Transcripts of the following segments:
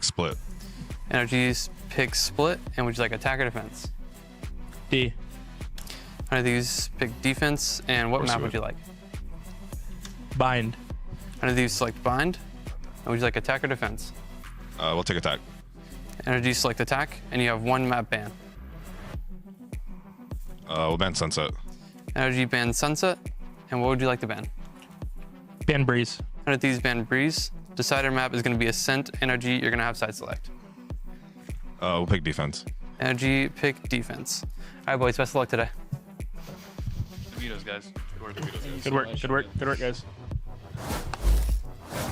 split. NRG's pick split, and would you like attack or defense? D. 100 Thieves pick defense, and what map would you like? Bind. 100 Thieves select bind, and would you like attack or defense? We'll take attack. NRG select attack, and you have one map ban. We'll ban Sunset. NRG ban Sunset, and what would you like to ban? Ban Breeze. 100 Thieves ban Breeze. Decider map is going to be Ascent. NRG, you're going to have side select. We'll pick defense. NRG pick defense. All right, boys, best of luck today. Vetoes, guys. Good work, Good work. Good work. Good work, guys.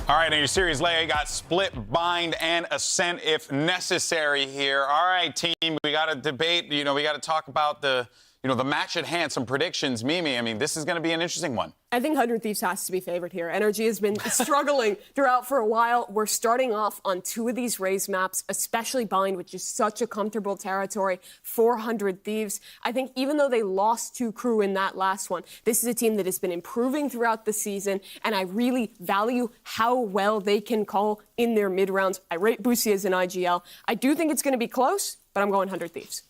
All right, in your series, Leia, you got split, bind, and ascent if necessary here. All right, team, we got to debate. We got to talk about the match at hand. Some predictions, Mimi. I mean, this is going to be an interesting one. I think 100 Thieves has to be favored here. NRG has been struggling throughout for a while. We're starting off on 2 of these raise maps, especially Bind, which is such a comfortable territory for 100 Thieves. I think even though they lost to KRU in that last one, this is a team that has been improving throughout the season, and I really value how well they can call in their mid-rounds. I rate Boosie as an IGL. I do think it's going to be close, but I'm going 100 Thieves.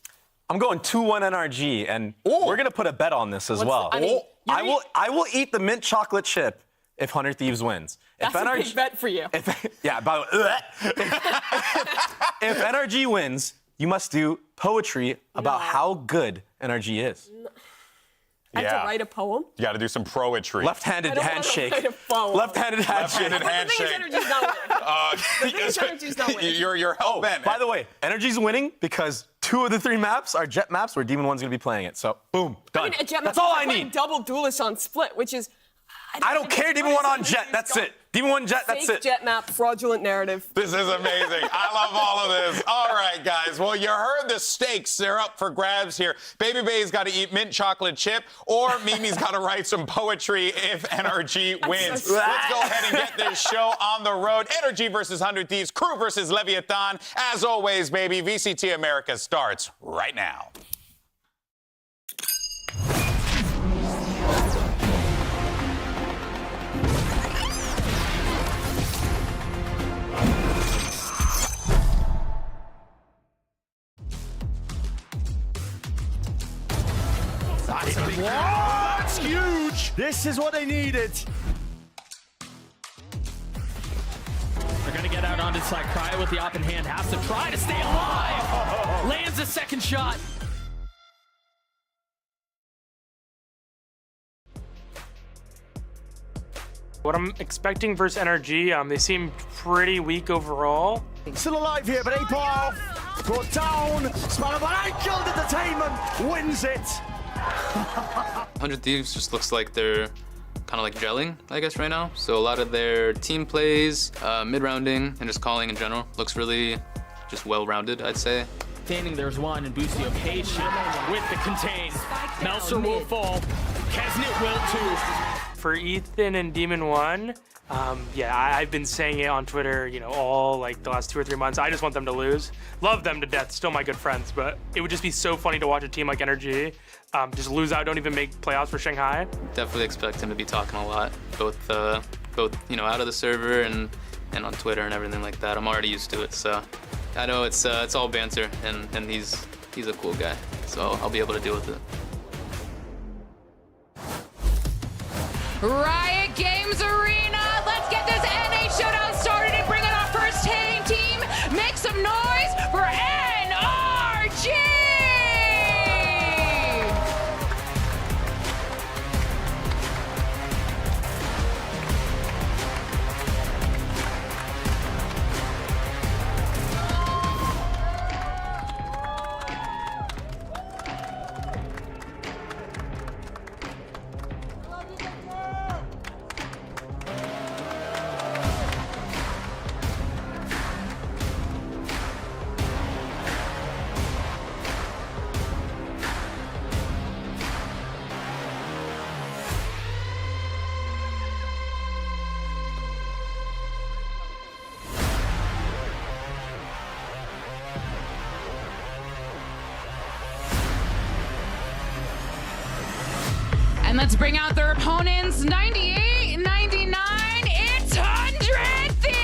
I'm going 2-1 NRG, and we're going to put a bet on this as well. I will eat the mint chocolate chip if 100 Thieves wins. That's a big bet for you. If NRG wins, you must do poetry about how good NRG is. I have to write a poem? You got to do some poetry. Left-handed handshake. Left-handed handshake. Left-handed handshake. The thing is, NRG's not winning. The thing is, NRG's not winning. You're hell-bent. By the way, NRG's winning because 2 of the 3 maps are jet maps where Demon 1's going to be playing it. So, boom, done. I mean, a jet That's map, all I need. Double duelist on split, which is... I don't care. Demon 1 on jet. That's it. Demon 1 jet. That's Fake it. jet map, fraudulent narrative. This is amazing. I love all of this. All right, guys. Well, you heard the stakes. They're up for grabs here. Baby Bay's got to eat mint chocolate chip, or Mimi's got to write some poetry if NRG wins. Let's go ahead and get this show on the road. NRG versus 100 Thieves, KRU versus Leviathan. As always, baby, VCT Americas starts right now. That's huge! This is what they needed. They're going to get out onto side. Cryo with the op in hand has to try to stay alive. Lands a second shot. What I'm expecting versus NRG, they seem pretty weak overall. Still alive here, but Apol brought down. Smaller by Guild Entertainment wins it. 100 Thieves just looks like they're kind of like gelling, I guess, right now. So a lot of their team plays, mid-rounding, and just calling in general looks really just well-rounded, I'd say. Standing, there's one, and Busio patient with the contain. Melser will fall. Kesnit will too. For Ethan and Demon 1, yeah, I've been saying it on Twitter, all like the last 2 or 3 months. I just want them to lose. Love them to death, still my good friends, but it would just be so funny to watch a team like NRG just lose out, don't even make playoffs for Shanghai. Definitely expect him to be talking a lot, both out of the server and on Twitter and everything like that. I'm already used to it, so I know it's all banter, and he's a cool guy, so I'll be able to deal with it. Riot Games Arena, let's get this NA showdown started and bring in our first team. Make some noise for NRG! And let's bring out their opponents, 98, 99, it's 100 Thieves!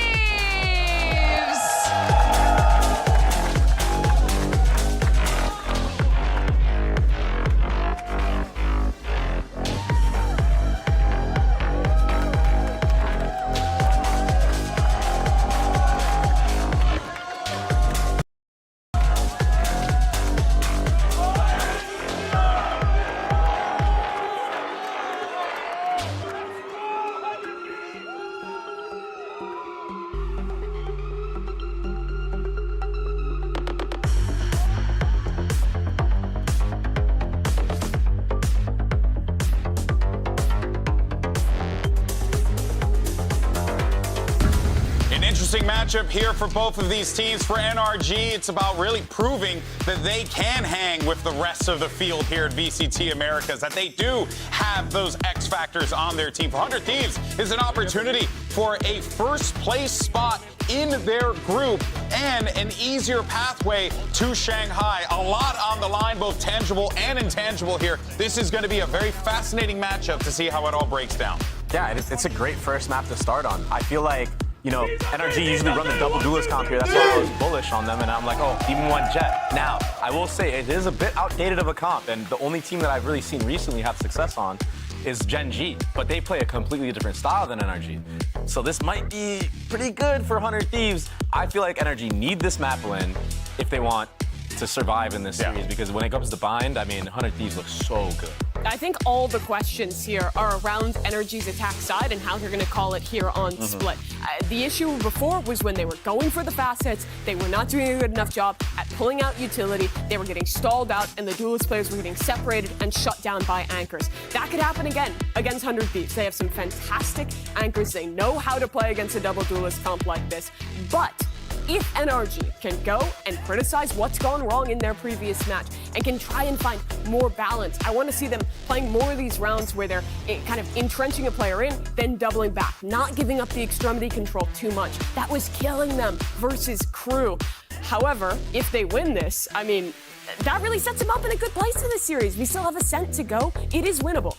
matchup here for both of these teams. For NRG, it's about really proving that they can hang with the rest of the field here at VCT Americas, that they do have those X factors on their team. For 100 Thieves is an opportunity for a first place spot in their group and an easier pathway to Shanghai. A lot on the line, both tangible and intangible here. This is going to be a very fascinating matchup to see how it all breaks down. Yeah, it's a great first map to start on. I feel like, you know, NRG usually run the double duelist comp here. That's why I was bullish on them, and I'm like, oh, Demon 1 Jet. Now, I will say it is a bit outdated of a comp, and the only team that I've really seen recently have success on is Gen G, but they play a completely different style than NRG. So this might be pretty good for 100 Thieves. I feel like NRG need this map win if they want to survive in this series, because when it comes to bind, I mean, 100 Thieves looks so good. I think all the questions here are around NRG's attack side and how they're going to call it here on Split. The issue before was when they were going for the fast hits, they were not doing a good enough job at pulling out utility, they were getting stalled out, and the duelist players were getting separated and shut down by anchors. That could happen again against 100 Thieves. They have some fantastic anchors. They know how to play against a double duelist comp like this. But if NRG can go and criticize what's gone wrong in their previous match and can try and find more balance, I want to see them playing more of these rounds where they're kind of entrenching a player in, then doubling back, not giving up the extremity control too much. That was killing them versus KRU. However, if they win this, I mean, that really sets them up in a good place in this series. We still have a cent to go. It is winnable.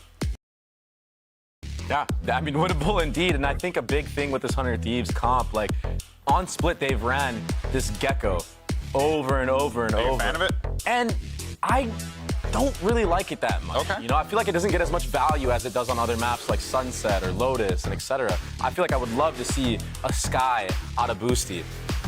Yeah, I mean, winnable indeed. And I think a big thing with this 100 Thieves comp, like, on Split, they've ran this Gecko over and over and over. Are you a fan of it? And I don't really like it that much. Okay. You know, I feel like it doesn't get as much value as it does on other maps like Sunset or Lotus and etc. I feel like I would love to see a Sky out of Boosty.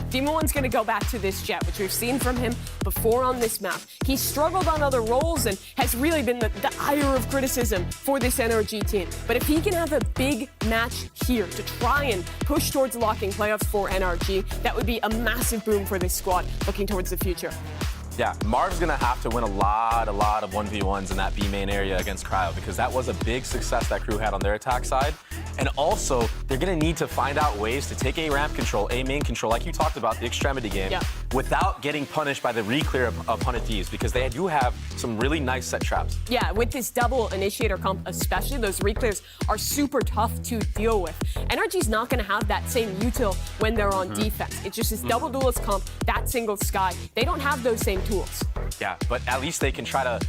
Demon 1's going to go back to this Jet, which we've seen from him before on this map. He struggled on other roles and has really been the ire of criticism for this NRG team. But if he can have a big match here to try and push towards locking playoffs for NRG, that would be a massive boom for this squad looking towards the future. Yeah, Marv's going to have to win a lot of 1v1s in that B main area against Cryo, because that was a big success that KRU had on their attack side. And also, they're going to need to find out ways to take A ramp control, A main control, like you talked about, the extremity game, without getting punished by the reclear of 100 Thieves, because they do have some really nice set traps. Yeah, with this double initiator comp especially, those reclears are super tough to deal with. NRG's not going to have that same util when they're on defense. It's just this double duelist comp, that single Sky. They don't have those same tools. Yeah, but at least they can try to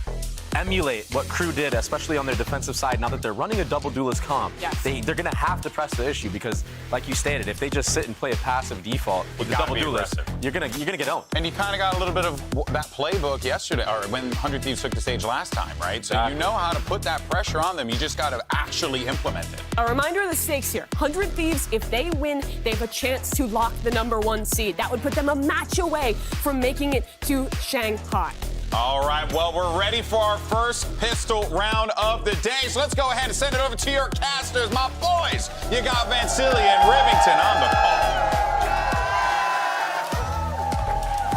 emulate what KRU did, especially on their defensive side. Now that they're running a double duelist comp, they're going to have to press the issue, because, like you stated, if they just sit and play a passive default with the double duelist, you're gonna get owned. And you kind of got a little bit of that playbook yesterday, or when 100 Thieves took the stage last time, right? So you know how to put that pressure on them. You just got to actually implement it. A reminder of the stakes here. 100 Thieves, if they win, they have a chance to lock the #1 seed. That would put them a match away from making it to Shanghai. All right, well, we're ready for our first pistol round of the day. So let's go ahead and send it over to your casters, my boys. You got Vansili and Rivington on the call.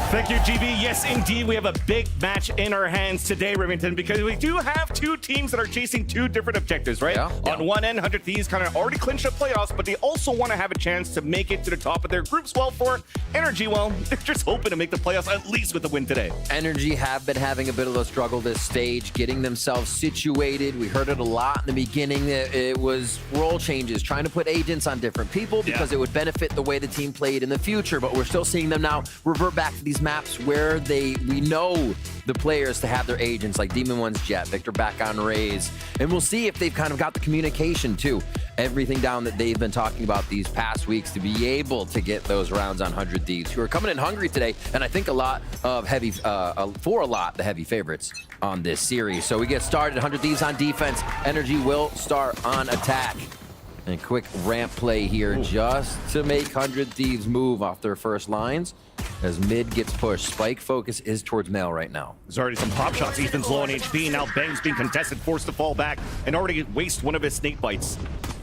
Thank you, GB. Yes, indeed, we have a big match in our hands today, Rivington, because we do have two teams that are chasing two different objectives, right? On one end, 100 Thieves kind of already clinched the playoffs, but they also want to have a chance to make it to the top of their groups. Well, for NRG, well, they're just hoping to make the playoffs at least with a win today. NRG have been having a bit of a struggle this stage, getting themselves situated. We heard it a lot in the beginning. It was role changes, trying to put agents on different people because it would benefit the way the team played in the future, but we're still seeing them now revert back to these maps where we know the players to have their agents, like Demon 1's Jet, Victor back on Raze, and we'll see if they've kind of got the communication too. Everything down that they've been talking about these past weeks to be able to get those rounds on 100 Thieves, who are coming in hungry today, and I think a lot of heavy, the heavy favorites on this series. So we get started, 100 Thieves on defense, NRG will start on attack. And quick ramp play here just to make 100 Thieves move off their first lines. As mid gets pushed, Spike focus is towards Mel right now. There's already some pop shots. Ethan's low on HP. Now Bang's being contested, forced to fall back, and already waste one of his snake bites.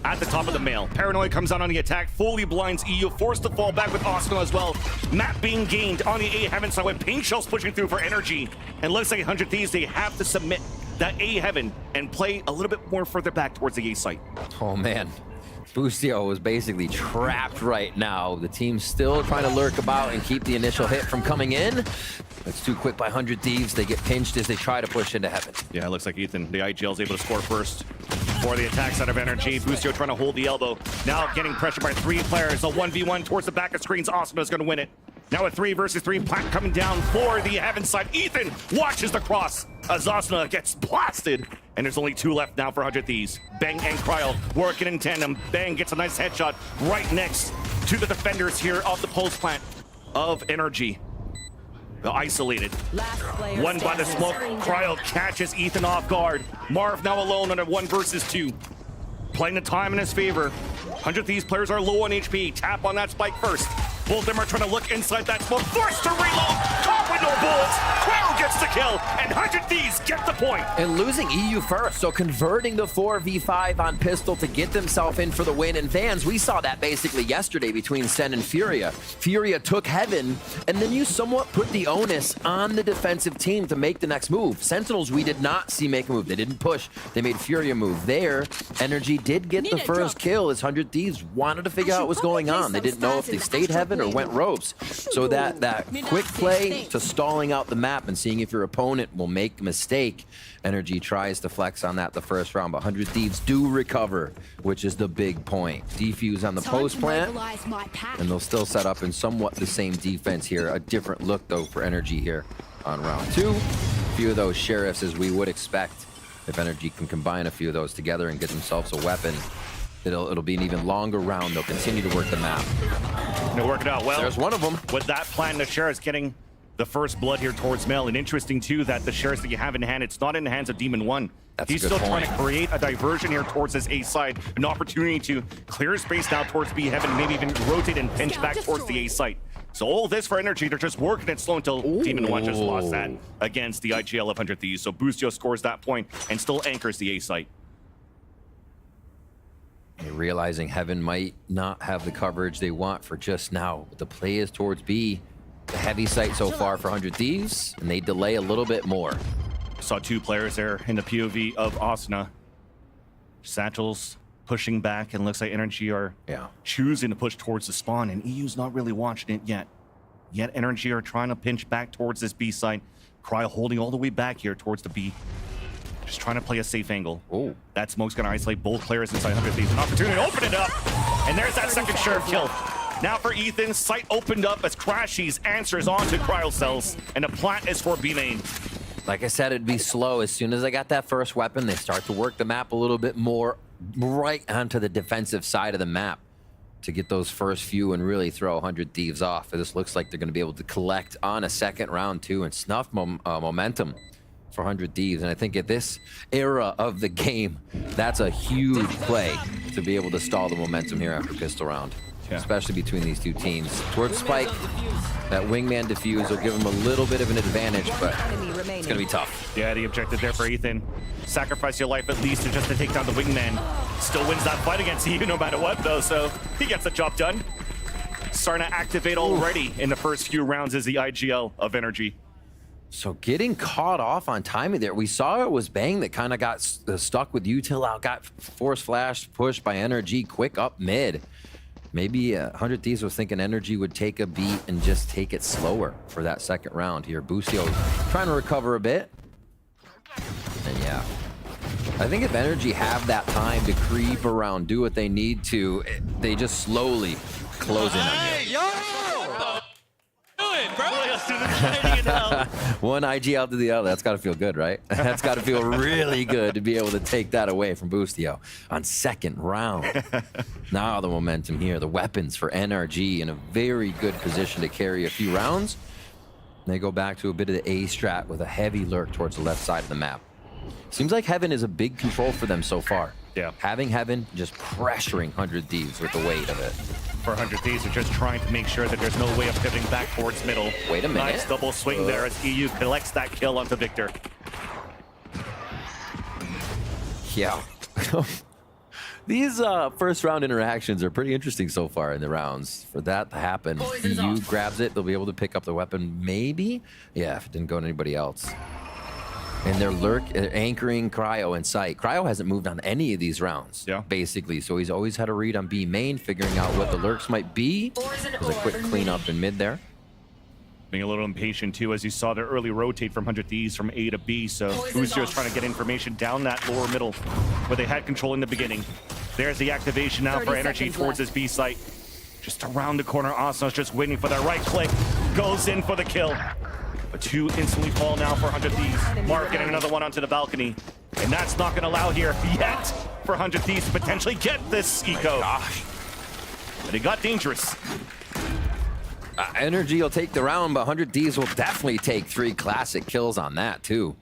At the top of the mail, Paranoid comes out on the attack, fully blinds EU, forced to fall back with Osno as well. Map being gained on the A Heaven side with Pink Shells pushing through for NRG. And let's say 100 Thieves, they have to submit that A Heaven and play a little bit more further back towards the A site. Oh man. Boostio is basically trapped right now. The team's still trying to lurk about and keep the initial hit from coming in. It's too quick by 100 Thieves. They get pinched as they try to push into heaven. Yeah, it looks like Ethan, the IGL, is able to score first for the attacks out of NRG. Boostio trying to hold the elbow. Now getting pressured by 3 players. A 1v1 towards the back of screens. Asuna is going to win it. Now a 3 versus 3. Plant coming down for the heaven side. Ethan watches the cross as Asuna gets blasted. And there's only 2 left now for 100 Thieves. Bang and Cryo working in tandem. Bang gets a nice headshot right next to the defenders here of the post plant of NRG. The isolated. One by the smoke. Cryo catches Ethan off guard. Marv now alone on a 1 versus 2. Playing the time in his favor. 100 Thieves players are low on HP. Tap on that spike first. Both of them are trying to look inside that smoke. Forced to reload. Caught with no bullets. Cryo gets the kill. And 100 Thieves get the point. And losing EU first, so converting the 4v5 on pistol to get themselves in for the win. And fans, we saw that basically yesterday between Sen and Furia. Furia took heaven, and then you somewhat put the onus on the defensive team to make the next move. Sentinels, we did not see make a move. They didn't push. They made Furia move. There, NRG did get the first kill as 100 Thieves wanted to figure out what was going on. They didn't know if they stayed heaven or went ropes. So that quick play to stalling out the map and seeing if your opponent will make a mistake. NRG tries to flex on that the first round, but 100 Thieves do recover, which is the big point. Defuse on the post plant, and they'll still set up in somewhat the same defense here. A different look though for NRG here on round 2. A few of those sheriffs as we would expect. If NRG can combine a few of those together and get themselves a weapon, it'll be an even longer round. They'll continue to work the map. They'll work it out well. There's one of them. With that plan, the Sheriff's getting the first blood here towards Mel. And interesting, too, that the Sheriffs that you have in hand, it's not in the hands of Demon 1. He's still trying to create a diversion here towards his A side. An opportunity to clear space now towards B heaven, maybe even rotate and pinch back towards the A site. So all this for NRG, they're just working it slow until Demon 1 just lost that against the IGL of 100 Thieves. So Boostio scores that point and still anchors the A site. Realizing Heaven might not have the coverage they want for just now. But the play is towards B. The heavy site so far for 100 Thieves, and they delay a little bit more. Saw 2 players there in the POV of Asuna. Satchels pushing back, and looks like NRG are choosing to push towards the spawn, and EU's not really watching it yet. Yet NRG are trying to pinch back towards this B side. Cryo holding all the way back here towards the B. Just trying to play a safe angle. Oh, that smoke's going to isolate both players inside 100 Thieves. An opportunity to open it up. And there's that second Sheriff kill. Now for Ethan, sight opened up as Crashies answers on to Cryo Cells. And the plant is for B main. Like I said, it'd be slow. As soon as I got that first weapon, they start to work the map a little bit more right onto the defensive side of the map to get those first few and really throw 100 Thieves off. This looks like they're going to be able to collect on a second round too and snuff momentum for 100 Thieves. And I think at this era of the game, that's a huge play to be able to stall the momentum here after pistol round, especially between these two teams. Towards Spike, that wingman defuse will give him a little bit of an advantage, but it's gonna be tough. Yeah, the objective there for Ethan. Sacrifice your life at least just to take down the wingman. Still wins that fight against you no matter what though, so he gets the job done. Starting to activate already in the first few rounds is the IGL of NRG. So getting caught off on timing there. We saw it was Bang that kind of got stuck with Util out, got force flash pushed by NRG quick up mid. Maybe 100 Thieves was thinking NRG would take a beat and just take it slower for that second round here. Boostio trying to recover a bit. And yeah, I think if NRG have that time to creep around, do what they need to, they just slowly close in on you. One IGL to the other. That's got to feel good, right? That's got to feel really good to be able to take that away from Boostio on second round. Now the momentum here, the weapons for NRG in a very good position to carry a few rounds. They go back to a bit of the A strat with a heavy lurk towards the left side of the map. Seems like Heaven is a big control for them so far. Yeah. Having Heaven just pressuring 100 Thieves with the weight of it. For 100 Thieves are just trying to make sure that there's no way of pivoting back towards middle. Wait a minute. Nice double swing there as EU collects that kill onto Victor. Yeah. These first round interactions are pretty interesting so far in the rounds. For that to happen, EU grabs it, they'll be able to pick up the weapon maybe? Yeah, if it didn't go to anybody else. And they're anchoring Cryo in sight. Cryo hasn't moved on any of these rounds, basically. So he's always had a read on B main, figuring out what the lurks might be. There's a quick cleanup in mid there. Being a little impatient too, as you saw the early rotate from 100 Thieves from A to B. So Boostio is trying to get information down that lower middle where they had control in the beginning. There's the activation now for NRG towards this B site. Just around the corner, Asano's just waiting for that right click. Goes in for the kill. But 2 instantly fall now for 100 Thieves. Marv getting another one onto the balcony. And that's not going to allow here yet for 100 Thieves to potentially get this eco. But it got dangerous. NRG will take the round, but 100 Thieves will definitely take 3 classic kills on that, too.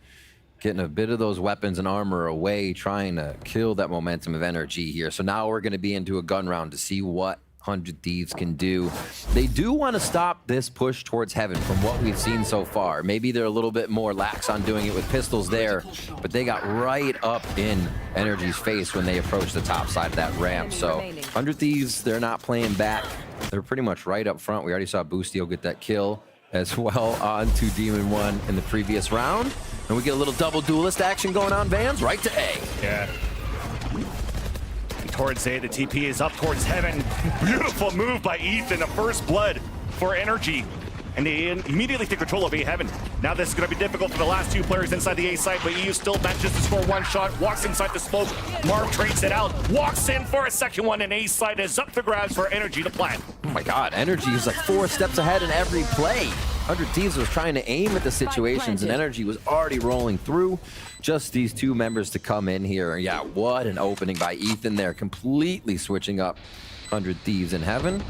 Getting a bit of those weapons and armor away, trying to kill that momentum of NRG here. So now we're going to be into a gun round to see what 100 Thieves can do. They do want to stop this push towards heaven from what we've seen so far. Maybe they're a little bit more lax on doing it with pistols there, but they got right up in NRG's face when they approached the top side of that ramp. So 100 Thieves, they're not playing back. They're pretty much right up front. We already saw Boostio get that kill as well on to Demon 1 in the previous round. And we get a little double duelist action going on, Vans, right to A. Yeah. Towards A, the TP is up towards heaven. Beautiful move by Ethan, the first blood for NRG. And they immediately take control of A heaven. Now this is going to be difficult for the last 2 players inside the A site, but EU still manages to score 1 shot, walks inside the smoke. Marv trades it out, walks in for a second one, and A site is up to grabs for NRG to plant. Oh my God, NRG is like 4 steps ahead in every play. 100 Thieves was trying to aim at the situations, and NRG was already rolling through. Just these 2 members to come in here. Yeah, what an opening by Ethan there, completely switching up 100 Thieves in heaven.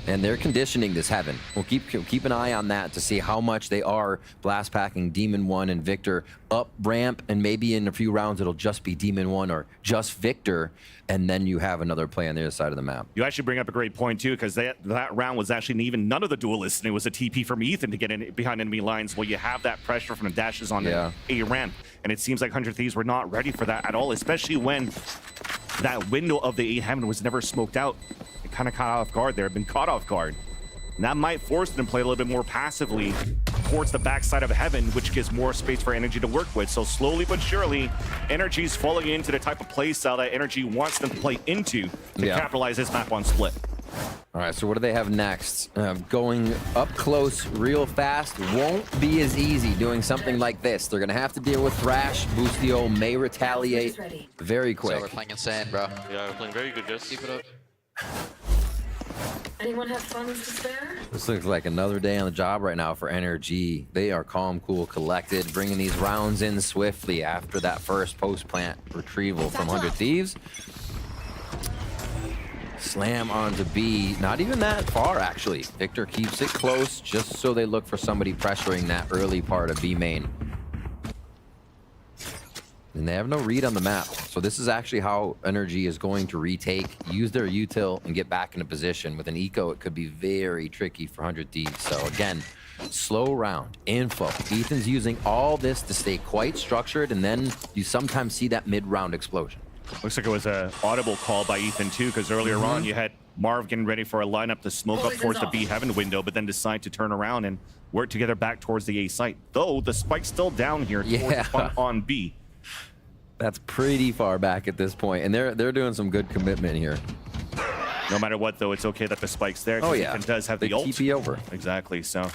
And they're conditioning this heaven. We'll keep an eye on that to see how much they are blast packing Demon 1 and Victor up ramp, and maybe in a few rounds it'll just be Demon 1 or just Victor, and then you have another play on the other side of the map. You actually bring up a great point too, because that round was actually even none of the duelists, and it was a TP from Ethan to get in behind enemy lines. Well, you have that pressure from the dashes on the A ramp, and it seems like 100 Thieves were not ready for that at all, especially when that window of the A heaven was never smoked out. It kind of caught off guard there, been caught off guard. And that might force them to play a little bit more passively towards the backside of heaven, which gives more space for NRG to work with. So slowly but surely, NRG's falling into the type of play style that NRG wants them to play into to capitalize this map on split. All right, so what do they have next? Going up close real fast won't be as easy doing something like this. They're going to have to deal with Thrash. Boostio may retaliate very quick. So we're playing insane, bro. Yeah, we're playing very good, guys. Keep it up. Anyone have funds to spare? This looks like another day on the job right now for NRG. They are calm, cool, collected, bringing these rounds in swiftly after that first post-plant retrieval from 100 Thieves. Slam onto B. Not even that far, actually. Victor keeps it close just so they look for somebody pressuring that early part of B main. And they have no read on the map. So this is actually how NRG is going to retake, use their util, and get back into position. With an eco, it could be very tricky for 100 Thieves. So again, slow round, info. Ethan's using all this to stay quite structured, and then you sometimes see that mid-round explosion. Looks like it was an audible call by Ethan too, because earlier on you had Marv getting ready for a lineup to smoke up towards the B heaven window, but then decide to turn around and work together back towards the A site. Though the spike's still down here towards the front on B. That's pretty far back at this point, and they're doing some good commitment here. No matter what, though, it's okay that the spike's there. Oh yeah, Ethan does have the ult. TP over. Exactly, so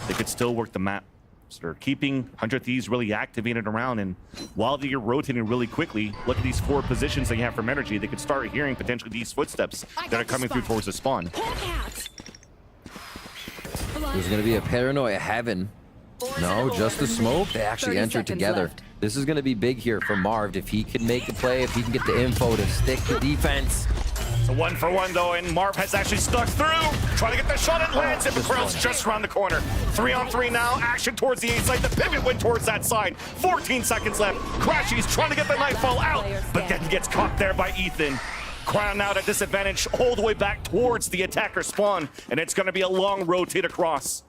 they could still work the map. So they're keeping 100 Thieves really activated around, and while they're rotating really quickly, look at these 4 positions they have from NRG. They could start hearing potentially these footsteps that are coming through towards the spawn. There's going to be a paranoia heaven. No, just the smoke. They actually entered together. Left. This is going to be big here for Marv. If he can make the play, if he can get the info to stick the defense. So 1-for-1 though, and Marv has actually stuck through, trying to get the shot and lands it. Peripherals just around the corner. 3-on-3 now, action towards the A side. The pivot went towards that side. 14 seconds left. Crashy's trying to get the nightfall out, but then gets caught there by Ethan. Crown out at disadvantage all the way back towards the attacker spawn, and it's going to be a long rotate across.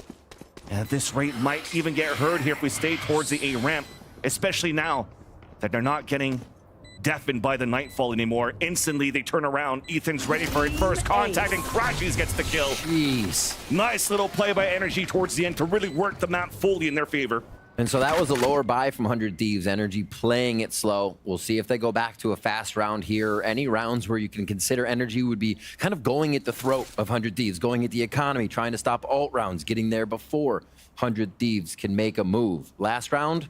And at this rate might even get heard here if we stay towards the A ramp, especially now that they're not getting deafened by the nightfall anymore. Instantly, they turn around. Ethan's ready for it first contact, and Crashies gets the kill. Jeez. Nice little play by NRG towards the end to really work the map fully in their favor. And so that was a lower buy from 100 Thieves. NRG playing it slow. We'll see if they go back to a fast round here. Any rounds where you can consider NRG would be kind of going at the throat of 100 Thieves, going at the economy, trying to stop alt rounds, getting there before 100 Thieves can make a move. Last round,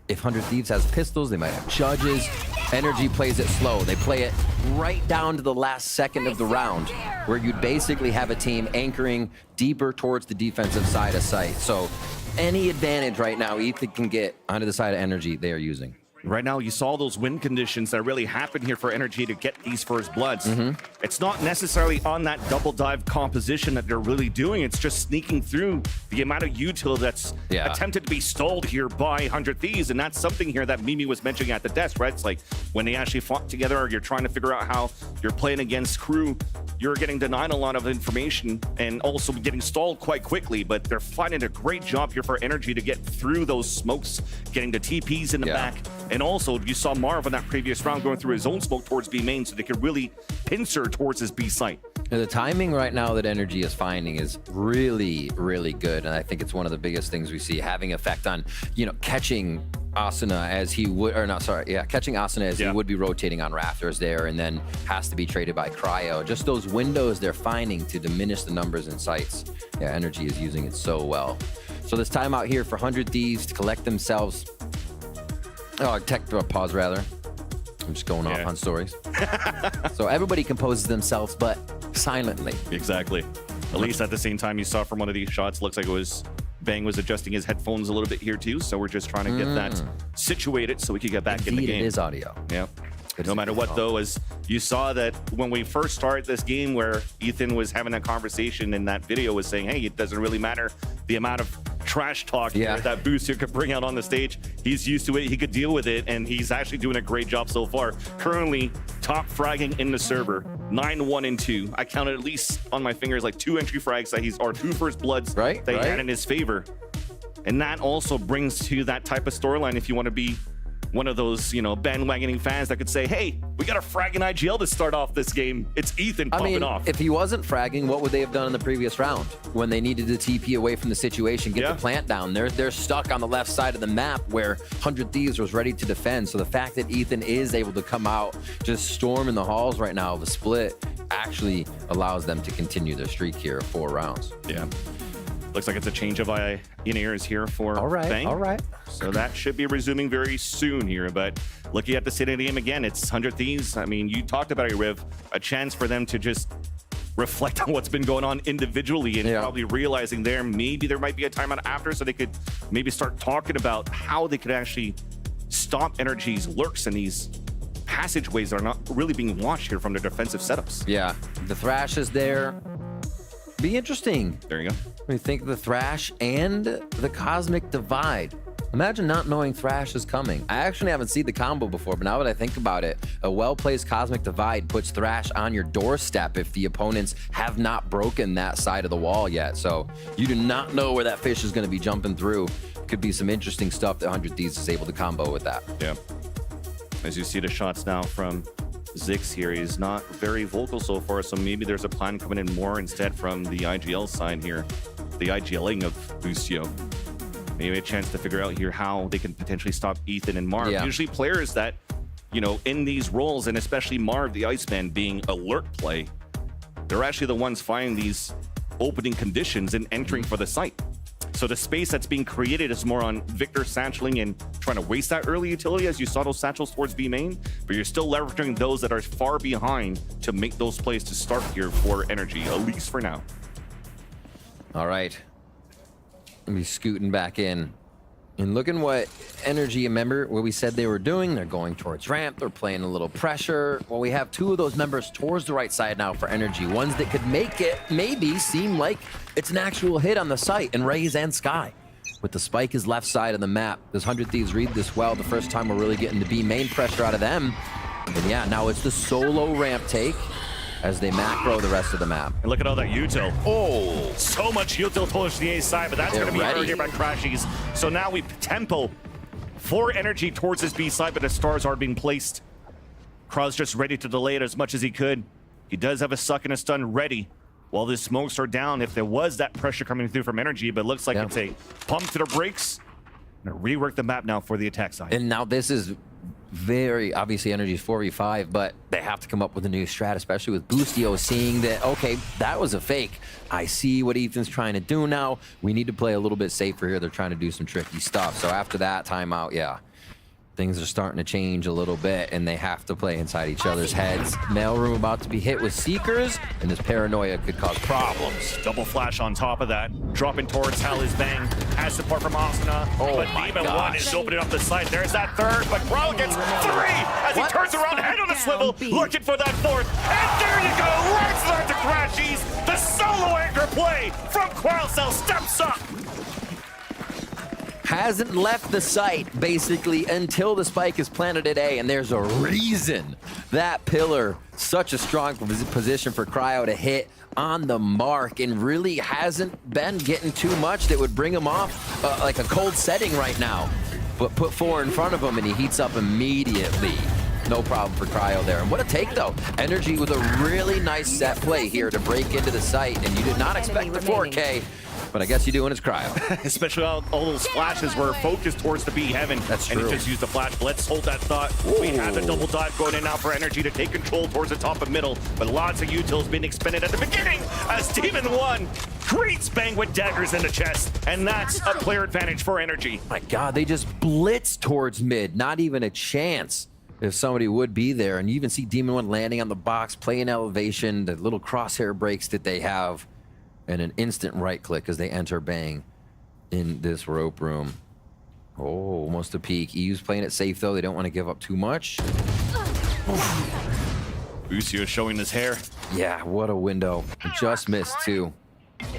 if 100 Thieves has pistols, they might have judges. NRG plays it slow. They play it right down to the last second of the round, where you'd basically have a team anchoring deeper towards the defensive side of site. So any advantage right now Ethan can get onto the side of NRG, they are using. Right now, you saw those win conditions that really happen here for NRG to get these first bloods. It's not necessarily on that double dive composition that they're really doing. It's just sneaking through the amount of util that's attempted to be stalled here by 100 Thieves. And that's something here that Mimi was mentioning at the desk, right? It's like when they actually fought together, or you're trying to figure out how you're playing against KRU, you're getting denied a lot of information and also getting stalled quite quickly. But they're finding a great job here for NRG to get through those smokes, getting the TPs in the back. And also, you saw Marv in that previous round going through his own smoke towards B main, so they could really pincer towards his B site. The timing right now that NRG is finding is really, really good. And I think it's one of the biggest things we see having effect on, you know, catching Asuna as he would, or not, sorry, catching Asuna as he would be rotating on Rafters there, and then has to be traded by Cryo. Just those windows they're finding to diminish the numbers in sites. Yeah, NRG is using it so well. So this timeout here for 100 Thieves to collect themselves. Oh, pause rather. I'm just going off on stories. So everybody composes themselves, but silently. Exactly. At least at the same time, you saw from one of these shots, looks like it was Bang was adjusting his headphones a little bit here too. So we're just trying to get that situated so we can get back in the game. It is audio. Yeah. No matter what, though, as you saw that when we first started this game, where Ethan was having that conversation in that video, was saying, hey, it doesn't really matter the amount of trash talk here that Booster could bring out on the stage. He's used to it. He could deal with it, and he's actually doing a great job so far. Currently, top fragging in the server, 9-1-2. I counted at least on my fingers like 2 entry frags that or 2 first bloods that he had in his favor. And that also brings to that type of storyline if you want to be one of those, you know, bandwagoning fans that could say, hey, we got a fragging IGL to start off this game. It's Ethan popping off. If he wasn't fragging, what would they have done in the previous round when they needed to TP away from the situation, get the plant down? They're stuck on the left side of the map where 100 Thieves was ready to defend. So the fact that Ethan is able to come out, just storm in the halls right now of a split, actually allows them to continue their streak here of 4 rounds. Yeah. Looks like it's a change of in-ears here for Bang. All right. So that should be resuming very soon here. But looking at the state of the game again, it's 100 Thieves. I mean, you talked about it, Riv. A chance for them to just reflect on what's been going on individually and probably realizing maybe there might be a timeout after, so they could maybe start talking about how they could actually stop NRG's lurks and these passageways that are not really being watched here from their defensive setups. Yeah, the Thrash is there. Be interesting. There you go. When you think of the Thrash and the Cosmic Divide. Imagine not knowing Thrash is coming. I actually haven't seen the combo before, but now that I think about it, a well-placed Cosmic Divide puts Thrash on your doorstep if the opponents have not broken that side of the wall yet. So you do not know where that fish is going to be jumping through. Could be some interesting stuff that 100 Thieves is able to combo with that. Yeah. As you see the shots now from Zix here, he's not very vocal so far, so maybe there's a plan coming in more instead from the IGL side here. The IGLing of Lucio. Maybe a chance to figure out here how they can potentially stop Ethan and Marv. Usually players that, you know, in these roles, and especially Marv, the Iceman, being alert play, they're actually the ones finding these opening conditions and entering for the site. So the space that's being created is more on Victor satcheling and trying to waste that early utility, as you saw those satchels towards B main, but you're still leveraging those that are far behind to make those plays to start here for NRG, at least for now. All right. Let me scooting back in. And looking what NRG, remember what we said they were doing? They're going towards ramp. They're playing a little pressure. Well, we have 2 of those members towards the right side now for NRG. Ones that could make it maybe seem like it's an actual hit on the site, and Raze and Sky. With the spike is left side of the map. Does 100 Thieves read this well? The first time we're really getting the B main pressure out of them. And yeah, now it's the solo ramp take as they macro the rest of the map. And look at all that util. Oh, so much util towards the A side, but that's going to be hard here by Crashies. So now we tempo for NRG towards his B side, but the stars are being placed. Kraz just ready to delay it as much as he could. He does have a suck and a stun ready while the smokes are down if there was that pressure coming through from NRG, but it looks like it's a pump to the brakes. Rework the map now for the attack side. And now this is very obviously NRG's 4v5, but they have to come up with a new strat, especially with Boostio seeing that, okay, that was a fake. I see what Ethan's trying to do now. We need to play a little bit safer here. They're trying to do some tricky stuff. So after that timeout, yeah, things are starting to change a little bit, and they have to play inside each other's heads. Mailroom about to be hit with Seekers, and this paranoia could cause problems. Double flash on top of that. Dropping towards Hell is Bang. Has support from Asuna. Oh but my Demon gosh. 1 is opening up the side. There's that third, but Crow gets 3 as he turns around, head on a swivel, looking for that fourth. And there you go, right start to Crashies. The solo anchor play from Quailcell steps up. Hasn't left the site, basically, until the spike is planted at A, and there's a reason that pillar, such a strong position for Cryo to hit on the mark, and really hasn't been getting too much that would bring him off like a cold setting right now. But put 4 in front of him, and he heats up immediately. No problem for Cryo there. And what a take, though. NRG with a really nice set play here to break into the site, and you did not expect the 4K. But I guess you do when it's Cryo. Especially all those flashes were focused towards the B heaven. That's true. And he just used the flash. Let's hold that thought. Ooh. We have the double dive going in now for NRG to take control towards the top and middle. But lots of utils being expended at the beginning as Demon 1 greets Bang with daggers in the chest. And that's a player advantage for NRG. My God, they just blitz towards mid. Not even a chance if somebody would be there. And you even see Demon 1 landing on the box, playing elevation, the little crosshair breaks that they have. And an instant right click as they enter Bang in this rope room. Oh, almost a peek. EU's playing it safe, though. They don't want to give up too much. Busio showing his hair. Yeah, what a window. Just missed, too.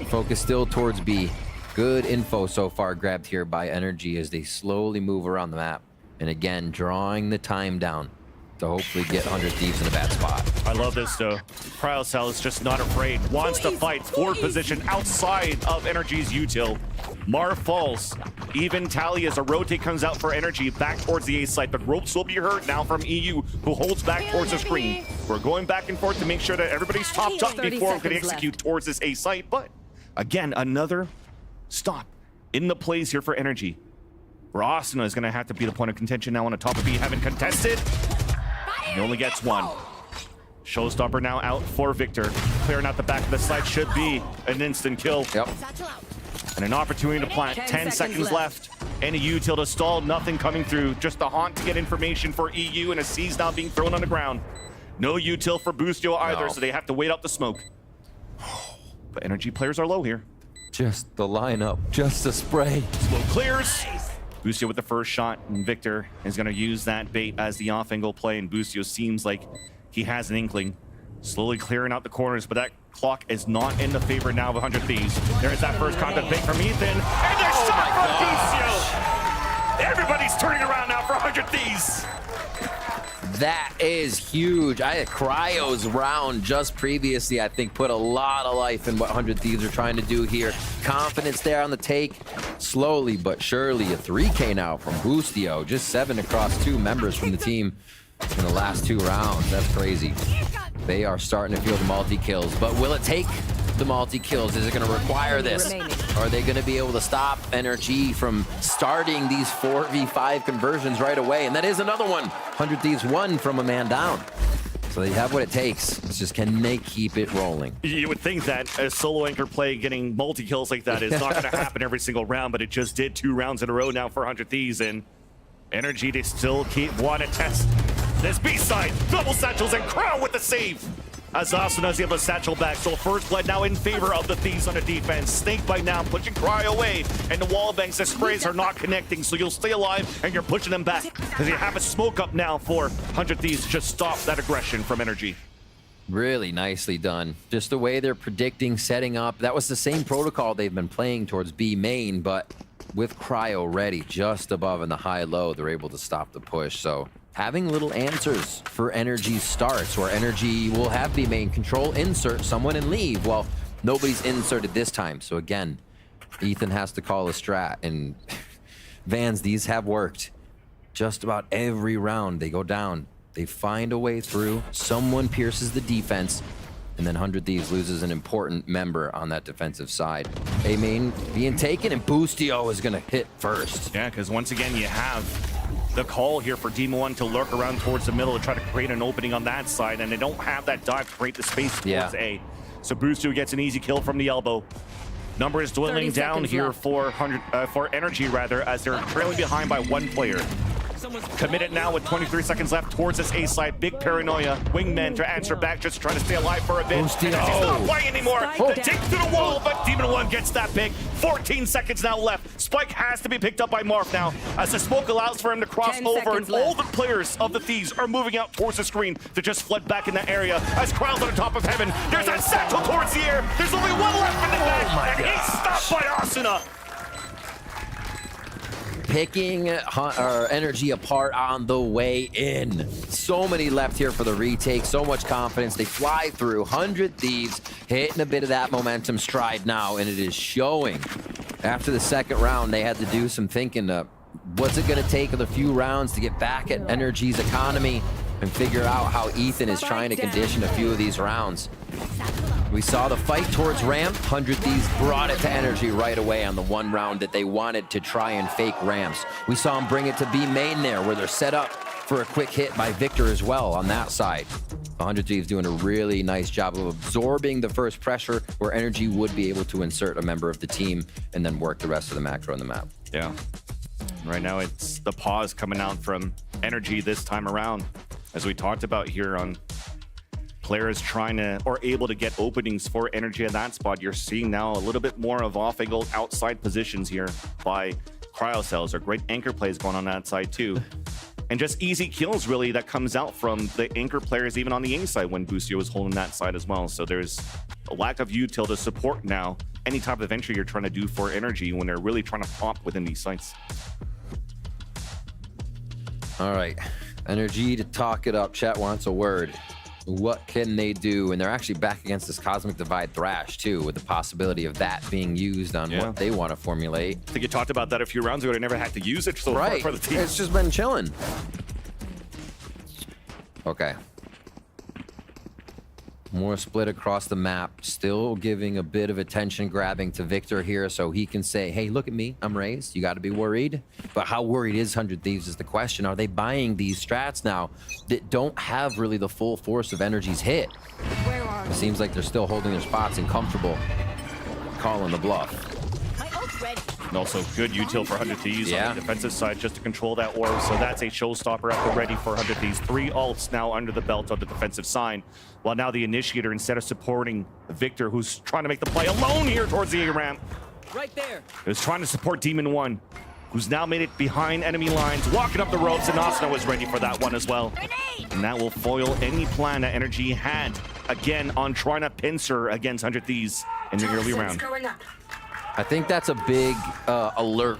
Focus still towards B. Good info so far grabbed here by NRG as they slowly move around the map. And again, drawing the time down to hopefully get 100 Thieves in a bad spot. I love this, though. Cryocell is just not afraid. Wants to fight. Forward position outside of NRG's util. Mar falls. Even tally as a rotate comes out for NRG back towards the A site, but ropes will be heard now from EU, who holds back towards the screen. We're going back and forth to make sure that everybody's topped up before we can execute towards this A site. But again, another stop in the plays here for NRG. Asuna is going to have to be the point of contention now on the top of B. Haven't contested. He only gets 1. Showstopper now out for Victor. Clearing out the back of the site should be an instant kill. Yep. And an opportunity to plant. 10 seconds left. And a util to stall. Nothing coming through. Just the haunt to get information for EU, and a C's now being thrown on the ground. No util for Boostio either, so they have to wait out the smoke. But NRG players are low here. Just the lineup. Just the spray. Smoke clears. Boostio with the first shot, and Victor is going to use that bait as the off-angle play, and Boostio seems like he has an inkling. Slowly clearing out the corners, but that clock is not in the favor now of 100 Thieves. There's that first contact bait from Ethan, and there's shot from Boostio! Everybody's turning around now for 100 Thieves! That is huge. Cryo's round just previously, I think, put a lot of life in what 100 Thieves are trying to do here. Confidence there on the take. Slowly but surely, a 3K now from Boostio. Just 7 across 2 members from the team in the last 2 rounds. That's crazy. They are starting to feel the multi-kills, but will it take the multi-kills? Is it going to require this? Are they going to be able to stop NRG from starting these 4v5 conversions right away? And that is another one. 100 Thieves 1 from a man down. So they have what it takes. It's just, can they keep it rolling? You would think that a solo anchor play getting multi-kills like that is not going to happen every single round, but it just did 2 rounds in a row now for 100 Thieves, and NRG, they still want to test this B-side. Double satchels, and Crow with the save. As Asuna is able to satchel back, so first blood now in favor of the Thieves on the defense. Snakebite now pushing Cry away, and the wall banks, the sprays are not connecting, so you'll stay alive, and you're pushing them back. Because you have a smoke up now for 100 Thieves. Just stop that aggression from NRG. Really nicely done. Just the way they're predicting, setting up. That was the same protocol they've been playing towards B main, but with Cryo ready just above in the high-low, they're able to stop the push. So having little answers for NRG starts, where NRG will have B main control, insert someone and leave. Well, nobody's inserted this time. So again, Ethan has to call a strat, and Vans, these have worked. Just about every round they go down. They find a way through. Someone pierces the defense, And then 100 Thieves loses an important member on that defensive side. A main being taken, and Boostio is going to hit first. Yeah, because once again, you have the call here for Demon 1 to lurk around towards the middle to try to create an opening on that side, and they don't have that dive to create the space towards A. So Boostio gets an easy kill from the elbow. Number is dwindling down here for NRG, rather, as they're trailing behind by 1 player. Committed now with 23 seconds left towards this A side. Big paranoia. Wingmen to answer back, just trying to stay alive for a bit. He's not playing anymore. Take to the wall, but Demon 1 gets that pick. 14 seconds now left. Spike has to be picked up by Marv now, as the smoke allows for him to cross over, and all the players of the Thieves are moving out towards the screen to just flood back in that area. As Crowd's on the top of heaven, there's that satchel towards the air. There's only 1 left in the back, and he's stopped by Asuna. Picking NRG apart on the way in. So many left here for the retake. So much confidence. They fly through. 100 Thieves hitting a bit of that momentum stride now, and it is showing. After the second round, they had to do some thinking. What's it going to take a few rounds to get back at NRG's economy and figure out how Ethan is trying to condition a few of these rounds? We saw the fight towards ramp. 100 Thieves brought it to NRG right away on the 1 round that they wanted to try and fake ramps. We saw him bring it to B main there, where they're set up for a quick hit by Victor as well on that side. 100 Thieves doing a really nice job of absorbing the first pressure, where NRG would be able to insert a member of the team and then work the rest of the macro on the map. Yeah. Right now, it's the pause coming out from NRG this time around. As we talked about here on players trying to, or able to get openings for NRG at that spot, you're seeing now a little bit more of off-angle outside positions here by Cryocells, or great anchor plays going on that side too. And just easy kills really that comes out from the anchor players even on the A side when Boostio is holding that side as well. So there's a lack of util to support now any type of entry you're trying to do for NRG when they're really trying to pop within these sites. All right, NRG to talk it up. Chat wants a word. What can they do? And they're actually back against this Cosmic Divide Thrash too, with the possibility of that being used on what they want to formulate. I think you talked about that a few rounds ago. They never had to use it so far for the team. It's just been chilling. Okay. More split across the map, still giving a bit of attention grabbing to Victor here so he can say, hey, look at me, I'm raised. You got to be worried. But how worried is 100 Thieves is the question. Are they buying these strats now that don't have really the full force of NRG's hit? It seems like they're still holding their spots and comfortable calling the bluff. And also good util for 100 Thieves on the defensive side just to control that orb. So that's a showstopper at the ready for 100 Thieves. 3 ults now under the belt on the defensive side. While now the initiator, instead of supporting Victor, who's trying to make the play alone here towards the A ramp, right there, is trying to support Demon 1, who's now made it behind enemy lines, walking up the ropes, and Asuna was ready for that one as well. And that will foil any plan that NRG had, again, on trying to pincer against 100 Thieves in the early round. I think that's a big alert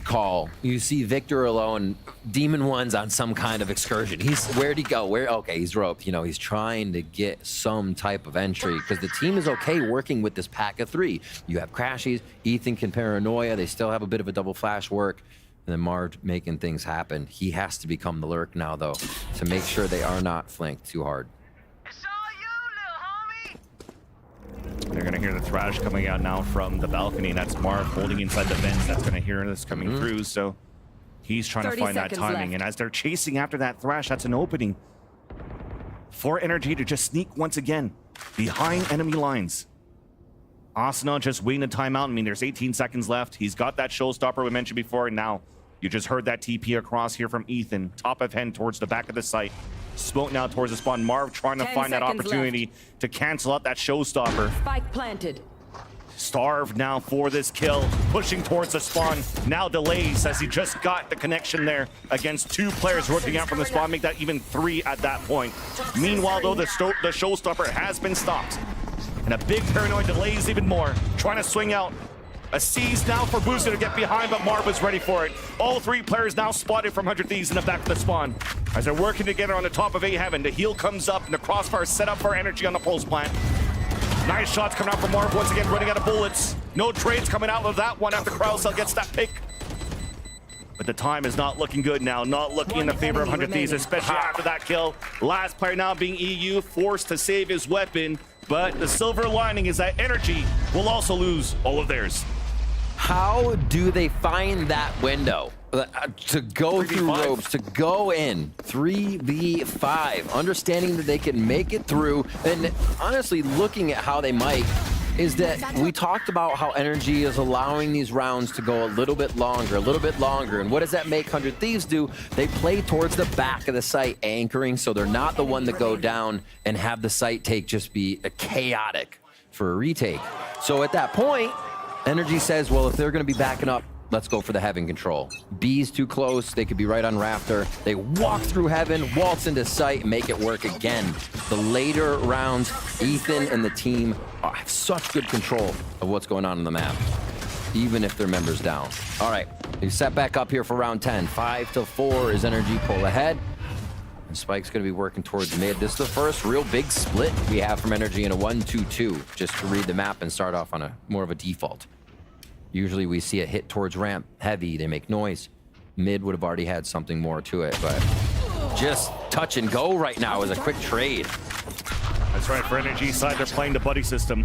call. You see Victor alone, Demon 1's on some kind of excursion. Where'd he go? Okay, he's roped. You know, he's trying to get some type of entry because the team is okay working with this pack of 3. You have Crashies, Ethan can paranoia. They still have a bit of a double flash work. And then Marv making things happen. He has to become the lurk now, though, to make sure they are not flanked too hard. They're going to hear the thrash coming out now from the balcony. That's Marv holding inside the vents. That's going to hear this coming through. So he's trying to find that timing. And as they're chasing after that thrash, that's an opening for NRG to just sneak once again behind enemy lines. Asuna just waiting a timeout. I mean, there's 18 seconds left. He's got that showstopper we mentioned before. And now you just heard that TP across here from Ethan. Top of hand towards the back of the site. Smoke now towards the spawn. Marv trying to find that opportunity to cancel out that showstopper. Spike planted. Starved now for this kill, pushing towards the spawn. Now delays as he just got the connection there against 2 players working out from the spawn, make that even 3 at that point. Meanwhile, though, the showstopper has been stopped. And a big paranoid delays even more, trying to swing out. A seize now for Boostio to get behind, but Marv was ready for it. All 3 players now spotted from 100 Thieves in the back of the spawn. As they're working together on the top of A heaven, the heal comes up and the crossfire set up for NRG on the pulse plant. Nice shots coming out from Marv, once again running out of bullets. No trades coming out of that one after Crowdcell gets that pick. But the time is not looking good now, not looking in the favor of 100 Thieves, especially after that kill. Last player now being EU, forced to save his weapon. But the silver lining is that NRG will also lose all of theirs. How do they find that window to go through 3v5. ropes, to go in 3v5, understanding that they can make it through, and honestly looking at how they might, is that we talked about how NRG is allowing these rounds to go a little bit longer, and what does that make 100 Thieves do? They play towards the back of the site, anchoring, so they're not the one to go down and have the site take just be chaotic for a retake. So at that point, NRG says, well, if they're going to be backing up, let's go for the Heaven control. B's too close. They could be right on Rafter. They walk through Heaven, waltz into sight, and make it work again. The later rounds, Ethan and the team have such good control of what's going on in the map, even if their members down. All right, they set back up here for round 10. 5-4 is NRG pull ahead. And Spike's going to be working towards mid. This is the first real big split we have from NRG in a 1-2-2, just to read the map and start off on a more of a default. Usually we see a hit towards ramp heavy, they make noise. Mid would have already had something more to it, but just touch and go right now is a quick trade. That's right, for NRG side, they're playing the buddy system.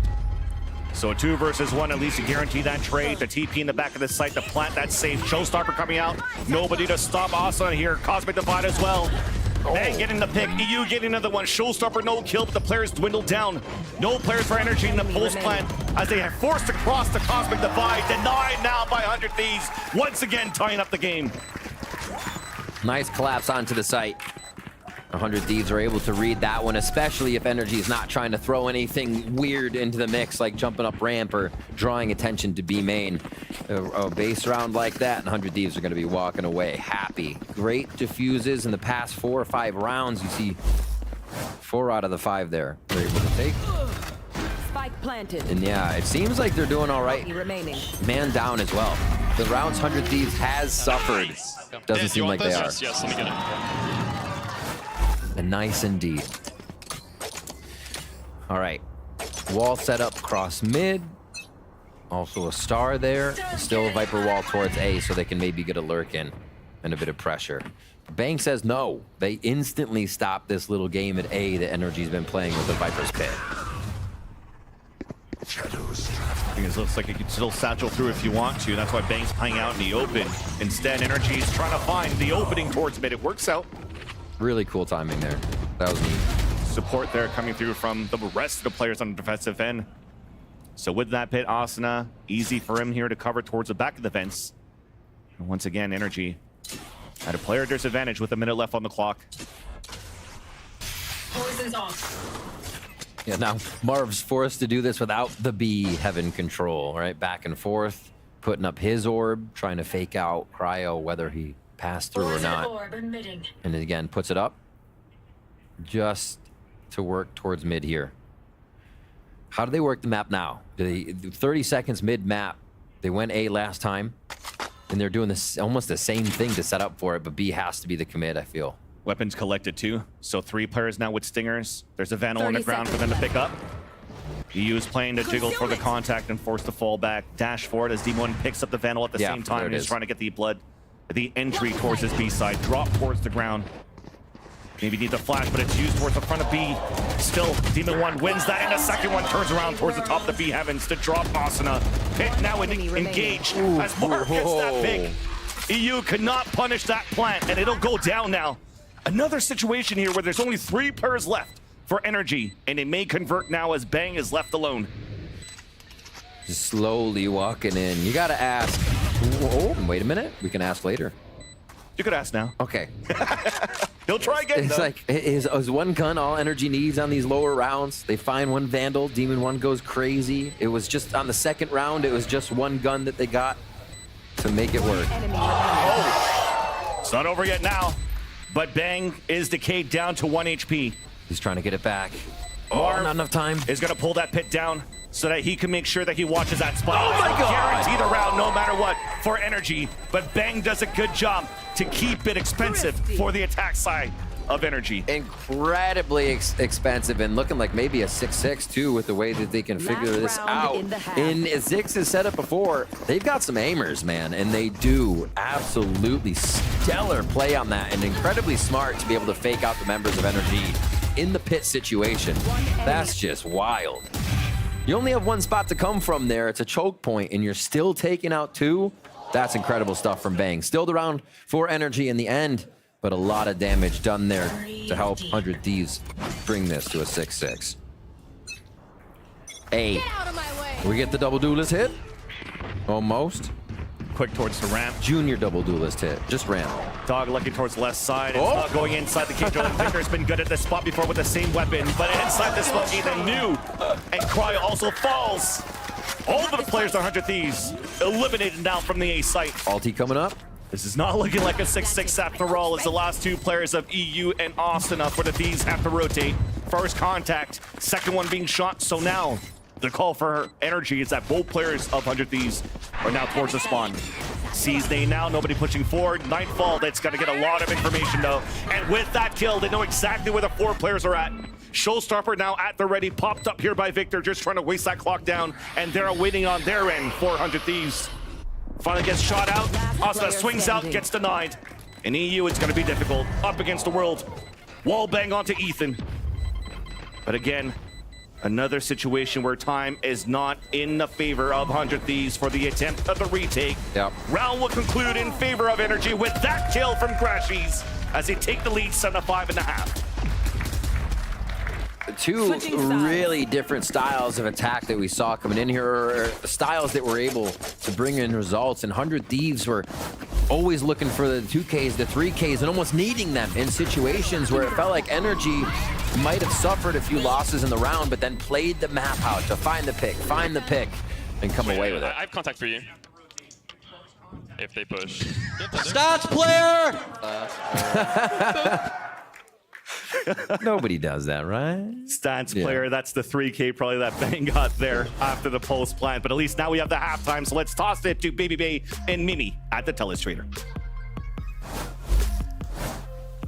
So a 2 versus 1, at least to guarantee that trade. The TP in the back of the site to plant that safe. Showstopper coming out. Nobody to stop Asa here. Cosmic Divide as well. Bang getting the pick. EU getting another one. Showstopper no kill, but the players dwindled down. No players for NRG in the post plant as they are forced to cross the Cosmic Divide. Denied now by 100 Thieves. Once again tying up the game. Nice collapse onto the site. 100 Thieves are able to read that one, especially if NRG is not trying to throw anything weird into the mix, like jumping up ramp or drawing attention to B main. A base round like that, and 100 Thieves are going to be walking away happy. Great diffuses in the past 4 or 5 rounds. You see 4 out of the 5 there they're able to take. Spike planted. And yeah, it seems like they're doing all right. Remaining. Man down as well. The rounds 100 Thieves has suffered. Doesn't seem like they are. Yes, let me get it. And nice indeed. All right. Wall set up across mid. Also a star there. And still a Viper wall towards A so they can maybe get a lurk in and a bit of pressure. Bang says no. They instantly stop this little game at A that NRG's been playing with the Viper's Pit. It looks like you can still satchel through if you want to. That's why Bang's playing out in the open. Instead, NRG is trying to find the opening towards mid. It works out. Really cool timing there. That was neat. Support there coming through from the rest of the players on the defensive end. So with that pit, Asuna, easy for him here to cover towards the back of the fence. And once again, NRG at a player disadvantage with a minute left on the clock. Poison's off. Yeah, now Marv's forced to do this without the B Heaven control, right? Back and forth, putting up his orb, trying to fake out Cryo, whether he passed through or not. And again, puts it up just to work towards mid here. How do they work the map now? Do they 30 seconds mid map? They went A last time, and they're doing this almost the same thing to set up for it, but B has to be the commit, I feel. Weapons collected too. So 3 players now with stingers. There's a Vandal on the ground for them to pick up. EU is playing to jiggle for the contact and force the fall back. Dash forward as D1 picks up the Vandal at the same time. He's trying to get the blood. The entry towards his B side, drop towards the ground. Maybe need the flash, but it's used towards the front of B. Still, Demon 1 wins that, and the second one turns around towards the top of the B heavens to drop Asuna. Pit now engaged as Mark gets that pick. EU could not punish that plant, and it'll go down now. Another situation here where there's only 3 players left for NRG, and it may convert now as Bang is left alone. Just slowly walking in. You gotta ask. Oh, wait a minute. We can ask later. You could ask now. Okay. He'll try again. It's like, is one gun all NRG needs on these lower rounds? They find one Vandal. Demon 1 goes crazy. It was just on the second round, it was just one gun that they got to make it work. Oh, it's not over yet now, but Bang is decayed down to 1 HP. He's trying to get it back. Marv not enough time. Is going to pull that pit down so that he can make sure that he watches that spot. Oh my God! Guarantee the round no matter what for NRG, but Bang does a good job to keep it expensive for the attack side of NRG. Incredibly expensive and looking like maybe a 6-6 too with the way that they can figure this out. In Zix has said it before, they've got some aimers, man, and they do absolutely stellar play on that and incredibly smart to be able to fake out the members of NRG in the pit situation. That's just wild. You only have one spot to come from there. It's a choke point, and you're still taking out 2. That's incredible stuff from Bang. Still the round for NRG in the end, but a lot of damage done there to help 100 Thieves bring this to a 6-6. Get out of my way. We get the double duelist hit. Almost. Quick towards the ramp. Junior double duelist hit. Just ramp. Dog looking towards the left side. It's not going inside the cage. Victor's been good at this spot before with the same weapon, but inside the smoke, Ethan knew. And Cryo also falls. All of the players are 100 Thieves eliminated now from the A site. Ulti coming up. This is not looking like a 6-6 after all, as the last 2 players of EU and Austin up for the Thieves have to rotate. First contact, second one being shot, so now the call for NRG is that both players of 100 Thieves are now towards the spawn. Sees they now, nobody pushing forward. Nightfall, that's gonna get a lot of information though. And with that kill, they know exactly where the 4 players are at. Showstopper now at the ready, popped up here by Victor, just trying to waste that clock down, and they're waiting on their end, 400 Thieves. Finally gets shot out, Asta swings out, gets denied. In EU, it's gonna be difficult, up against the world. Wall bang onto Ethan. But again, another situation where time is not in the favor of 100 Thieves for the attempt of the retake. Round will conclude in favor of NRG with that kill from Crashies as they take the lead 7-5.5. 2 really different styles of attack that we saw coming in here, or styles that were able to bring in results. And 100 Thieves were always looking for the 2Ks, the 3Ks, and almost needing them in situations where it felt like NRG might have suffered a few losses in the round, but then played the map out to find the pick, and come away with it. I have contact for you. If they push. Stats player! Nobody does that, right? Stats player, that's the 3K probably that Bang got there after the post plant. But at least now we have the halftime, so let's toss it to Baby Bay and Mimi at the telestrator.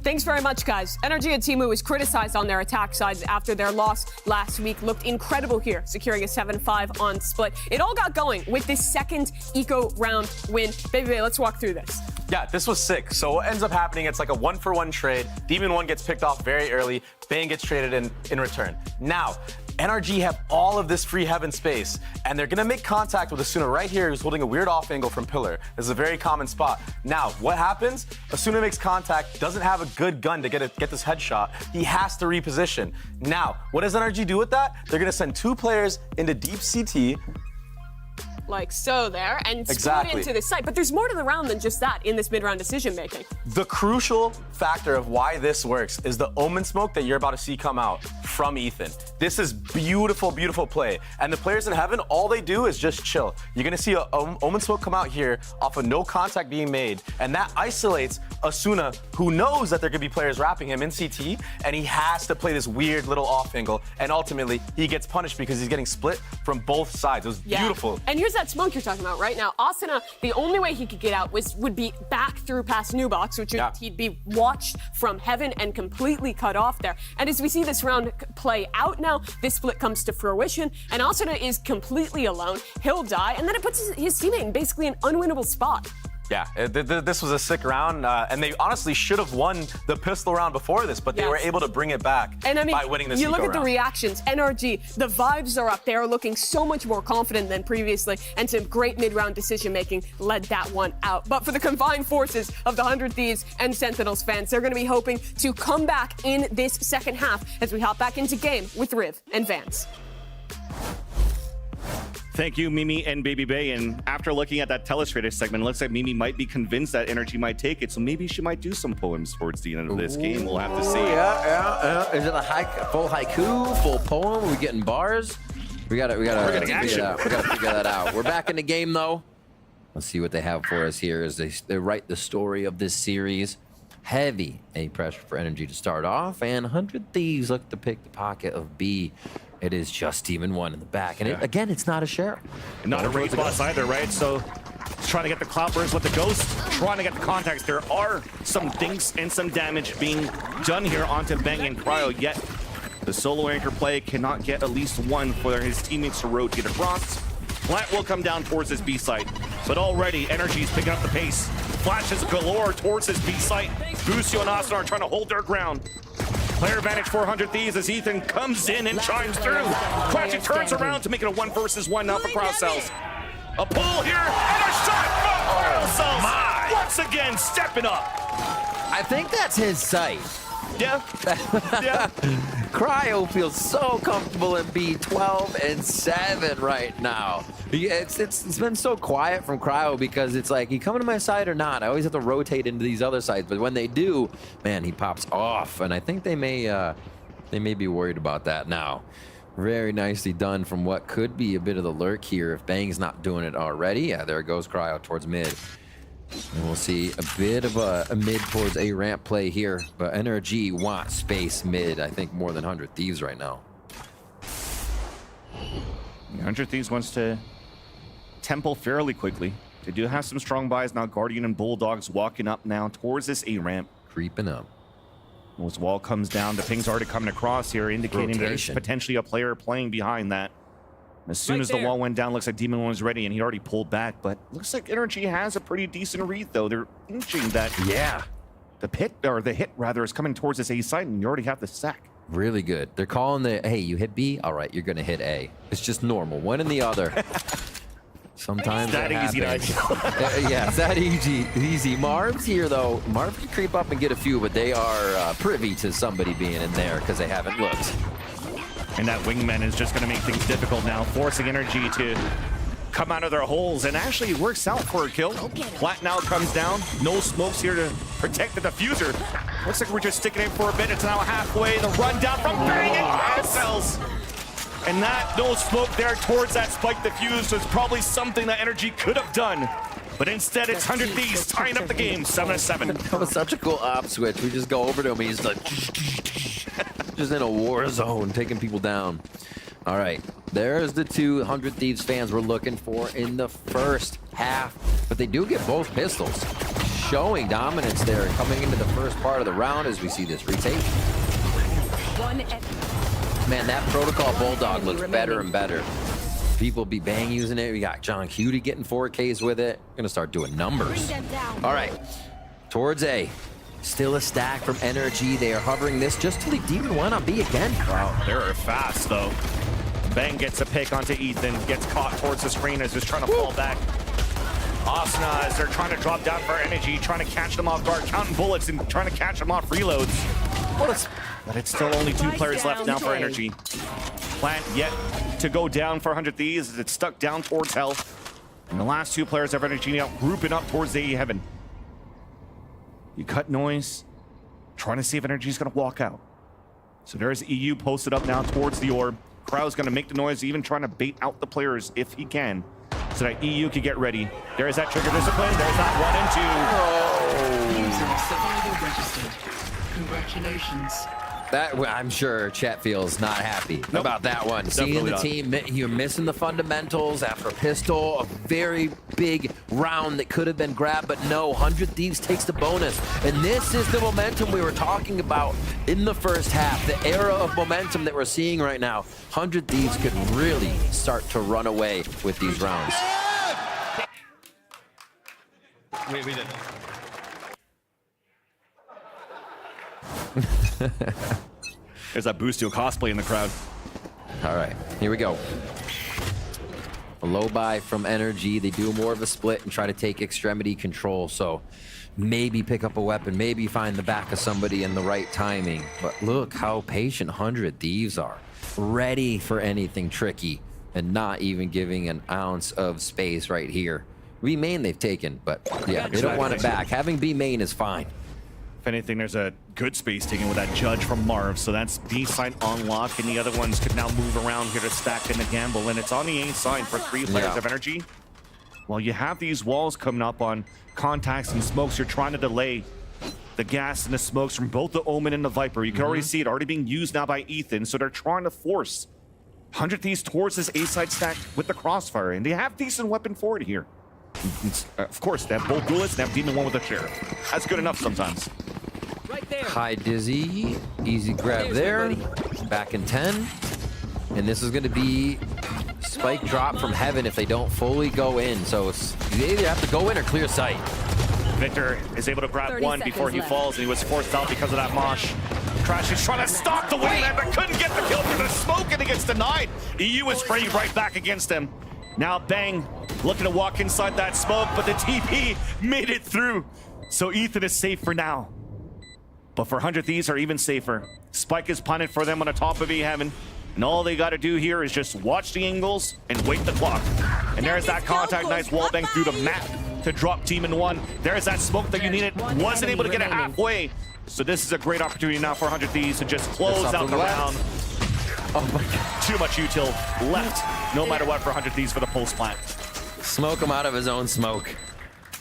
Thanks very much, guys. NRG and Timu was criticized on their attack side after their loss last week. Looked incredible here, securing a 7-5 on split. It all got going with this second eco round win. Baby Bay, let's walk through this. Yeah, this was sick. So what ends up happening, it's like a 1-for-1 trade. Demon 1 gets picked off very early. Bang gets traded in return. Now, NRG have all of this free heaven space, and they're gonna make contact with Asuna right here, who's holding a weird off angle from Pillar. This is a very common spot. Now, what happens? Asuna makes contact, doesn't have a good gun to get this headshot. He has to reposition. Now, what does NRG do with that? They're gonna send 2 players into deep CT, like so there, and split into the site. But there's more to the round than just that in this mid-round decision-making. The crucial factor of why this works is the Omen smoke that you're about to see come out from Ethan. This is beautiful, beautiful play. And the players in heaven, all they do is just chill. You're gonna see a Omen smoke come out here off of no contact being made, and that isolates Asuna, who knows that there could be players wrapping him in CT, and he has to play this weird little off angle, and ultimately he gets punished because he's getting split from both sides. It was beautiful. And here's that smoke you're talking about right now. Asuna, the only way he could get out would be back through past New Box, which he'd be watched from heaven and completely cut off there. And as we see this round play out now, this split comes to fruition, and Asuna is completely alone. He'll die, and then it puts his teammate in basically an unwinnable spot. Yeah, this was a sick round, and they honestly should have won the pistol round before this, but they were able to bring it back and I mean, by winning this you look at the round. reactions, NRG, the vibes are up. They are looking so much more confident than previously, and some great mid-round decision-making led that one out. But for the combined forces of the 100 Thieves and Sentinels fans, they're going to be hoping to come back in this second half as we hop back into game with Riv and Vance. Thank you, Mimi and Baby Bay. And after looking at that telestrator segment, it looks like Mimi might be convinced that NRG might take it. So maybe she might do some poems towards the end of this game. We'll have to see. Is it a full haiku, full poem? Are we getting bars? We gotta figure that out. We're back in the game though. Let's see what they have for us here as they write the story of this series. Heavy A pressure for NRG to start off, and 100 Thieves look to pick the pocket of B. It is just Demon 1 in the back, and again, it's not a share. Not a raid boss either, right? So it's trying to get the clout burst with the ghost, trying to get the contacts. There are some dinks and some damage being done here onto Bang and Cryo, yet the solo anchor play cannot get at least one for his teammates to rotate across. Plant will come down towards his B site, but already NRG is picking up the pace. Flashes galore towards his B site. Busio and Asuna are trying to hold their ground. Player advantage 400 Thieves as Ethan comes in and chimes through. Cratchit turns around to make it a 1 versus 1 now for Cryocells. A pull here and a shot from Cryocells. Once again, stepping up. I think that's his sight. Yeah. Yeah. Cryo feels so comfortable in B12 and 7 right now. It's been so quiet from Cryo because it's like, you coming to my side or not? I always have to rotate into these other sides, but when they do, man, he pops off, and I think they may be worried about that now. Very nicely done from what could be a bit of the lurk here if Bang's not doing it already. Yeah, there goes Cryo towards mid. And we'll see a bit of a mid towards a ramp play here, but NRG wants space mid, I think, more than 100 Thieves right now. 100 Thieves wants to temple fairly quickly. They do have some strong buys now. Guardian and Bulldogs walking up now towards this A ramp. Creeping up. As wall comes down, the ping's already coming across here, indicating there's potentially a player playing behind that. As soon as the wall went down, looks like Demon One was ready, and he already pulled back. But looks like NRG has a pretty decent read, though. They're inching that. Yeah. The hit rather is coming towards this A side, and you already have the sack. Really good. They're calling the, hey, you hit B? All right, you're going to hit A. It's just normal. One and the other. Sometimes that easy to yeah, it's that easy. Marv's here, though. Marv can creep up and get a few, but they are privy to somebody being in there because they haven't looked. And that wingman is just going to make things difficult now, forcing NRG to come out of their holes, and actually it works out for a kill. Plat now comes down. No smokes here to protect the diffuser. Looks like we're just sticking in for a bit. It's now halfway. The run down from Bang and Cryocells. And that no smoke there towards that spike diffuse was probably something that NRG could have done. But instead, it's 100 Thieves tying up the game, 7-7. That was such a cool op switch. We just go over to him. He's like, just in a war zone, taking people down. All right, there's the 200 Thieves fans we're looking for in the first half. But they do get both pistols, showing dominance there coming into the first part of the round as we see this retake. Man, that Protocol Bulldog looks better and better. People be Bang using it. We got John Cutie getting 4Ks with it. Gonna start doing numbers. All right, towards A. Still a stack from NRG. They are hovering this just to leave Demon One on B again. Wow, they're fast though. Bang gets a pick onto Ethan, gets caught towards the screen as just trying to fall back. Asuna, as they're trying to drop down for NRG, trying to catch them off guard, counting bullets and trying to catch them off reloads. But it's still only 2 players left now for NRG. Plant yet to go down for 100 Thieves as it's stuck down towards Hell. And the last 2 players of NRG now grouping up towards the Heaven. You cut noise, trying to see if NRG's gonna walk out. So there's EU posted up now towards the orb. Crowd's gonna make the noise, even trying to bait out the players if he can, so that EU can get ready. There's that trigger discipline. There's that 1 and 2. User survival registered. Congratulations. That, I'm sure Chet feels not happy about that one. Definitely Seeing the team, you're missing the fundamentals after a pistol, a very big round that could have been grabbed, but no, 100 Thieves takes the bonus. And this is the momentum we were talking about in the first half, the era of momentum that we're seeing right now. 100 Thieves could really start to run away with these rounds. We did. There's that Boostio cosplay in the crowd. All right, here we go. A low buy from NRG. They do more of a split and try to take extremity control. So maybe pick up a weapon, maybe find the back of somebody in the right timing. But look how patient 100 Thieves are. Ready for anything tricky and not even giving an ounce of space right here. B main they've taken, but yeah, they don't want it back. Having B main is fine. If anything, there's a good space taken with that judge from Marv, so that's B side on lock, and the other ones could now move around here to stack in the gamble, and it's on the A side for 3 players of NRG. Well, you have these walls coming up on contacts and smokes. You're trying to delay the gas and the smokes from both the Omen and the Viper. You can already see it already being used now by Ethan, so they're trying to force 100 Thieves towards this A side stack with the crossfire, and they have decent weapon for it here. Of course, they have both duelists and have Demon One with a sheriff. That's good enough sometimes. High Dizzy, easy grab there. Back in 10. And this is going to be spike drop from Heaven if they don't fully go in. So you either have to go in or clear sight. Victor is able to grab 1 before he falls, and he was forced out because of that mosh. Crash is trying to stop the wingman, but couldn't get the kill through the smoke, and it gets denied. EU is spraying right back against him. Now Bang looking to walk inside that smoke, but the TP made it through. So Ethan is safe for now. But for 100 Thieves are even safer. Spike is punted for them on the top of E-Heaven. And all they got to do here is just watch the angles and wait the clock. And there's that contact, nice wallbang through the map to drop Team in 1. There's that smoke that you needed. Wasn't able to get it halfway. So this is a great opportunity now for 100 Thieves to just close out the round. Oh my God. Too much util left, no matter what, for 100 Thieves for the pulse plant. Smoke him out of his own smoke.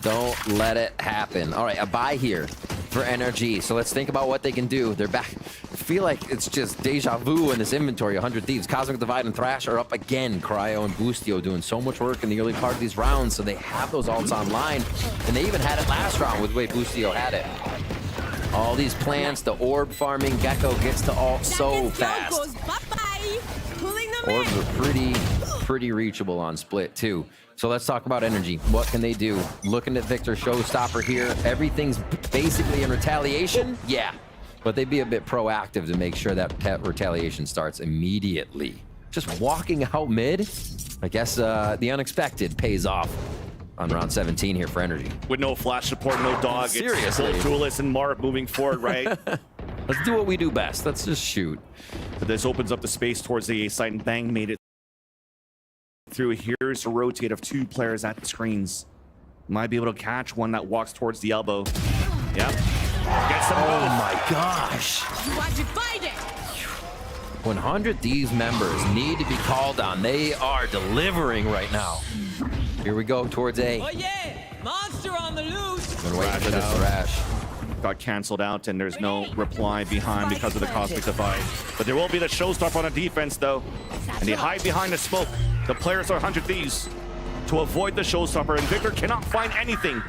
Don't let it happen. All right, a buy here for NRG. So let's think about what they can do. They're back. I feel like it's just deja vu in this inventory. 100 Thieves, Cosmic Divide, and Thrash are up again. Cryo and Boostio doing so much work in the early part of these rounds, so they have those ults online. And they even had it last round with the way Boostio had it. All these plants, the orb farming, Gecko gets to ult so fast. Orbs are pretty reachable on split too. So let's talk about NRG. What can they do? Looking at Victor Showstopper here. Everything's basically in retaliation. Yeah, but they'd be a bit proactive to make sure that retaliation starts immediately. Just walking out mid, I guess the unexpected pays off on round 17 here for NRG. With no flash support, no dog. Seriously. It's Duelist and Marv moving forward, right? Let's do what we do best. Let's just shoot. But this opens up the space towards the A site, and Bang made it through. Here's a rotate of 2 players at the screens. Might be able to catch one that walks towards the elbow. Yep. Gets them both. Oh my gosh. You are divided. 100 Thieves members need to be called on. They are delivering right now. Here we go towards A. Oh yeah, monster on the loose. Been waiting for this Thrash. Got canceled out, and there's no reply behind because of the Cosmic Divide. But there will be the showstopper on the defense, though. And they hide behind the smoke. The players are 100 Thieves to avoid the showstopper, and Victor cannot find anything.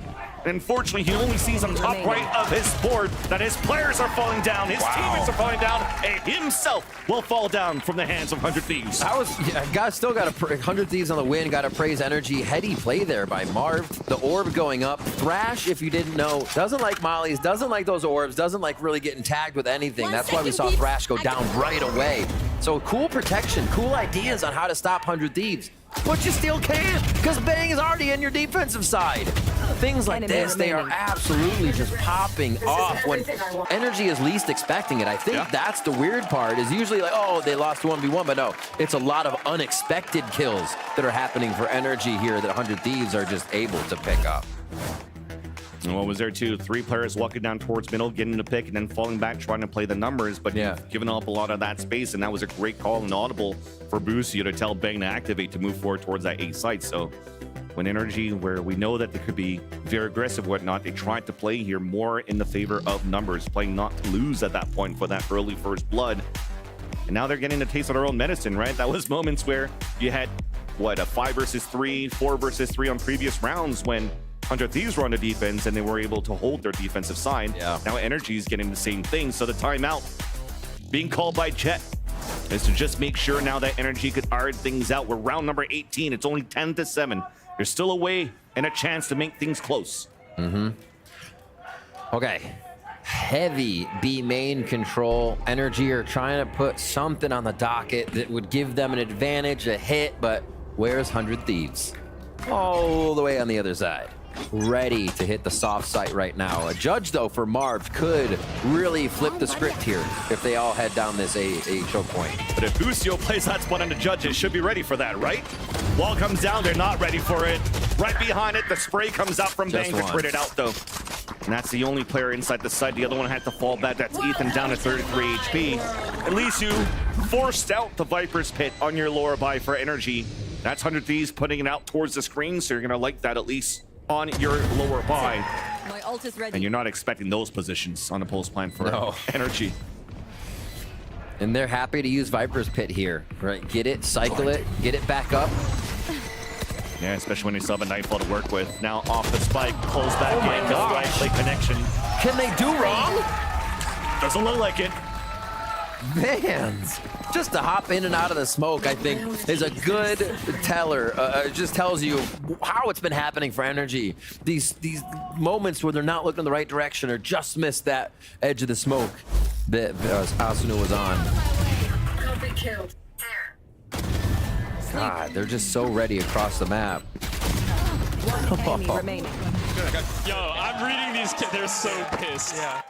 Unfortunately, he only sees on top right of his board that his players are falling down, his teammates are falling down, and himself will fall down from the hands of 100 Thieves. Still got to 100 Thieves on the win. Got to praise NRG. Heady play there by Marv. The orb going up. Thrash, if you didn't know, doesn't like mollies, doesn't like those orbs, doesn't like really getting tagged with anything. That's why we saw Thrash go down right away. So cool protection, cool ideas on how to stop 100 Thieves. But you still can't, because Bang is already in your defensive side. Things like this, they are absolutely just popping off when NRG is least expecting it. I think that's the weird part, is usually like, oh, they lost 1v1, but no, it's a lot of unexpected kills that are happening for NRG here that 100 Thieves are just able to pick up. And what was there too? 3 players walking down towards middle, getting the pick, and then falling back, trying to play the numbers, but giving up a lot of that space, and that was a great call and audible for Boostio to tell Bang to activate to move forward towards that A site. So when NRG, where we know that they could be very aggressive, whatnot, they tried to play here more in the favor of numbers, playing not to lose at that point for that early first blood. And now they're getting a taste of their own medicine, right? That was moments where you had, what, a 5 versus 3, 4 versus 3 on previous rounds when 100 Thieves were on the defense and they were able to hold their defensive side. Now NRG is getting the same thing. So the timeout being called by Jet is to just make sure now that NRG could iron things out. We're round number 18. It's only 10-7. There's still a way and a chance to make things close. Okay. Heavy B main control. NRG are trying to put something on the docket that would give them an advantage, a hit, but where's 100 Thieves? All the way on the other side. Ready to hit the soft site right now. A judge, though, for Marv could really flip the script here if they all head down this A choke point. But if Boostio plays that spot on the judges, should be ready for that, right? Wall comes down, they're not ready for it. Right behind it, the spray comes out from Bang to crit it out, though. And that's the only player inside the site. The other one had to fall back. That's Ethan down to 33 HP. At least you forced out the Viper's Pit on your lower buy for NRG. That's 100 Thieves putting it out towards the screen, so you're going to like that at least on your lower buy. My ult is ready. And you're not expecting those positions on a pulse plan for NRG. And they're happy to use Viper's Pit here, right? Get it, cycle it, get it back up. Yeah, especially when they still have a Nightfall to work with. Now off the spike, pulls back in, the right play connection. Can they do wrong? Doesn't look like it. Man, just to hop in and out of the smoke, I think, is a good teller. It just tells you how it's been happening for NRG. These moments where they're not looking in the right direction or just missed that edge of the smoke. that Asuna was on. God, they're just so ready across the map. One enemy remaining. Yo, I'm reading these kids. They're so pissed. Yeah.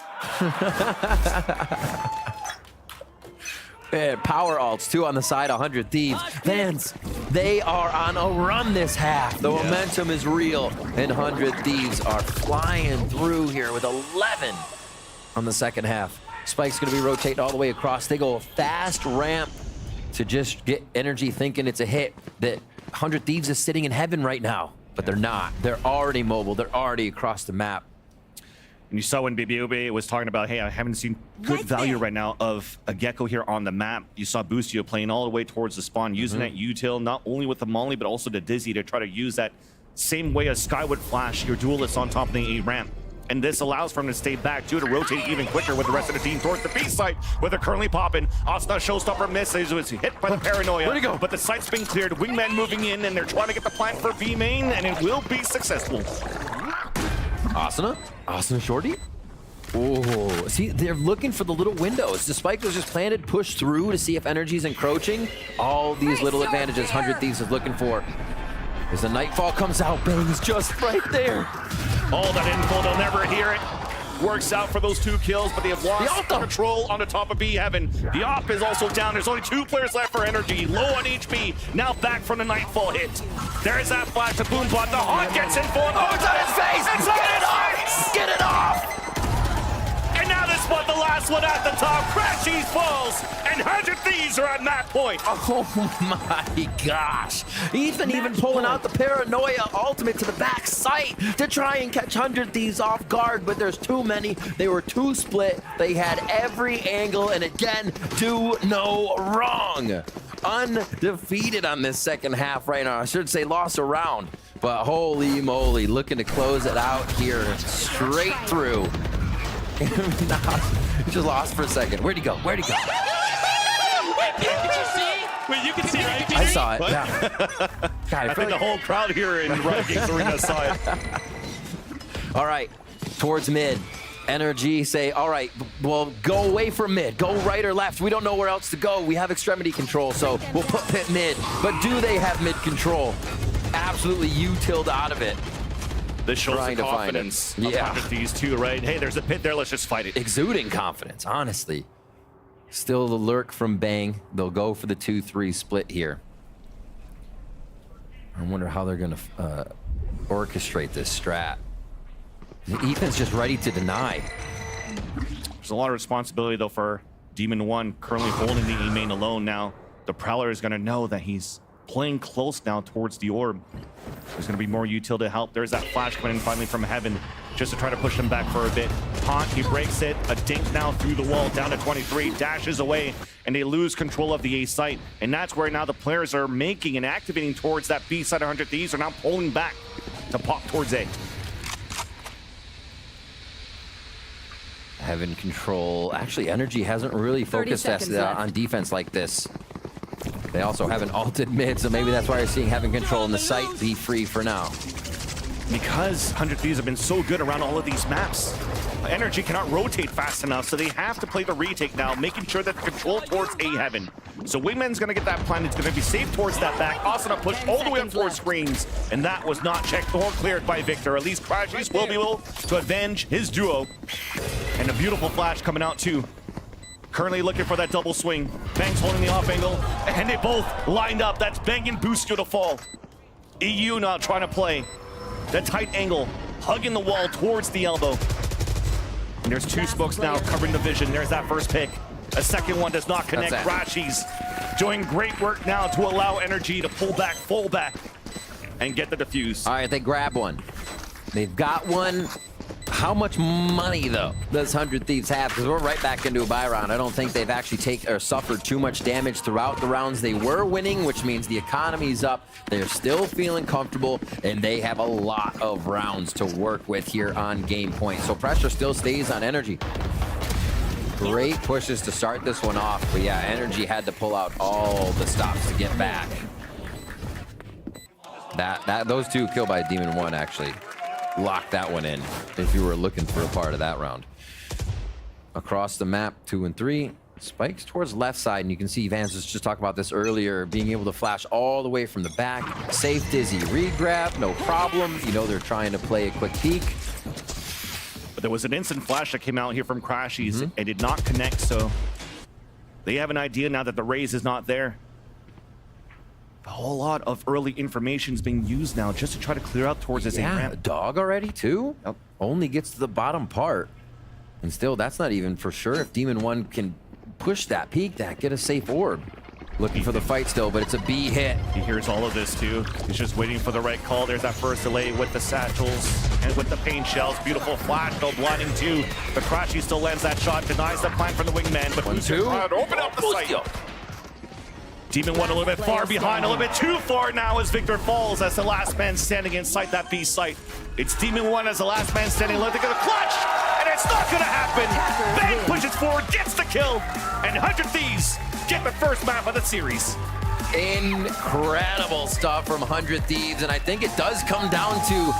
And power alts too on the side, 100 Thieves. Vans, they are on a run this half. The momentum is real, and 100 Thieves are flying through here with 11 on the second half. Spike's gonna be rotating all the way across. They go a fast ramp to just get energy thinking it's a hit. That 100 Thieves is sitting in heaven right now, but they're not. They're already mobile. They're already across the map. And you saw when BBOB was talking about, hey, I haven't seen good value right now of a Gecko here on the map. You saw Boostio playing all the way towards the spawn, using that util, not only with the Molly, but also the Dizzy to try to use that same way as Skyward Flash, your duelist on top of the A ramp. And this allows for him to stay back, to rotate even quicker with the rest of the team towards the B site, where they're currently popping. Asuna showstopper misses, was hit by the paranoia. Where'd he go? But the site's been cleared. Wingman moving in, and they're trying to get the plant for B main, and it will be successful. Asuna shorty? Oh, see, they're looking for the little windows. The spike was just planted, pushed through to see if energy's encroaching. All these little advantages 100 Thieves is looking for. As the Nightfall comes out, Bang's just right there. All that info, they'll never hear it. Works out for those 2 kills, but they have lost control on the top of B Heaven. The op is also down. There's only 2 players left for NRG. Low on HP, now back from the Nightfall hit. There's that flash to Boombot. The Haunt gets in for him. Oh, it's on his face! It's on Get his it off! face! Get it off! And now this one, the last one at the top. Crashies falls, and 100 Thieves are at that point. Oh my gosh. Ethan even pulling out the paranoia ultimate to the back site to try and catch 100 Thieves off guard, but there's too many. They were too split. They had every angle, and again, do no wrong. Undefeated on this second half right now. I should say lost a round, but holy moly, looking to close it out here straight through. He just lost for a second. Where'd he go? Where'd he go? Wait, you can see, right? I saw it. Yeah. God, I think the whole crowd here in Riot Games Arena saw it. All right, towards mid. NRG say, all right, well, go away from mid. Go right or left. We don't know where else to go. We have extremity control, so we'll put pit mid. But do they have mid control? Absolutely utiled out of it. This shows the confidence of these 2, right? Hey, there's a pit there. Let's just fight it. Exuding confidence, honestly. Still the lurk from Bang. They'll go for the 2-3 split here. I wonder how they're going to orchestrate this strat. Ethan's just ready to deny. There's a lot of responsibility, though, for Demon 1 currently holding the E main alone now. The Prowler is going to know that he's playing close now towards the orb. There's going to be more util to help. There's that flash coming in finally from Heaven just to try to push him back for a bit. Haunt, he breaks it. A dink now through the wall down to 23. Dashes away, and they lose control of the A site. And that's where now the players are making and activating towards that B side. 100 Thieves are now pulling back to pop towards A. Heaven control. Actually, NRG hasn't really focused on defense like this. They also haven't ulted mid, so maybe that's why you're seeing Heaven control in the site be free for now. Because 100 Thieves have been so good around all of these maps, NRG cannot rotate fast enough, so they have to play the retake now, making sure that the control towards A Heaven. So Wingman's going to get that plan. It's going to be safe towards that back. Asuna pushed all the way up towards screens, and that was not checked or cleared by Victor. At least Crashies will be able to avenge his duo. And a beautiful flash coming out too. Currently looking for that double swing. Bang's holding the off angle, and they both lined up. That's Bang and Boostio to fall. EU now trying to play the tight angle, hugging the wall towards the elbow. And there's 2 smokes now covering the vision. There's that first pick. A second one does not connect. Crashies doing great work now to allow NRG to pull back, fall back, and get the defuse. All right, they grab one. They've got one. How much money, though, does 100 Thieves have? Because we're right back into a buy round. I don't think they've actually suffered too much damage throughout the rounds. They were winning, which means the economy's up. They're still feeling comfortable, and they have a lot of rounds to work with here on game point. So pressure still stays on NRG. Great pushes to start this one off, but yeah, NRG had to pull out all the stops to get back. Those 2 killed by Demon 1 actually locked that one in if you were looking for a part of that round. across the map, 2 and 3. Spikes towards left side, and you can see Vance was just talking about this earlier, being able to flash all the way from the back. Safe Dizzy regrab, no problem. You know they're trying to play a quick peek. But there was an instant flash that came out here from Crashies and did not connect, so they have an idea now that the raise is not there. A whole lot of early information is being used now just to try to clear out towards this A Yeah, ramp. a dog already too? Yep. Only gets to the bottom part. And still, that's not even for sure if Demon 1 can push that, peek that, get a safe orb. Looking for the fight still, but it's a B hit. He hears all of this too. He's just waiting for the right call. There's that first delay with the satchels and with the pain shells. Beautiful flash, though, blinding too. The Crashy still lands that shot, denies the plan from the wingman, but 1-2. Open up the sight. Demon 1 a little bit far behind, a little bit too far now as Victor falls as the last man standing inside that B site. It's Demon 1 as the last man standing, looking at the clutch, and it's not gonna happen. Bang pushes forward, gets the kill, and 100 Thieves get the first map of the series. Incredible stuff from 100 Thieves, and I think it does come down to,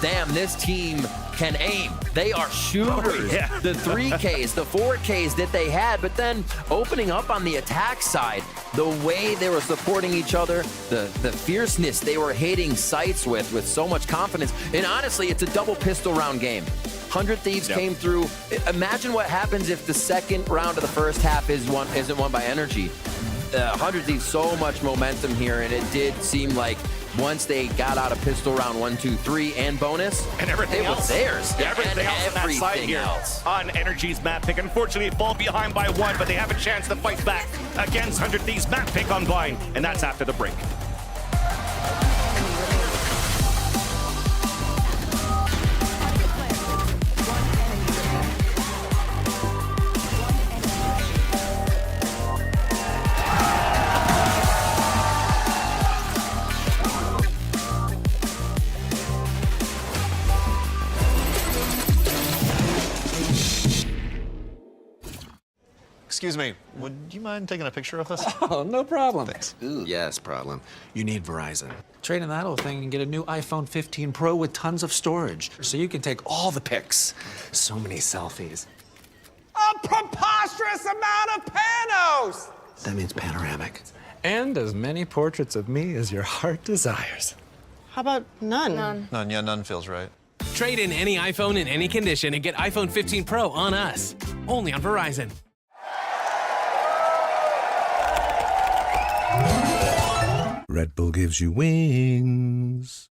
damn, this team can aim. They are shooters. Oh, yeah. The 3Ks, the 4Ks that they had, but then opening up on the attack side, the way they were supporting each other, the fierceness they were hitting sights with so much confidence. And honestly, it's a double pistol round game. 100 Thieves came through. Imagine what happens if the second round of the first half isn't won by NRG. 100 Thieves, so much momentum here, and it did seem like once they got out of pistol round 1, 2, 3 and bonus, and everything it was else. theirs. Yeah, everything else on that side here on NRG's map pick. Unfortunately, they fall behind by 1, but they have a chance to fight back against 100 Thieves map pick on Vine, and that's after the break. Excuse me, would you mind taking a picture of us? Oh, no problem. Thanks. Ooh, yes, problem. You need Verizon. Trade in that old thing and get a new iPhone 15 Pro with tons of storage, so you can take all the pics. So many selfies. A preposterous amount of panos! That means panoramic. And as many portraits of me as your heart desires. How about none? None, yeah, none feels right. Trade in any iPhone in any condition and get iPhone 15 Pro on us. Only on Verizon. Red Bull gives you wings.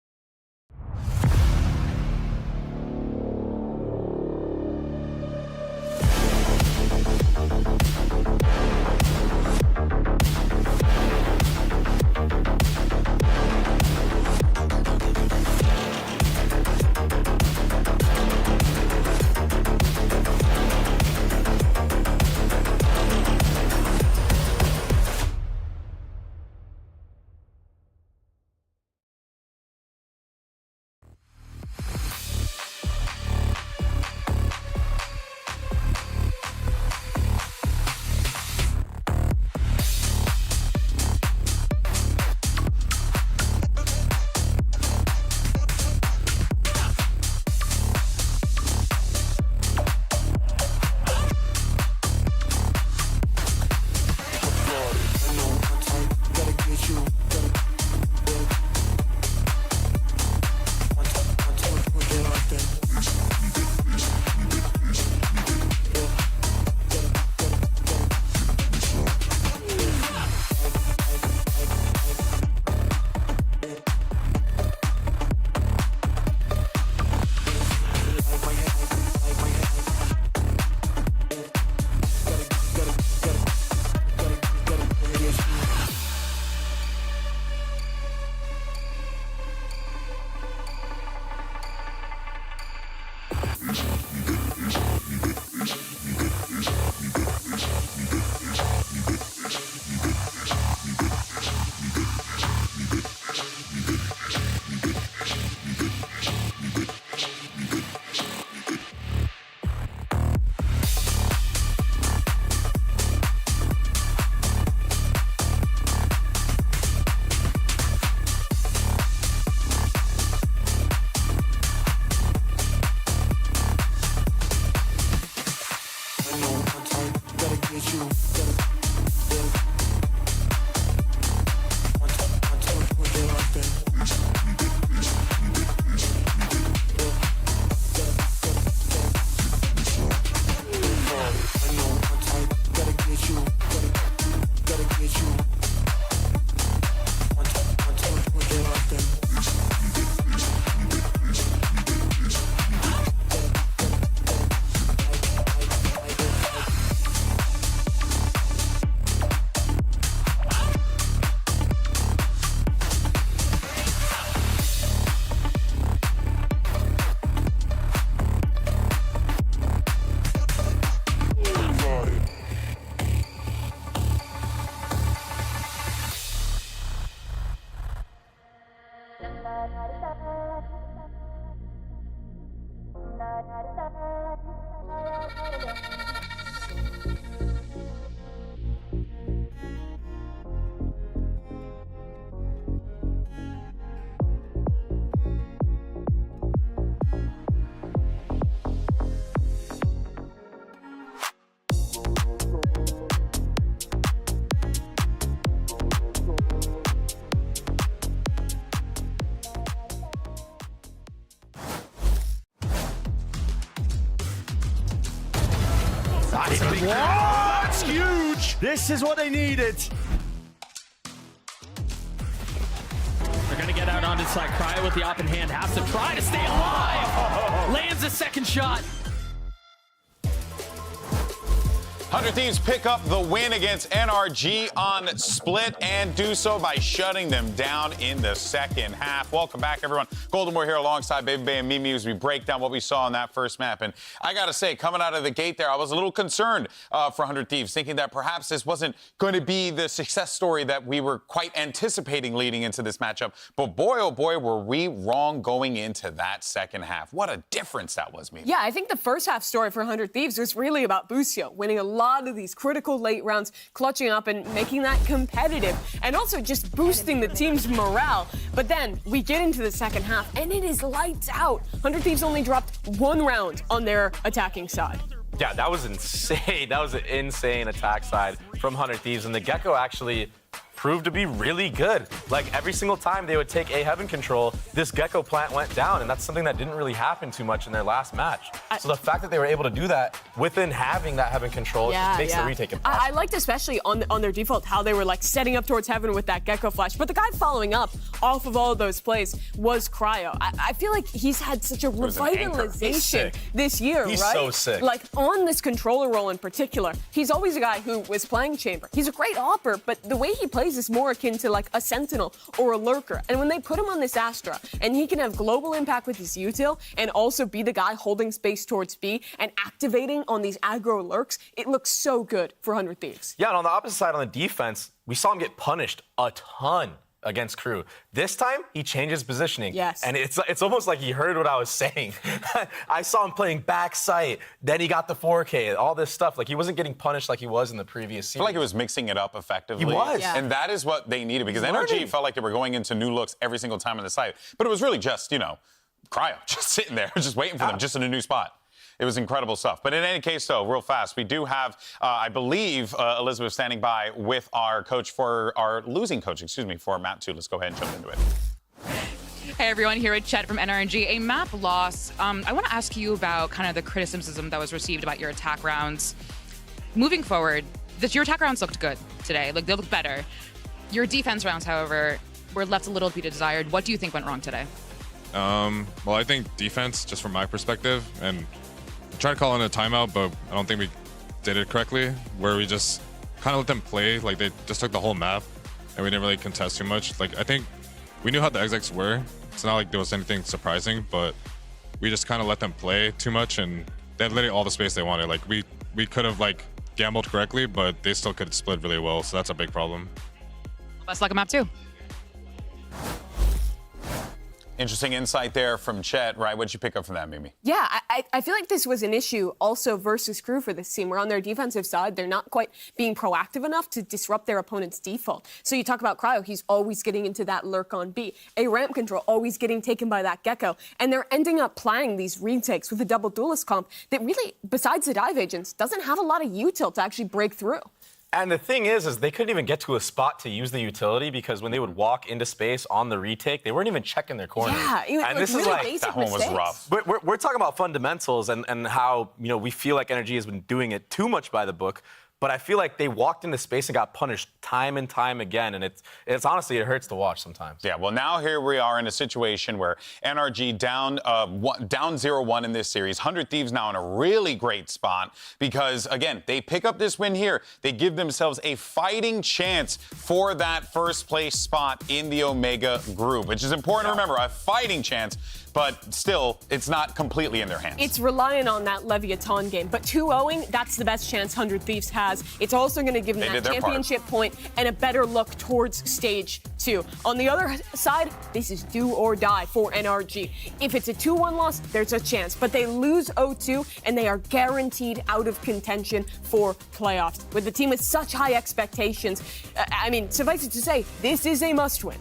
That's huge. This is what they needed. They're going to get out onto side. Cryo with the op in hand has to try to stay alive. Lands a second shot. 100 Thieves pick up the win against NRG on Split and do so by shutting them down in the second half. Welcome back, everyone. Golden Boy here alongside Baby Bay and Mimi as we break down what we saw in that first map. And I got to say, coming out of the gate there, I was a little concerned for 100 Thieves, thinking that perhaps this wasn't going to be the success story that we were quite anticipating leading into this matchup. But boy, oh boy, were we wrong going into that second half. What a difference that was, Mimi. Yeah, I think the first half story for 100 Thieves was really about Busio winning a lot of these critical late rounds, clutching up and making that competitive, and also just boosting the team's morale. But then we get into the second half, and it is lights out. 100 Thieves only dropped one round on their attacking side. Yeah, that was insane. That was an insane attack side from 100 Thieves, and the Gecko actually proved to be really good. Like, every single time they would take A Heaven control, this Gecko plant went down, and that's something that didn't really happen too much in their last match. So the fact that they were able to do that within having that Heaven control makes the retake impossible. I liked especially on their default how they were like setting up towards Heaven with that Gecko flash. But the guy following up off of all of those plays was Cryo. I feel like he's had such a revitalization this year, He's right? so sick. Like on this controller role in particular, he's always a guy who was playing Chamber. He's a great opper, but the way he plays is more akin to like a Sentinel or a Lurker. And when they put him on this Astra, and he can have global impact with his util and also be the guy holding space towards B and activating on these aggro lurks, it looks so good for 100 Thieves. Yeah, and on the opposite side, on the defense, we saw him get punished a ton against KRU. This time, he changed his positioning. Yes. And it's almost like he heard what I was saying. I saw him playing back sight, then he got the 4K, all this stuff. Like, he wasn't getting punished like he was in the previous season. I feel like he was mixing it up effectively. He was. Yeah. And that is what they needed, because NRG felt like they were going into new looks every single time on the site. But it was really just, Cryo, just sitting there, just waiting for them, just in a new spot. It was incredible stuff. But in any case, though, real fast, we do have, I believe, Elizabeth standing by with our coach for our losing coach, for map 2. Let's go ahead and jump into it. Hey everyone, here with Chet from NRG. A map loss. I want to ask you about kind of the criticism that was received about your attack rounds. Moving forward, your attack rounds looked good today. Like, they looked better. Your defense rounds, however, were left a little to be desired. What do you think went wrong today? Well, I think defense, just from my perspective, and I tried to call in a timeout, but I don't think we did it correctly, where we just kind of let them play. Like, they just took the whole map, and we didn't really contest too much. Like, I think we knew how the execs were. It's not like there was anything surprising, but we just kind of let them play too much, and they had literally all the space they wanted. Like, we could have, like, gambled correctly, but they still could have split really well, so that's a big problem. Best luck at map 2. Interesting insight there from Chet, right? What'd you pick up from that, Mimi? Yeah, I feel like this was an issue also versus KRU for this team, where on their defensive side, they're not quite being proactive enough to disrupt their opponent's default. So you talk about Cryo, he's always getting into that lurk on B. A ramp control, always getting taken by that Gecko. And they're ending up playing these retakes with a double duelist comp that really, besides the dive agents, doesn't have a lot of util to actually break through. And the thing is they couldn't even get to a spot to use the utility because when they would walk into space on the retake, they weren't even checking their corners. Yeah, and this really is like basic that one was mistakes. rough. But we're talking about fundamentals and how we feel like NRG has been doing it too much by the book. But I feel like they walked into space and got punished time and time again, and it's honestly, it hurts to watch sometimes. Yeah, well, now here we are in a situation where NRG down 0-1 in this series. 100 Thieves now in a really great spot because, again, they pick up this win here. They give themselves a fighting chance for that first place spot in the Omega group, which is important to remember, a fighting chance. But still, it's not completely in their hands. It's relying on that Leviathan game. But 2-0ing, that's the best chance 100 Thieves has. It's also going to give them that championship point and a better look towards stage 2. On the other side, this is do or die for NRG. If it's a 2-1 loss, there's a chance. But they lose 0-2, and they are guaranteed out of contention for playoffs. With the team with such high expectations, I mean, suffice it to say, this is a must-win.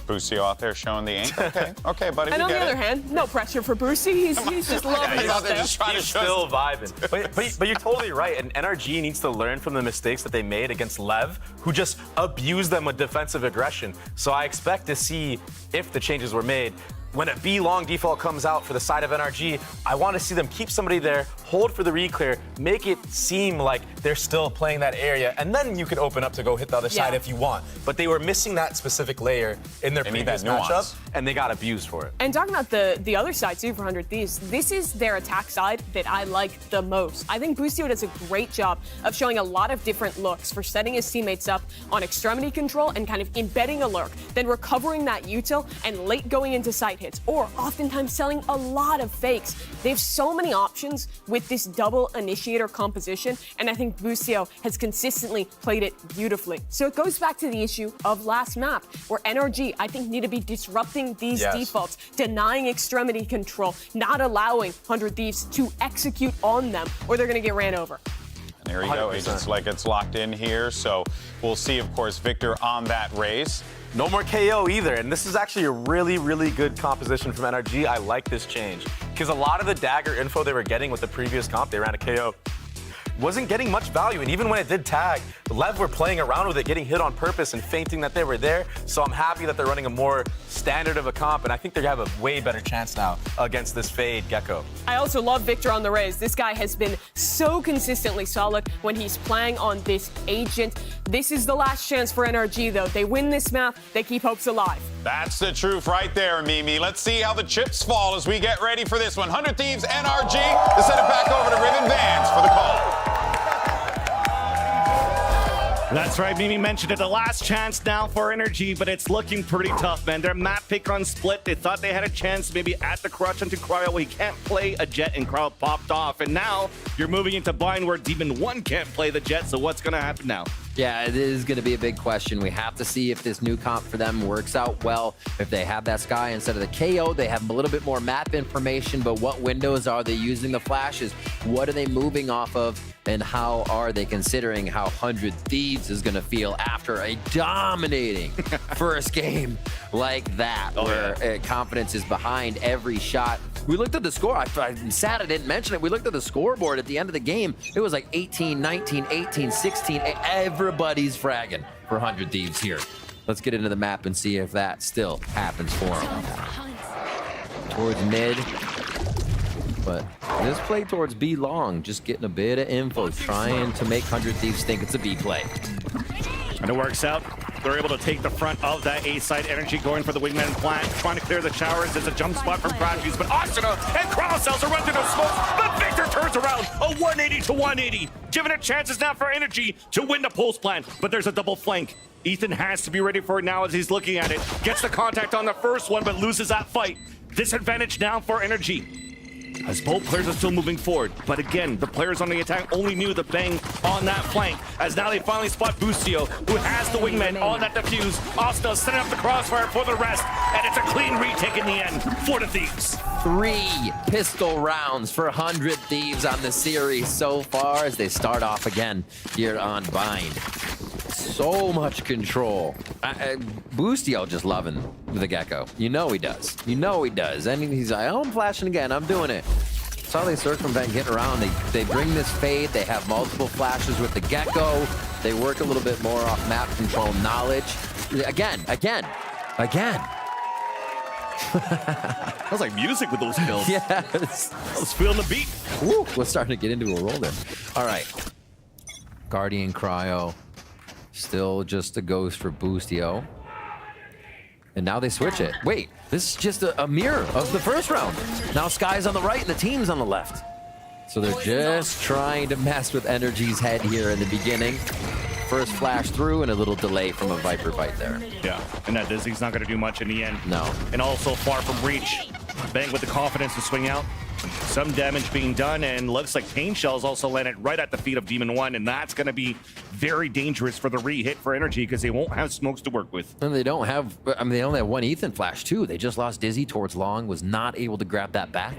Busio out there showing the ink. Okay, buddy. And on the other hand, no pressure for Brucey. He's just loving it out there. He's still vibing. But you're totally right. And NRG needs to learn from the mistakes that they made against LEV, who just abused them with defensive aggression. So I expect to see if the changes were made. When a B long default comes out for the side of NRG, I want to see them keep somebody there, hold for the reclear, make it seem like they're still playing that area, and then you can open up to go hit the other side if you want. But they were missing that specific layer in their previous matchup, and they got abused for it. And talking about the other side, too, for 100 Thieves, this is their attack side that I like the most. I think Busio does a great job of showing a lot of different looks for setting his teammates up on extremity control and kind of embedding a lurk, then recovering that util and late going into site hits, or oftentimes selling a lot of fakes. They have so many options with this double initiator composition, and I think Busio has consistently played it beautifully. So it goes back to the issue of last map, where NRG, I think, need to be disrupting these defaults, denying extremity control, not allowing 100 Thieves to execute on them, or they're going to get ran over. And there you go. Agents like it's locked in here. So we'll see, of course, Victor on that raise. No more KO either, and this is actually a really, really good composition from NRG. I like this change, because a lot of the dagger info they were getting with the previous comp, they ran a KO, wasn't getting much value, and even when it did tag, the LEV were playing around with it, getting hit on purpose and feinting that they were there, so I'm happy that they're running a more standard of a comp, and I think they have a way better chance now against this Fade Gecko. I also love Victor on the raise. This guy has been so consistently solid when he's playing on this agent. This is the last chance for NRG, though. They win this map, they keep hopes alive. That's the truth right there, Mimi. Let's see how the chips fall as we get ready for this one. 100 Thieves, NRG, to send it back over to Riven Vans for the call. That's right, Mimi mentioned it. The last chance now for NRG, but it's looking pretty tough, man. Their map pick on split. They thought they had a chance maybe at the crutch into Cryo. Well, he can't play a Jet, and Cryo popped off. And now you're moving into Bind where Demon 1 can't play the Jet. So what's going to happen now? Yeah, it is going to be a big question. We have to see if this new comp for them works out well. If they have that Sky instead of the KO, they have a little bit more map information, but what windows are they using the flashes? What are they moving off of? And how are they considering how 100 Thieves is going to feel after a dominating first game like that, where confidence is behind every shot? We looked at the score. I'm sad I didn't mention it. We looked at the scoreboard at the end of the game. It was like 18, 19, 18, 16. Everybody's fragging for 100 Thieves here. Let's get into the map and see if that still happens for them. Towards mid. But this play towards B long, just getting a bit of info, trying to make 100 Thieves think it's a B play. And it works out. They're able to take the front of that A side. NRG going for the wingman plant, trying to clear the showers. There's a jump spot from Prodigies, but Ashina and Crowcells are running through the smoke. But Victor turns around, a 180 to 180, giving it chances now for NRG to win the pulse plant. But there's a double flank. Ethan has to be ready for it now as he's looking at it. Gets the contact on the first one, but loses that fight. Disadvantage now for NRG. as both players are still moving forward. But again, the players on the attack only knew the bang on that flank, as now they finally spot Bustio, who has the wingman on that defuse. Asta setting up the crossfire for the rest, and it's a clean retake in the end for the Thieves. 3 pistol rounds for 100 Thieves on the series so far as they start off again here on Bind. So much control. Bustio just loving the Gecko. You know he does. You know he does. And he's like, oh, I'm flashing again. I'm doing it. That's how they circumvent getting around. They bring this fade. They have multiple flashes with the Gecko. They work a little bit more off map control knowledge. Again. That was like music with those kills. Yes. I was feeling the beat. Woo, we're starting to get into a roll there. All right. Guardian Cryo. Still just a ghost for Bustio. And now they switch it. Wait, this is just a mirror of the first round. Now Sky's on the right and the team's on the left. So they're just trying to mess with NRG's head here in the beginning. First flash through and a little delay from a Viper fight there. Yeah, and that Dizzy's not going to do much in the end. No. And also far from reach. Bang with the confidence to swing out. Some damage being done, and looks like Pain Shells also landed right at the feet of Demon 1, and that's going to be very dangerous for the re-hit for NRG because they won't have smokes to work with. And they don't have, I mean, they only have one Ethan flash too. They just lost Dizzy towards long, was not able to grab that back.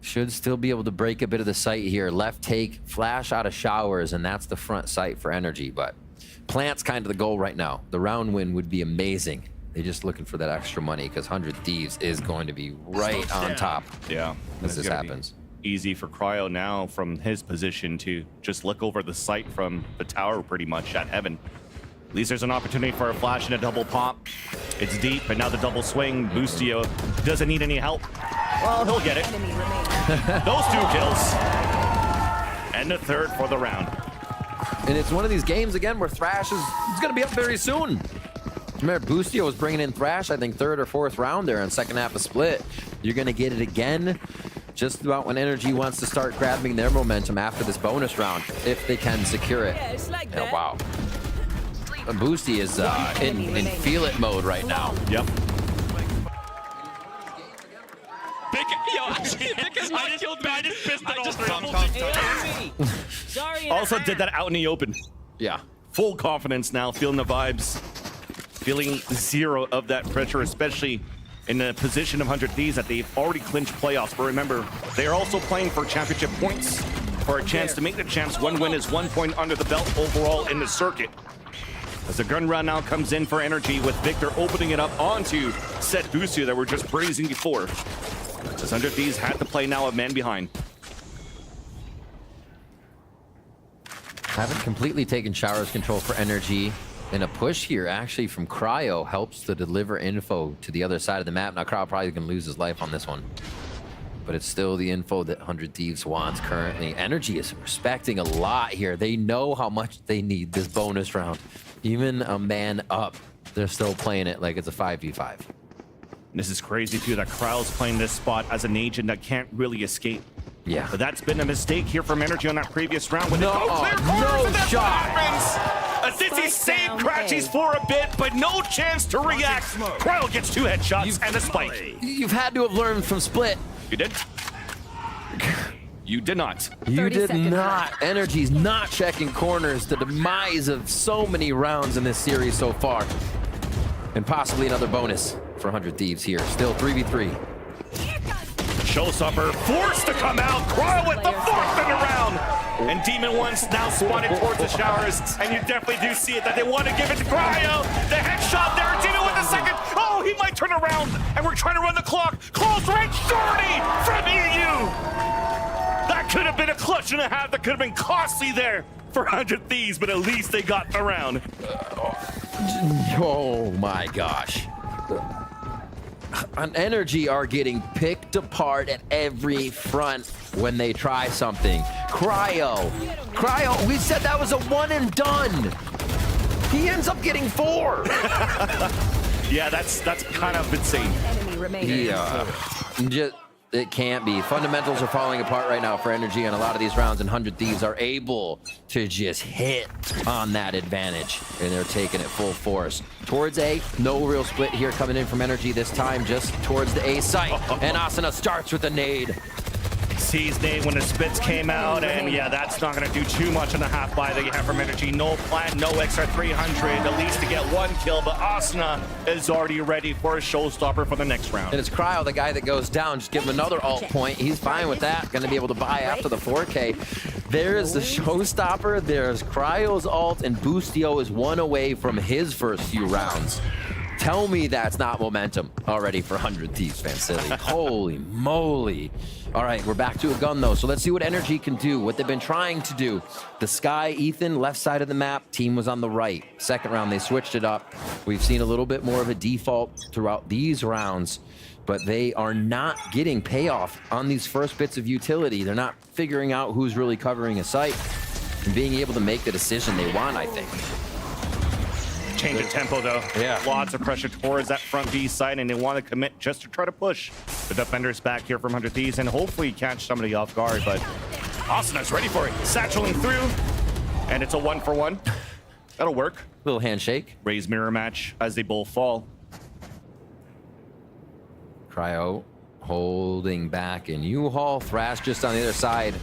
Should still be able to break a bit of the sight here. Left take, flash out of showers, and that's the front sight for NRG, but Plant's kind of the goal right now. The round win would be amazing. They're just looking for that extra money because 100 Thieves is going to be right on top. Yeah. As this happens. Easy for Cryo now from his position to just look over the site from the tower pretty much at Heaven. At least there's an opportunity for a flash and a double pop. It's deep, but now the double swing. Bustio doesn't need any help. Well, he'll get it. Those 2 kills. And the third for the round. And it's one of these games, again, where Thrash is going to be up very soon. Remember, Bustio was bringing in Thrash, I think, 3rd or 4th round there in second half of split. You're going to get it again just about when NRG wants to start grabbing their momentum after this bonus round, if they can secure it. Yeah, wow. Boosty is in feel it mode right now. Yep. Also did that out in the open. Yeah. Full confidence now, feeling the vibes. Feeling 0 of that pressure, especially in the position of 100 Thieves that they've already clinched playoffs. But remember, they are also playing for championship points for a chance to make the champs. 1 win is 1 point under the belt overall in the circuit. As the gun round now comes in for NRG with Victor opening it up onto said Bustio that we're just praising before. As 100 Thieves had to play now a man behind. Haven't completely taken showers control for NRG. And a push here actually from Cryo helps to deliver info to the other side of the map. Now Cryo probably can lose his life on this one. But it's still the info that 100 Thieves wants currently. NRG is respecting a lot here. They know how much they need this bonus round. Even a man up, they're still playing it like it's a 5v5. This is crazy too that Cryo's playing this spot as an agent that can't really escape. Yeah. But that's been a mistake here from NRG on that previous round. With no shot. A Dizzy saved Cratchies for a bit, but no chance to react. Cryo gets 2 headshots and a spike. You've had to have learned from Split. You did? You did not. You did not. NRG's not checking corners. The demise of so many rounds in this series so far. And possibly another bonus for 100 Thieves here. Still 3v3. Showstopper forced to come out. Cryo with the 4th in the round. And Demon 1's now spawning towards the showers. And you definitely do see it that they want to give it to Cryo. The headshot there. Demon with the 2nd. Oh, he might turn around. And we're trying to run the clock. Close range 30 from EU. That could have been a clutch and a half. That could have been costly there for 100 Thieves, but at least they got the round. Oh my gosh. NRG are getting picked apart at every front when they try something. Cryo, we said that was a 1 and done. He ends up getting 4. Yeah, that's kind of insane. Yeah. It can't be. Fundamentals are falling apart right now for NRG on a lot of these rounds, and 100 Thieves are able to just hit on that advantage, and they're taking it full force. Towards A, no real split here coming in from NRG this time, just towards the A site, and Asuna starts with a nade. Sees nade when the spits came out, and yeah, that's not going to do too much in the half buy that you have from NRG. No plan, no extra 300, at least to get one kill, but Asuna is already ready for a showstopper for the next round. And it's Cryo, the guy that goes down. Just give him another ult point. He's fine with that. Going to be able to buy after the 4K. There's the showstopper. There's Cryo's ult, and Boostio is one away from his first few rounds. Tell me that's not momentum already for 100 Thieves, Vansili. Holy moly. All right, we're back to a gun, though, so let's see what NRG can do, what they've been trying to do. The Sky, Ethan, left side of the map. Team was on the right. Second round, they switched it up. We've seen a little bit more of a default throughout these rounds, but they are not getting payoff on these first bits of utility. They're not figuring out who's really covering a site and being able to make the decision they want, I think. Change of tempo, though. Yeah. Lots of pressure towards that front B side, and they want to commit just to try to push. The defenders back here from 100 Thieves and hopefully catch somebody off guard, but Asuna's ready for it. Satcheling through, and it's a 1-for-1. That'll work. Little handshake. Raise mirror match as they both fall. Cryo holding back in U-Haul. Thrash just on the other side.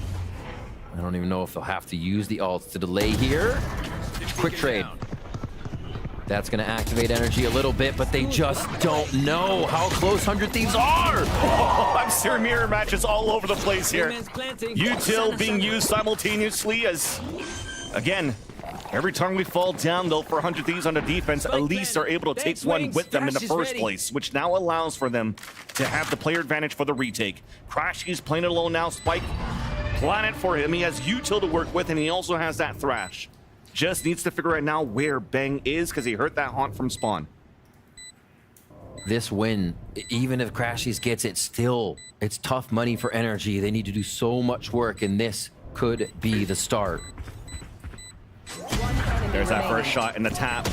I don't even know if they'll have to use the ults to delay here. Quick trade. That's going to activate NRG a little bit, but they just don't know how close 100 Thieves are. Oh, I'm seeing mirror matches all over the place here. Util being used simultaneously as, again, every time we fall down, though, for 100 Thieves on the defense, at least are able to take one with them in the first place, which now allows for them to have the player advantage for the retake. Crashy's playing it alone now. Spike, planet for him. He has Util to work with, and he also has that Thrash. Just needs to figure out now where Bang is, because he heard that haunt from spawn. This win, even if Crashies gets it, still, it's tough money for NRG. They need to do so much work, and this could be the start. There's that first shot in the tap.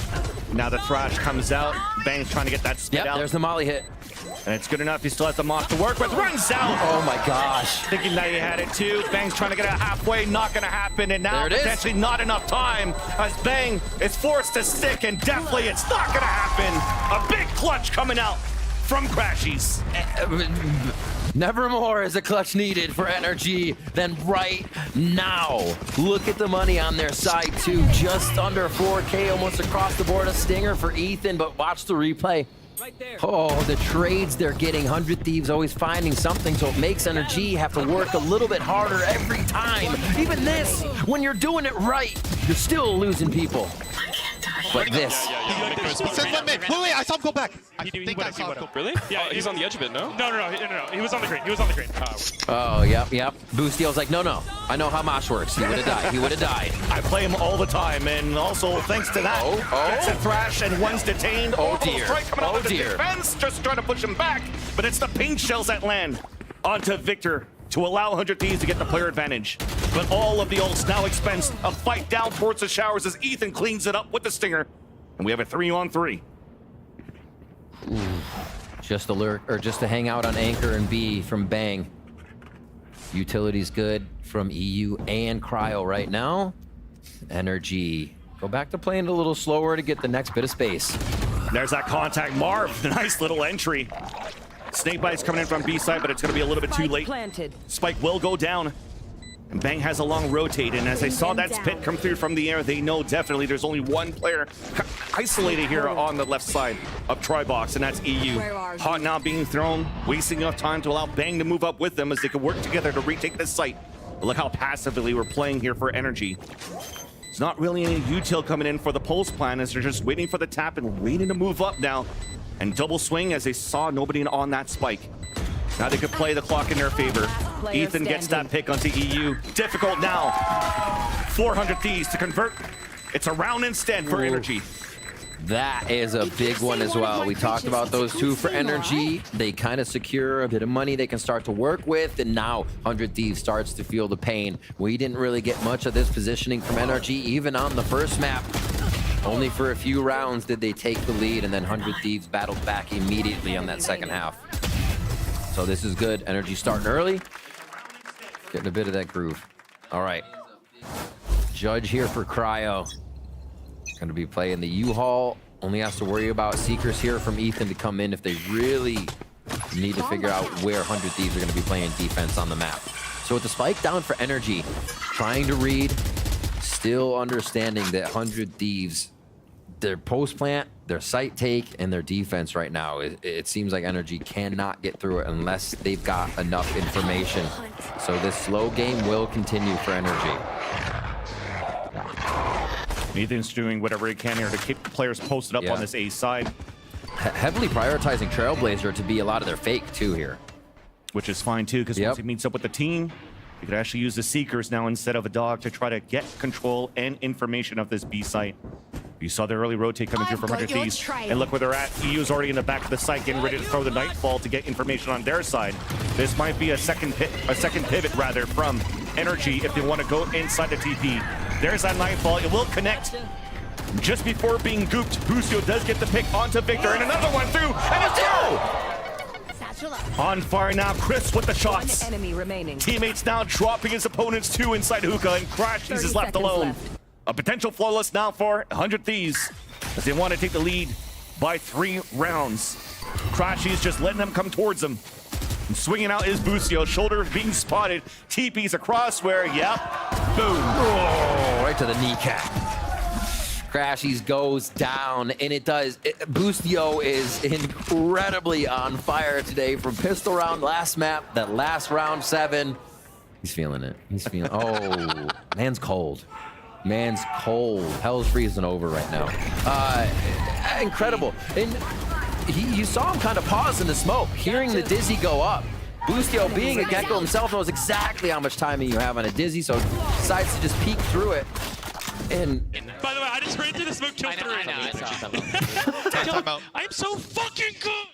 Now the Thrash comes out. Bang's trying to get that spit out. There's the molly hit. And it's good enough. He still has the mock to work with. Runs out. Oh my gosh. Thinking that he had it too. Bang's trying to get it halfway. Not going to happen. And now potentially not enough time as Bang is forced to stick. And definitely it's not going to happen. A big clutch coming out from Crashies. Never more is a clutch needed for NRG than right now. Look at the money on their side too. Just under 4K, almost across the board. A stinger for Ethan, but watch the replay. Oh, the trades they're getting. 100 Thieves always finding something, so it makes NRG have to work a little bit harder every time. Even this, when you're doing it right, you're still losing people. But this. He said let me. Wait, I saw him go back. I think I saw him go. Really? Yeah, he's on the edge of it, no? No. He was on the green. He was on the green. Oh, yep. Boostio's like, no. I know how Mosh works. He would have died. He would have died. I play him all the time, and also thanks to that, gets a Thrash and one's detained. Oh dear. Coming out with the defense, just trying to push him back, but it's the paint shells that land onto Victor to allow 100 Thieves to get the player advantage. But all of the ults now expense a fight down towards the showers as Ethan cleans it up with the stinger. And we have a 3-on-3. Just to lurk, or just to hang out on Anchor and B from Bang. Utility's good from EU and Cryo right now. NRG. Go back to playing a little slower to get the next bit of space. There's that contact. Marv, nice little entry. Snakebite's coming in from B side, but it's going to be a little bit too late. Spike will go down. And Bang has a long rotate, and as they saw that spit come through from the air, they know definitely there's only one player isolated here on the left side of Tribox, and that's EU. Hot now being thrown, wasting enough time to allow Bang to move up with them as they can work together to retake this site. But look how passively we're playing here for NRG. There's not really any util coming in for the pulse plan as they're just waiting for the tap and waiting to move up now. And double swing as they saw nobody on that spike. Now they could play the clock in their favor. Ethan gets that pick onto EU. Difficult now. 400 Thieves to convert. It's a round instead for NRG. That is a big one as well. We talked about those two for NRG. They kind of secure a bit of money they can start to work with, and now 100 Thieves starts to feel the pain. We didn't really get much of this positioning from NRG, even on the first map. Only for a few rounds did they take the lead, and then 100 Thieves battled back immediately on that second half. So this is good. Energy starting early. Getting a bit of that groove. All right. Judge here for Cryo. Going to be playing the U-Haul. Only has to worry about Seekers here from Ethan to come in if they really need to figure out where 100 Thieves are going to be playing defense on the map. So with the spike down for Energy, trying to read, still understanding that 100 Thieves, their post plant, their site take, and their defense right now, it seems like Energy cannot get through it unless they've got enough information. So this slow game will continue for Energy. Ethan's doing whatever he can here to keep the players posted up on this A side. Heavily prioritizing Trailblazer to be a lot of their fake too here. Which is fine too, because once he meets up with the team, he could actually use the Seekers now instead of a dog to try to get control and information of this B site. You saw the early rotate coming through from 100 Thieves. And look where they're at. EU's already in the back of the site, getting ready to throw the Nightfall to get information on their side. This might be a second pivot rather from Energy if they want to go inside the TP. There's that Nightfall. It will connect. Just before being gooped, Busio does get the pick onto Victor, and another one through, and it's two! On fire now, Chris with the shots. One enemy remaining. Teammates now dropping his opponents two inside hookah, and Crashies is left alone. A potential flawless now for 100 Thieves, as they want to take the lead by 3 rounds. Crashies just letting them come towards him. And swinging out is Busio, shoulder being spotted. TP's across where, boom. Oh, right to the kneecap. Crashies goes down, and it does. Busio is incredibly on fire today from pistol round last map, that last round 7. He's feeling it. He's feeling, oh, man's cold. Man's cold. Hell's freezing over right now. Incredible. And you saw him kind of pause in the smoke, hearing the Dizzy go up. Busio, being a Gecko himself, knows exactly how much timing you have on a Dizzy, so decides to just peek through it. And by the way, I just ran through the smoke kill through. I'm so fucking good.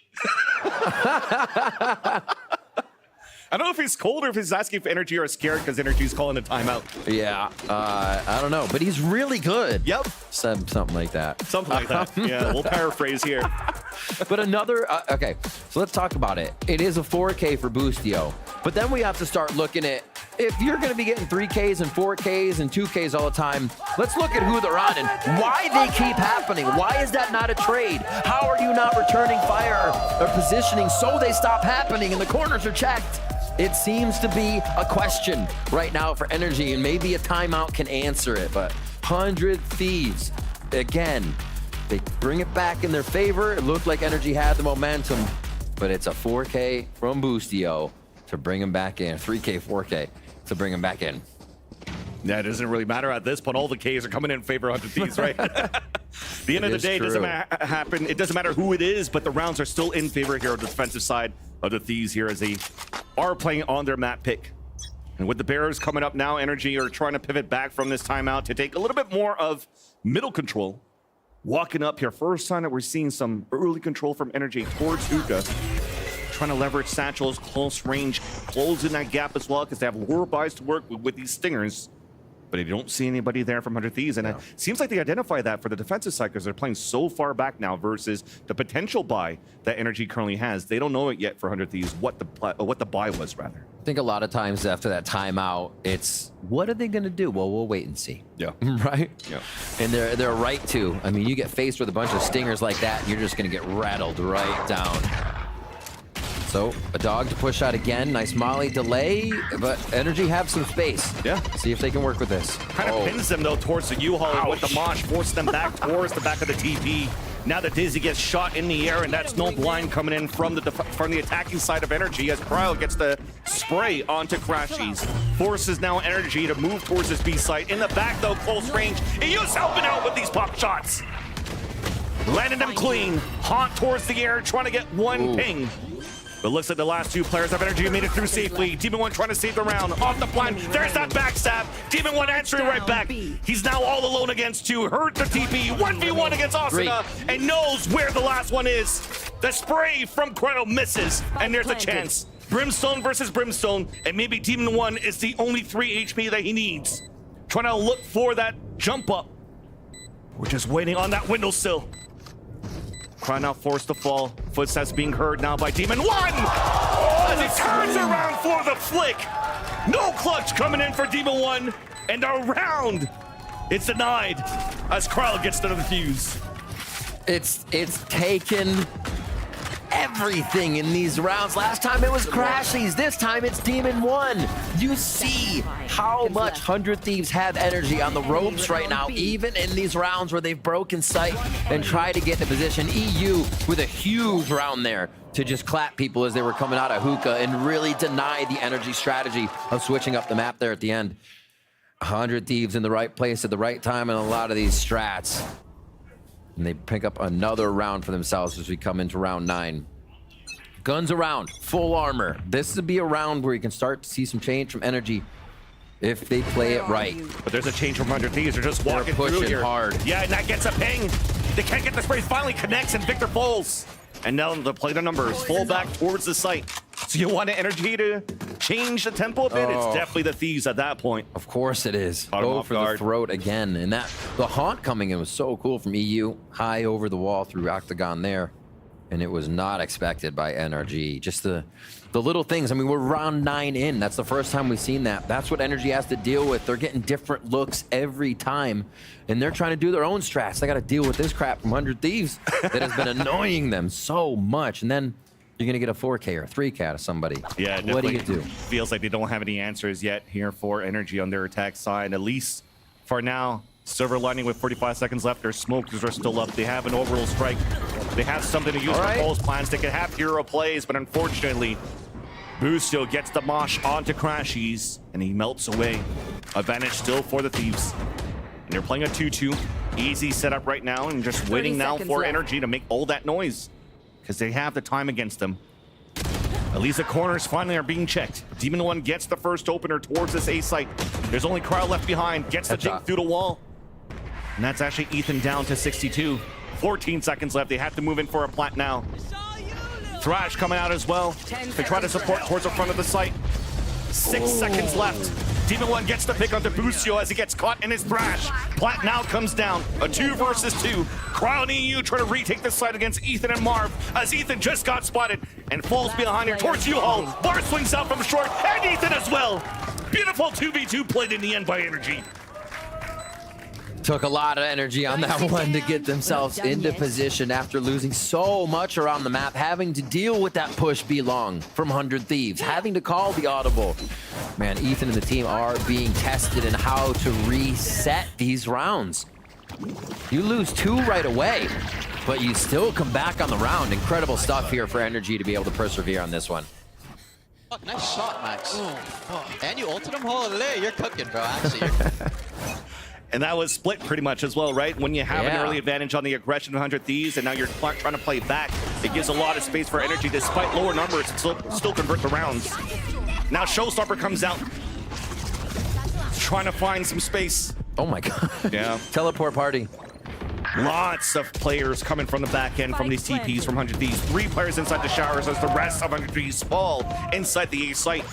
I don't know if he's cold or if he's asking for Energy or scared because Energy's calling a timeout. Yeah, I don't know, but he's really good. Yep. Something like that. Something like that. Yeah, we'll paraphrase here. But another, okay, so let's talk about it. It is a 4K for Busio, but then we have to start looking at, if you're going to be getting 3Ks and 4Ks and 2Ks all the time, let's look at who they're on and why they keep happening. Why is that not a trade? How are you not returning fire or positioning so they stop happening and the corners are checked? It seems to be a question right now for Energy, and maybe a timeout can answer it, but 100 Thieves, again, they bring it back in their favor. It looked like Energy had the momentum, but it's a 4K from Busio to bring him back in, 3K, 4K to bring him back in. Yeah, it doesn't really matter at this point. All the Ks are coming in favor of 100 Thieves, right? The end of the day, it doesn't happen. It doesn't matter who it is, but the rounds are still in favor here on the defensive side of the Thieves here as they are playing on their map pick. And with the Bears coming up now, Energy are trying to pivot back from this timeout to take a little bit more of middle control. Walking up here, first time that we're seeing some early control from Energy towards Hookah. Trying to leverage Satchel's close range, closing that gap as well because they have lure buys to work with these stingers. But you don't see anybody there from 100 Thieves, and it seems like they identify that for the defensive side because they're playing so far back now versus the potential buy that Energy currently has. They don't know it yet for 100 Thieves what the buy was rather. I think a lot of times after that timeout, it's what are they going to do? Well, we'll wait and see. Yeah. Right? Yeah. And they're right to. I mean, you get faced with a bunch of stingers like that, and you're just going to get rattled right down. So a dog to push out again. Nice molly delay, but Energy have some space. Yeah. See if they can work with this. Kind of pins them though towards the U-Haul with the Mosh, forces them back towards the back of the TP. Now the Dizzy gets shot in the air, and that's no blind coming in from the attacking side of Energy as Cryo gets the spray onto Crashies. Forces now Energy to move towards this B site. In the back though, close range. EU's helping out with these pop shots. Landing them clean. Haunt towards the air, trying to get one ping. But looks like the last 2 players of Energy made it through safely. Demon 1 trying to save the round. Off the blind. There's that backstab. Demon 1 answering right back. He's now all alone against 2. Heard the TP. 1v1 against Asuna. And knows where the last one is. The spray from Cryo misses. And there's a chance. Brimstone versus Brimstone. And maybe Demon 1 is the only 3 HP that he needs. Trying to look for that jump up. We're just waiting on that windowsill. Cryo now forced to fall. Footsteps being heard now by Demon 1! As turns around for the flick. No clutch coming in for Demon 1, and a round is denied as Carl gets to the fuse. It's taken everything in these rounds. Last time it was Crashies, this time it's Demon 1. You see how much 100 Thieves have energy on the ropes right now, even in these rounds where they've broken sight and tried to get into position. EU with a huge round there to just clap people as they were coming out of hookah and really deny the energy strategy of switching up the map there at the end. 100 Thieves in the right place at the right time in a lot of these strats. And they pick up another round for themselves as we come into round 9. Guns around, full armor. This would be a round where you can start to see some change from energy if they play it right. But there's a change from 100 Thieves. They're just walking through here. Hard. Yeah, and that gets a ping. They can't get the spray. Finally connects, and Victor falls. And now the play the numbers. Fall back towards the site. So you want the energy to change the tempo a bit? It's definitely the Thieves at that point. Of course it is. Go for the throat again. And that the haunt coming in was so cool from EU. High over the wall through Octagon there. And it was not expected by NRG. Just the little things. I mean, we're round 9 in. That's the first time we've seen that. That's what NRG has to deal with. They're getting different looks every time. And they're trying to do their own strats. They got to deal with this crap from 100 Thieves that has been annoying them so much. And then you're going to get a 4K or 3K out of somebody. Yeah, what do you do? Feels like they don't have any answers yet here for NRG on their attack side. At least for now, Silver Lightning with 45 seconds left. Their smokers are still up. They have an overall strike. They have something to use for Paul's plans. They can have hero plays, but unfortunately, Busio gets the mosh onto Crashies, and he melts away. Advantage still for the Thieves. And they're playing a 2-2. Easy setup right now, and just waiting now for NRG to make all that noise, because they have the time against them. At least the corners finally are being checked. Demon 1 gets the first opener towards this A site. There's only Carl left behind. Gets the jump through the wall. And that's actually Ethan down to 62. 14 seconds left. They have to move in for a plant now. Thrash coming out as well. They try to support towards the front of the site. 6 seconds left. Demon 1 gets the pick onto Busio as he gets caught in his thrash. Plant now comes down. A 2 versus 2. Crown EU trying to retake the site against Ethan and Marv as Ethan just got spotted and falls behind here towards U-Haul. Marv swings out from short and Ethan as well. Beautiful 2v2 played in the end by NRG. Took a lot of energy on that one to get themselves into position after losing so much around the map, having to deal with that push B long from 100 Thieves, having to call the audible. Man, Ethan and the team are being tested in how to reset these rounds. You lose 2 right away, but you still come back on the round. Incredible stuff here for NRG to be able to persevere on this one. Nice shot, Max. And you ulted him? Holy, you're cooking, bro. Actually, And that was split pretty much as well, right? When you have an early advantage on the aggression of 100 Thieves and now you're trying to play back, it gives a lot of space for NRG despite lower numbers to still convert the rounds. Now Showstopper comes out, trying to find some space. Oh my god. Yeah. Teleport party. Lots of players coming from the back end from these TPs from 100 Thieves. 3 players inside the showers as the rest of 100 Thieves fall inside the A site.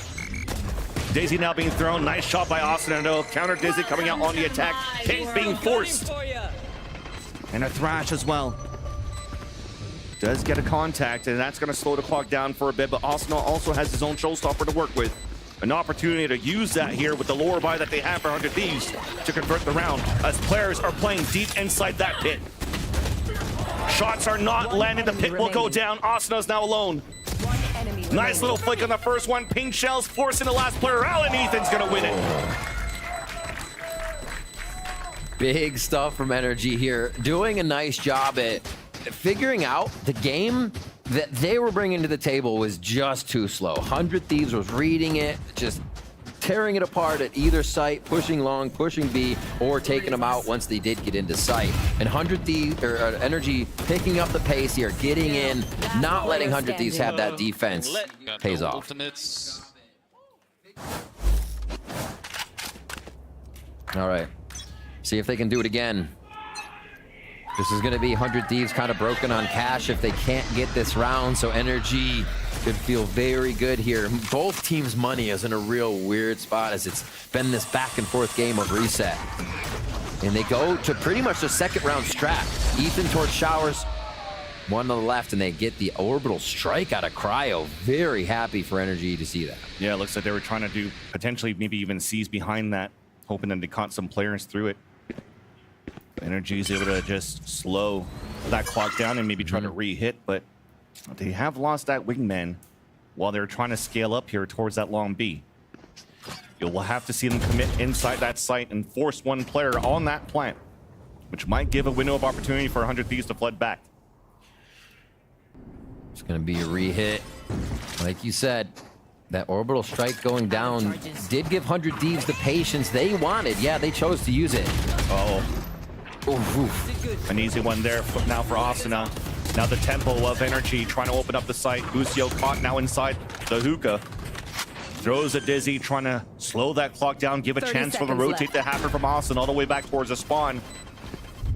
Daisy now being thrown. Nice shot by Austin. Counter Dizzy coming out on the attack. Hit being forced. And a thrash as well. Does get a contact, and that's going to slow the clock down for a bit, but Austin also has his own showstopper to work with. An opportunity to use that here with the lower buy that they have for 100 Thieves to convert the round as players are playing deep inside that pit. Shots are not landing. The pit will go down. Asuna is now alone. Nice little flick on the first one. Pink shells forcing the last player out, and Ethan's going to win it. Big stuff from NRG here. Doing a nice job at figuring out the game that they were bringing to the table was just too slow. 100 Thieves was reading it, just tearing it apart at either site, pushing long, pushing B, or taking them out once they did get into sight. And 100 Thieves, or NRG picking up the pace here, getting in, not letting 100 Thieves have that defense pays off. All right, see if they can do it again. This is going to be 100 Thieves kind of broken on cash if they can't get this round, so NRG could feel very good here. Both teams' money is in a real weird spot as it's been this back and forth game of reset. And they go to pretty much the second round strat. Ethan towards showers. One on the left, and they get the orbital strike out of Cryo. Very happy for NRG to see that. Yeah, it looks like they were trying to do potentially maybe even seize behind that, hoping that they caught some players through it. NRG is able to just slow that clock down and maybe try to re-hit, but they have lost that wingman while they're trying to scale up here towards that long B. You'll have to see them commit inside that site and force one player on that plant, which might give a window of opportunity for 100 Thieves to flood back. It's going to be a re-hit. Like you said, that orbital strike going down did give 100 Thieves the patience they wanted. Yeah, they chose to use it. Uh-oh. An easy one there now for Asuna. Now the tempo of NRG trying to open up the site. Busio caught now inside the hookah. Throws a dizzy, trying to slow that clock down, give a chance for the rotate to happen from Asuna all the way back towards the spawn.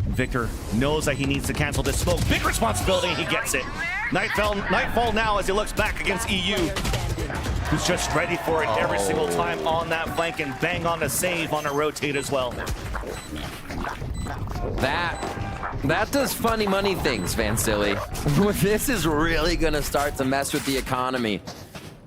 Victor knows that he needs to cancel this smoke. Big responsibility, he gets it. Nightfall now as he looks back against EU, who's just ready for it every single time on that flank and bang on a save on a rotate as well. That does funny money things, Van Silly. This is really gonna start to mess with the economy,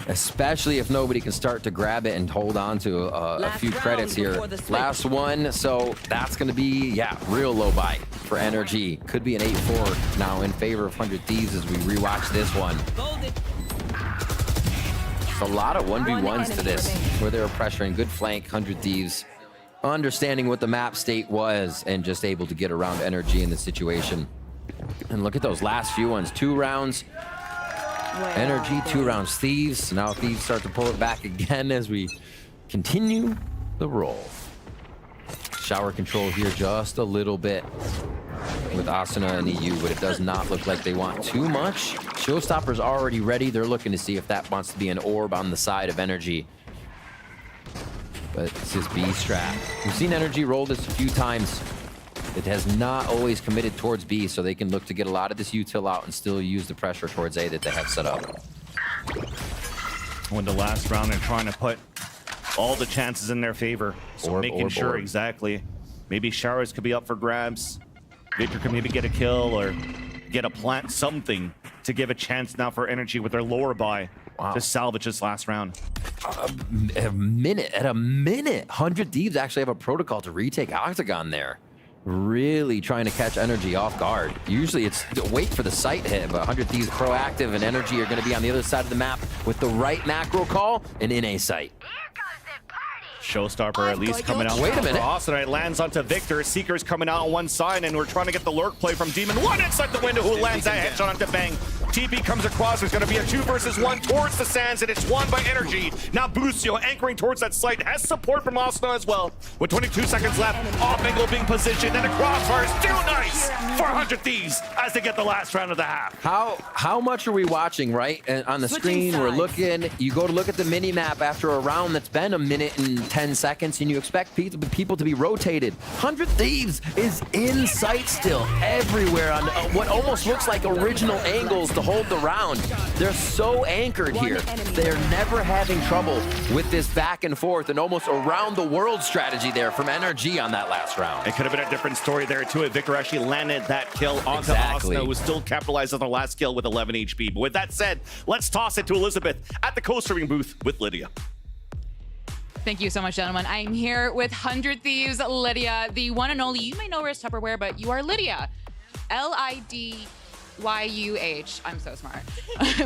especially if nobody can start to grab it and hold on to a few credits here. Last one, so that's gonna be, yeah, real low buy for NRG. Could be an 8-4 now in favor of 100 Thieves as we rewatch this one. It's a lot of 1v1s to this, where they were pressuring. Good flank, 100 Thieves. Understanding what the map state was and just able to get around NRG in the situation. And look at those last few ones. 2 rounds. NRG, 2 rounds Thieves. Now Thieves start to pull it back again as we continue the roll. Shower control here just a little bit with Asuna and EU, but it does not look like they want too much. Showstopper's already ready. They're looking to see if that wants to be an orb on the side of NRG. But it's his B strat. We've seen NRG roll this a few times. It has not always committed towards B, so they can look to get a lot of this util out and still use the pressure towards A that they have set up. When the last round, they're trying to put all the chances in their favor. So making sure exactly. Maybe Showers could be up for grabs. Victor could maybe get a kill or get a plant, something to give a chance now for NRG with their lower buy to salvage this last round. At a minute, 100 Thieves actually have a protocol to retake Octagon there. Really trying to catch NRG off guard. Usually it's wait for the site hit, but 100 Thieves proactive and NRG are going to be on the other side of the map with the right macro call and in A site. Showstopper at least coming out. Wait a minute. Awesome. It lands onto Victor. Seeker's coming out on one side, and we're trying to get the lurk play from Demon. One inside the window who lands that headshot onto Bang. TP comes across. There's going to be a 2 versus 1 towards the Sands, and it's won by NRG. Now Busio anchoring towards that site has support from Asuna as well. With 22 seconds left, off angle being positioned, and a crossfire is still nice for 100 Thieves as they get the last round of the half. How much are we watching, right? And on the screen, we're looking. You go to look at the mini map after a round that's been a minute and 10 seconds, and you expect people to be rotated. 100 Thieves is in sight still, everywhere on what almost looks like original angles to hold the round. They're so anchored here. They're never having trouble with this back and forth and almost around the world strategy there from NRG on that last round. It could have been a different story there too if Victor actually landed that kill onto Asuna, who still capitalized on the last kill with 11 HP. But with that said, let's toss it to Elizabeth at the co-streaming booth with Lydia. Thank you so much, gentlemen. I'm here with 100 Thieves, Lydia, the one and only. You may know her as Tupperware, but you are Lydia. LIDYUH. I'm so smart.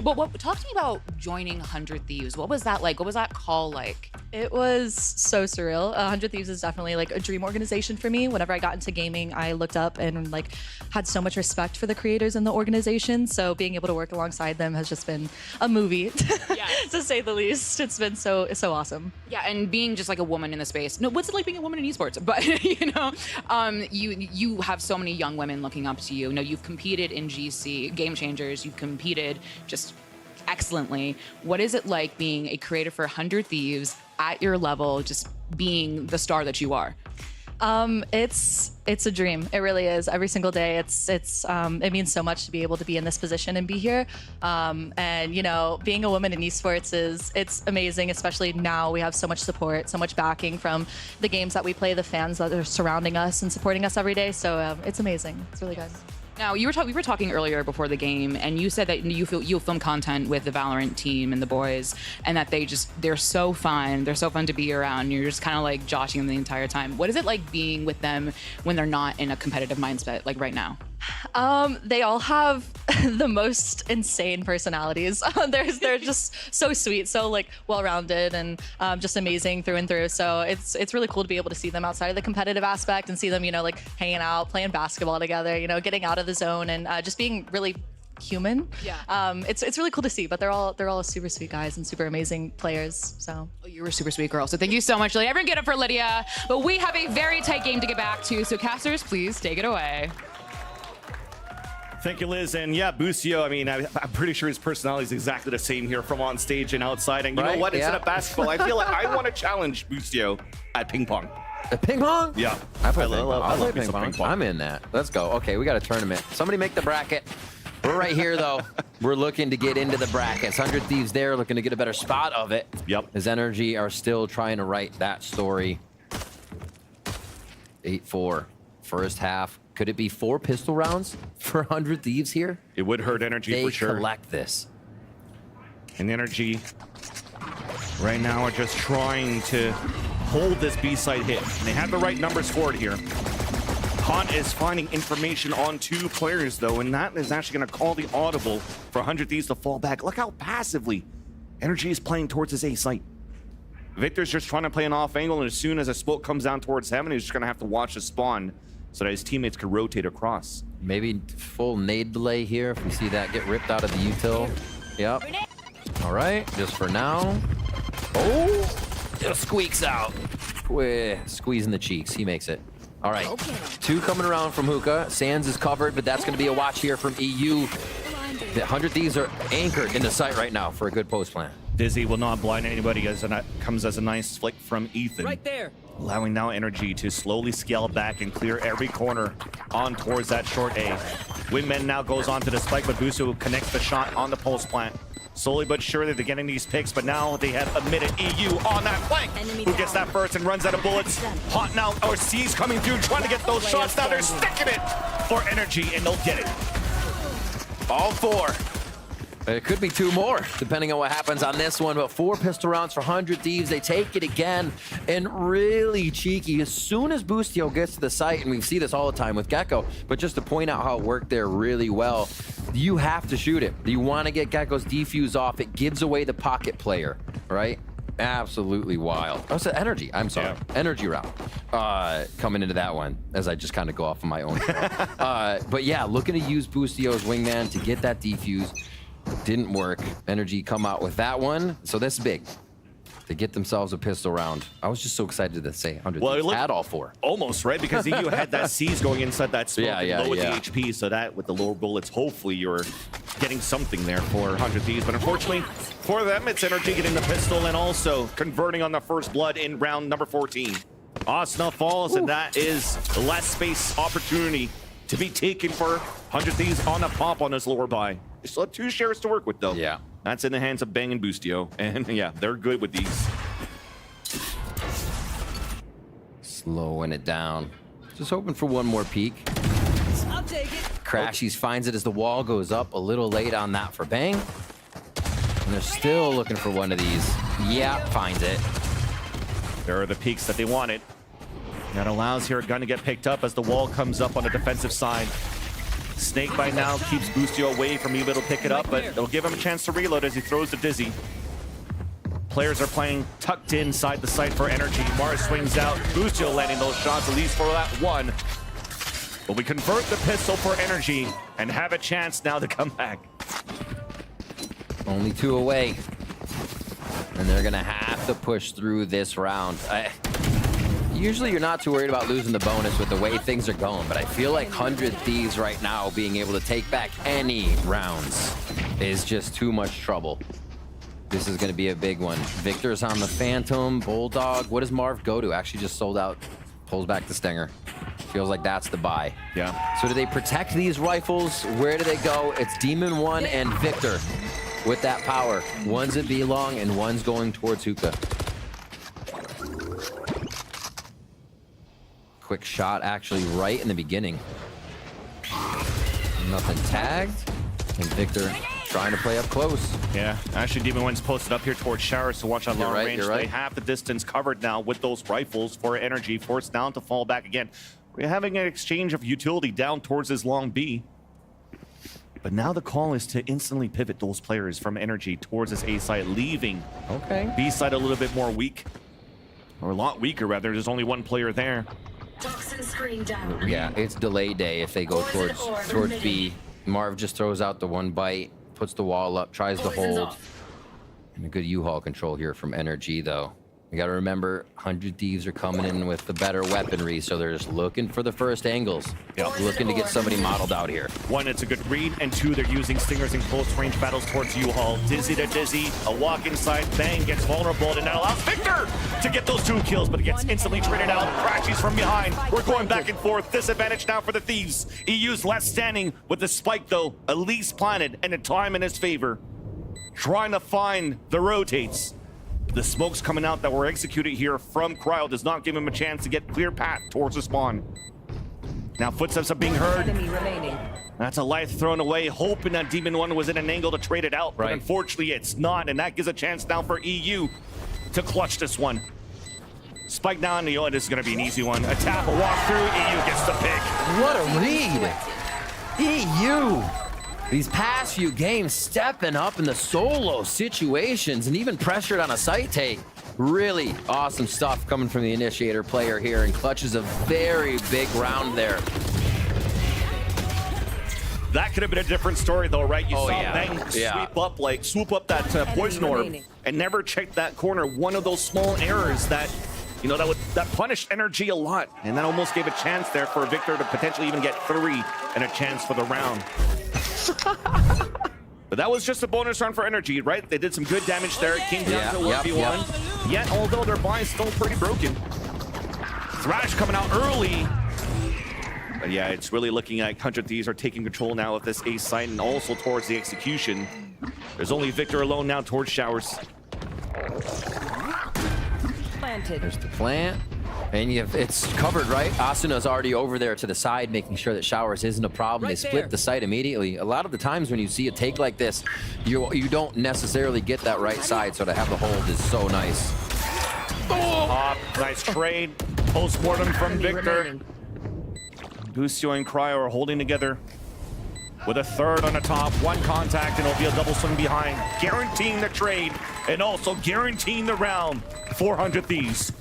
But talk to me about joining 100 Thieves. What was that like? What was that call like? It was so surreal. 100 Thieves is definitely like a dream organization for me. Whenever I got into gaming, I looked up and like had so much respect for the creators in the organization. So being able to work alongside them has just been a movie, to say the least. It's been so awesome. Yeah, and being just like a woman in the space. No, what's it like being a woman in esports? But you know, you have so many young women looking up to you. You know, you've competed in GC Game Changers. You've competed just excellently. What is it like being a creator for 100 Thieves at your level, just being the star that you are? It's a dream. It really is. Every single day, it means so much to be able to be in this position and be here. And you know, being a woman in esports it's amazing. Especially now, we have so much support, so much backing from the games that we play, the fans that are surrounding us and supporting us every day. So it's amazing. It's really good. Now, we were talking earlier before the game, and you said that you'll film content with the Valorant team and the boys, and that they're so fun. They're so fun to be around. You're just kind of like joshing them the entire time. What is it like being with them when they're not in a competitive mindset, like right now? They all have the most insane personalities. They're just so sweet, so like well-rounded, and just amazing through and through. So it's really cool to be able to see them outside of the competitive aspect and see them, like hanging out, playing basketball together, getting out of the zone and just being really human. Yeah. It's really cool to see, but they're all super sweet guys and super amazing players. So you were a super sweet girl. So thank you so much, Lydia. Everyone get up for Lydia. But we have a very tight game to get back to. So casters, please take it away. Thank you, Liz. And yeah, Busio, I mean, I'm pretty sure his personality is exactly the same here from on stage and outside. And you know what? Instead of basketball, I feel like I want to challenge Busio at ping pong. At ping pong? Yeah. I love ping pong. I'm in that. Let's go. Okay, we got a tournament. Somebody make the bracket. We're right here, though. We're looking to get into the brackets. 100 Thieves there, looking to get a better spot of it. Yep. As NRG are still trying to write that story. 8-4. First half. Could it be 4 pistol rounds for 100 Thieves here? It would hurt NRG for sure. They collect this. And NRG right now are just trying to hold this B-side hit. And they have the right numbers for it here. Hunt is finding information on 2 players, though, and that is actually going to call the audible for 100 Thieves to fall back. Look how passively NRG is playing towards his A site. Victor's just trying to play an off angle, and as soon as a smoke comes down towards him, he's just going to have to watch the spawn so that his teammates could rotate across. Maybe full nade delay here if we see that get ripped out of the util. Yep. All right, just for now. Oh, it squeaks out. Squeezing the cheeks, he makes it. All right, 2 coming around from Hookah. Sands is covered, but that's going to be a watch here from EU. The 100 Thieves are anchored in the site right now for a good post plan. Dizzy will not blind anybody as that comes as a nice flick from Ethan. Right there. Allowing now NRG to slowly scale back and clear every corner on towards that short A. Wingman now goes on to the spike, but Busu connects the shot on the pulse plant. Slowly but surely they're getting these picks, but now they have admitted EU on that flank. Who gets that first and runs out of bullets? Hot now, or C's coming through, trying to get those shots. Now they're sticking it for NRG, and they'll get it. All 4. It could be 2 more, depending on what happens on this one. But 4 pistol rounds for 100 Thieves. They take it again, and really cheeky. As soon as Bustio gets to the site, and we see this all the time with Gecko, but just to point out how it worked there really well, you have to shoot it. You want to get Gecko's defuse off. It gives away the pocket player, right? Absolutely wild. Oh, so NRG. I'm sorry. Yeah. NRG round. Coming into that one, as I just kind of go off of my own. But yeah, looking to use Bustio's wingman to get that defuse. Didn't work. NRG come out with that one. So that's big. To get themselves a pistol round. I was just so excited to say 100 Thieves had all 4. Almost, right? Because EU had that C's going inside that smoke and low with the HP, so that with the lower bullets, hopefully you're getting something there for 100 Thieves. But unfortunately, for them, it's NRG getting the pistol and also converting on the first blood in round number 14. Osna falls, and that is less space opportunity to be taken for 100 Thieves on a pop on his lower buy. They still have 2 shares to work with, though. Yeah. That's in the hands of Bang and Bustio. And yeah, they're good with these. Slowing it down. Just hoping for one more peek. I'll take it. Crashies finds it as the wall goes up. A little late on that for Bang. And they're still looking for one of these. Yeah, finds it. There are the peaks that they wanted. That allows here a gun to get picked up as the wall comes up on the defensive side. Snake by now keeps Bustio away from being able to pick it up, but it'll give him a chance to reload as he throws the Dizzy. Players are playing tucked inside the site for NRG. Mars swings out. Bustio landing those shots, at least for that one. But we convert the pistol for NRG and have a chance now to come back. Only 2 away. And they're going to have to push through this round. Usually you're not too worried about losing the bonus with the way things are going, but I feel like 100 Thieves right now being able to take back any rounds is just too much trouble. This is going to be a big one. Victor's on the Phantom, Bulldog. What does Marv go to? Actually just sold out. Pulls back the Stinger. Feels like that's the buy. Yeah. So do they protect these rifles? Where do they go? It's Demon 1 and Victor with that power. One's at B-Long and one's going towards Hookah. Quick shot actually right in the beginning. Nothing tagged. And Victor trying to play up close. Yeah, actually Demon One's posted up here towards Showers to watch on long range. Right. They have the distance covered now with those rifles for Energy, forced down to fall back again. We're having an exchange of utility down towards this long B. But now the call is to instantly pivot those players from Energy towards this A side, leaving B side a little bit more weak. Or a lot weaker, rather. There's only one player there. Yeah, it's delay day if they go towards B. Marv just throws out the one bite, puts the wall up, tries to hold. And a good U-Haul control here from NRG, though. You got to remember, 100 Thieves are coming in with the better weaponry, so they're just looking for the first angles. Looking to get somebody modeled out here. One, it's a good read, and two, they're using Stingers in close range battles towards U-Haul. Dizzy to Dizzy, a walk inside, bang, gets vulnerable, and that allows Victor to get those 2 kills, but it gets instantly traded out. Crashes from behind. We're going back and forth. Disadvantage now for the Thieves. EU's left standing with the spike, though, at least planted, and a time in his favor. Trying to find the rotates. The smokes coming out that were executed here from Cryo does not give him a chance to get clear path towards the spawn. Now footsteps are being heard. That's a life thrown away, hoping that Demon One was in an angle to trade it out. But unfortunately, it's not, and that gives a chance now for EU to clutch this one. Spike down, this is going to be an easy one. A tap, a walk through, EU gets the pick. What a read! EU! These past few games stepping up in the solo situations and even pressured on a site take. Really awesome stuff coming from the initiator player here, and clutches a very big round there. That could have been a different story though, right? You saw Bang swoop up that poison orb and never checked that corner. One of those small errors that, that punished NRG a lot, and that almost gave a chance there for Victor to potentially even get 3 and a chance for the round. But that was just a bonus round for NRG, right? They did some good damage there. It came down to 1v1. Yet, although their buy is still pretty broken. Thrash coming out early. But yeah, it's really looking like 100 Thieves are taking control now of this ace site and also towards the execution. There's only Victor alone now towards Showers. There's the plant. And it's covered, right? Asuna's already over there to the side, making sure that Showers isn't a problem. They split the site immediately. A lot of the times when you see a take like this, you don't necessarily get that right side, so to have the hold is so nice. Nice trade. Post-mortem from Victor. Lucio and Cryo are holding together with a third on the top. One contact, and it'll be a double swing behind, guaranteeing the trade and also guaranteeing the round. 400 Thieves.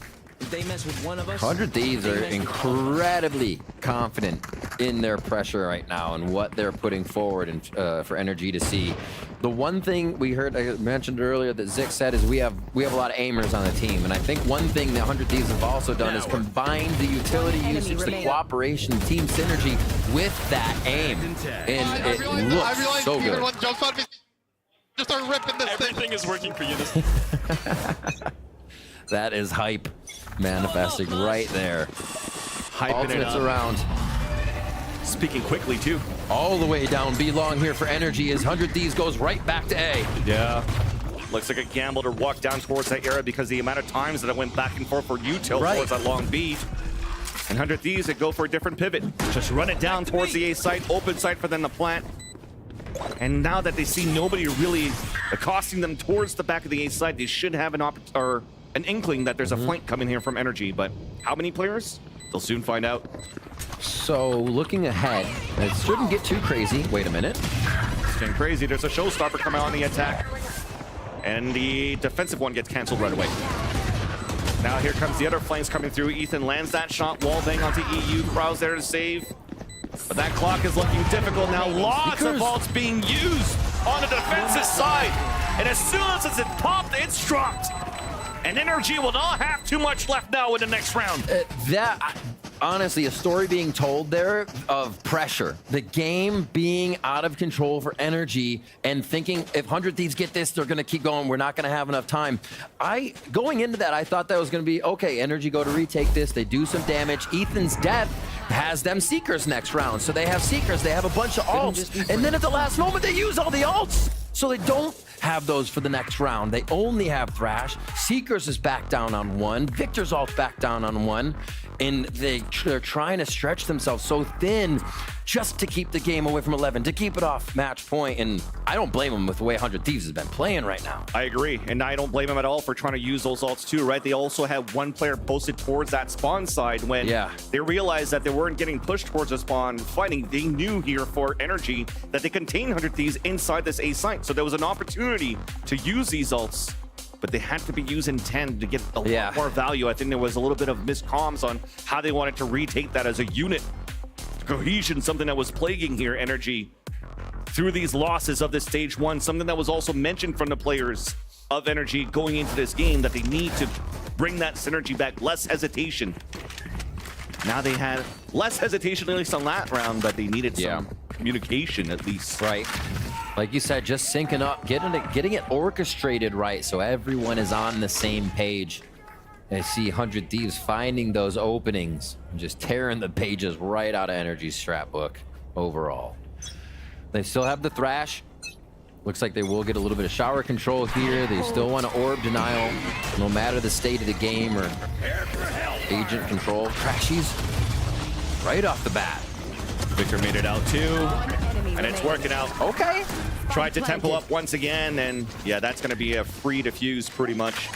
They mess with one of us. 100 Thieves are incredibly confident in their pressure right now and what they're putting forward and for NRG to see. The one thing we heard, I mentioned earlier that Zik said, is we have a lot of aimers on the team, and I think one thing that 100 Thieves have also done is combined the utility usage, the cooperation, team synergy with that aim, and it looks so good. Just start ripping this thing. Everything is working for you. That is hype manifesting right there. Alternates around. Speaking quickly, too. All the way down B long here for NRG as 100 Thieves goes right back to A. Yeah. Looks like a gamble to walk down towards that area because the amount of times that it went back and forth for Util towards that long B. And 100 Thieves that go for a different pivot. Just run it down towards the A site, open site for them to plant. And now that they see nobody really accosting them towards the back of the A site, they should have an inkling that there's a flank coming here from NRG, but how many players? They'll soon find out. So looking ahead, it shouldn't get too crazy. Wait a minute. It's getting crazy. There's a showstopper coming on the attack, and the defensive one gets canceled right away. Now here comes the other flanks coming through. Ethan lands that shot, wall bang onto EU. Crowd's there to save, but that clock is looking difficult now. Lots of vaults being used on the defensive side, and as soon as it's popped, it's dropped. And NRG will not have too much left now in the next round. Honestly, a story being told there of pressure. The game being out of control for NRG and thinking if 100 Thieves get this, they're going to keep going. We're not going to have enough time. Going into that, I thought that was going to be, okay, NRG go to retake this. They do some damage. Ethan's death has them Seekers next round. So they have Seekers. They have a bunch of alts. And then at the last moment, they use all the alts. So they don't have those for the next round. They only have Thrash. Seekers is back down on one. Victor's all back down on one. And they're trying to stretch themselves so thin just to keep the game away from 11, to keep it off match point. And I don't blame them with the way 100 Thieves has been playing right now. I agree. And I don't blame them at all for trying to use those ults too, right? They also had one player posted towards that spawn side when they realized that they weren't getting pushed towards the spawn fighting. They knew here for NRG that they contain 100 Thieves inside this A site. So there was an opportunity to use these ults, but they had to be used in 10 to get a lot more value. I think there was a little bit of miscomms on how they wanted to retake that as a unit. Cohesion, something that was plaguing here, NRG, through these losses of this stage one, something that was also mentioned from the players of NRG going into this game, that they need to bring that synergy back, less hesitation. Now they had less hesitation, at least on that round, but they needed some communication at least. Right. Like you said, just syncing up, getting it orchestrated right so everyone is on the same page. I see 100 Thieves finding those openings and just tearing the pages right out of NRG's scrapbook overall. They still have the Thrash. Looks like they will get a little bit of shower control here. They still want to orb denial, no matter the state of the game or agent control. Crashies right off the bat. Victor made it out too, and it's working out. Okay. Tried to tempo up once again, and yeah, that's going to be a free defuse pretty much.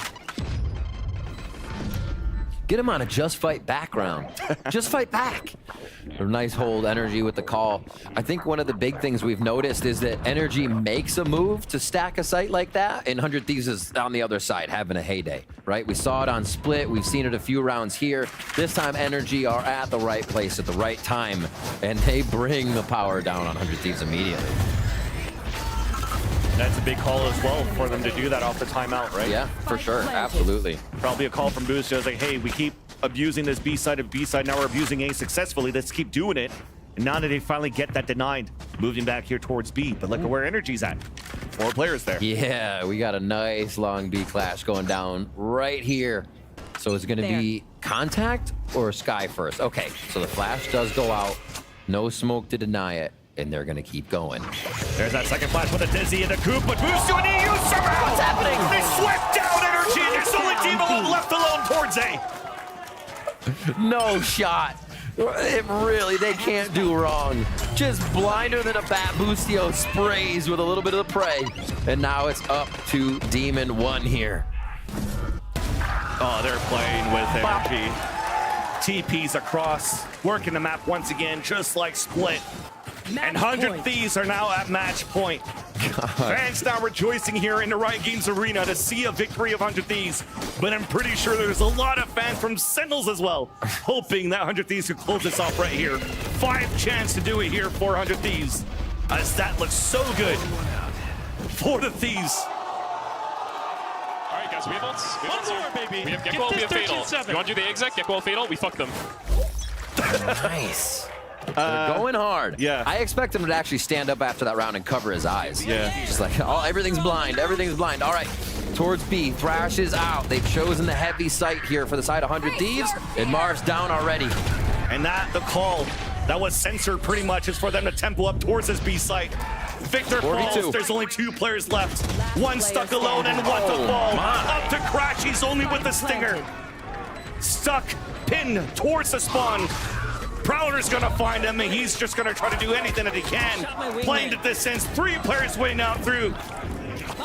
Get him on a just fight back round. Just fight back. A nice hold, NRG with the call. I think one of the big things we've noticed is that NRG makes a move to stack a site like that, and 100 Thieves is on the other side having a heyday, right? We saw it on Split. We've seen it a few rounds here. This time, NRG are at the right place at the right time, and they bring the power down on 100 Thieves immediately. That's a big call as well for them to do that off the timeout, right? Yeah, for sure. Absolutely. Probably a call from Boost. It was like, hey, we keep abusing this B side of B side. Now we're abusing A successfully. Let's keep doing it. And now that they finally get that denied, moving back here towards B. But look at where NRG's at. 4 players there. Yeah, we got a nice long B clash going down right here. So it's going to be contact or Sky first. Okay, so the flash does go out. No smoke to deny it. And they're going to keep going. There's that second flash with a Dizzy in the coop, but Boost to an EU surround! What's happening? They swept down NRG, and there's only team left alone towards A. No shot. It really, they can't do wrong. Just blinder than a bat. Boostio sprays with a little bit of the prey. And now it's up to Demon 1 here. Oh, they're playing with NRG. TPs across, working the map once again, just like Split. And 100 Thieves are now at match point. Fans now rejoicing here in the Riot Games Arena to see a victory of 100 Thieves. But I'm pretty sure there's a lot of fans from Sentinels as well, hoping that 100 Thieves could close this off right here. 5 chance to do it here for 100 Thieves, as that looks so good for the Thieves. All right, guys, we have ults. One more, baby. We have Gekko, we have Fatal. You want to do the exec? Gekko, Fatal? We fuck them. Nice. They're going hard. Yeah. I expect him to actually stand up after that round and cover his eyes. Yeah. Just like, oh, everything's blind. Everything's blind. All right. Towards B. Thrash is out. They've chosen the heavy site here for the side of 100 Thieves. And Marv's down already. And that, the call, that was censored pretty much, is for them to tempo up towards this B site. Victor falls. There's only 2 players left. One stuck alone and one to fall. Up to Crash. He's only with the Stinger. Stuck, pinned towards the spawn. Prowler's gonna find him, and he's just gonna try to do anything that he can. Playing the distance, 3 players winning out through.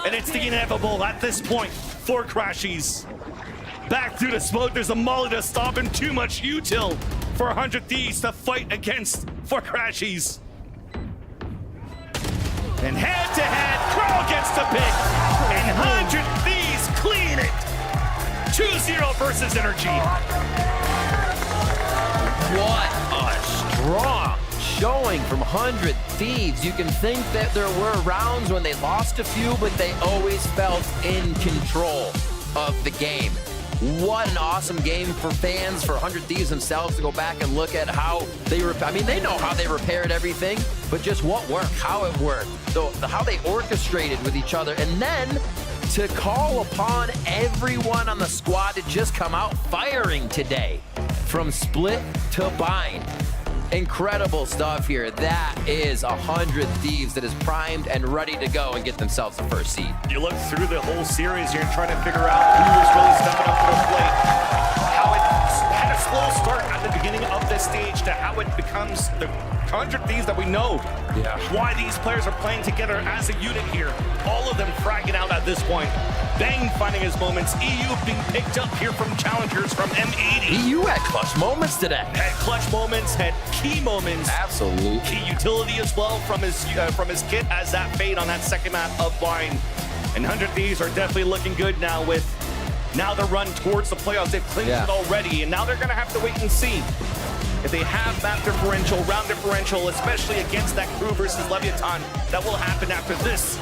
And it's the inevitable at this point for Crashies. Back through the smoke, there's a molly to stop him. Too much util for 100 Thieves to fight against for Crashies. And head to head, Crow gets the pick. And 100 Thieves clean it. 2-0 versus NRG. What a strong showing from 100 Thieves. You can think that there were rounds when they lost a few, but they always felt in control of the game. What an awesome game for fans, for 100 Thieves themselves to go back and look at how they I mean, they know how they repaired everything, but just what worked, how it worked, how they orchestrated with each other, and then to call upon everyone on the squad to just come out firing today. From Split to Bind. Incredible stuff here. That is 100 Thieves that is primed and ready to go and get themselves the first seed. You look through the whole series, you're trying to figure out who is really stepping up to the plate. How it had a slow start at the beginning of this stage to how it becomes the 100 Thieves that we know. Yeah. Why these players are playing together as a unit here. All of them fragging out at this point. Bang finding his moments. EU being picked up here from challengers from M80. EU had clutch moments today. Had clutch moments, had key moments. Absolutely. Key utility as well from his kit as that fade on that second map of Vine. And 100 Thieves are definitely looking good now with now the run towards the playoffs. They've clinched it already, and now they're going to have to wait and see if they have map differential, round differential, especially against that crew versus Leviathan. That will happen after this,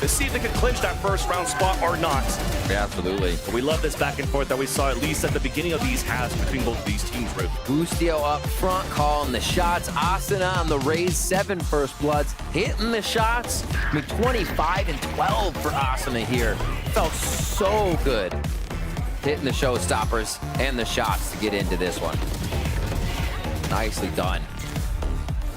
to see if they can clinch that first round spot or not. Yeah, absolutely. But we love this back and forth that we saw at least at the beginning of these halves between both of these teams, Ruth. Bustio up front calling the shots. Asuna on the raise, 7 first bloods, hitting the shots. I mean, 25 and 12 for Asuna here. Felt so good. Hitting the showstoppers and the shots to get into this one. Nicely done.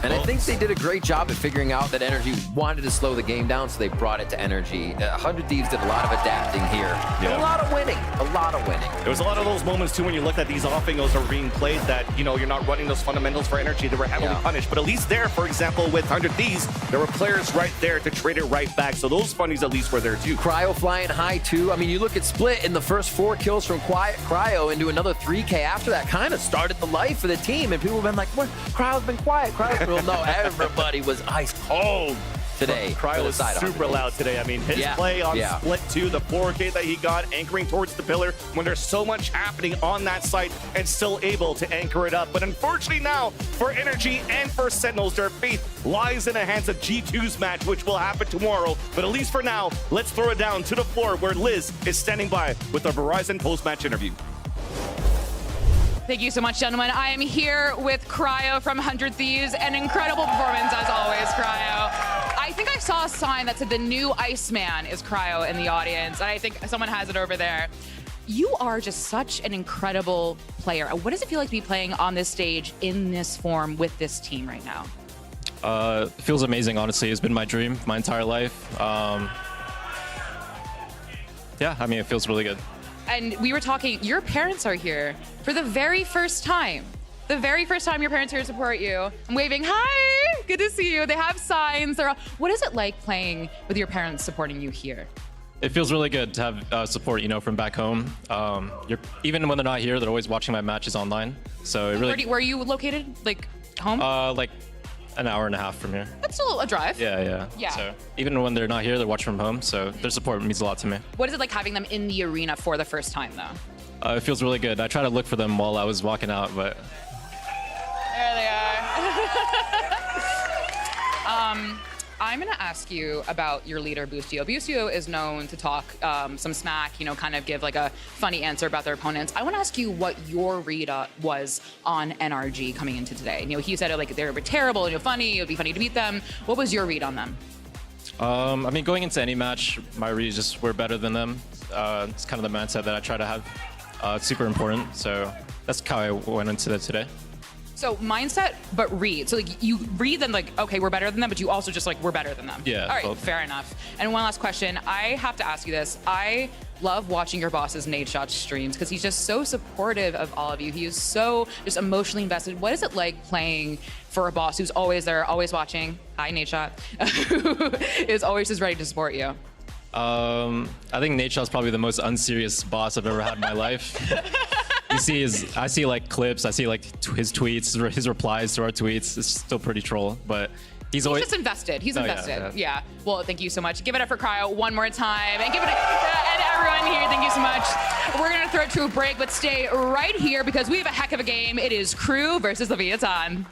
And I think they did a great job at figuring out that NRG wanted to slow the game down, so they brought it to NRG. 100 Thieves did a lot of adapting here. Yeah. A lot of winning. A lot of winning. There was a lot of those moments, too, when you looked at these off-angles that were being played that, you know, you're not running those fundamentals for NRG. They were heavily punished. But at least there, for example, with 100 Thieves, there were players right there to trade it right back. So those funnies at least were there, too. Cryo flying high, too. I mean, you look at Split in the first 4 kills from Cryo into another 3K after that. Kind of started the life of the team. And people have been like, what? Cryo's been quiet. Cryo's well, no, everybody was ice cold today. Cryo was super loud today. I mean, his play on Split 2, the 4K that he got, anchoring towards the pillar when there's so much happening on that site and still able to anchor it up. But unfortunately now, for NRG and for Sentinels, their faith lies in the hands of G2's match, which will happen tomorrow. But at least for now, let's throw it down to the floor where Liz is standing by with a Verizon post-match interview. Thank you so much, gentlemen. I am here with Cryo from 100 Thieves. An incredible performance, as always, Cryo. I think I saw a sign that said the new Iceman is Cryo in the audience. I think someone has it over there. You are just such an incredible player. What does it feel like to be playing on this stage in this form with this team right now? It feels amazing, honestly. It's been my dream my entire life. Yeah, I mean, it feels really good. And we were talking, your parents are here for the very first time. The very first time your parents are here to support you. I'm waving, hi, good to see you. They have signs. What is it like playing with your parents supporting you here? It feels really good to have support, you know, from back home. Even when they're not here, they're always watching my matches online. So it really. Where are you located? Like home? Like an hour and a half from here. That's still a drive. Yeah. So even when they're not here, they're watching from home. So their support means a lot to me. What is it like having them in the arena for the first time, though? It feels really good. I tried to look for them while I was walking out, but. There they are. I'm going to ask you about your leader, Bustio. Bustio is known to talk some smack, you know, kind of give like a funny answer about their opponents. I want to ask you what your read was on NRG coming into today. You know, he said like they were terrible, you know, funny, it would be funny to beat them. What was your read on them? I mean, going into any match, my read is just we're better than them. It's kind of the mindset that I try to have. It's super important. So that's how I went into it today. So mindset, but read. So like you read them like, okay, we're better than them, but you also just like, we're better than them. Yeah. All right, fair enough. And one last question. I have to ask you this. I love watching your boss's Nadeshot streams because he's just so supportive of all of you. He is so just emotionally invested. What is it like playing for a boss who's always there, always watching? Hi, Nadeshot. Who is always just ready to support you? I think Nadeshot's probably the most unserious boss I've ever had in my life. I see like clips, I see like his tweets, his replies to our tweets. It's still pretty troll, but he's always just invested. He's invested. Yeah. Well, thank you so much. Give it up for Cryo one more time, and give it and everyone here. Thank you so much. We're gonna throw it to a break, but stay right here because we have a heck of a game. It is Crew versus Leviathan.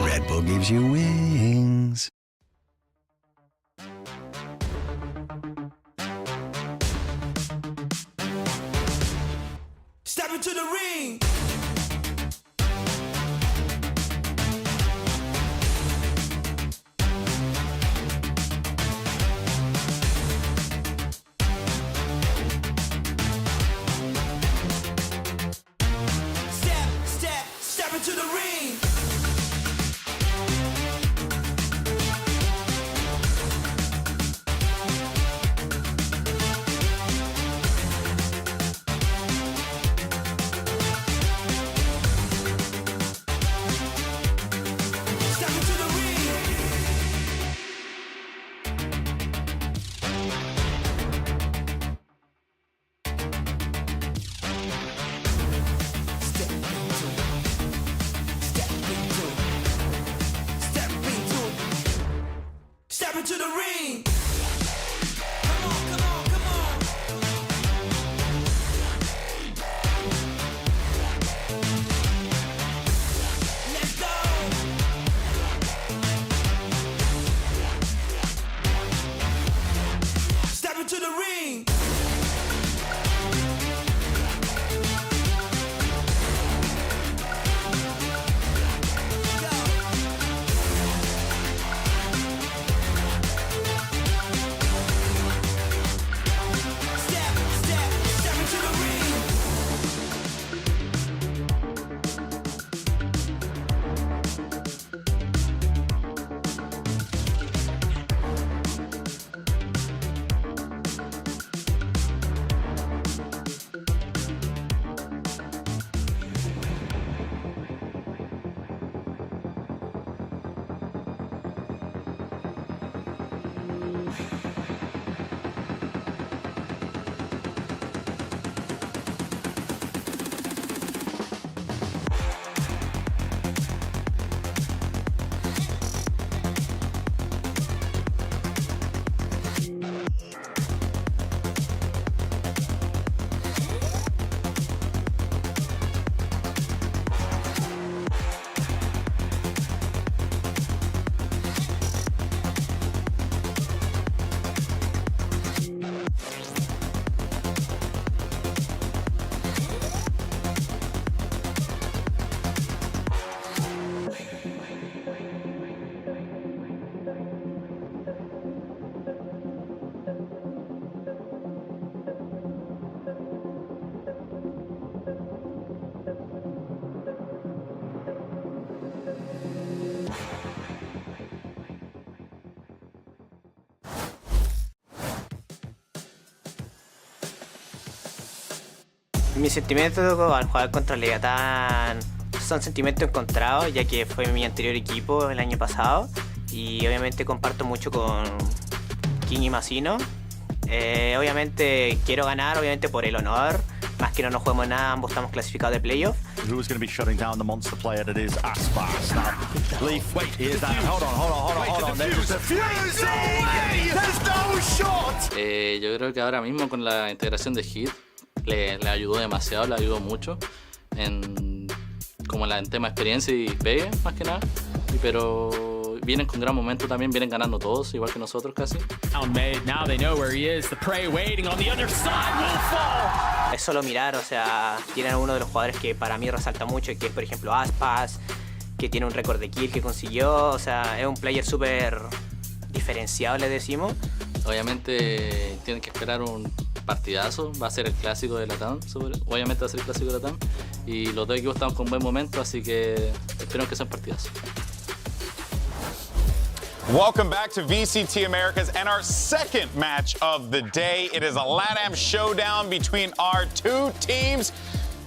Red Bull gives you wings. Step into the ring. Step into the ring. Step into the ring. Come on, come on, come on. Let's go. Step into the ring. Mis sentimientos al jugar contra Leviatán son sentimientos encontrados, ya que fue mi anterior equipo el año pasado y obviamente comparto mucho con King y Masino. Obviamente quiero ganar, obviamente por el honor, más que no nos juguemos nada, ambos estamos clasificados de playoff. Who's going to be shutting down the monster player that is Aspas? Now, Leaf, wait, here's that. Hold on. There's a fuse. There's no shot. Yo creo que ahora mismo con la integración de Hit le ayudó demasiado, le ayudó mucho en tema experiencia y pegue, más que nada. Pero vienen con gran momento también, vienen ganando todos, igual que nosotros casi. Now they know where he is. The prey waiting on the other side will fall. Es solo mirar, o sea, tienen uno de los jugadores que para mí resalta mucho, que es por ejemplo Aspas, que tiene un récord de kill que consiguió, o sea, es un player súper diferenciado, le decimos. Obviamente tienen que esperar un partidazo, va a ser el clásico de LATAM, obviamente va a ser el clásico de LATAM y los dos equipos están con buen momento, así que esperemos que sea un partidazo. Welcome back to VCT Americas and our second match of the day. It is a LATAM showdown between our two teams.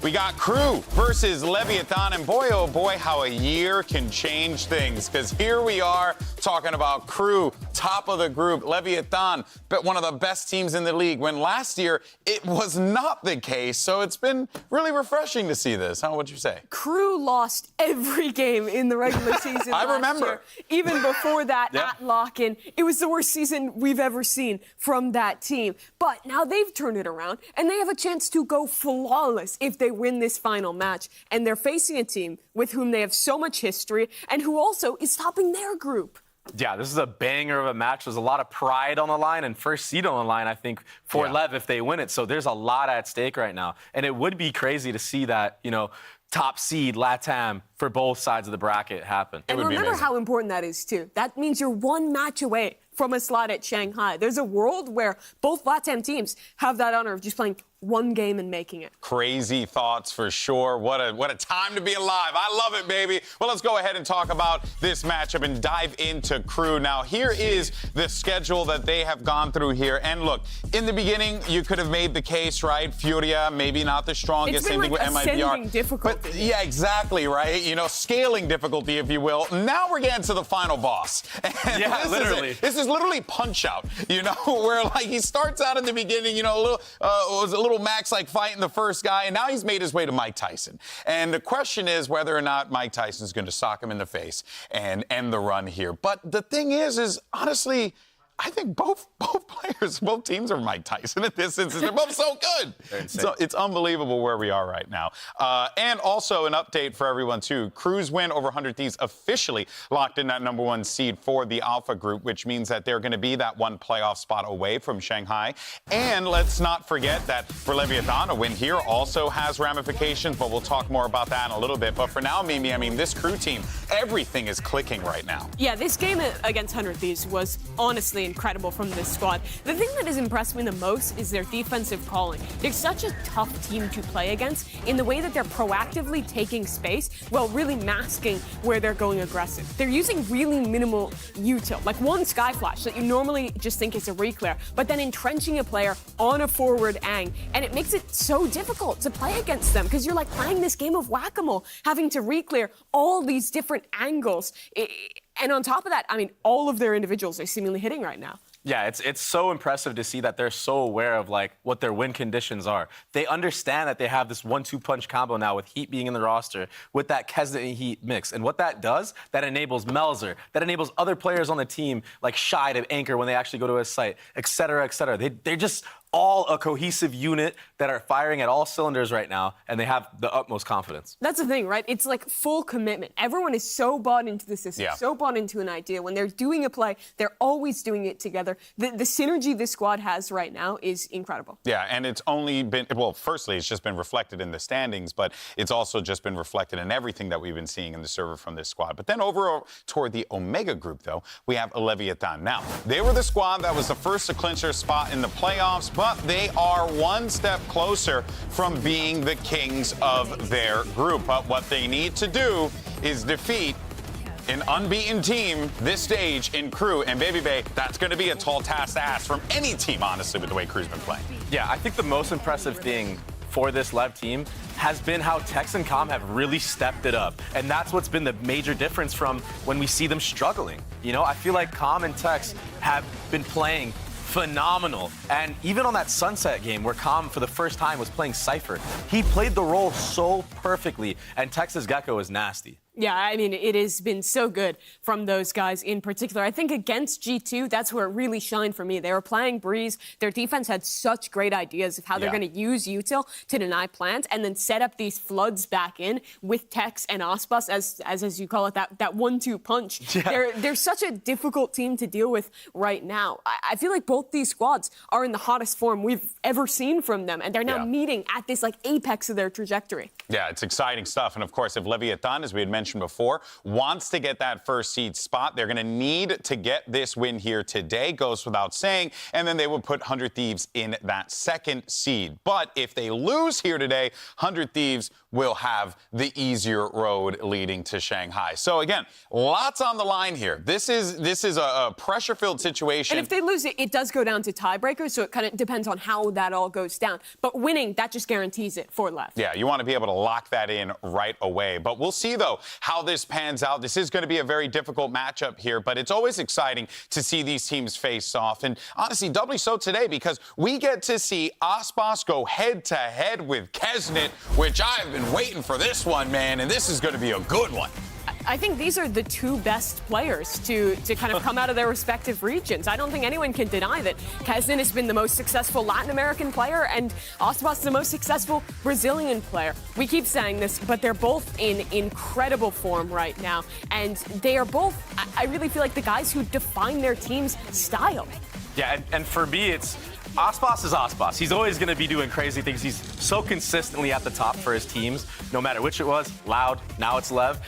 We got KRU versus Leviathan, and boy, oh boy, how a year can change things, because here we are talking about KRU, top of the group, Leviathan, but one of the best teams in the league, when last year it was not the case, so it's been really refreshing to see this. How would you say? KRU lost every game in the regular season I last remember. year. Even before that, at lock-in, it was the worst season we've ever seen from that team. But now they've turned it around, and they have a chance to go flawless if they they win this final match. And they're facing a team with whom they have so much history and who also is topping their group. Yeah, this is a banger of a match. There's a lot of pride on the line and first seed on the line, I think, for LEV if they win it. So there's a lot at stake right now. And it would be crazy to see that, you know, top seed LATAM for both sides of the bracket happen. And remember how important that is, too. That means you're one match away from a slot at Shanghai. There's a world where both LATAM teams have that honor of just playing one game and making it. Crazy thoughts for sure. What a time to be alive. I love it, baby. Well, let's go ahead and talk about this matchup and dive into KRU. Now, here is the schedule that they have gone through here. And look, in the beginning, you could have made the case, right? Furia, maybe not the strongest. It's been Same like thing with ascending MIBR. difficulty. But, yeah, exactly, right? You know, scaling difficulty, if you will. Now we're getting to the final boss. And yeah, literally. This is literally Punch-Out, you know, where like he starts out in the beginning, you know, was a little Max like fighting the first guy, and now he's made his way to Mike Tyson. And the question is whether or not Mike Tyson's going to sock him in the face and end the run here. But the thing is honestly, I think both players, both teams are Mike Tyson at this instance. They're both so good. So it's unbelievable where we are right now. And also an update for everyone, too. KRU's win over 100 Thieves officially locked in that #1 seed for the Alpha group, which means that they're going to be that one playoff spot away from Shanghai. And let's not forget that for Leviathan, a win here also has ramifications, but we'll talk more about that in a little bit. But for now, Mimi, I mean, this KRU team, everything is clicking right now. Yeah, this game against 100 Thieves was honestly incredible from this squad. The thing that has impressed me the most is their defensive calling. They're such a tough team to play against in the way that they're proactively taking space while really masking where they're going aggressive. They're using really minimal util, like one sky flash that you normally just think is a reclear, but then entrenching a player on a forward ang, and it makes it so difficult to play against them because you're like playing this game of whack-a-mole, having to reclear all these different angles. And on top of that, I mean, all of their individuals are seemingly hitting right now. Yeah, it's so impressive to see that they're so aware of like what their win conditions are. They understand that they have this 1-2 punch combo now with Heat being in the roster, with that Kesnet and Heat mix. And what that does, that enables Melzer, that enables other players on the team like Shy to anchor when they actually go to a site, et cetera, et cetera. They're just all a cohesive unit that are firing at all cylinders right now, and they have the utmost confidence. That's the thing, right? It's like full commitment. Everyone is so bought into the system, so bought into an idea. When they're doing a play, they're always doing it together. The synergy this squad has right now is incredible. Yeah, and it's only been, well, firstly, it's just been reflected in the standings, but it's also just been reflected in everything that we've been seeing in the server from this squad. But then over toward the Omega group, though, we have Leviathan. Now, they were the squad that was the first to clinch their spot in the playoffs, but they are one step closer from being the kings of their group. But what they need to do is defeat an unbeaten team this stage in KRU. And Baby Bay, that's going to be a tall task to ask from any team, honestly, with the way KRU's been playing. Yeah, I think the most impressive thing for this LEV team has been how Tex and Com have really stepped it up. And that's what's been the major difference from when we see them struggling. You know, I feel like Com and Tex have been playing phenomenal. And even on that Sunset game where Com for the first time was playing Cypher, he played the role so perfectly, and Texas Gecko is nasty. Yeah, I mean, it has been so good from those guys in particular. I think against G2, that's where it really shined for me. They were playing Breeze. Their defense had such great ideas of how they're going to use util to deny plant and then set up these floods back in with Tex and Ospas, as you call it, that 1-2 punch. Yeah. They're such a difficult team to deal with right now. I feel like both these squads are in the hottest form we've ever seen from them, and they're now meeting at this like apex of their trajectory. Yeah, it's exciting stuff. And of course, if Leviathan, as we had mentioned before, wants to get that first seed spot, they're going to need to get this win here today, goes without saying, and then they will put 100 Thieves in that second seed. But if they lose here today, 100 Thieves will have the easier road leading to Shanghai. So again, lots on the line here. This is a pressure-filled situation. And if they lose it, it does go down to tiebreakers, so it kind of depends on how that all goes down. But winning, that just guarantees it for LEV. Yeah, you want to be able to lock that in right away. But we'll see, though, how this pans out. This is going to be a very difficult matchup here, but it's always exciting to see these teams face off. And honestly, doubly so today, because we get to see Ospas go head-to-head with Kesnet, which I've been waiting for this one, man, and this is going to be a good one. I think these are the two best players to kind of come out of their respective regions. I don't think anyone can deny that Kesnet has been the most successful Latin American player and Aspas is the most successful Brazilian player. We keep saying this, but they're both in incredible form right now. And they are both, I really feel like, the guys who define their team's style. Yeah, and for me, it's Aspas is Aspas. He's always going to be doing crazy things. He's so consistently at the top for his teams, no matter which it was, Loud, now it's Lev.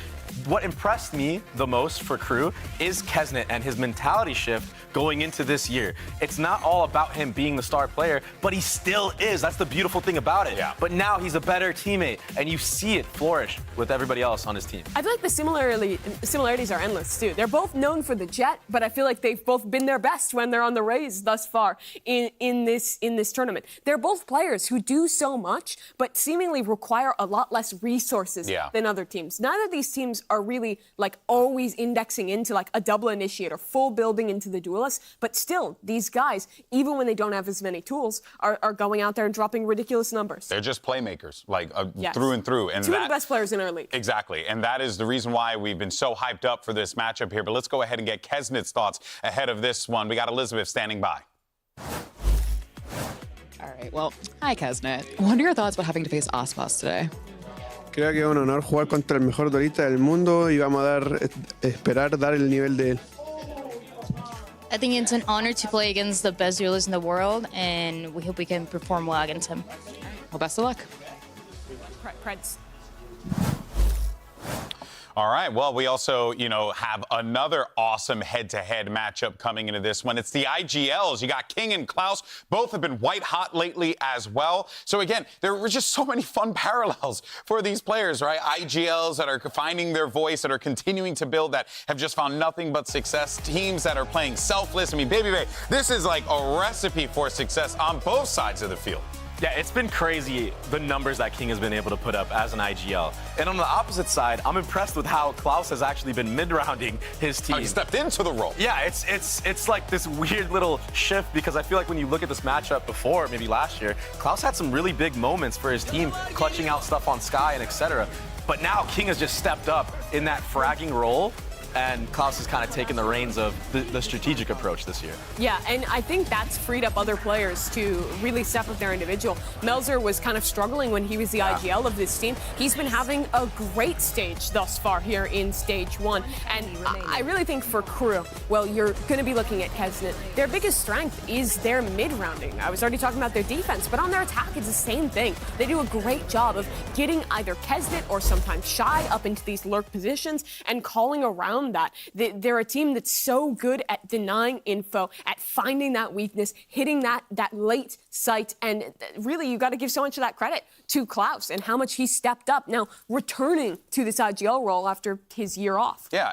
What impressed me the most for KRU is Kesnet and his mentality shift going into this year. It's not all about him being the star player, but he still is. That's the beautiful thing about it. Yeah. But now he's a better teammate, and you see it flourish with everybody else on his team. I feel like the similarities are endless, too. They're both known for the Jet, but I feel like they've both been their best when they're on the Rays thus far in this tournament. They're both players who do so much, but seemingly require a lot less resources than other teams. Neither of these teams are really like always indexing into like a double initiator, full building into the duelist, but still these guys, even when they don't have as many tools, are going out there and dropping ridiculous numbers. They're just playmakers, like through and through. And two of the best players in our league. Exactly, and that is the reason why we've been so hyped up for this matchup here. But let's go ahead and get Kesnet's thoughts ahead of this one. We got Elizabeth standing by. All right, well, hi Kesnet. What are your thoughts about having to face Aspas today? Creo que es un honor jugar contra el mejor duelista del mundo y vamos a esperar dar el nivel de él. I think it's an honor to play against the best duelist in the world, and we hope we can perform well against him. Well, best of luck. Preds. All right. Well, we also, have another awesome head-to-head matchup coming into this one. It's the IGLs. You got King and Klaus. Both have been white hot lately as well. So again, there were just so many fun parallels for these players, right? IGLs that are finding their voice, that are continuing to build, that have just found nothing but success. Teams that are playing selfless. I mean, Baby Bay, this is like a recipe for success on both sides of the field. Yeah, it's been crazy, the numbers that King has been able to put up as an IGL. And on the opposite side, I'm impressed with how Klaus has actually been mid-rounding his team. He stepped into the role. Yeah, it's like this weird little shift, because I feel like when you look at this matchup before, maybe last year, Klaus had some really big moments for his team, clutching out stuff on Sky and etc. But now King has just stepped up in that fragging role, and Klaus has kind of taken the reins of the strategic approach this year. Yeah, and I think that's freed up other players to really step up their individual. Melzer was kind of struggling when he was the IGL of this team. He's been having a great stage thus far here in stage one. And I really think for KRU, well, you're going to be looking at Kesnet. Their biggest strength is their mid-rounding. I was already talking about their defense, but on their attack, it's the same thing. They do a great job of getting either Kesnet or sometimes Shy up into these lurk positions and calling around that. They're a team that's so good at denying info, at finding that weakness, hitting that late sight, and really you got to give so much of that credit to Klaus and how much he stepped up now returning to this IGL role after his year off. Yeah,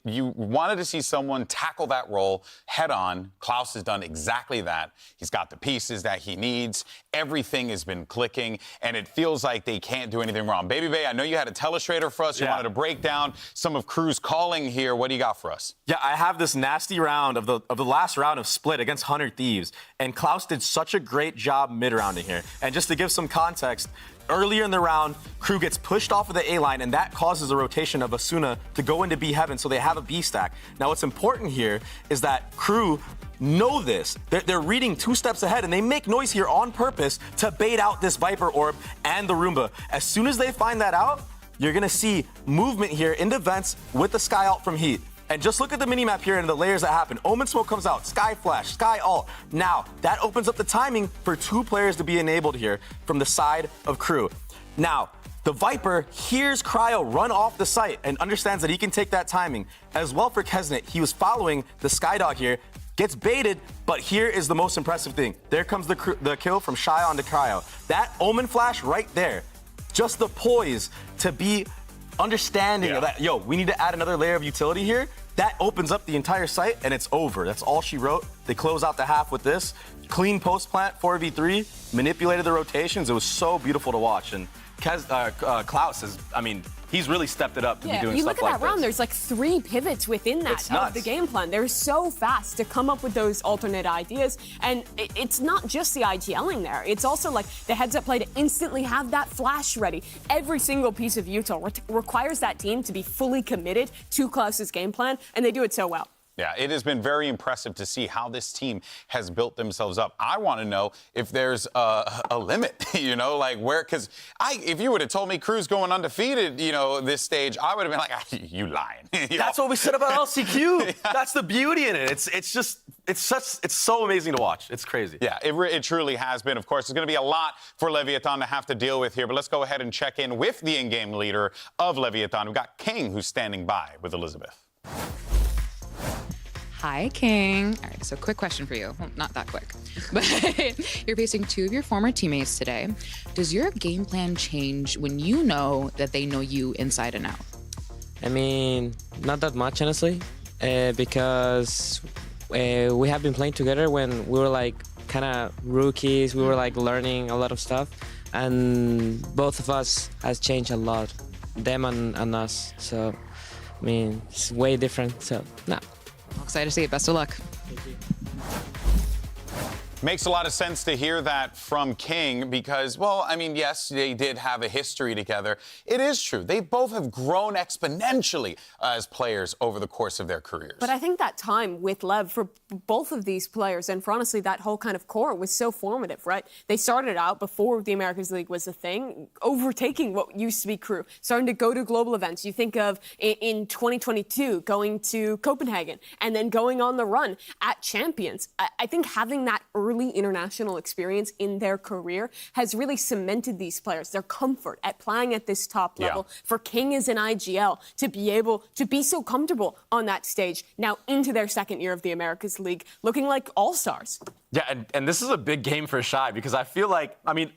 you wanted to see someone tackle that role head on. Klaus has done exactly that. He's got the pieces that he needs. Everything has been clicking, and it feels like they can't do anything wrong. Baby Bay, I know you had a telestrator for us. You wanted to break down some of KRU's calling here. What do you got for us? Yeah, I have this nasty round of the last round of Split against 100 Thieves, and Klaus did such a great job mid-rounding here. And just to give some context, earlier in the round, KRU gets pushed off of the A line, and that causes a rotation of Asuna to go into B Heaven, so they have a B stack. Now, what's important here is that KRU know this. They're reading 2 steps ahead, and they make noise here on purpose to bait out this Viper Orb and the Roomba. As soon as they find that out, you're going to see movement here into vents with the Sky Alt from Heat. And just look at the minimap here and the layers that happen. Omen Smoke comes out, Sky Flash, Sky Alt. Now, that opens up the timing for 2 players to be enabled here from the side of KRU. Now, the Viper hears Cryo run off the site and understands that he can take that timing. As well for Kesnet, he was following the Skydog here, gets baited, but here is the most impressive thing. There comes the kill from Shy onto Cryo. That Omen Flash right there, just the poise to be understanding of that, yo, we need to add another layer of utility here. That opens up the entire site, and it's over. That's all she wrote. They close out the half with this. Clean post plant, 4v3, manipulated the rotations. It was so beautiful to watch. And Klaus is, I mean, he's really stepped it up to be doing you stuff look at like that round, this. there's like 3 pivots within that It's of nuts. the game plan. They're so fast to come up with those alternate ideas. And it's not just the IGLing there. It's also like the heads-up play to instantly have that flash ready. Every single piece of util requires that team to be fully committed to Klaus's game plan, and they do it so well. Yeah, it has been very impressive to see how this team has built themselves up. I want to know if there's a limit, you know, like where, because if you would have told me KRU's going undefeated, you know, this stage, I would have been like, you lying. That's what we said about LCQ. That's the beauty in it. It's so amazing to watch. It's crazy. Yeah, it truly has been. Of course, there's going to be a lot for Leviathan to have to deal with here, but let's go ahead and check in with the in-game leader of Leviathan. We've got King, who's standing by with Elizabeth. Hi, King. All right, so quick question for you. Well, not that quick, but you're facing 2 of your former teammates today. Does your game plan change when you know that they know you inside and out? I mean, not that much, honestly, because we have been playing together when we were like kind of rookies. We were like learning a lot of stuff, and both of us has changed a lot, them and us. So, I mean, it's way different. So, no. Excited to see it. Best of luck. Makes a lot of sense to hear that from King because, well, I mean, yes, they did have a history together. It is true. They both have grown exponentially as players over the course of their careers. But I think that time with LEV for both of these players, and for honestly that whole kind of core, was so formative, right? They started out before the Americas League was a thing, overtaking what used to be KRU, starting to go to global events. You think of in 2022 going to Copenhagen and then going on the run at Champions. I think having that early international experience in their career has really cemented these players, their comfort at playing at this top level. For King as an IGL to be able to be so comfortable on that stage, now into their second year of the Americas League, looking like all-stars. Yeah, and this is a big game for Shy because I feel like, I mean,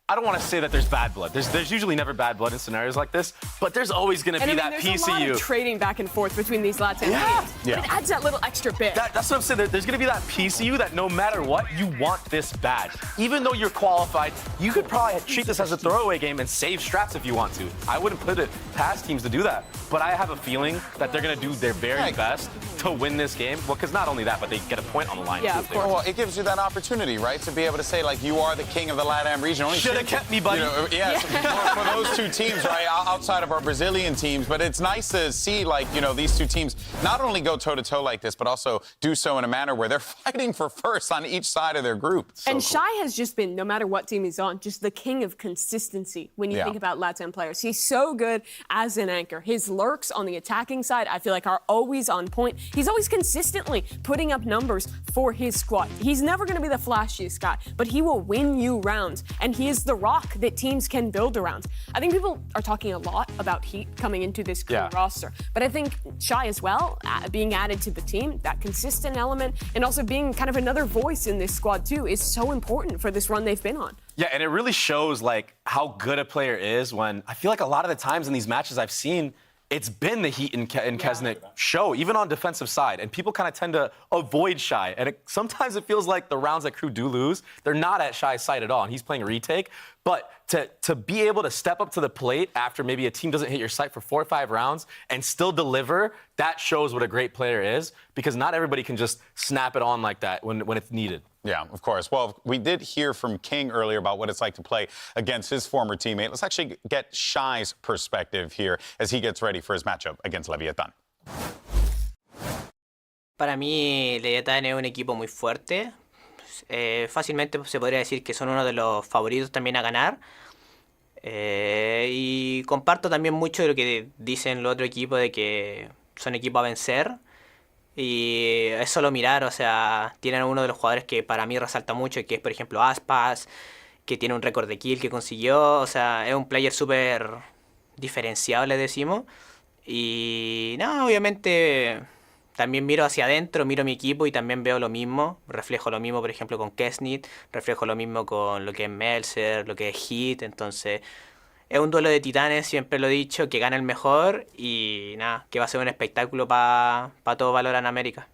I don't want to say that there's bad blood. There's usually never bad blood in scenarios like this, but there's always going to be that piece of you. There's a lot of trading back and forth between these lads and teams. But it adds that little extra bit. That's what I'm saying. There's going to be that piece of you that no matter what, you want this bad. Even though you're qualified, you could probably treat this as a throwaway game and save straps if you want to. I wouldn't put it past teams to do that. But I have a feeling that they're going to do their very best to win this game. Well, because not only that, but they get a point on the line, too. Of course. Well, it gives you that opportunity, right, to be able to say, like, you are the king of the LATAM region. Should have kept me, buddy. You know, yes, for those 2 teams, right, outside of our Brazilian teams. But it's nice to see, like, you know, these 2 teams not only go toe-to-toe like this, but also do so in a manner where they're fighting for first on each side of their group. And Shy has just been, no matter what team he's on, just the king of consistency when you think about LATAM players. He's so good as an anchor. His lurks on the attacking side, I feel like, are always on point. He's always consistently putting up numbers for his squad. He's never going to be the flashiest guy, but he will win you rounds. And he is the rock that teams can build around. I think people are talking a lot about Heat coming into this roster, but I think Shy as well, being added to the team, that consistent element, and also being kind of another voice in this squad too, is so important for this run they've been on. Yeah, and it really shows like how good a player is when I feel like a lot of the times in these matches I've seen, it's been the Heat and Kesnick show, even on defensive side. And people kind of tend to avoid Shy. And sometimes it feels like the rounds that KRU do lose, they're not at Shy's side at all. And he's playing retake. But to be able to step up to the plate after maybe a team doesn't hit your sight for 4 or 5 rounds and still deliver, that shows what a great player is. Because not everybody can just snap it on like that when it's needed. Yeah, of course. Well, we did hear from King earlier about what it's like to play against his former teammate. Let's actually get Shy's perspective here as he gets ready for his matchup against Leviathan. Para mí, Leviathan es un equipo muy fuerte. Fácilmente se podría decir que son uno de los favoritos también a ganar. Y comparto también mucho de lo que dicen los otros equipos de que son equipos a vencer. Y es solo mirar, o sea, tienen uno de los jugadores que para mí resalta mucho, que es por ejemplo Aspas, que tiene un récord de kill que consiguió, o sea, es un player súper diferenciado, le decimos. Y no, obviamente también miro hacia adentro, miro mi equipo y también veo lo mismo, reflejo lo mismo por ejemplo con Kesnit, reflejo lo mismo con lo que es Melzer, lo que es Heat, entonces es un duelo de titanes, siempre lo he dicho, que gana el mejor y nada, que va a ser un espectáculo para todo Valorant América.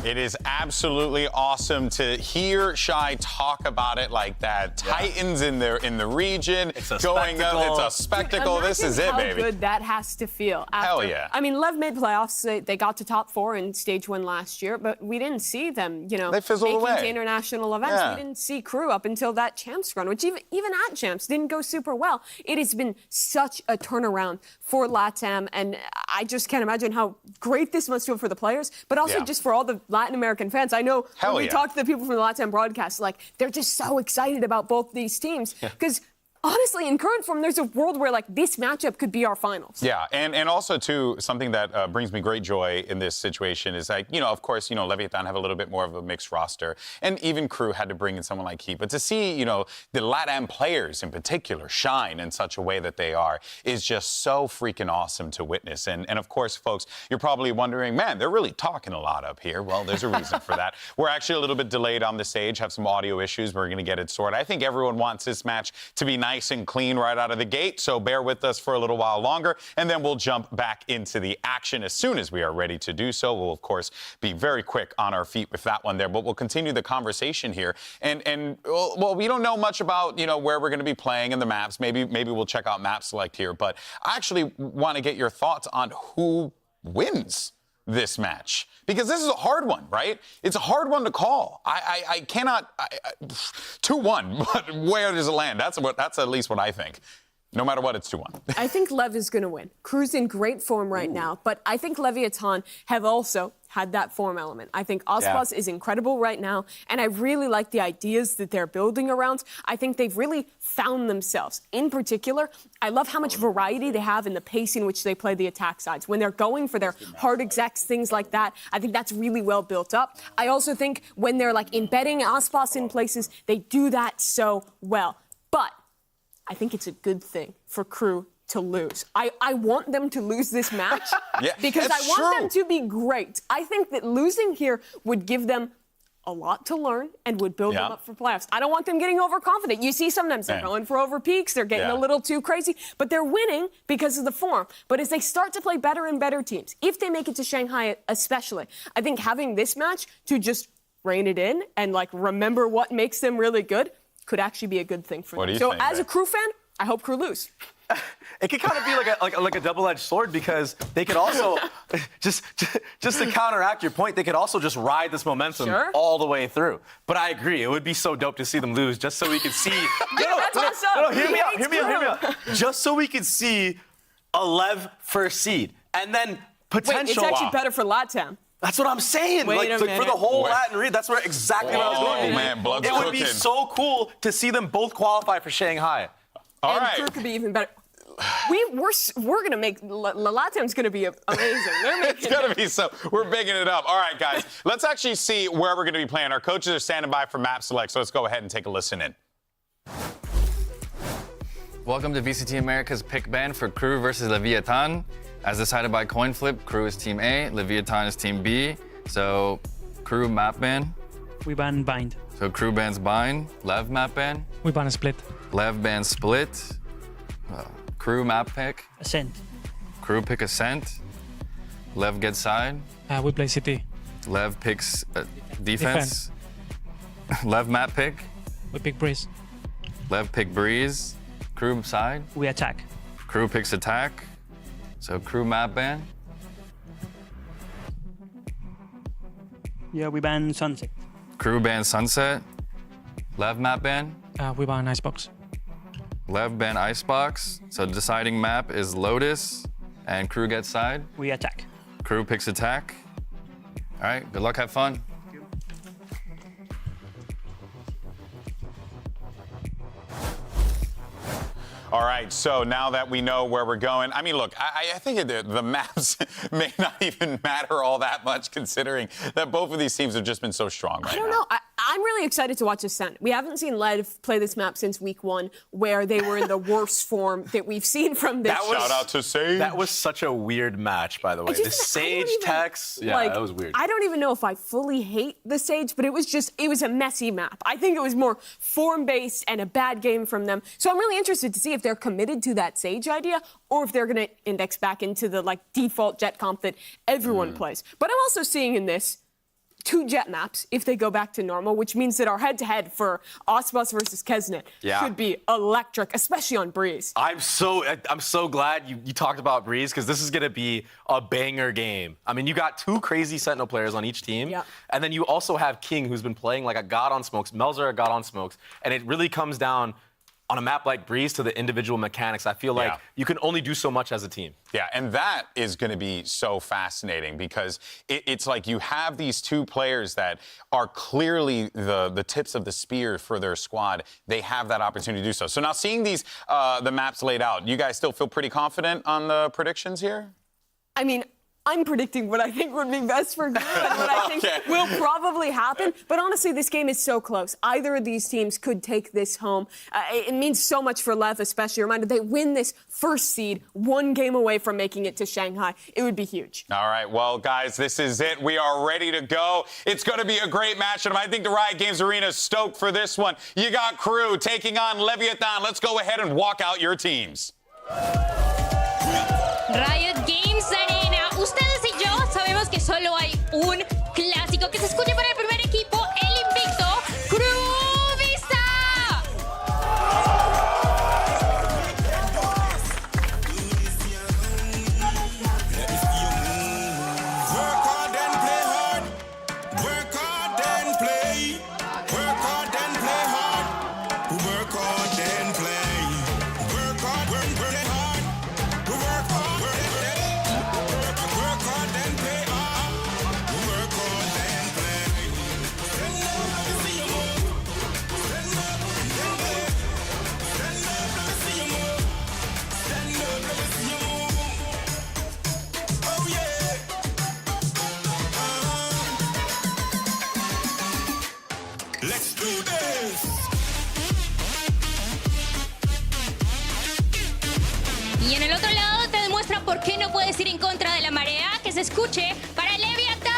It is absolutely awesome to hear Shy talk about it like that. Titans in the region, It's a going spectacle. up. It's a spectacle. Dude, this is it, imagine baby. how good that has to feel. After, Hell yeah. I mean, LEV made playoffs. They got to top 4 in stage 1 last year, but we didn't see them, They fizzled making away. to international events. Yeah. We didn't see KRU up until that Champs run, which even at Champs didn't go super well. It has been such a turnaround for LATAM, and I just can't imagine how great this must feel for the players, but also just for all the Latin American fans. I know when we talk to the people from the LATAM broadcast, like, they're just so excited about both these teams because honestly, in current form, there's a world where, like, this matchup could be our finals. Yeah, and also, too, something that brings me great joy in this situation is, like, of course, Leviathan have a little bit more of a mixed roster, and even KRU had to bring in someone like Heat. But to see, the LATAM players in particular shine in such a way that they are is just so freaking awesome to witness. And of course, folks, you're probably wondering, man, they're really talking a lot up here. Well, there's a reason for that. We're actually a little bit delayed on the stage, have some audio issues. We're going to get it sorted. I think everyone wants this match to be nice and clean right out of the gate, so bear with us for a little while longer, and then we'll jump back into the action as soon as we are ready to do so. We'll, of course, be very quick on our feet with that one there, but we'll continue the conversation here. And well, we don't know much about, where we're going to be playing and the maps. Maybe we'll check out Map Select here, but I actually want to get your thoughts on who wins this match, because this is a hard one, right? It's a hard one to call. I cannot 2-1, but where does it land? That's at least what I think. No matter what, it's 2-1. I think LEV is going to win. KRU's in great form right now, but I think Leviathan have also had that form element. I think Ospas is incredible right now, and I really like the ideas that they're building around. I think they've really found themselves. In particular, I love how much variety they have in the pace in which they play the attack sides. When they're going for their hard execs, things like that, I think that's really well built up. I also think when they're like embedding Ospas in places, they do that so well. But I think it's a good thing for KRU to lose. I want them to lose this match because I want them to be great. I think that losing here would give them a lot to learn and would build them up for playoffs. I don't want them getting overconfident. You see sometimes they're going for over peaks, they're getting a little too crazy, but they're winning because of the form. But as they start to play better and better teams, if they make it to Shanghai especially, I think having this match to just rein it in and like remember what makes them really good could actually be a good thing for them. So as a KRU fan, I hope KRU lose. It could kind of be like a double-edged sword, because they could also just to counteract your point, they could also just ride this momentum all the way through. But I agree, it would be so dope to see them lose, just so we could see. Hear me out. Just so we could see a LEV first seed, and then potential. Wait, it's actually better for LATAM. That's what I'm saying. Wait a minute. For the whole Latin region, that's where exactly what I was going. Man, blood's it would be so cool to see them both qualify for Shanghai. All and right. KRU could be even better. We're gonna make LATAM's gonna be amazing. It's gonna be so. We're bigging it up. All right, guys. Let's actually see where we're gonna be playing. Our coaches are standing by for Map Select, so let's go ahead and take a listen in. Welcome to Vct Americas pick ban for KRU versus Leviathan. As decided by coin flip, KRU is team A, Leviathan is team B. So KRU map ban. We ban bind. So KRU bans bind. LEV map ban. We ban split. LEV ban split. KRU map pick. Ascent. KRU pick ascent. LEV gets side. We play CT. LEV picks defense. LEV map pick. We pick breeze. LEV pick breeze. KRU side. We attack. KRU picks attack. So KRU map ban. Yeah, we ban sunset. KRU ban sunset. LEV map ban. We ban icebox. LEV ban icebox. So deciding map is Lotus, and KRU gets side. We attack. KRU picks attack. All right, good luck, have fun. All right, so now that we know where we're going, I mean, look, I think the maps may not even matter all that much, considering that both of these teams have just been so strong right now. I don't know. I'm really excited to watch Ascent. We haven't seen LEV play this map since week 1, where they were in the worst form that we've seen from this. Shout out to Sage. That was such a weird match, by the way. The Sage Tex, that was weird. I don't even know if I fully hate the Sage, but it was a messy map. I think it was more form-based and a bad game from them. So I'm really interested to see if they're committed to that Sage idea, or if they're going to index back into the default jet comp that everyone plays. But I'm also seeing in this 2 Jet maps if they go back to normal, which means that our head-to-head for Osbus versus Kesnet should be electric, especially on Breeze. I'm so glad you talked about Breeze, because this is going to be a banger game. I mean, you got 2 crazy Sentinel players on each team, and then you also have King, who's been playing like a god on smokes, Melzer a god on smokes, and it really comes down on a map like Breeze to the individual mechanics. I feel like you can only do so much as a team. Yeah, and that is going to be so fascinating, because it's like you have these 2 players that are clearly the tips of the spear for their squad. They have that opportunity to do so. So now seeing these, the maps laid out, you guys still feel pretty confident on the predictions here? I mean, I'm predicting what I think would be best for good, what I think will probably happen. But honestly, this game is so close. Either of these teams could take this home. It means so much for LEV, especially. Reminder, they win this first seed, 1 game away from making it to Shanghai. It would be huge. All right, well, guys, this is it. We are ready to go. It's going to be a great match, and I think the Riot Games Arena is stoked for this one. You got KRU taking on Leviathan. Let's go ahead and walk out your teams. Riot Games Arena. Ustedes y yo sabemos que solo hay un clásico. Que se escuche para el primer equipo, el invicto, KRU Vista. Work hard and play hard. Work hard and play. Work hard and play hard. Work hard and play. Work hard, play hard. Work hard, work hard and play hard. Work hard and play. Stand up, let me see you move. Stand up and play. Stand up, let me see you move. Stand up, let me see you move. Oh yeah. Let's do this. Y en el otro lado te demuestra por qué no puedes ir en contra de la marea. Que se escuche para Leviathan.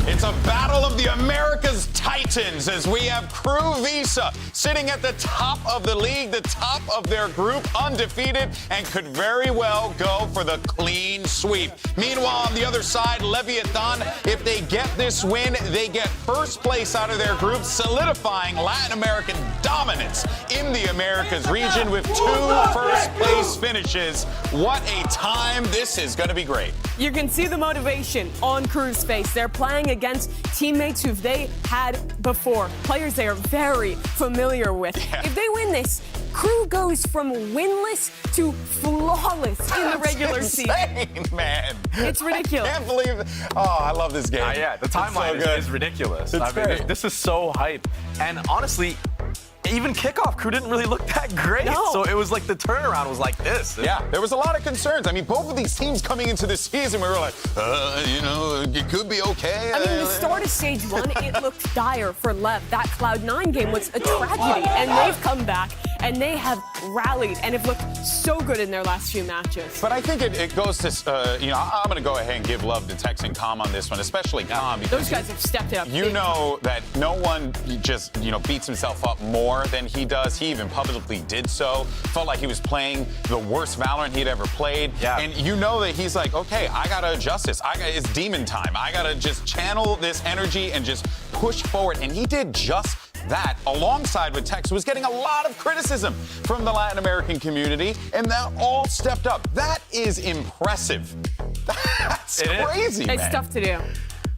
It's a battle of the Americas Titans as we have KRU Visa sitting at the top of the league, the top of their group, undefeated, and could very well go for the clean sweep. Meanwhile, on the other side, Leviathan, if they get this win, they get first place out of their group, solidifying Latin American dominance in the Americas region with 2 first-place finishes. What a time. This is going to be great. You can see the motivation on KRU's face. They're playing against teammates who they had before, players they are very familiar with. If they win this, KRU goes from winless to flawless in the regular season. Man. It's ridiculous. I can't believe it. Oh, I love this game. Yeah, the timeline is ridiculous. It's great. This is so hype. And honestly, even kickoff, KRU didn't really look that great. No. So it was like the turnaround was like this. Yeah, there was a lot of concerns. I mean, both of these teams coming into this season, we were like, you know, it could be okay. I mean, the start of stage 1, it looked dire for LEV. That Cloud9 game was a tragedy, and they've come back, and they have rallied and have looked so good in their last few matches. But I think it goes to, you know, I'm going to go ahead and give love to Tex and Calm on this one, especially Calm. Because those guys have stepped it up. You know that no one just, you know, beats himself up more than he does. He even publicly did so. Felt like he was playing the worst Valorant he'd ever played. Yeah. And you know that he's like, okay, I got to adjust this. It's demon time. I got to just channel this energy and just push forward. And he did just that, alongside with Tex, who was getting a lot of criticism from the Latin American community, and that all stepped up. That is impressive. That's crazy, man. It's tough to do.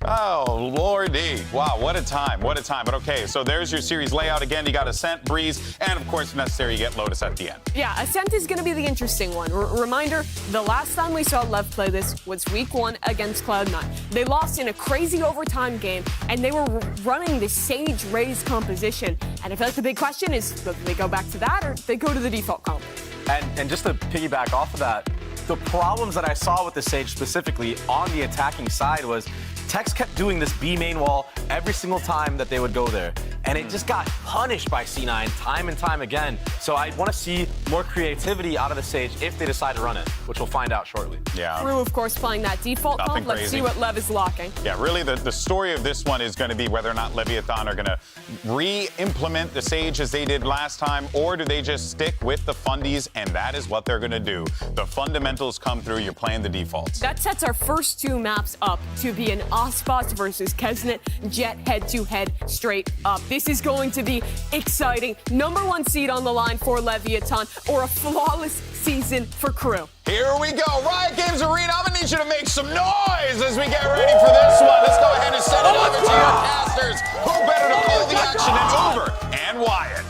Oh, Lordy. Wow, what a time. What a time. But okay, so there's your series layout. Again, you got Ascent, Breeze, and of course, if necessary, you get Lotus at the end. Yeah, Ascent is going to be the interesting one. Reminder, the last time we saw LEV play this was week 1 against Cloud9. They lost in a crazy overtime game, and they were running the Sage Raze composition. And I feel like the big question is, do they go back to that or do they go to the default comp? And just to piggyback off of that, the problems that I saw with the Sage specifically on the attacking side was Tex kept doing this B main wall every single time that they would go there. And it just got punished by C9 time and time again. So I want to see more creativity out of the Sage if they decide to run it, which we'll find out shortly. Yeah. KRU, of course, playing that default comp. Let's see what LEV is locking. Yeah, really, the story of this one is going to be whether or not Leviathan are going to re-implement the Sage as they did last time, or do they just stick with the fundies, and that is what they're going to do. The fundamentals come through, you're playing the defaults. That sets our first 2 maps up to be an Ospas versus Kesnet Jet head-to-head straight up. This is going to be exciting. Number 1 seed on the line for Leviathan, or a flawless season for KRU. Here we go. Riot Games Arena, I'm going to need you to make some noise as we get ready for this one. Let's go ahead and send it over to your casters. Who better to call the action than Uber and Wyatt?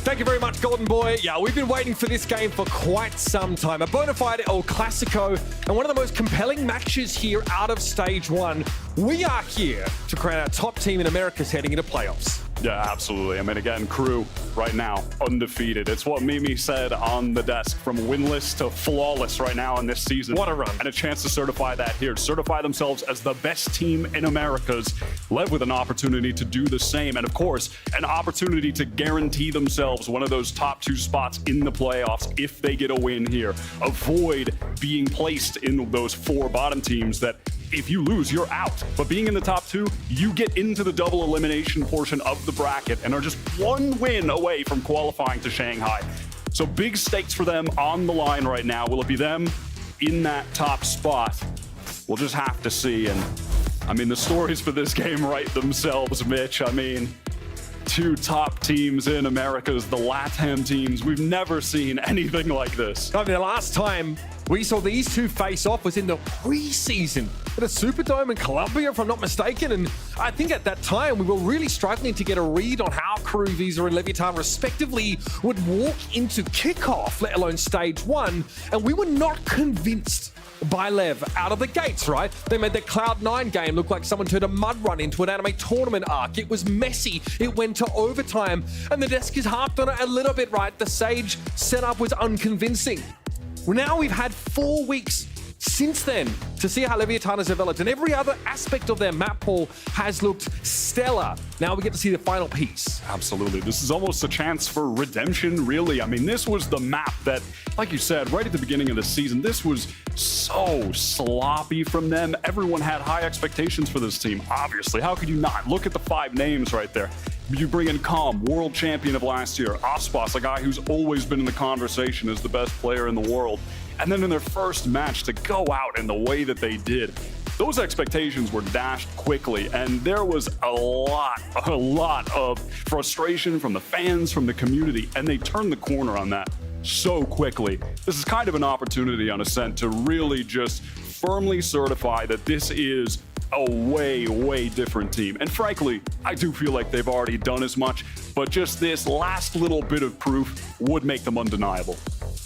Thank you very much, Golden Boy. Yeah, we've been waiting for this game for quite some time. A bona fide El Clasico and one of the most compelling matches here out of Stage 1. We are here to crown our top team in Americas heading into playoffs. Yeah, absolutely. I mean, again, KRU right now, undefeated. It's what Mimi said on the desk, from winless to flawless right now in this season. What a run. And a chance to certify that here, certify themselves as the best team in Americas, LEV with an opportunity to do the same. And of course, an opportunity to guarantee themselves one of those top 2 spots in the playoffs if they get a win here. Avoid being placed in those 4 bottom teams that if you lose, you're out. But being in the top 2, you get into the double elimination portion of the bracket and are just 1 win away from qualifying to Shanghai. So big stakes for them on the line right now. Will it be them in that top spot? We'll just have to see. And I mean, the stories for this game write themselves, Mitch. I mean, 2 top teams in Americas, the LATAM teams. We've never seen anything like this. I mean, the last time we saw these 2 face off was in the preseason at a Superdome in Colombia, if I'm not mistaken. And I think at that time we were really struggling to get a read on how KRU, Visa, and Leviathan respectively would walk into kickoff, let alone Stage 1. And we were not convinced by LEV out of the gates, right? They made their Cloud9 game look like someone turned a mud run into an anime tournament arc. It was messy. It went to overtime. And the desk is harped on it a little bit, right? The Sage setup was unconvincing. Now we've had 4 weeks since then to see how Leviathan has developed, and every other aspect of their map pool has looked stellar. Now we get to see the final piece. Absolutely. This is almost a chance for redemption, really. I mean, this was the map that, like you said, right at the beginning of the season, this was so sloppy from them. Everyone had high expectations for this team, obviously. How could you not? Look at the 5 names right there. You bring in Calm, world champion of last year. Ospas, a guy who's always been in the conversation as the best player in the world. And then in their first match, to go out in the way that they did, those expectations were dashed quickly. And there was a lot of frustration from the fans, from the community, and they turned the corner on that so quickly. This is kind of an opportunity on Ascent to really just firmly certify that this is a way different team. And frankly, I do feel like they've already done as much, but just this last little bit of proof would make them undeniable.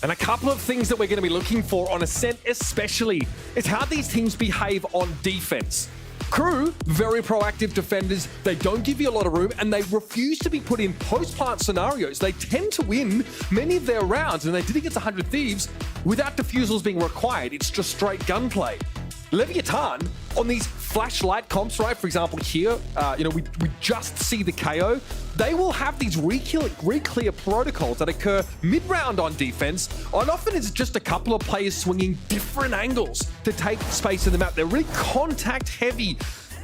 And a couple of things that we're going to be looking for on Ascent especially is how these teams behave on defense. KRU, very proactive defenders. They don't give you a lot of room, and they refuse to be put in post-plant scenarios. They tend to win many of their rounds, and they did against 100 Thieves without defusals being required. It's just straight gunplay. Leviathan, on these flashlight comps, right? For example, here, we just see the KO. They will have these re-clear protocols that occur mid-round on defense, and often it's just a couple of players swinging different angles to take space in the map. They're really contact heavy,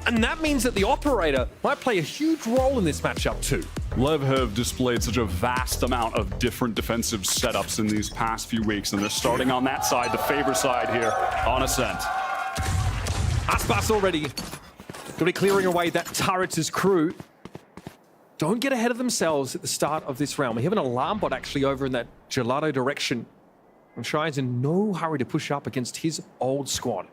and that means that the operator might play a huge role in this matchup too. LEV have displayed such a vast amount of different defensive setups in these past few weeks, and they're starting on that side, the favor side here on Ascent. Aspas already going to be clearing away that turret as KRU don't get ahead of themselves at the start of this round. We have an alarm bot actually over in that gelato direction, and Shine's in no hurry to push up against his old squad.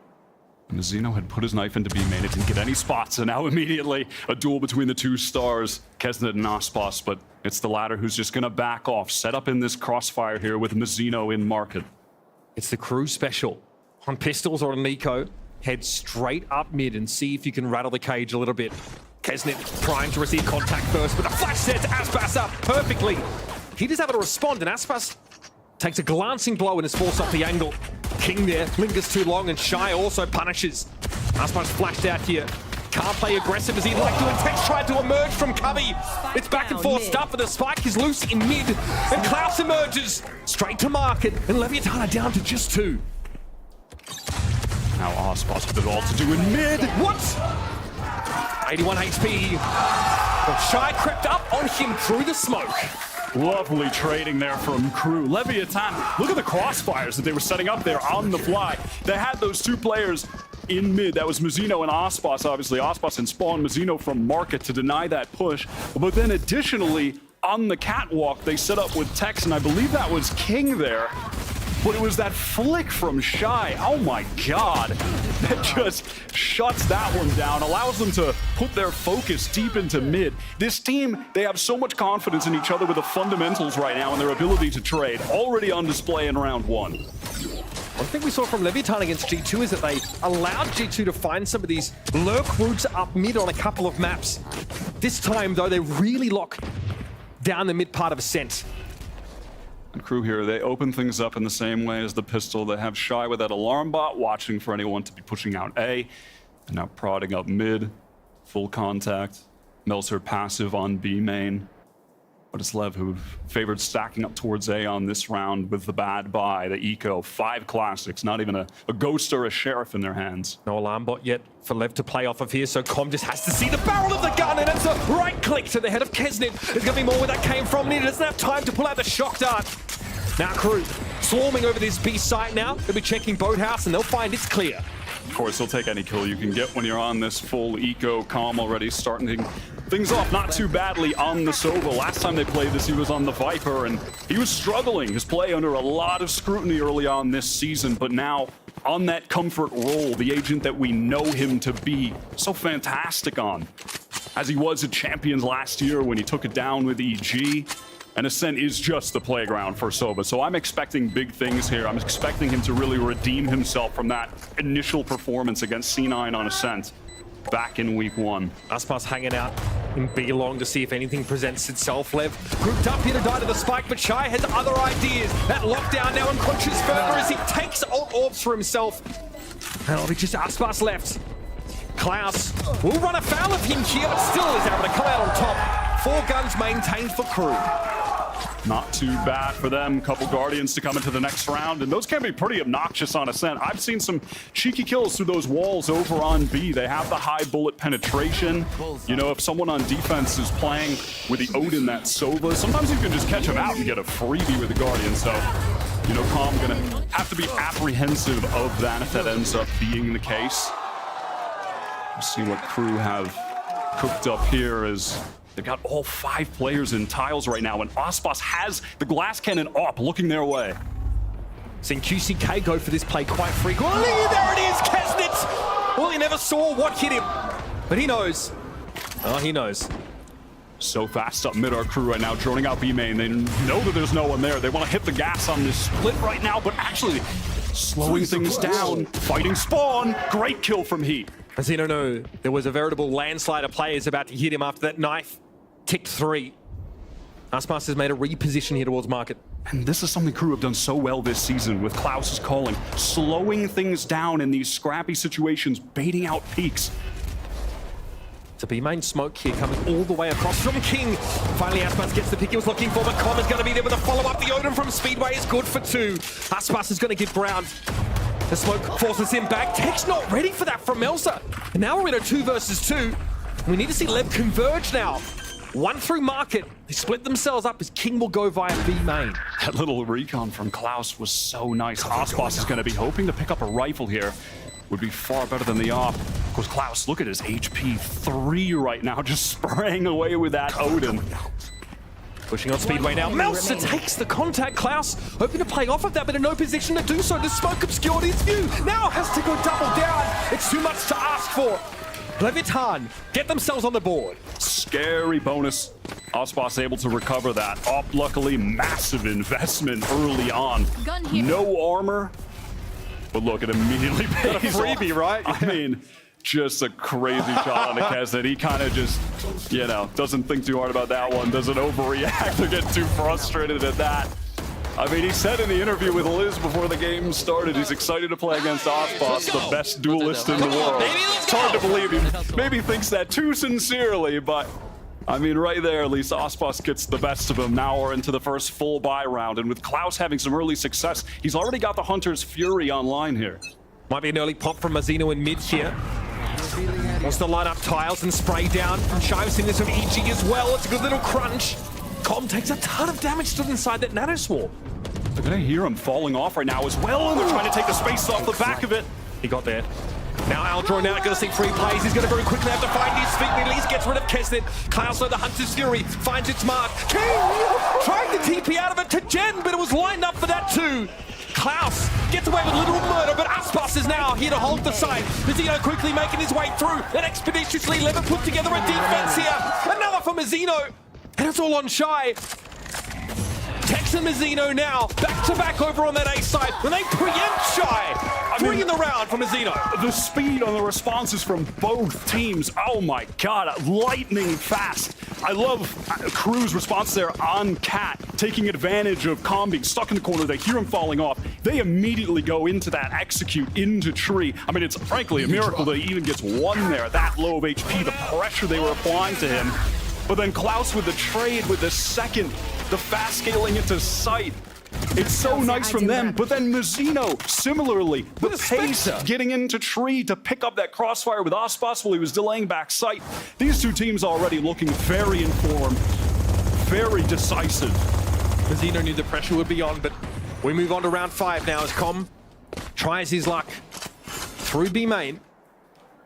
Mazzino had put his knife into B main. It didn't get any spots, and now immediately a duel between the two stars, Kesnet and Aspas, but it's the latter who's just gonna back off, set up in this crossfire here with Mazzino in market. It's the crew special. On pistols or on Nico, head straight up mid and see if you can rattle the cage a little bit. Kesnet trying to receive contact first, but the flash sets Aspas up perfectly. He does have to respond, and Aspas takes a glancing blow and is forced off the angle. King there lingers too long, and Shy also punishes. Aspas flashed out here. Can't play aggressive as he'd like to, and Tex tried to emerge from Kabir. It's back and forth stuff, but the spike is loose in mid, and Klaus emerges straight to market, and Leviathan down to just 2. Now Aspas with it all to do in mid. What? 81 HP. But Shy crept up on him through the smoke. Lovely trading there from Crew. Leviathan, look at the crossfires that they were setting up there on the fly. They had those two players in mid. That was Mazzino and Aspas, obviously. Aspas and Spawn, Mazzino from market to deny that push. But then additionally, on the catwalk, they set up with Tex, and I believe that was King there. But it was that flick from Shy. Oh my God. That just shuts that one down, allows them to put their focus deep into mid. This team, they have so much confidence in each other with the fundamentals right now and their ability to trade, already on display in round 1. One thing we saw from Leviathan against G2 is that they allowed G2 to find some of these lurk routes up mid on a couple of maps. This time, though, they really lock down the mid part of Ascent. And Crew here, they open things up in the same way as the pistol. They have Shy with that alarm bot, watching for anyone to be pushing out A. And now prodding up mid, full contact. Meltzer passive on B main. But it's Lev who favored stacking up towards A on this round with the bad buy, the eco. 5 classics, not even a ghost or a sheriff in their hands. No alarm bot yet for Lev to play off of here, so Com just has to see the barrel of the gun, and it's a right click to the head of Kesnet. There's going to be more where that came from, and he doesn't have time to pull out the shock dart. Now Crew swarming over this B site now. They'll be checking Boathouse, and they'll find it's clear. Of course, they'll take any kill you can get when you're on this full eco. Com already starting things off not too badly on the Sova. Last time they played this, he was on the Viper, and he was struggling. His play under a lot of scrutiny early on this season, but now on that comfort role, the agent that we know him to be so fantastic on, as he was at Champions last year when he took it down with EG. And Ascent is just the playground for Soba. So I'm expecting big things here. I'm expecting him to really redeem himself from that initial performance against C9 on Ascent back in week 1. Aspas hanging out in B long to see if anything presents itself. Lev grouped up here to die to the spike, but Shy has other ideas. That lockdown now unconscious further as he takes alt orbs for himself. And it'll be just Aspas left. Klaus will run afoul of him here, but still is able to come out on top. 4 guns maintained for Crew. Not too bad for them. Couple Guardians to come into the next round, and those can be pretty obnoxious on Ascent. I've seen some cheeky kills through those walls over on B. They have the high bullet penetration. You know, if someone on defense is playing with the Odin, that Sova, sometimes you can just catch them out and get a freebie with the Guardian. So, you know, Com gonna have to be apprehensive of that if that ends up being the case. Let's see what Crew have cooked up here as they've got all 5 players in tiles right now, and Aspas has the glass cannon up, looking their way. Seen QCK go for this play quite frequently. There it is, Kesnet! Well, he never saw what hit him, but he knows. Oh, he knows. So fast up mid, our Crew right now, droning out B main. They know that there's no one there. They want to hit the gas on this split right now, but actually slowing things down. Fighting Spawn. Great kill from Heat. As you don't know, there was a veritable landslide of players about to hit him after that knife ticked 3. Aspas has made a reposition here towards market. And this is something Crew have done so well this season with Klaus's calling. Slowing things down in these scrappy situations, baiting out peaks. To B main smoke here coming all the way across from King. Finally, Aspas gets the pick he was looking for, but Com is going to be there with a follow-up. The Odin from Speedway is good for 2. Aspas is going to give ground. The smoke forces him back. Tech's not ready for that from Melsa. And now we're in a 2 versus 2. We need to see Lev converge now. 1 through market. They split themselves up as King will go via B main. That little recon from Klaus was so nice. Aspas is going to be hoping to pick up a rifle here. Would be far better than the op. Of course, Klaus, look at his HP 3 right now, just spraying away with that Odin. Pushing on Speedway now. Melser takes the contact. Klaus hoping to play off of that, but in no position to do so. The smoke obscured his view. Now has to go double down. It's too much to ask for. Leviathan get themselves on the board. Scary bonus. Ospas able to recover that. Op, luckily, massive investment early on. No armor, but look, it immediately pays Got a freebie, off. right? I mean, just a crazy shot on the Kesnet. He kind of just, you know, doesn't think too hard about that one, doesn't overreact or get too frustrated at that. I mean, he said in the interview with Liz before the game started, he's excited to play against Ospas, the best duelist in the world. It's hard to believe he maybe thinks that too sincerely, but I mean, right there, at least Ospas gets the best of him. Now we're into the first full buy round, and with Klaus having some early success, he's already got the Hunter's Fury online here. Might be an early pop from Mazzino in mid here. Wants to line up tiles and spray down from Shy. We've seen this from EG as well. It's a good little crunch. Com takes a ton of damage stood inside that nano swarm. They're gonna hear him falling off right now as well, and they're trying to take the space off the back of it. He got there. Now Aldro now gonna see free plays. He's gonna very quickly have to find his feet, but at least gets rid of Kesnet. Klaus, the Hunter's Fury, finds its mark. King tried to TP out of it to Jen, but it was lined up for that too. Klaus gets away with literal murder, but Aspas is now here to hold the side. Mazzino quickly making his way through, and expeditiously Lever put together a defense here. Another for Mazzino, and it's all on Shy. Tex and Mazzino now, back-to-back over on that A side, when they preempt Shy. Three in the round for Mazzino. The speed on the responses from both teams, oh my god, lightning fast. I love KRU's response there on Cat, taking advantage of Com being stuck in the corner. They hear him falling off. They immediately go into that execute, into tree. I mean, it's frankly a miracle that he even gets one there, that low of HP, the pressure they were applying to him. But then Klaus with the trade, with the second, the fast scaling into sight. It's so nice from them, but then Mazzino, similarly, the pace getting into tree to pick up that crossfire with Ospas while he was delaying back sight. These two teams already looking very informed, very decisive. Mazzino knew the pressure would be on, but we move on to round 5 now as Com tries his luck through B main.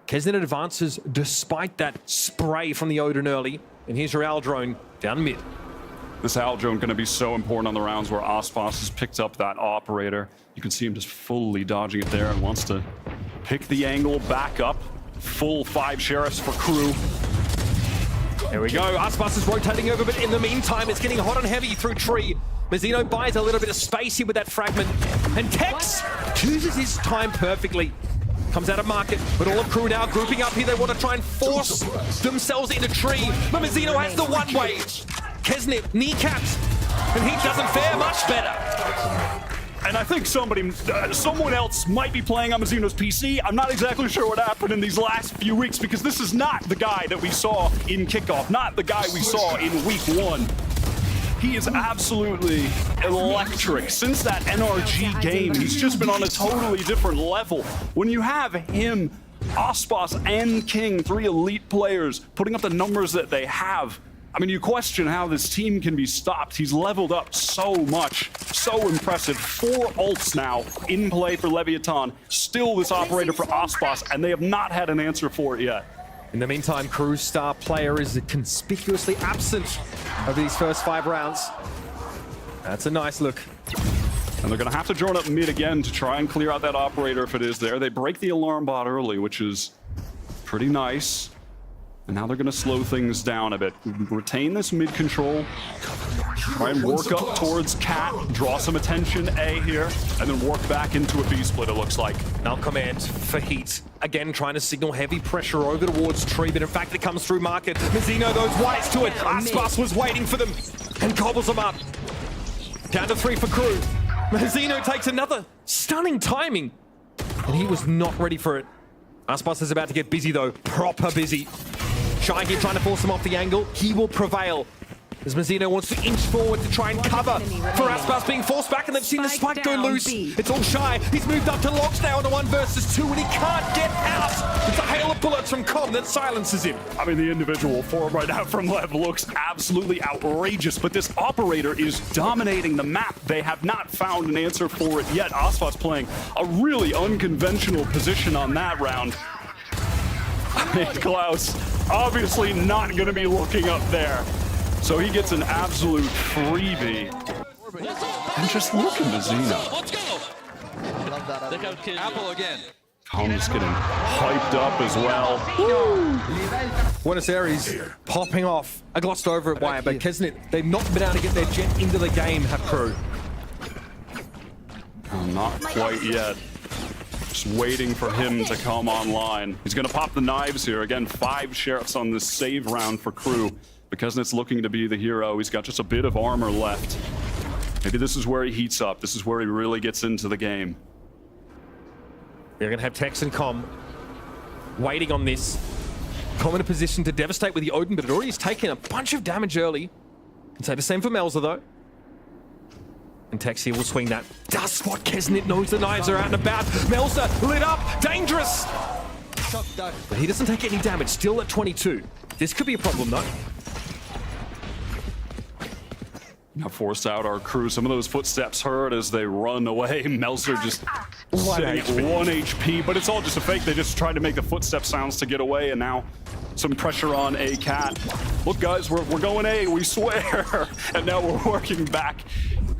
Kesnet advances despite that spray from the Odin early, and here's your Aldrone down mid. This Aldrone going to be so important on the rounds where Ospas has picked up that operator. You can see him just fully dodging it there and wants to pick the angle back up. Full 5 sheriffs for KRU. There we go. Aspas is rotating over, but in the meantime, it's getting hot and heavy through tree. Mazzino buys a little bit of space here with that fragment, and Tex chooses his time perfectly. Comes out of market, but all of KRU now grouping up here. They want to try and force themselves into tree, but Mazzino has the one-way. Kesnet kneecaps, and he doesn't fare much better. And I think someone else might be playing on Mazzino's PC. I'm not exactly sure what happened in these last few weeks, because this is not the guy that we saw in kickoff, not the guy we saw in week 1. He is absolutely electric. Since that NRG game, he's just been on a totally different level. When you have him, Ospas, and King, 3 elite players, putting up the numbers that they have, I mean, you question how this team can be stopped. He's leveled up so much. So impressive. 4 ults now in play for Leviathan. Still this operator for Ospas, and they have not had an answer for it yet. In the meantime, KRU's star player is conspicuously absent over these first 5 rounds. That's a nice look. And they're going to have to drone up mid again to try and clear out that operator if it is there. They break the alarm bot early, which is pretty nice. And now they're going to slow things down a bit. Retain this mid control. Try and work up towards Cat. Draw some attention A here. And then work back into a B split, it looks like. Now command for heat. Again, trying to signal heavy pressure over towards tree, but in fact it comes through market. Mazzino goes wise to it. Aspas was waiting for them and gobbles them up. Down to 3 for KRU. Mazzino takes another stunning timing. And he was not ready for it. Aspas is about to get busy though. Proper busy. Shy here trying to force him off the angle. He will prevail. As Mazzino wants to inch forward to try and cover for Aspas being forced back, and they've seen the spike go loose. It's all Shy. He's moved up to Logs now on a 1 versus 2, and he can't get out. It's a hail of bullets from Com that silences him. I mean, the individual form right now from LEV looks absolutely outrageous, but this operator is dominating the map. They have not found an answer for it yet. Aspas playing a really unconventional position on that round. I mean, Klaus obviously not going to be looking up there. So he gets an absolute freebie. And just look at Mazino. Let's go. Apple again. Com's getting hyped up as well. Buenos Aires popping off. I glossed over it, Wyatt, but Kesnet, they've not been able to get their jet into the game, have Crew. Oh, not quite yet. Just waiting for him to come online. He's going to pop the knives here. Again, 5 sheriffs on this save round for Crew. Because it's looking to be the hero. He's got just a bit of armor left. Maybe this is where he heats up. This is where he really gets into the game. They're going to have Tex and Com waiting on this. Com in a position to devastate with the Odin, but it already has taken a bunch of damage early. Can say the same for Melza, though. And Tex here will swing that. Does spot Kesnet, knows the knives are out and about. Melza lit up, dangerous! But he doesn't take any damage, still at 22. This could be a problem, though. Now forced out our Crew. Some of those footsteps heard as they run away. Melzer just sitting at 1 HP, but it's all just a fake. They just tried to make the footstep sounds to get away, and now some pressure on a cat. Look, guys, we're going A, we swear. And now we're working back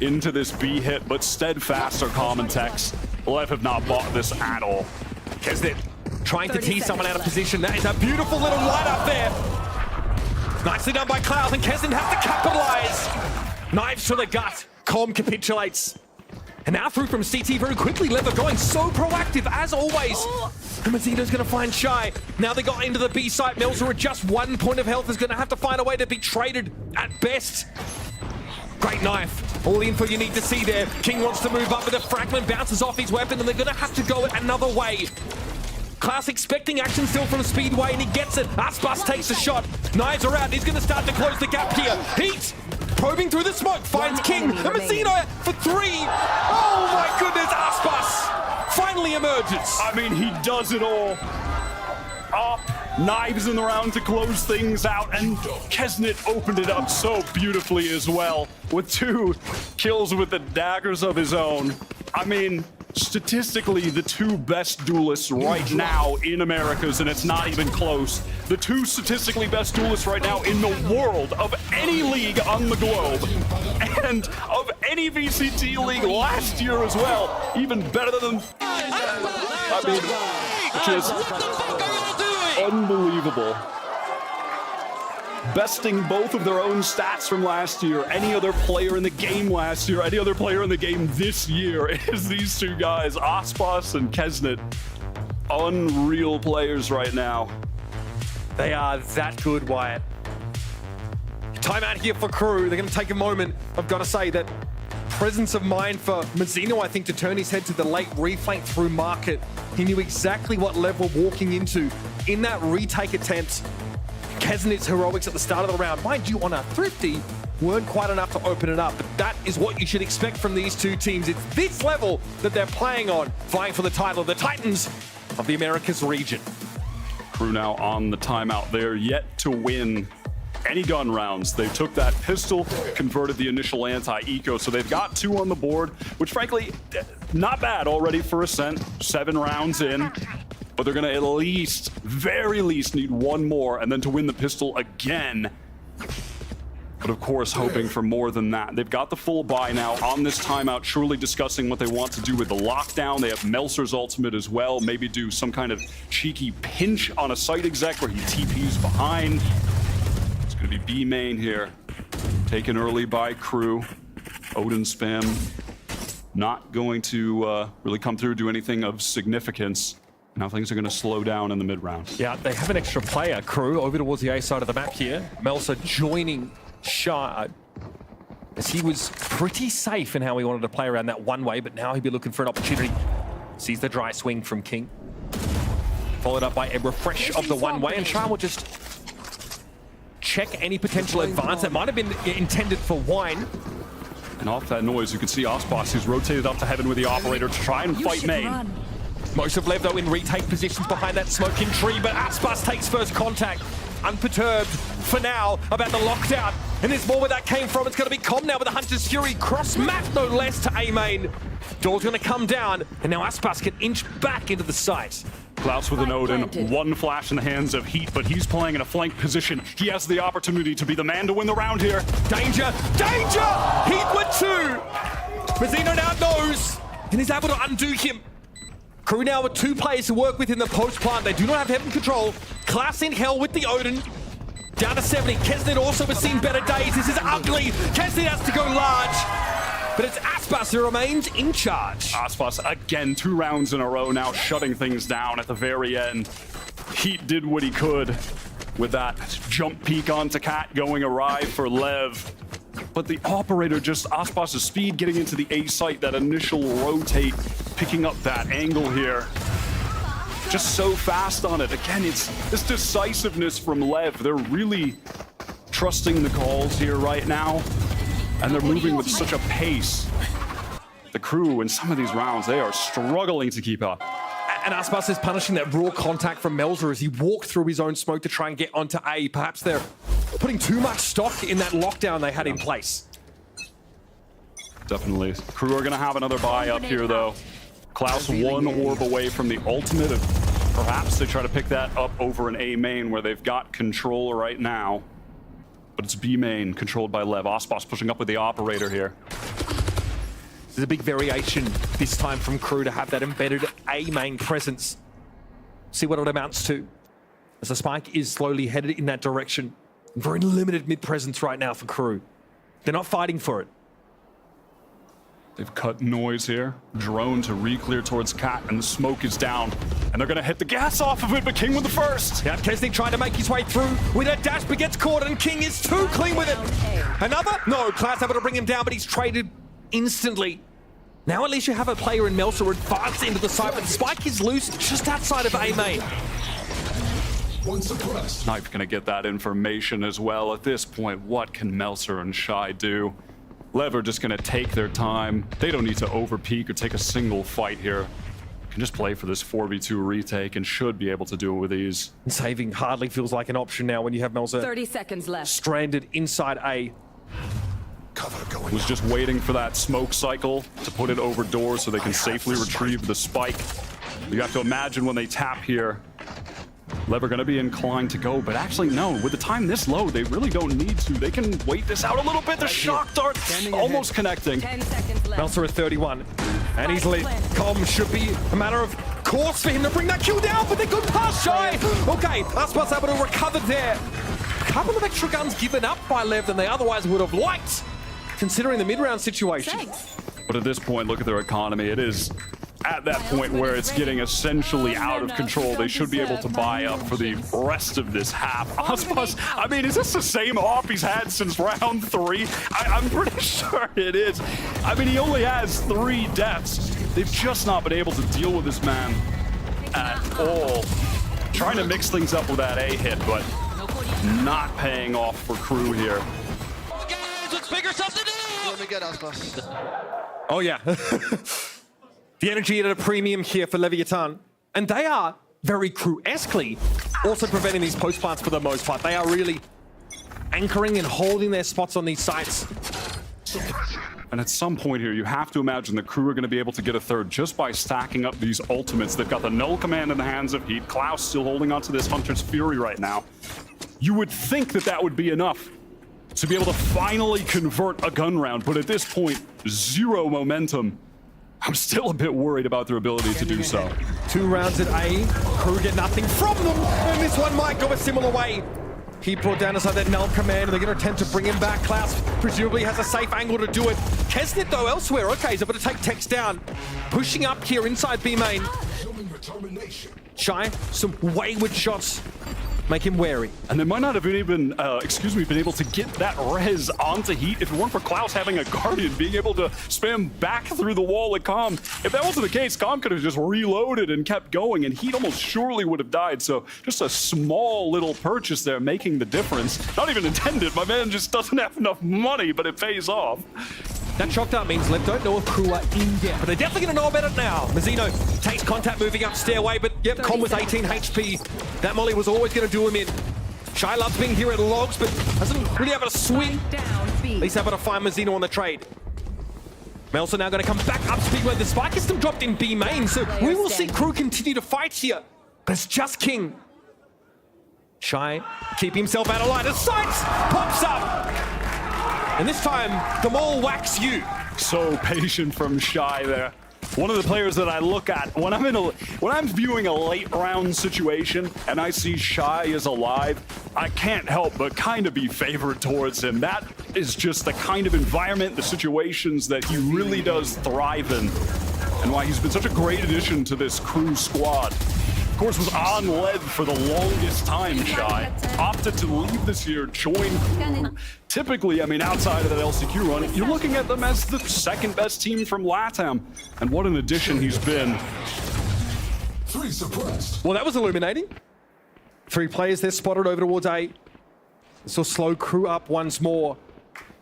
into this B hit, but steadfast are common Tex. LEV have not bought this at all. Kesnet trying to tee someone out of position. That is a beautiful little light up there. Nicely done by Cloud, and Kesnet have to capitalize. Knives to the gut. Com capitulates. And now through from CT very quickly. LEV going so proactive as always. And Mazino's going to find Shy. Now they got into the B site. Melzer at just 1 point of health is going to have to find a way to be traded at best. Great knife. All the info you need to see there. King wants to move up, but the fragment bounces off his weapon, and they're going to have to go another way. Klaus expecting action still from Speedway, and he gets it. Aspas takes a shot. Knives are out. He's going to start to close the gap here. Heat! Probing through the smoke, finds King. And Mazino for 3. Oh my goodness, Aspas finally emerges. I mean, he does it all. Up, knives in the round to close things out, and Kesnet opened it up so beautifully as well, with 2 kills with the daggers of his own. I mean, statistically, the 2 best duelists right now in Americas, and it's not even close. The 2 statistically best duelists right now in the world of any league on the globe, and of any VCT league last year as well. Even better than... I mean, just unbelievable. Besting both of their own stats from last year. Any other player in the game last year, any other player in the game this year is these 2 guys, Aspas and Kesnet. Unreal players right now. They are that good, Wyatt. Timeout here for Crew. They're going to take a moment. I've got to say that presence of mind for Mazino, I think, to turn his head to the late reflank through market. He knew exactly what LEV were walking into in that retake attempt. Kesnet's heroics at the start of the round, mind you, on a thrifty, weren't quite enough to open it up. But that is what you should expect from these 2 teams. It's this level that they're playing on, vying for the title, the Titans of the Americas region. Crew now on the timeout. They're yet to win any gun rounds. They took that pistol, converted the initial anti-eco, so they've got 2 on the board, which frankly, not bad already for Ascent. 7 rounds in. But they're going to at least, very least, need 1 more, and then to win the pistol again. But of course, hoping for more than that. They've got the full buy now on this timeout, truly discussing what they want to do with the lockdown. They have Melzer's ultimate as well. Maybe do some kind of cheeky pinch on a site exec where he TPs behind. It's going to be B main here. Taken early by Crew. Odin spam. Not going to really come through, do anything of significance. Now things are going to slow down in the mid-round. Yeah, they have an extra player, Crew, over towards the A side of the map here. Melzer joining Shy, as he was pretty safe in how he wanted to play around that one way, but now he'd be looking for an opportunity. Sees the dry swing from King. Followed up by a refresh of the one way, and Shy will just check any potential advance that might have been intended for Wine. And off that noise, you can see Aspas, who's rotated up to heaven with the operator to try and fight main. Most of LEV, though, in retake positions behind that smoking tree, but Aspas takes first contact. Unperturbed for now about the lockdown. And there's more where that came from. It's going to be Com now with the Hunter's Fury. Cross map, no less, to A main. Door's going to come down, and now Aspas can inch back into the site. Klaus with an Odin, one flash in the hands of Heat, but he's playing in a flank position. He has the opportunity to be the man to win the round here. Danger! Danger! Heat with 2! Mazzino now knows, and he's able to undo him. Crew now with 2 players to work with in the post plant. They do not have heaven control. Klaus in hell with the Odin. Down to 70. Kesnet also has seen better days. This is ugly. Kesnet has to go large. But it's Aspas who remains in charge. Aspas again, 2 rounds in a row now, shutting things down at the very end. Heat did what he could with that jump peek onto Cat going awry for Lev. But the operator, just Aspas' speed getting into the A site, that initial rotate, picking up that angle here. Just so fast on it. Again, it's this decisiveness from Lev. They're really trusting the calls here right now, and they're moving with such a pace. The crew in some of these rounds, they are struggling to keep up. And Aspas is punishing that raw contact from Melzer as he walked through his own smoke to try and get onto A. Perhaps they're putting too much stock in that lockdown they had in place. Definitely. Crew are going to have another buy up here, though. Klaus 1 orb away from the ultimate. Perhaps they try to pick that up over an A main where they've got control right now. But it's B main controlled by Lev. Aspas pushing up with the operator here. There's a big variation this time from Crew to have that embedded A main presence. See what it amounts to. As the spike is slowly headed in that direction. Very limited mid presence right now for Crew. They're not fighting for it. They've cut noise here. Drone to re-clear towards Cat, and the smoke is down. And they're gonna hit the gas off of it, but King with the first. Yeah, Kesnick trying to make his way through with a dash, but gets caught, and King is too clean with it. Another? No, Klaus able to bring him down, but he's traded instantly. Now at least you have a player in Melzer advance into the site, but Spike is loose just outside of A main. Knife gonna get that information as well. At this point, what can Melzer and Shy do? Lev are just gonna take their time. They don't need to overpeak or take a single fight here. Can just play for this 4v2 retake and should be able to do it with ease. Saving hardly feels like an option now when you have Melzer 30 seconds left. Stranded inside A. Was just waiting for that smoke cycle to put it over doors so they can safely retrieve the spike. You have to imagine when they tap here, Lev are going to be inclined to go, but actually no, with the time this low, they really don't need to. They can wait this out a little bit. The shock dart almost connecting. Melzer at 31, and he's lit. Com should be a matter of course for him to bring that kill down, but they're good pass Shy. Okay, Aspas able to recover there. A couple of extra guns given up by Lev than they otherwise would have liked, considering the mid-round situation. But at this point, look at their economy. It is at that point where it's getting essentially out of control. They should be able to buy up for the rest of this half. Aspas, I mean, is this the same off he's had since round 3? I'm pretty sure it is. I mean, he only has 3 deaths. They've just not been able to deal with this man at all. Trying to mix things up with that A hit, but not paying off for Crew here. Let's figure something out! Let me get Aspas. Oh yeah. The energy at a premium here for Leviathan. And they are very Crew-esquely also preventing these post plants for the most part. They are really anchoring and holding their spots on these sites. And at some point here, you have to imagine the Crew are going to be able to get a third just by stacking up these ultimates. They've got the null command in the hands of Heat. Klaus still holding onto this Hunter's Fury right now. You would think that that would be enough to be able to finally convert a gun round, but at this point, 0 momentum. I'm still a bit worried about their ability to do so. 2 rounds at A, Crew get nothing from them, and this one might go a similar way. He brought down inside that null command, and they're going to attempt to bring him back. Klaus presumably has a safe angle to do it. Kesnet, though, elsewhere. Okay, he's able to take Tex down. Pushing up here inside B main. Shy, some wayward shots make him wary. And they might not have even, been able to get that res onto Heat if it weren't for Klaus having a Guardian, being able to spam back through the wall at Com. If that wasn't the case, Com could have just reloaded and kept going, and Heat almost surely would have died. So just a small little purchase there making the difference. Not even intended. My man just doesn't have enough money, but it pays off. That shock dart means Lev don't know if Crew are in yet, but they're definitely going to know about it now. Mazzino takes contact moving up stairway, but yep, Com with 18 HP. That molly was always going to do him in. Shy loves being here at Logs, but doesn't really have a swing. At least able to find Mazzino on the trade. Melsa now going to come back up speed where the spike is still dropped in B main, so we will see KRU continue to fight here. But it's just King. Shy, keep himself out of line as Sights pops up. And this time, Gamal whacks you. So patient from Shy there. One of the players that I look at when I'm viewing a late round situation and I see Shy is alive, I can't help but kind of be favored towards him. That is just the kind of environment, the situations that he really does thrive in, and why he's been such a great addition to this KRU squad. Of course, was on LEV for the longest time, Shy. Opted to leave this year, join KRU. Typically, I mean, outside of that LCQ run, you're looking at them as the second best team from LATAM. And what an addition he's been. 3 suppressed. Well, that was illuminating. 3 players there spotted over towards A. This will slow KRU up once more.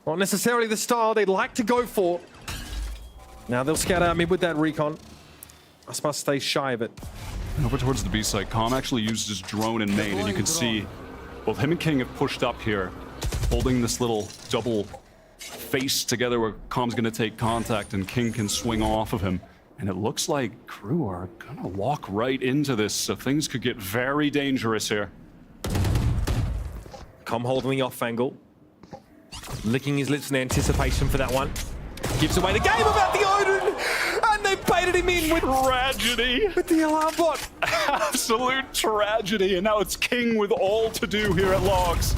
Not necessarily the style they'd like to go for. Now they'll scatter mid with that recon. aspar stays shy of it. And over towards the B site, Calm actually used his drone in main, and you can see both him and King have pushed up here, holding this little double face together where Calm's gonna take contact and King can swing off of him. And it looks like KRU are gonna walk right into this, so things could get very dangerous here. Calm holding the off angle, licking his lips in anticipation for that one. Gives away the game about the Odin, and they baited him in with tragedy. With the alarm bot. Absolute tragedy, and now it's King with all to do here at Logs.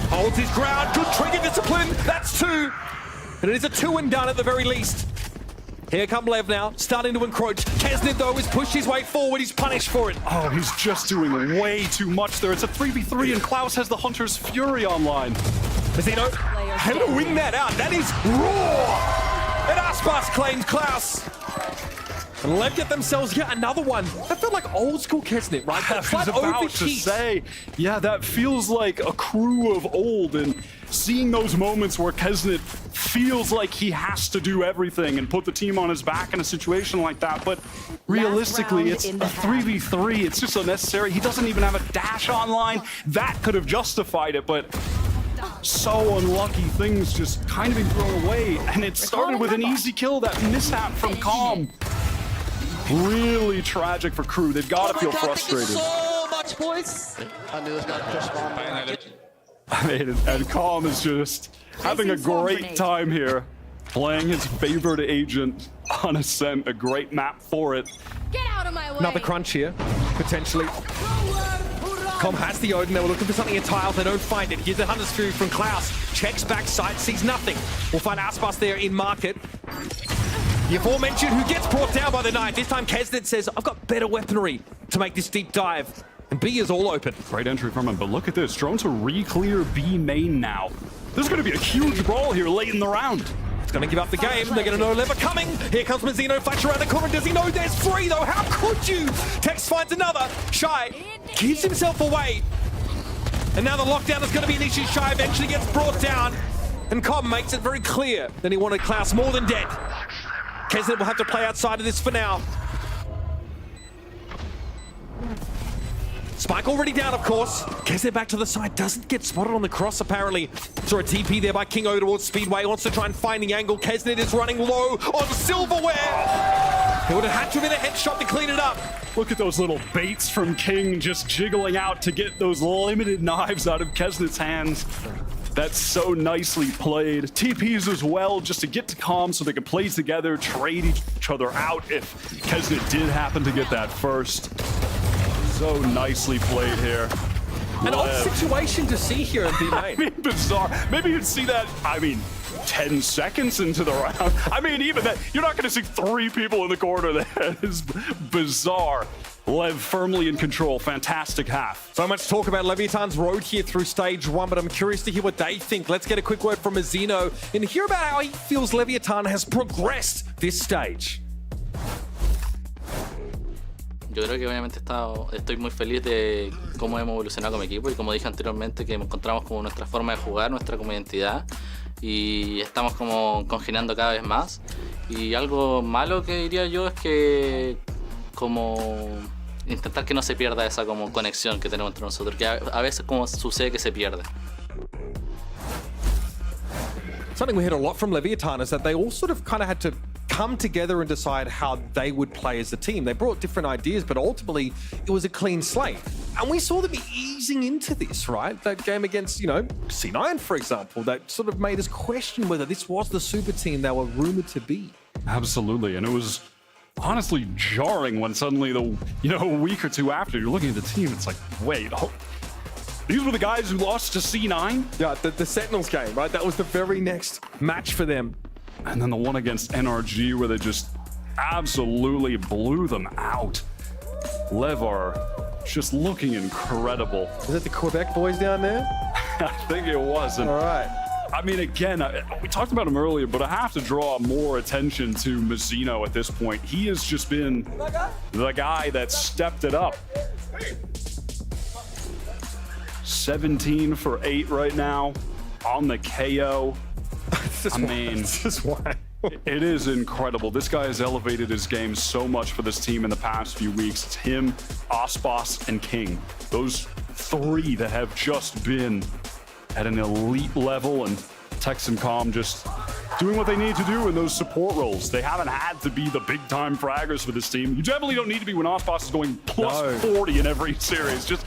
Holds his ground, good trigger discipline, that's 2. And it is a 2 and done at the very least. Here come LEV now, starting to encroach. Kesnit, though, has pushed his way forward. He's punished for it. Oh, he's just doing way too much there. It's a 3v3, and Klaus has the Hunter's Fury online. Mazzino, how to wing that out? That is raw! And aspar claims Klaus. And LEV get themselves yet another one. That felt like old school Kesnit, right? I was about to say, yeah, that feels like a KRU of old, and seeing those moments where Kesnit feels like he has to do everything and put the team on his back in a situation like that, but realistically, it's a 3v3. It's just unnecessary. He doesn't even have a dash online. That could have justified it, but so unlucky, things just kind of being thrown away. And it started with an easy kill, that mishap from Calm. Really tragic for KRU. They've got to feel frustrated. So much, boys. I knew it was gonna push one. I mean, and Calm is just having a great time here, playing his favorite agent on Ascent. A great map for it. Get out of my way. Another crunch here, potentially. Calm has the Odin. They were looking for something in tiles. They don't find it. Here's the Hunter's Fury from Klaus. Checks backside, sees nothing. We'll find aspar there in market. The aforementioned who gets brought down by the knight. This time Kesnit says, I've got better weaponry to make this deep dive. And B is all open. Great entry from him, but look at this. Drone to re-clear B main now. There's going to be a huge brawl here late in the round. It's going to give up the game. They're going to know LEV are coming. Here comes Mazzino, flash around the corner. Does he know there's 3 though? How could you? Tex finds another. Shy gives himself away. And now the lockdown is going to be an issue. Shy eventually gets brought down. And Cobb makes it very clear that he wanted Klaus more than dead. Kesnit will have to play outside of this for now. Spike already down, of course. Kesnit back to the side, doesn't get spotted on the cross, apparently. Saw a TP there by King over towards Speedway, wants to try and find the angle. Kesnit is running low on Silverware. He would have had to have been a headshot to clean it up. Look at those little baits from King just jiggling out to get those limited knives out of Kesnit's hands. That's so nicely played. TPs as well, just to get to Calm so they can play together, trade each other out if Kesnit did happen to get that first. So nicely played here. An odd situation to see here in B main. I mean, bizarre. Maybe you'd see that, 10 seconds into the round. I mean, even that, you're not going to see 3 people in the corner. That is bizarre. LEV firmly in control. Fantastic half. So much talk about Leviathan's road here through stage 1, but I'm curious to hear what they think. Let's get a quick word from Mazzino and hear about how he feels Leviathan has progressed this stage. Yo creo que obviamente estoy muy feliz de cómo hemos evolucionado como equipo y como dije anteriormente que encontramos como nuestra forma de jugar, nuestra como identidad y estamos como congeniando cada vez más. Y algo malo que diría yo es que como intentar que no se pierda esa como conexión que tenemos entre nosotros, que a veces como sucede que se pierde. Something we heard a lot from Leviathan is that they all sort of kind of had to come together and decide how they would play as a team. They brought different ideas, but ultimately it was a clean slate. And we saw them easing into this, right? That game against, you know, C9, for example, that sort of made us question whether this was the super team they were rumored to be. Absolutely, and it was honestly jarring when suddenly a week or two after you're looking at the team, it's like, wait, these were the guys who lost to C9? Yeah, the Sentinels game, right? That was the very next match for them. And then the one against NRG where they just absolutely blew them out. LEV are just looking incredible. Is that the Quebec boys down there? I think it was. And all right. I mean, again, we talked about him earlier, but I have to draw more attention to Mizzino at this point. He has just been the guy that stepped it up. 17 for 8 right now on the KO. This is why. It is incredible. This guy has elevated his game so much for this team in the past few weeks. It's him, Ospas, and King. Those three that have just been at an elite level, and Tex and Com just doing what they need to do in those support roles. They haven't had to be the big-time fraggers for this team. You definitely don't need to be when Ospas is going plus 40 in every series. Just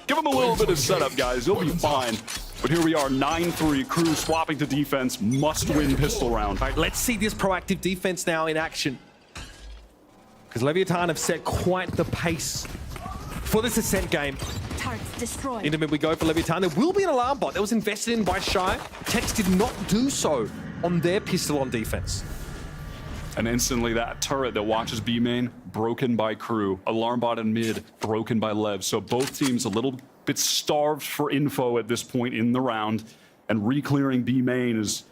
give him a little bit of setup, guys. He'll be fine. But here we are, 9-3, Crew swapping to defense, must-win pistol round. All right, let's see this proactive defense now in action. Because Leviathan have set quite the pace for this Ascent game. Turrets destroyed. Into mid we go for Leviathan. There will be an alarm bot that was invested in by Shy. Tex did not do so on their pistol on defense. And instantly that turret that watches B main, broken by Crew. Alarm bot in mid, broken by LEV. So both teams a little bit starved for info at this point in the round. And re-clearing B main is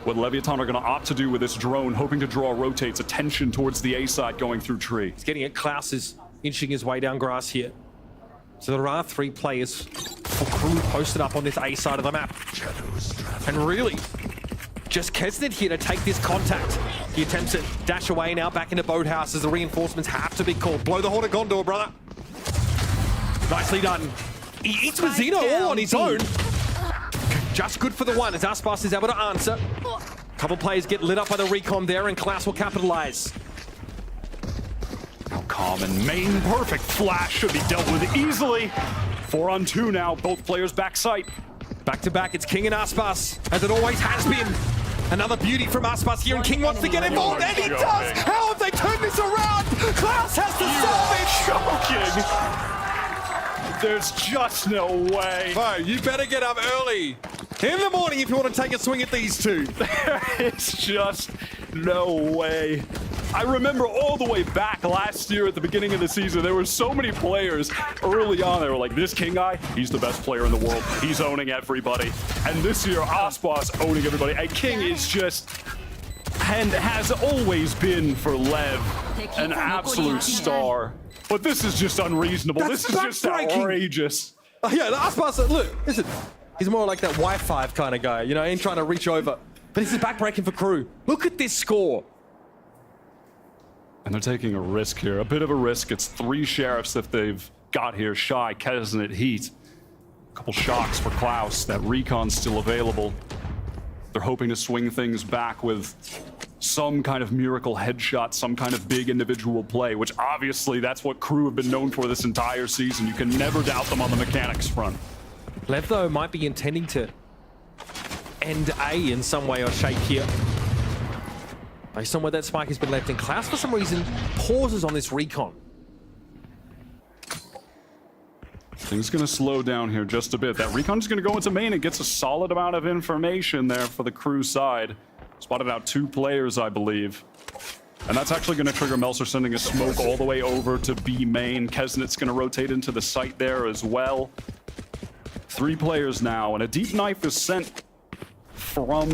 what Leviathan are going to opt to do with this drone, hoping to draw rotates attention towards the A side going through tree. He's getting it. Klaus is inching his way down grass here. So there are 3 players for Crew posted up on this A side of the map. And really, just Kesnet here to take this contact. He attempts it, dash away now, back into Boathouse as the reinforcements have to be called. Blow the Horn of Gondor, brother. Nicely done. He eats Mizzino all on his own. Just good for the one as Aspas is able to answer. A couple players get lit up by the recon there and Klaus will capitalize. Now Com and main, perfect flash should be dealt with easily. 4 on 2 now, both players back sight. Back to back, it's King and Aspas, as it always has been. Another beauty from Aspas here, and King wants to get involved, and he does! How have they turned this around? Klaus has to salvage! Choking! There's just no way. Bo, you better get up early in the morning if you want to take a swing at these two. There is just no way. I remember all the way back last year at the beginning of the season, there were so many players early on. They were like, this King guy, he's the best player in the world. He's owning everybody. And this year, Aspas owning everybody. And King is just, and has always been for LEV, an absolute star. But this is just unreasonable. This is just outrageous. Yeah, Aspas, look, listen, he's more like that Wi-Fi kind of guy, you know, ain't trying to reach over. But this is backbreaking for Crew. Look at this score. And they're taking a risk here, a bit of a risk. It's 3 sheriffs that they've got here. Shy, Kesnet, Heat. A couple shocks for Klaus. That recon's still available. They're hoping to swing things back with some kind of miracle headshot, some kind of big individual play, which obviously that's what Crew have been known for this entire season. You can never doubt them on the mechanics front. LEV, though, might be intending to end A in some way or shape here. Based on where that spike has been left in, Klaus, for some reason, pauses on this recon. Things gonna slow down here just a bit. That recon's gonna go into main and gets a solid amount of information there for the Crew side. Spotted out 2 players, I believe. And that's actually gonna trigger Melser sending a smoke all the way over to B main. Kesnet's gonna rotate into the site there as well. 3 players now, and a deep knife is sent from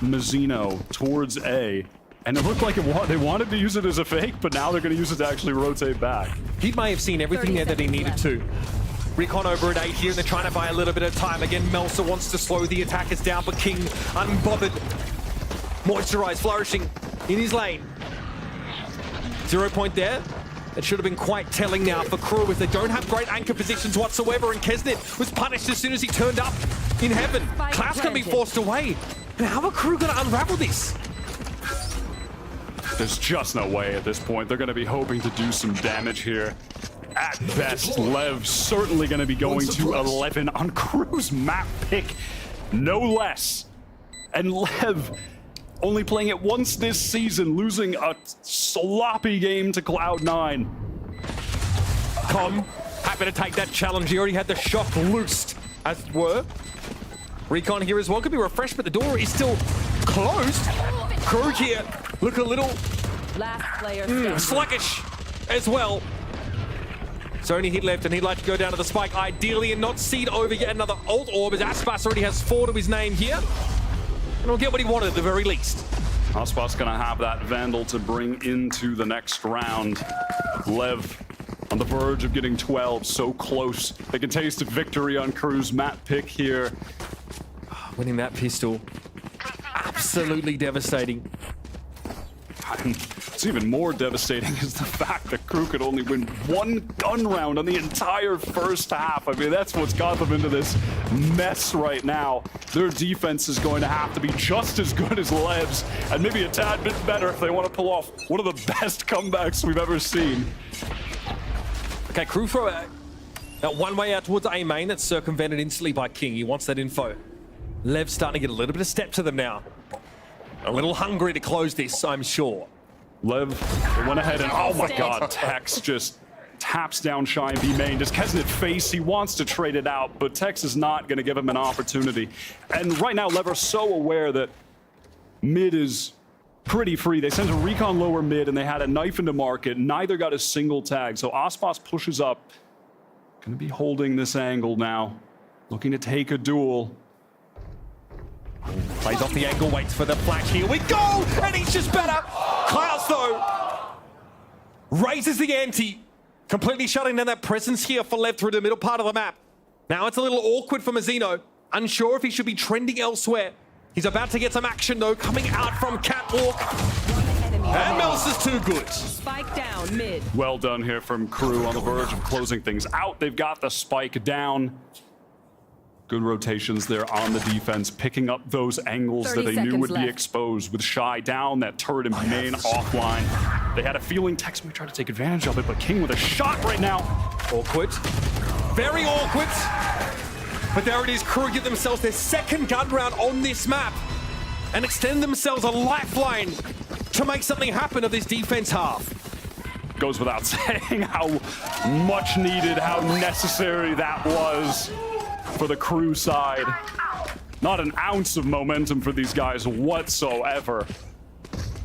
Mizzino towards A. And it looked like they wanted to use it as a fake, but now they're going to use it to actually rotate back. He may have seen everything there that he needed to. Recon over at 8 here, and they're trying to buy a little bit of time. Again, Melser wants to slow the attackers down, but King, unbothered. Moisturized, flourishing in his lane. 0 point there. It should have been quite telling now for Crew if they don't have great anchor positions whatsoever, and Kesnet was punished as soon as he turned up in heaven. Klaus can be forced away. And how are Crew going to unravel this? There's just no way at this point. They're going to be hoping to do some damage here. At best, Lev certainly going to be going to 11 on Crew's map pick, no less. And Lev only playing it once this season, losing a sloppy game to Cloud9. Com, happy to take that challenge. He already had the shock loosed, as it were. Recon here as well could be refreshed, but the door is still closed. Crew here look a little sluggish as well. So only hit left, and he'd like to go down to the spike ideally and not seed over yet another ult orb, as Aspas already has 4 to his name here. And he'll get what he wanted at the very least. Aspas gonna have that Vandal to bring into the next round. Lev on the verge of getting 12, so close. They can taste a victory on Crew's map pick here. Winning that pistol, absolutely devastating. And what's even more devastating is the fact that Crew could only win 1 gun round on the entire first half. I mean, that's what's got them into this mess right now. Their defense is going to have to be just as good as Lev's, and maybe a tad bit better if they want to pull off one of the best comebacks we've ever seen. Okay, Crew throw that one way out towards A main that's circumvented instantly by King. He wants that info. Lev's starting to get a little bit of step to them now. A little hungry to close this, I'm sure. Lev went ahead and, oh my god, Tex just taps down Shy in B main. Does Kesnet face? He wants to trade it out, but Tex is not going to give him an opportunity. And right now, Lev are so aware that mid is pretty free. They sent a recon lower mid, and they had a knife into market. Neither got a single tag, so Aspas pushes up. Going to be holding this angle now. Looking to take a duel. Plays off the angle, waits for the flash. Here we go! And he's just better! Klaus, though, raises the ante, completely shutting down that presence here for Lev through the middle part of the map. Now it's a little awkward for Mazzino. Unsure if he should be trending elsewhere. He's about to get some action, though, coming out from Catwalk. And Mels is too good. Spike down mid. Well done here from Crew on the verge of closing things out. They've got the spike down. Good rotations there on the defense, picking up those angles that they knew would be exposed with Shy down, that turret in main offline. They had a feeling Tex may try to take advantage of it, but King with a shot right now. Awkward. Very awkward. But there it is, Crew get themselves their second gun round on this map and extend themselves a lifeline to make something happen of this defense half. Goes without saying how much needed, how necessary that was for the Crew side. Not an ounce of momentum for these guys whatsoever.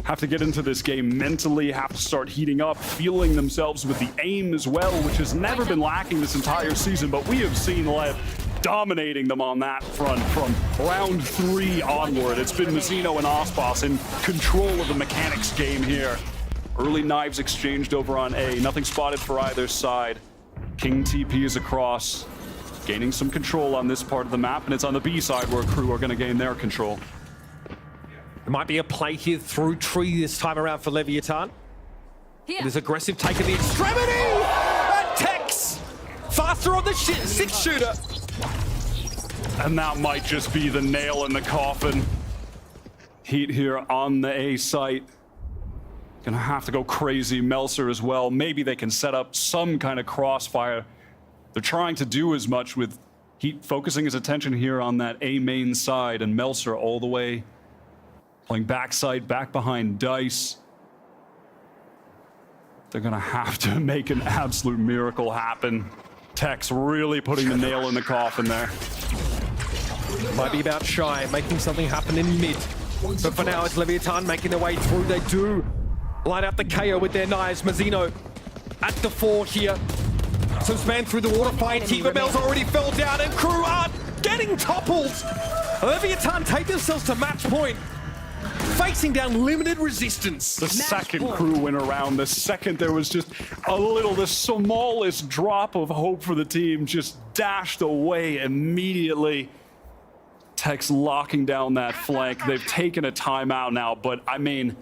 Have to get into this game mentally, have to start heating up, feeling themselves with the aim as well, which has never been lacking this entire season, but we have seen Lev dominating them on that front from round 3 onward. It's been Mazzino and Aspas in control of the mechanics game here. Early knives exchanged over on A, nothing spotted for either side. King TP is across, gaining some control on this part of the map, and it's on the B side where Crew are going to gain their control. There might be a play here through tree this time around for Leviathan. This aggressive take of the extremity! And Tex! Faster on the 6-shooter! And that might just be the nail in the coffin. Heat here on the A site. Gonna have to go crazy. Melser as well. Maybe they can set up some kind of crossfire. They're trying to do as much with Heat focusing his attention here on that A main side, and Melser all the way playing backside, back behind Dice. They're gonna have to make an absolute miracle happen. Tex really putting the nail in the coffin there. Might be about Shy, making something happen in mid. But for now, it's Leviathan making their way through. They do light up the KO with their knives. Mazzino at the 4 here. Some span through the water fight. Kiva Bells already fell down, and Crew are getting toppled. Leviathan take themselves to match point, facing down limited resistance. The second Crew went around. The second there was just a little, the smallest drop of hope for the team, just dashed away immediately. Tex locking down that flank. They've taken a timeout now, but I mean,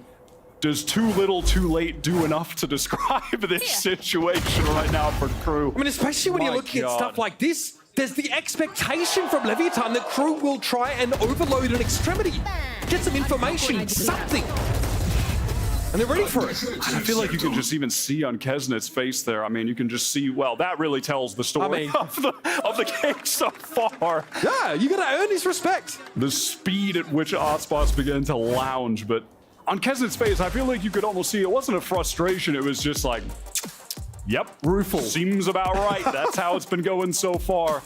does too little, too late do enough to describe this situation right now for KRU? I mean, especially when you're looking at stuff like this, there's the expectation from Leviathan that KRU will try and overload an extremity. Get some information, something. And they're ready for it. I feel like you can just even see on Kesnet's face there. I mean, you can just see, well, that really tells the story of the game so far. Yeah, you gotta earn his respect. The speed at which Aspas began to lounge, but on Kesnet's face, I feel like you could almost see it wasn't a frustration, it was just like, yep, rueful. Seems about right. That's how it's been going so far.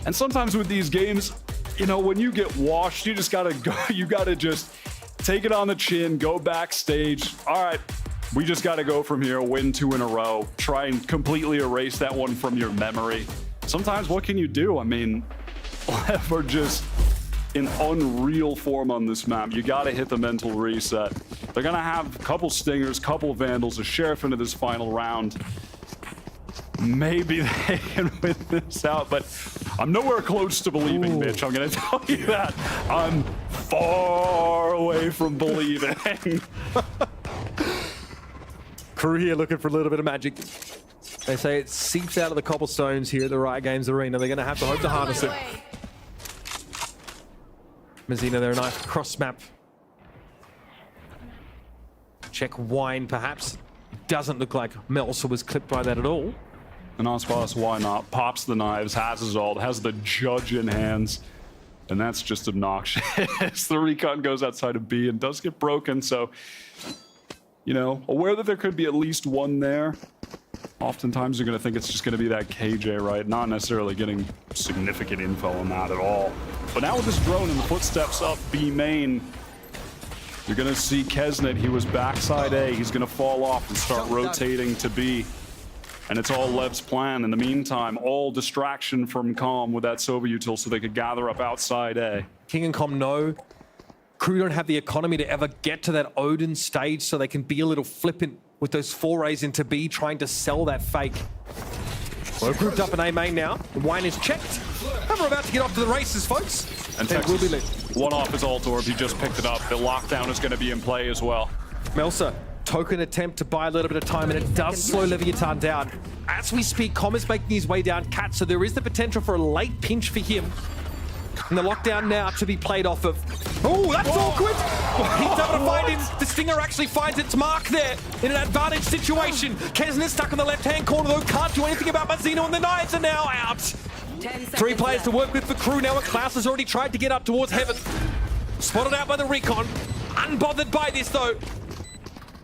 And sometimes with these games, you know, when you get washed, you just gotta go, you gotta just take it on the chin, go backstage. All right, we just got to go from here, win 2 in a row, try and completely erase that one from your memory. Sometimes what can you do? I mean, LEV are just in unreal form on this map. You got to hit the mental reset. They're going to have a couple Stingers, couple Vandals, a Sheriff into this final round. Maybe they can win this out, but I'm nowhere close to believing, Mitch. I'm going to tell you that. I'm far away from believing. KRU here looking for a little bit of magic. They say it seeps out of the cobblestones here at the Riot Games Arena. They're going to have to hope to harness it. Mazina, they're a nice cross map. Check Wine, perhaps. Doesn't look like Melsa was clipped by that at all. And Aspas, why not? Pops the knives, has his ult, has the judge in hands. And that's just obnoxious. The recon goes outside of B and does get broken, so, you know, aware that there could be at least one there. Oftentimes you're going to think it's just going to be that KJ, right? Not necessarily getting significant info on that at all. But now with this drone and the footsteps up B main, you're going to see Kesnet. He was backside A. He's going to fall off and start rotating to B. And it's all LEV's plan. In the meantime, all distraction from Calm with that Sova util so they could gather up outside A. King and Com know KRU don't have the economy to ever get to that Odin stage, so they can be a little flippant with those forays into B, trying to sell that fake. We're grouped up in A main now. The Wine is checked. And we're about to get off to the races, folks. And Texas will be lit. One off his ult orb. He just picked it up. The lockdown is going to be in play as well. Melsa, token attempt to buy a little bit of time, and it does slow Leviathan down. As we speak, Com is making his way down Cat, so there is the potential for a late pinch for him. And the lockdown now to be played off of. Oh, that's awkward! He's able to find him. The Stinger actually finds its mark there in an advantage situation. Kesnet stuck in the left-hand corner, though. Can't do anything about Mazino, and the knives are now out. 3 players to work with for KRU now, and Klaus has already tried to get up towards Heaven. Spotted out by the recon. Unbothered by this, though,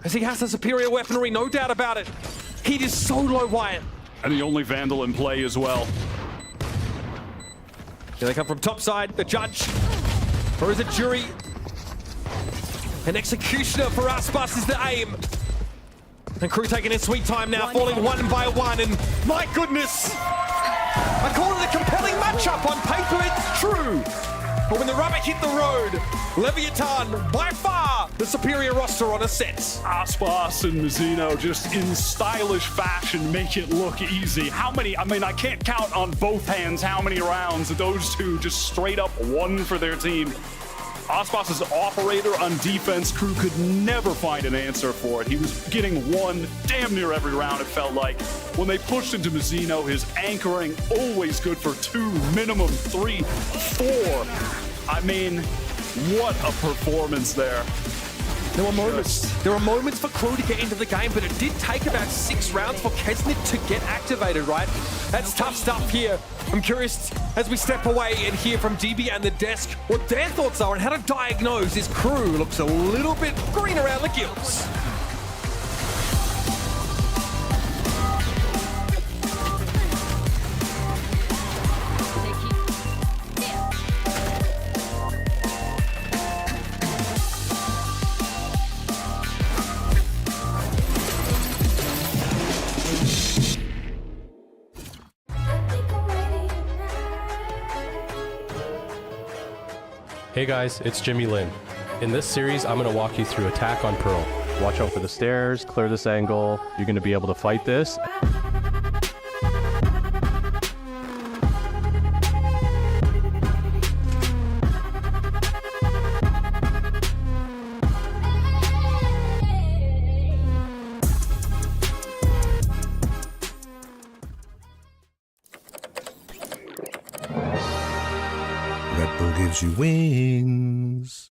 as he has the superior weaponry, no doubt about it. Heat is so low, Wyatt. And the only Vandal in play as well. Here they come from top side, the judge. Or is it jury? An executioner for Aspas is the aim. And KRU taking their sweet time now, falling one by one, and my goodness! I call it a compelling matchup. On paper, it's true. But when the rubber hit the road, Leviathan, by far, the superior roster on a set. Aspas and Mazino just in stylish fashion make it look easy. How many, I mean, I can't count on both hands how many rounds that those two just straight up won for their team. Aspas's operator on defense, KRU could never find an answer for it. He was getting one damn near every round, it felt like. When they pushed into Mazino, his anchoring always good for 2, minimum 3, 4. I mean, what a performance there. There were moments for KRU to get into the game, but it did take about 6 rounds for Kesnet to get activated, right? That's tough stuff here. I'm curious, as we step away and hear from DB and the desk, what their thoughts are on how to diagnose this KRU looks a little bit green around the gills. Hey guys, it's Jimmy Lin. In this series, I'm going to walk you through attack on Pearl. Watch out for the stairs, clear this angle. You're going to be able to fight this. gives you wings.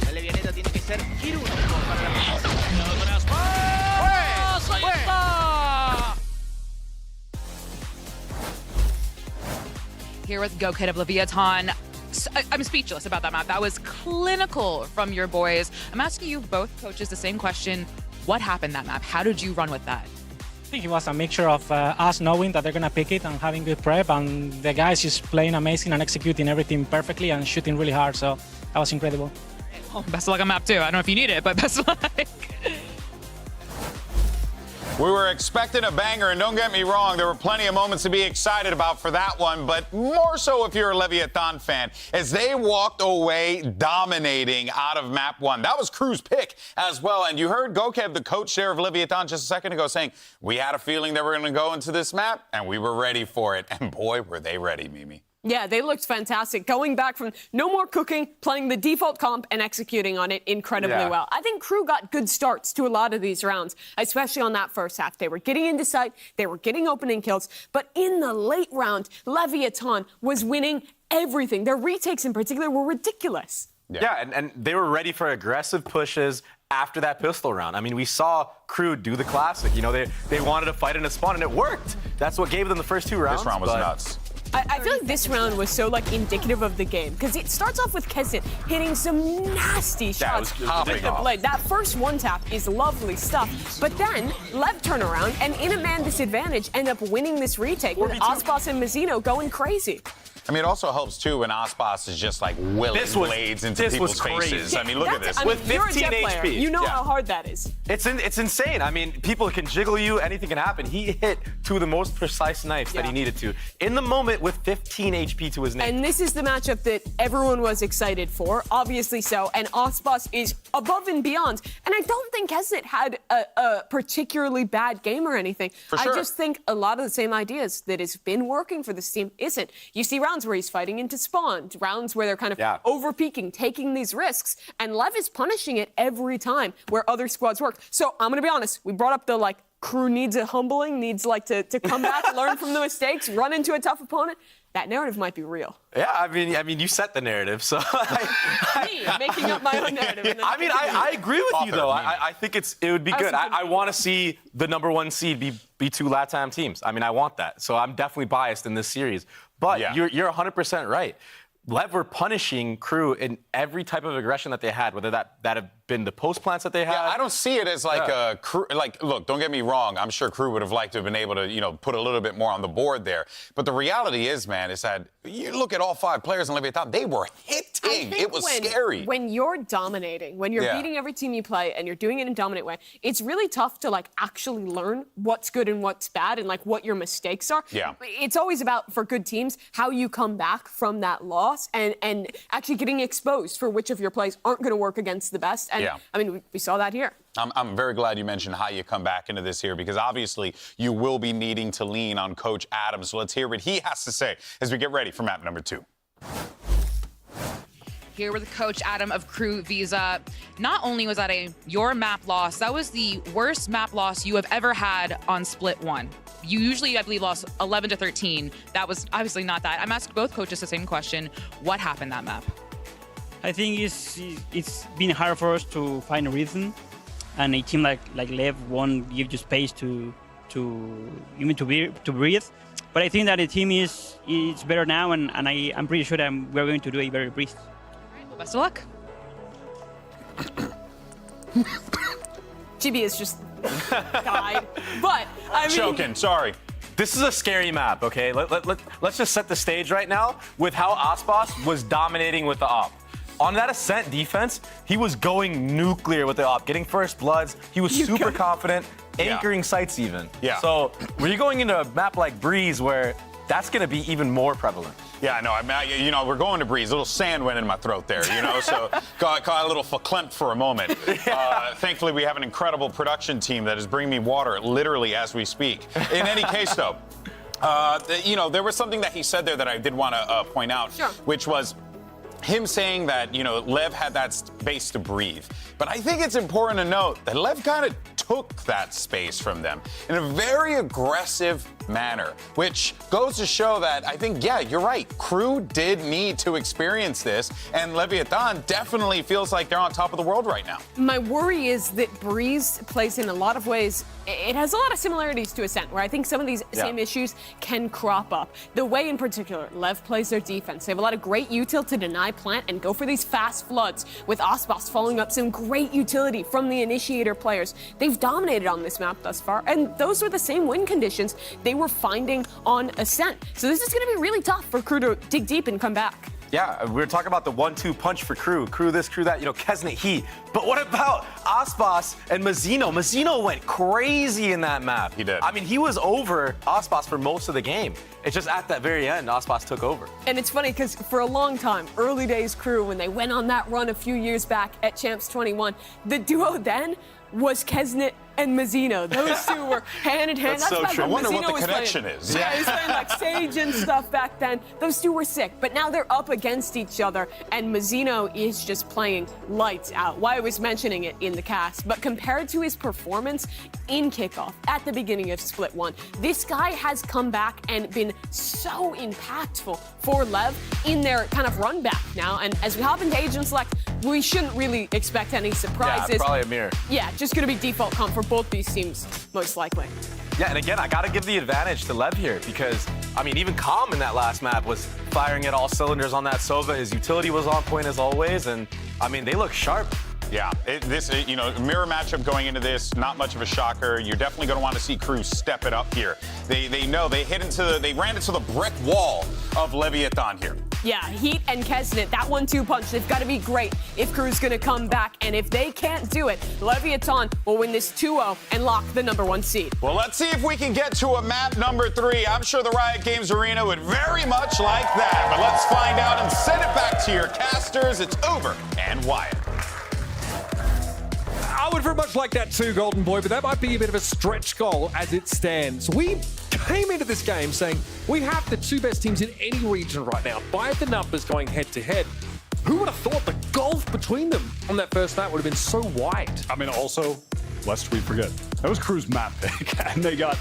El Vianeta tiene que ser KRU. Here with GoKid of Leviathan. I'm speechless about that map. That was clinical from your boys. I'm asking you both coaches the same question. What happened that map? How did you run with that? I think it was a mixture of us knowing that they're going to pick it and having good prep, and the guys just playing amazing and executing everything perfectly and shooting really hard. So that was incredible. Well, best of luck on map 2. I don't know if you need it, but best of luck. We were expecting a banger, and don't get me wrong, there were plenty of moments to be excited about for that one, but more so if you're a Leviathan fan, as they walked away dominating out of map 1. That was KRU's pick as well, and you heard GoKed, the coach there of Leviathan, just a second ago saying, we had a feeling they were going to go into this map, and we were ready for it, and boy, were they ready, Mimi. Yeah, they looked fantastic. Going back from no more cooking, playing the default comp, and executing on it incredibly well. I think KRU got good starts to a lot of these rounds, especially on that first half. They were getting into sight, they were getting opening kills, but in the late round, Leviathan was winning everything. Their retakes in particular were ridiculous. Yeah, and they were ready for aggressive pushes after that pistol round. I mean, we saw KRU do the classic. You know, they wanted to fight in a spawn, and it worked. That's what gave them the first 2 rounds. This round was nuts. I feel like this round was so indicative of the game because it starts off with Kesset hitting some nasty shots. That first one tap is lovely stuff, but then LEV turn around and in a man disadvantage end up winning this retake with Osbos and Mazzino going crazy. I mean, it also helps too when Aspas is just like willing blades into people's faces. I mean, look at this. With 15 you're a Jet player. HP. You know how hard that is. It's insane. I mean, people can jiggle you, anything can happen. He hit two of the most precise knives that he needed to in the moment with 15 HP to his name. And this is the matchup that everyone was excited for, obviously so. And Aspas is above and beyond. And I don't think Kesnet had a particularly bad game or anything. For sure. I just think a lot of the same ideas that has been working for this team isn't. You see rounds where he's fighting into spawn, rounds where they're kind of over-peaking, taking these risks. And Lev is punishing it every time where other squads work. So I'm going to be honest. We brought up the, like, crew needs a humbling, needs, like, to come back, learn from the mistakes, run into a tough opponent. That narrative might be real. Yeah, I mean, you set the narrative, so. Me making up my own narrative. I mean, I agree with you though. I think it would be good. I want to see the #1 seed be two LATAM teams. I mean, I want that. So I'm definitely biased in this series. But you're 100% right. LEV were punishing Crew in every type of aggression that they had, whether that have been the post plants that they had. Yeah, I don't see it as like a Crew. Like, look, don't get me wrong. I'm sure Crew would have liked to have been able to, put a little bit more on the board there. But the reality is, man, is that you look at all 5 players in Leviathan, they were hitting. It was scary. When you're dominating, when you're beating every team you play and you're doing it in a dominant way, it's really tough to like actually learn what's good and what's bad and like what your mistakes are. Yeah. It's always about, for good teams, how you come back from that loss and actually getting exposed for which of your plays aren't going to work against the best. And I mean, we saw that here. I'm very glad you mentioned how you come back into this here, because obviously you will be needing to lean on Coach Adams. So let's hear what he has to say as we get ready for map number 2. Here with Coach Adam of Crew Visa. Not only was that your map loss, that was the worst map loss you have ever had on Split 1. You usually, I believe, lost 11-13. That was obviously not that. I'm asking both coaches the same question. What happened that map? I think it's been hard for us to find a rhythm, and a team like LEV won't give you space to breathe. But I think that the team is better now, and I'm pretty sure that we're going to do a better breeze. Well, best of luck. GB is just died, but I mean, choking. Sorry. This is a scary map, okay? Let's just set the stage right now with how Aspas was dominating with the op. On that Ascent defense, he was going nuclear with the op, getting first bloods. He was super confident, anchoring sites even. Yeah. So when you're going into a map like Breeze, where that's going to be even more prevalent. Yeah, no, I mean, we're going to Breeze. A little sand went in my throat there, so got a little verklempt for a moment. Thankfully, we have an incredible production team that is bringing me water literally as we speak. In any case, though, there was something that he said there that I did want to point out, which was him saying that, LEV had that space to breathe. But I think it's important to note that LEV kind of took that space from them in a very aggressive manner, which goes to show that I think, you're right. Crew did need to experience this, and Leviathan definitely feels like they're on top of the world right now. My worry is that Breeze plays in a lot of ways. It has a lot of similarities to Ascent, where I think some of these same issues can crop up. The way, in particular, LEV plays their defense. They have a lot of great util to deny plant and go for these fast floods, with Aspas following up some great utility from the initiator players. They've dominated on this map thus far, and those were the same win conditions they were finding on Ascent. So this is going to be really tough for Crew to dig deep and come back. Yeah, we were talking about the 1-2 punch for Crew this, Crew that, Kesnet, he. But what about Aspas and Mazzino? Mazzino went crazy in that map. He did. I mean, he was over Aspas for most of the game. It's just at that very end, Aspas took over. And it's funny because for a long time, early days Crew, when they went on that run a few years back at Champs 21, the duo then was Kesnet and Mazzino. Those two were hand in hand. That's so true. I wonder Mazzino what the connection is. Yeah, he was playing like Sage and stuff back then. Those two were sick, but now they're up against each other, and Mazzino is just playing lights out. Why I was mentioning it in the cast, but compared to his performance in kickoff at the beginning of Split 1, this guy has come back and been so impactful for LEV in their kind of run back now. And as we hop into Agent Select, we shouldn't really expect any surprises. Yeah, probably a mirror. Yeah, just going to be default comp for both these teams, most likely. Yeah, and again, I got to give the advantage to LEV here because, I mean, even Calm in that last map was firing at all cylinders on that Sova. His utility was on point as always, and, I mean, they look sharp. Yeah, mirror matchup going into this, not much of a shocker. You're definitely going to want to see KRU step it up here. They know they ran into the brick wall of Leviathan here. Yeah, Heat and Kesnet, that 1-2 punch, they've got to be great if KRU's going to come back. And if they can't do it, Leviathan will win this 2-0 and lock the #1 seed. Well, let's see if we can get to a map number 3. I'm sure the Riot Games Arena would very much like that. But let's find out and send it back to your casters. It's Uber and Wyatt. I would very much like that too, Golden Boy, but that might be a bit of a stretch goal as it stands. We came into this game saying we have the 2 best teams in any region right now. By the numbers going head-to-head, who would have thought the gulf between them on that first night would have been so wide? I mean, also, lest we forget, that was KRU's map pick, and they got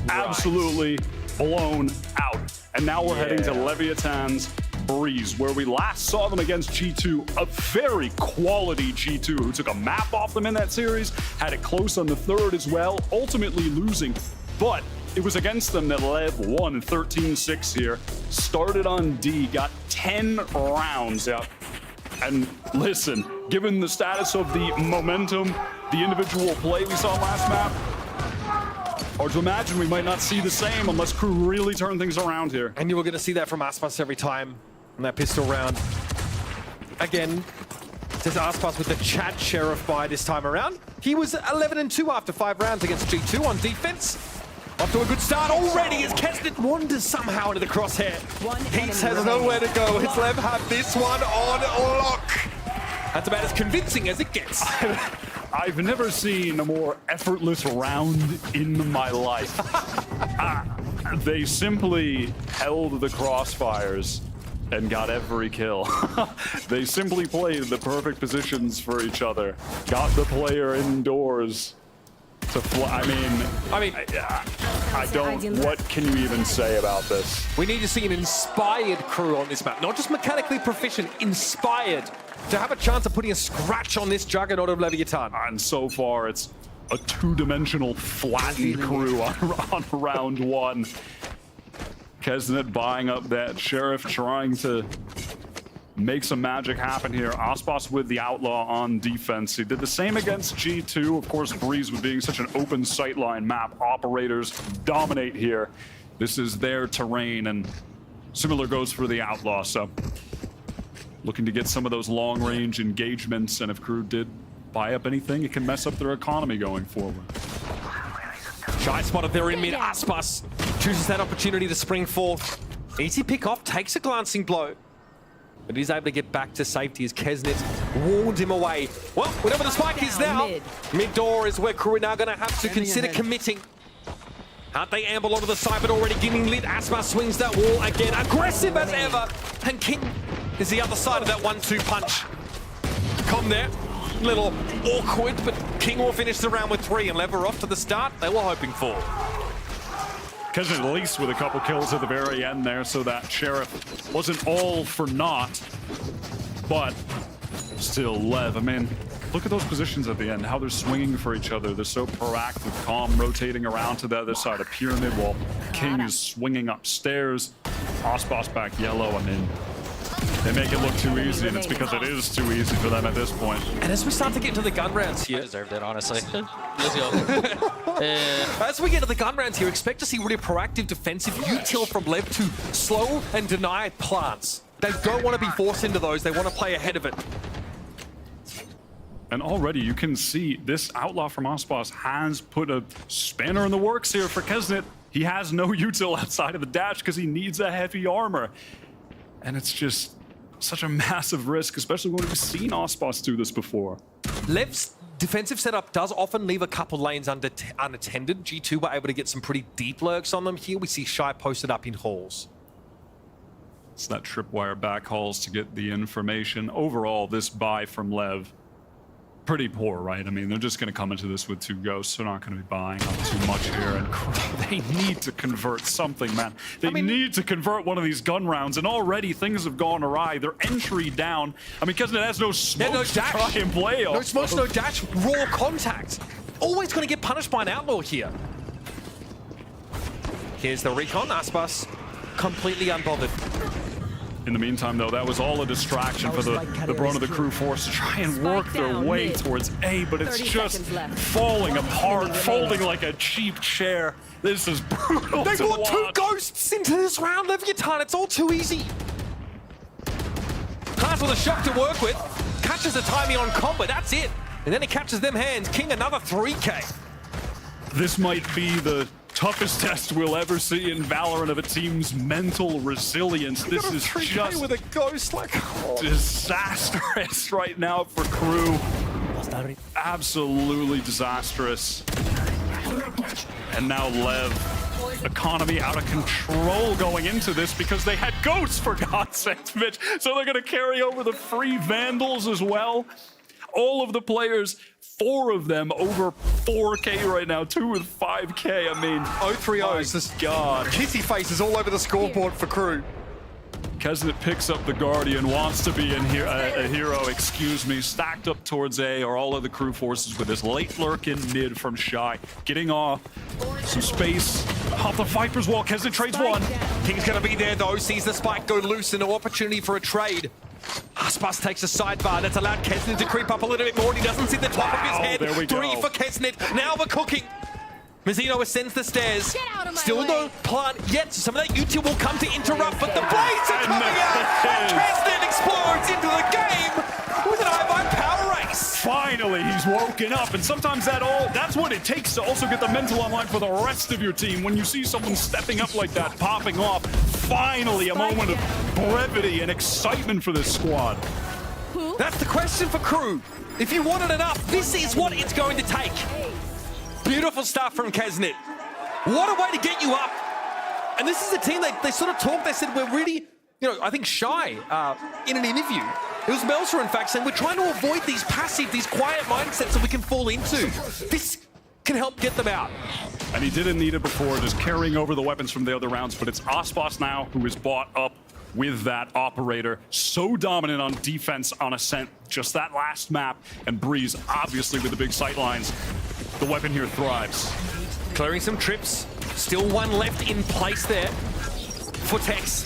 absolutely blown out. And now we're heading to Leviathan's Breeze, where we last saw them against G2, a very quality G2 who took a map off them in that series, had it close on the 3rd as well, ultimately losing. But it was against them that LEV won 13-6 here, started on D, got 10 rounds out. And listen, given the status of the momentum, the individual play we saw last map, hard to imagine we might not see the same unless KRU really turn things around here. And you were going to see that from Aspas every time on that pistol round. Again, says Aspas with the Chad Sheriff buy this time around. He was 11-2 after 5 rounds against G2 on defense. Off to a good start already as Kesnet wanders somehow into the crosshair. Heats has nowhere to go. His LEV have this one on lock. That's about as convincing as it gets. I've never seen a more effortless round in my life. They simply held the crossfires and got every kill. They simply played the perfect positions for each other, got the player indoors to fly. I don't, what can you even say about this? We need to see an inspired KRU on this map, not just mechanically proficient, inspired to have a chance of putting a scratch on this juggernaut of Leviathan. And so far, it's a 2-dimensional flattened KRU on round 1. Kesnet buying up that Sheriff, trying to make some magic happen here. Aspas with the Outlaw on defense. He did the same against G2. Of course, Breeze with being such an open sightline map. Operators dominate here. This is their terrain, and similar goes for the Outlaw. So looking to get some of those long-range engagements, and if KRU did buy up anything, it can mess up their economy going forward. Shy spotted there in mid. Aspas chooses that opportunity to spring forth. Easy pick off, takes a glancing blow, but he's able to get back to safety as Kesnet warned him away. Well, whatever the spike is now, mid door is where KRU are now going to have to consider committing. Aren't they amble onto the side, but already getting lit? Aspas swings that wall again, aggressive as ever, and King is the other side of that 1-2 punch. Come there. Little awkward, but King will finish the round with 3 and LEV are off to the start they were hoping for. Kesnet at least with a couple kills at the very end there, so that Sheriff wasn't all for naught. But still, LEV, I mean, look at those positions at the end, how they're swinging for each other. They're so proactive, calm, rotating around to the other side of Pyramid while King is swinging upstairs. Aspas back yellow, I mean, they make it look too easy, and it's because it is too easy for them at this point. And as we start to get into the gun rounds here... I deserved it, honestly. Let's go. As we get to the gun rounds here, expect to see really proactive defensive util from LEV to slow and deny plants. They don't want to be forced into those. They want to play ahead of it. And already you can see this Outlaw from Aspas has put a spanner in the works here for Kesnet. He has no util outside of the dash because he needs a heavy armor. And it's just such a massive risk, especially when we've seen Aspas do this before. LEV's defensive setup does often leave a couple lanes unattended. G2 were able to get some pretty deep lurks on them. Here we see Shy posted up in halls. It's that tripwire backhauls to get the information. Overall, this buy from LEV, pretty poor, right? I mean, they're just going to come into this with 2 ghosts. They're not going to be buying up too much here. And they need to convert something, man. They need to convert one of these gun rounds. And already things have gone awry. Their entry down. I mean, Kesnet has no smoke to try and play off. No smoke, no dash. Raw contact. Always going to get punished by an Outlaw here. Here's the recon. Aspas completely unbothered. In the meantime, though, that was all a distraction for the brunt of the crew force to try and work their way towards A, but it's just falling apart, folding like a cheap chair. This is brutal. They to brought two watch. ghosts into this round, Leviathan. It's all too easy. Haas with a shock to work with. Catches the timing on combo, that's it. And then he catches them hands. King another 3K. This might be the toughest test we'll ever see in Valorant of a team's mental resilience. This is just with a ghost, like, disastrous right now for Crew. Absolutely disastrous. And now LEV, economy out of control going into this because they had ghosts, for God's sakes, Mitch. So they're going to carry over the free Vandals as well. All of the players, 4 of them over 4K right now, 2 with 5K. I mean, 0-3-0s. This God. Kissy faces all over the scoreboard for Crew. Kesnet picks up the Guardian, wants to be a hero, excuse me, stacked up towards A, or all of the Crew forces with this late lurk in mid from Shy. Getting off some space off the Viper's wall. Kesnet trades one. King's going to be there, though. Sees the spike go loose and an opportunity for a trade. Aspas takes a sidebar that's allowed Kesnet to creep up a little bit more, and he doesn't see the top of his head. There we 3 go. for Kesnet. Now the cooking. Mazzino ascends the stairs. Still no plant yet. Some of that util will come to interrupt, but the blades are coming out. Kesnet explodes into the game with an I-5 power race. Finally, he's woken up, and sometimes that's what it takes to also get the mental online for the rest of your team. When you see someone stepping up like that, popping off, finally a moment of brevity and excitement for this squad. That's the question for Crew. If you wanted it up, this is what it's going to take. Beautiful stuff from Kesnet. What a way to get you up. And this is a team, they sort of talked, they said, we're really, I think Shy, in an interview, it was Melser, in fact, saying we're trying to avoid these passive, these quiet mindsets that we can fall into. This can help get them out. And he didn't need it before, just carrying over the weapons from the other rounds, but it's Aspas now who is bought up with that operator. So dominant on defense on Ascent, just that last map, and Breeze obviously with the big sight lines. The weapon here thrives. Clearing some trips. Still one left in place there for Tex.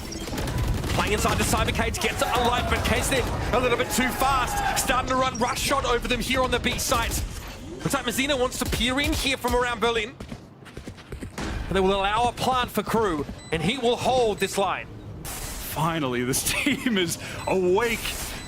Playing inside the cyber cage, gets it alive, but Kesnet a little bit too fast. Starting to run rush shot over them here on the B site. Looks like Mazzino wants to peer in here from around Berlin. And they will allow a plant for Crew, and he will hold this line. Finally, this team is awake.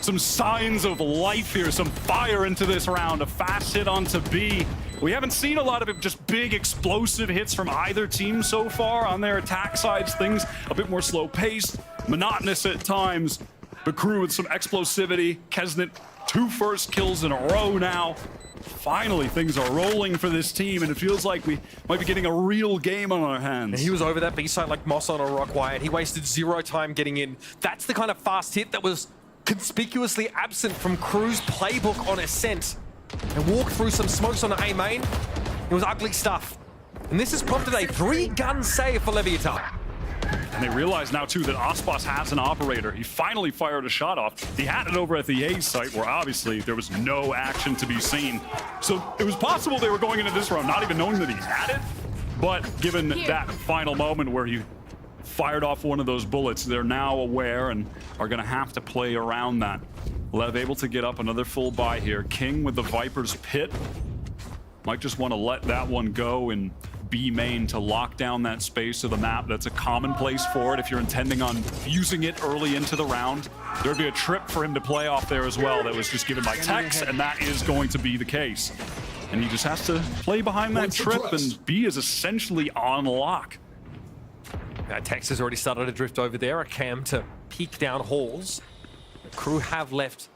Some signs of life here, some fire into this round. A fast hit onto B. We haven't seen a lot of it, just big explosive hits from either team so far on their attack sides. Things a bit more slow-paced, monotonous at times. The Crew with some explosivity. Kesnet, 2 first kills in a row now. Finally, things are rolling for this team, and it feels like we might be getting a real game on our hands. And he was over that B site like moss on a rock wire. He wasted 0 time getting in. That's the kind of fast hit that was conspicuously absent from Crew's playbook on Ascent. And walked through some smokes on the A main. It was ugly stuff. And this has prompted a 3-gun save for Leviathan. And they realize now, too, that Aspas has an operator. He finally fired a shot off. He had it over at the A site, where obviously there was no action to be seen. So it was possible they were going into this round not even knowing that he had it. But given that final moment where he fired off one of those bullets, they're now aware and are going to have to play around that. LEV able to get up another full buy here. King with the Viper's Pit. Might just want to let that one go and B main to lock down that space of the map. That's a commonplace for it if you're intending on using it early into the round. There'd be a trip for him to play off there as well that was just given by Tex, and that is going to be the case. And he just has to play behind that trip, and B is essentially on lock. Tex has already started to drift over there. A cam to peek down halls. The Crew have left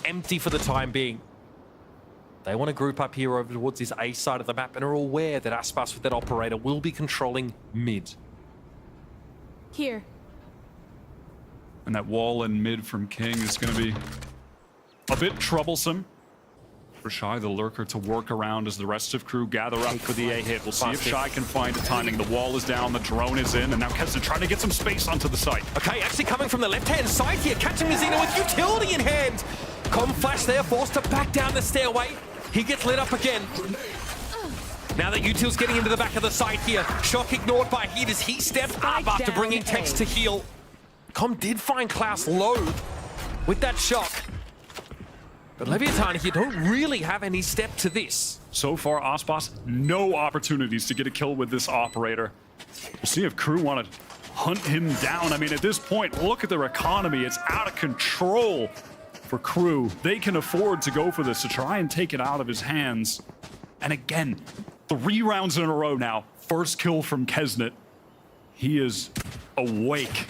empty for the time being. They want to group up here over towards this A side of the map and are aware that Aspas with that operator will be controlling mid. Here. And that wall in mid from King is going to be a bit troublesome for Shy, the lurker, to work around as the rest of Crew gather up for the A hit. We'll see if Shy can find the timing. The wall is down, the drone is in, and now Kesnet trying to get some space onto the site. Okay, actually coming from the left-hand side here, catching Mazzino with utility in hand. Com flash there, forced to back down the stairway. He gets lit up again. Now that Util's getting into the back of the site here. Shock ignored by Heat as he stepped up after bringing Tex to heal. Com did find Klaus low with that shock. But Leviathan here don't really have any step to this. So far, Aspas, no opportunities to get a kill with this operator. We'll see if KRU want to hunt him down. I mean, at this point, look at their economy. It's out of control for KRU. They can afford to go for this, to try and take it out of his hands. And again, 3 rounds in a row now. First kill from Kesnet. He is awake.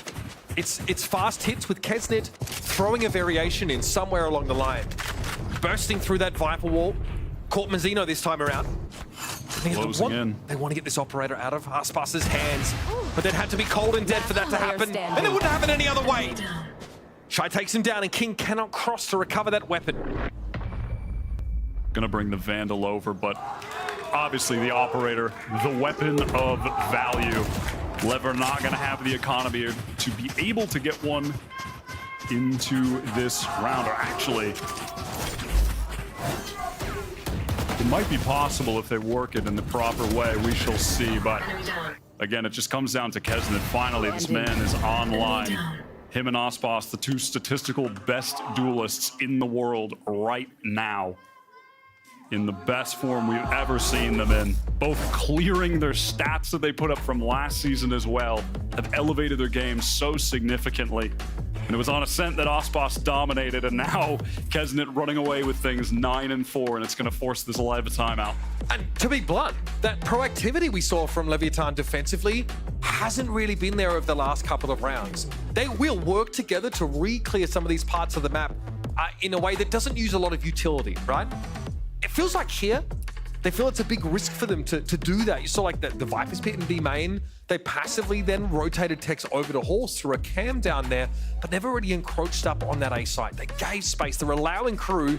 It's fast hits with Kesnet throwing a variation in somewhere along the line. Bursting through that Viper wall. Caught Mazzino this time around. Closing in. They want to get this operator out of Aspas's hands, but they'd had to be cold and dead for that to happen, and it wouldn't happen any other way. Shy takes him down, and King cannot cross to recover that weapon. Gonna bring the Vandal over, but obviously the operator, the weapon of value. LEV are not gonna have the economy to be able to get one into this round, or actually, it might be possible if they work it in the proper way. We shall see, but again, it just comes down to Kesnet. Finally, this man is online. Him and Aspas, the 2 statistical best duelists in the world right now. In the best form we've ever seen them in. Both clearing their stats that they put up from last season as well, have elevated their game so significantly. And it was on Ascent that Aspas dominated, and now Kesnet running away with things 9-4, and it's going to force this LEV timeout. And to be blunt, that proactivity we saw from Leviathan defensively hasn't really been there over the last couple of rounds. They will work together to re-clear some of these parts of the map in a way that doesn't use a lot of utility, right? It feels like here, they feel it's a big risk for them to do that. You saw like the Viper's Pit in B main, they passively then rotated Tex over to Horse through a cam down there, but never really encroached up on that A site. They gave space, they're allowing KRU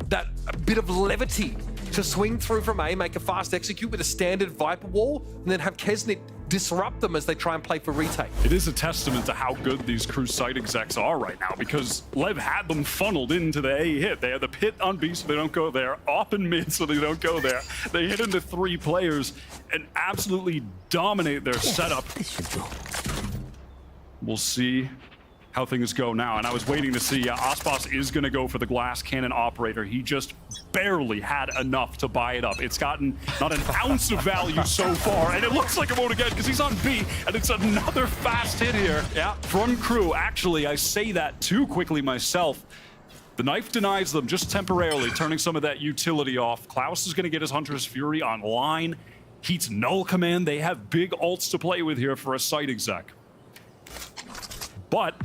that bit of levity to swing through from A, make a fast execute with a standard Viper wall, and then have Kesnet disrupt them as they try and play for retake. It is a testament to how good these KRU site execs are right now, because LEV had them funneled into the A hit. They had the pit on B so they don't go there, op in mid so they don't go there. They hit into 3 players and absolutely dominate their setup. We'll see how things go now. And I was waiting to see, Aspas is going to go for the glass cannon operator. He just barely had enough to buy it up. It's gotten not an ounce of value so far, and it looks like it won't again because he's on B, and it's another fast hit here from KRU. Actually, I say that too quickly myself. The knife denies them just temporarily, turning some of that utility off. Klaus is going to get his Hunter's Fury online. Heat's null command. They have big ults to play with here for a site exec. But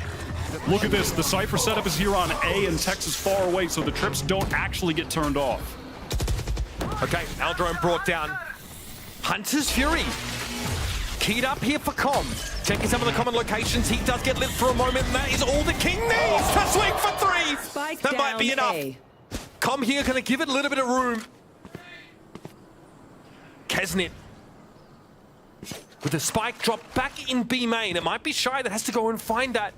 look at this, the Cypher setup is here on A and Tex is far away, so the trips don't actually get turned off. Okay, Aldrone brought down Hunter's Fury. Keyed up here for Com. Checking some of the common locations. He does get lit for a moment, and that is all the King needs to swing for 3. That might be enough. Com here gonna give it a little bit of room. Kesnet with the spike drop back in B main. It might be Shy that has to go and find that.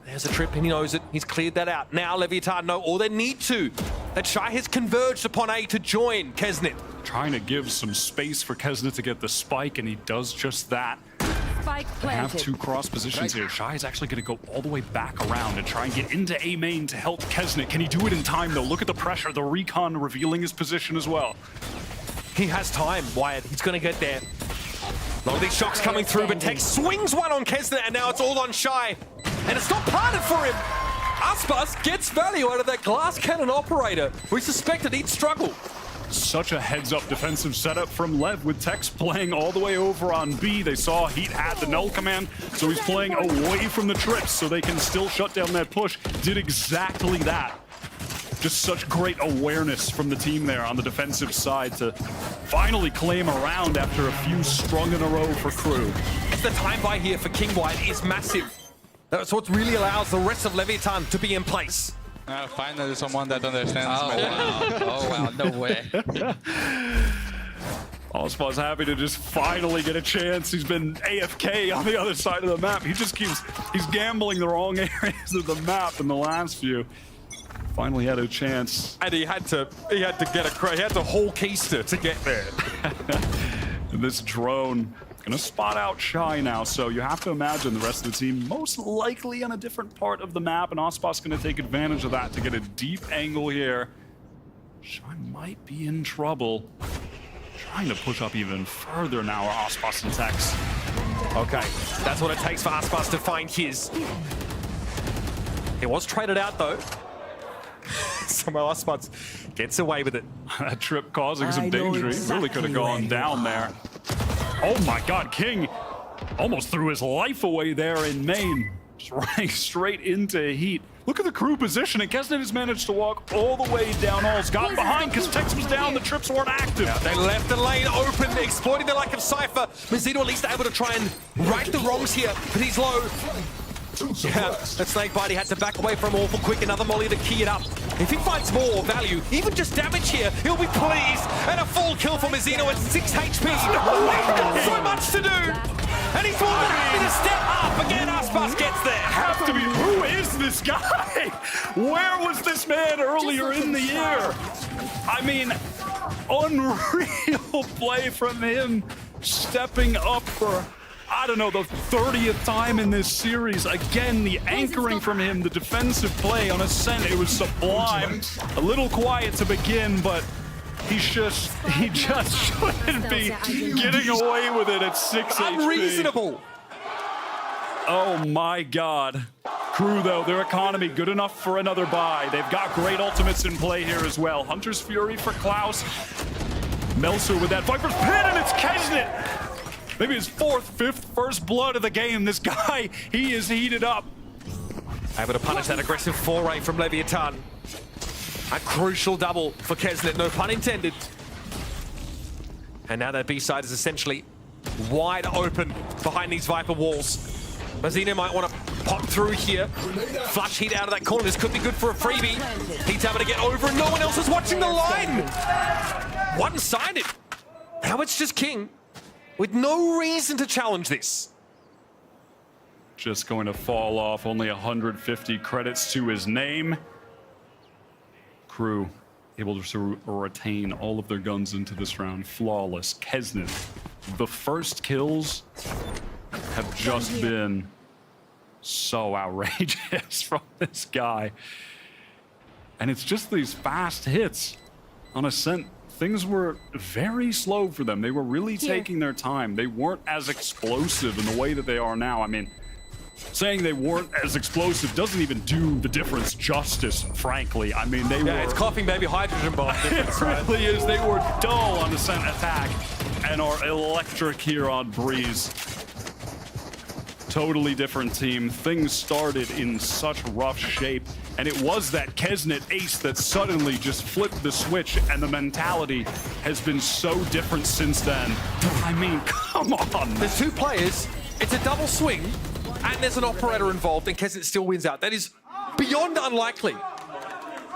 There's a trip and he knows it. He's cleared that out. Now Leviathan know all they need to. That Shy has converged upon A to join Kesnet. Trying to give some space for Kesnet to get the spike, and he does just that. Spike They planted. have 2 cross positions here. Shy is actually going to go all the way back around and try and get into A main to help Kesnet. Can he do it in time though? Look at the pressure. The recon revealing his position as well. He has time, Wyatt. He's gonna get there. A lot of these shocks coming through, but Tex swings one on Kesnet, and now it's all on Shy. And it's not planted for him. Aspas gets value out of that glass cannon operator. We suspected he'd struggle. Such a heads-up defensive setup from LEV with Tex playing all the way over on B. They saw Heat had the null command, so he's playing away from the trips so they can still shut down that push. Did exactly that. Just such great awareness from the team there on the defensive side to finally claim a round after a few strung in a row for KRU. It's the time buy here for King White is massive. That's what really allows the rest of Leviathan to be in place. Finally, someone that understands. Oh, wow. Oh, wow. No way. Ospa's happy to just finally get a chance. He's been AFK on the other side of the map. He's gambling the wrong areas of the map in the last few. Finally had a chance. And he had to get he had to whole keister to get there. And this drone Gonna spot out Shy now, so you have to imagine the rest of the team most likely on a different part of the map, and Ospas gonna take advantage of that to get a deep angle here. Shy might be in trouble. Trying to push up even further now are Ospas and Tex. Okay, that's what it takes for Aspas to find his. He was traded out though. Somehow Aspas gets away with it. That trip causing some danger. He really could have gone down there. Oh my God, King almost threw his life away there in main. Just running straight into heat. Look at the crew position, and Kesnet has managed to walk all the way down. All's got behind because Tex was down, the trips weren't active. Yeah, they left the lane open, exploiting the lack of Cypher. Mizzino at least able to try and right the wrongs here, but he's low. Yeah, that Snakebite, he had to back away from awful quick. Another molly to key it up. If he finds more value, even just damage here, he'll be pleased. And a full kill for Mizzino at 6 HP. He's got so much to do. And he's more than happy to step up. Again, Aspas gets there. Have to be. Who is this guy? Where was this man earlier in the year? I mean, unreal play from him, stepping up for, I don't know, the 30th time in this series. Again, the anchoring from him, the defensive play on Ascent, it was sublime. A little quiet to begin, but he just shouldn't be getting away with it at 6 HP. Unreasonable. Oh my God. Crew, though, their economy good enough for another buy. They've got great ultimates in play here as well. Hunter's Fury for Klaus. Melser with that Viper's Pit, and it's Kesnet. Maybe his 4th, 5th first blood of the game. This guy, he is heated up. Able to punish that aggressive foray from Leviathan. A crucial double for Kesnet, no pun intended. And now that B-side is essentially wide open behind these Viper walls. Mizzino might want to pop through here. Flush heat out of that corner. This could be good for a freebie. He's able to get over and no one else is watching the line. One-sided. Now it's just King with no reason to challenge this. Just going to fall off. Only 150 credits to his name. Crew able to retain all of their guns into this round. Flawless. Kesnet. The first kills have just been so outrageous from this guy. And it's just these fast hits on Ascent. Things were very slow for them. They were really taking their time. They weren't as explosive in the way that they are now. I mean, saying they weren't as explosive doesn't even do the difference justice, frankly. I mean, they were... Yeah, it's coughing baby hydrogen bomb. It really is. They were dull on Ascent attack and are electric here on Breeze. Totally different team. Things started in such rough shape, and it was that Kesnet ace that suddenly just flipped the switch, and the mentality has been so different since then. I mean, come on. There's 2 players, it's a double swing, and there's an operator involved, and Kesnet still wins out. That is beyond unlikely.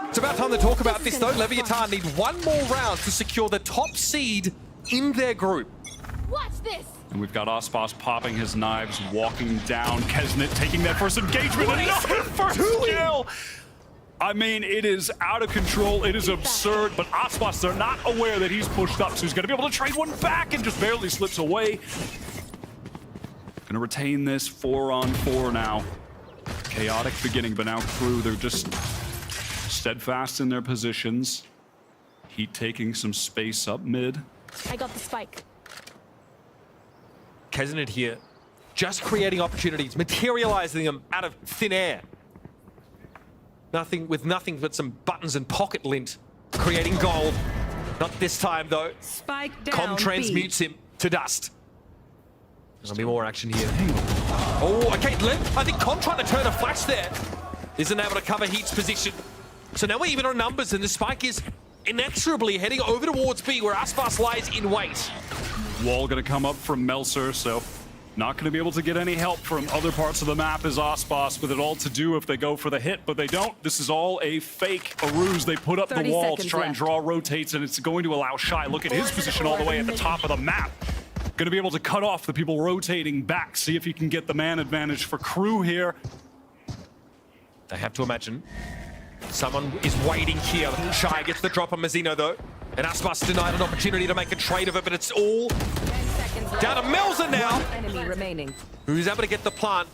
It's about time to talk about this, though. Leviathan need 1 more round to secure the top seed in their group. Watch this. And we've got Ospas popping his knives, walking down. Kesnet taking that first engagement, and another first kill. I mean, it is out of control. It is absurd, but Ospas, they're not aware that he's pushed up, so he's going to be able to trade one back and just barely slips away. Going to retain this 4-on-4 now. Chaotic beginning, but now Crew, they're just steadfast in their positions. Heat taking some space up mid. I got the spike. Kesnet here, just creating opportunities, materializing them out of thin air. Nothing but some buttons and pocket lint, creating gold. Not this time though. Spike down. Com transmutes him to dust. There'll be more action here. Oh, okay, I think Com trying to turn a flash there. Isn't able to cover Heat's position. So now we're even on numbers, and the spike is inexorably heading over towards B, where Aspas lies in wait. Wall gonna come up from Melser, so not gonna be able to get any help from other parts of the map as Ospas with it all to do if they go for the hit, but they don't. This is all a fake, a ruse. They put up the wall to try and draw rotates, and it's going to allow Shy. Look at his position all the way at the top of the map. Gonna be able to cut off the people rotating back, see if he can get the man advantage for Crew here. They have to imagine someone is waiting here. Shy gets the drop on Mizzino though. And Aspas denied an opportunity to make a trade of it, but it's all Down to Melzer now. Enemy remaining. Who's able to get the plant.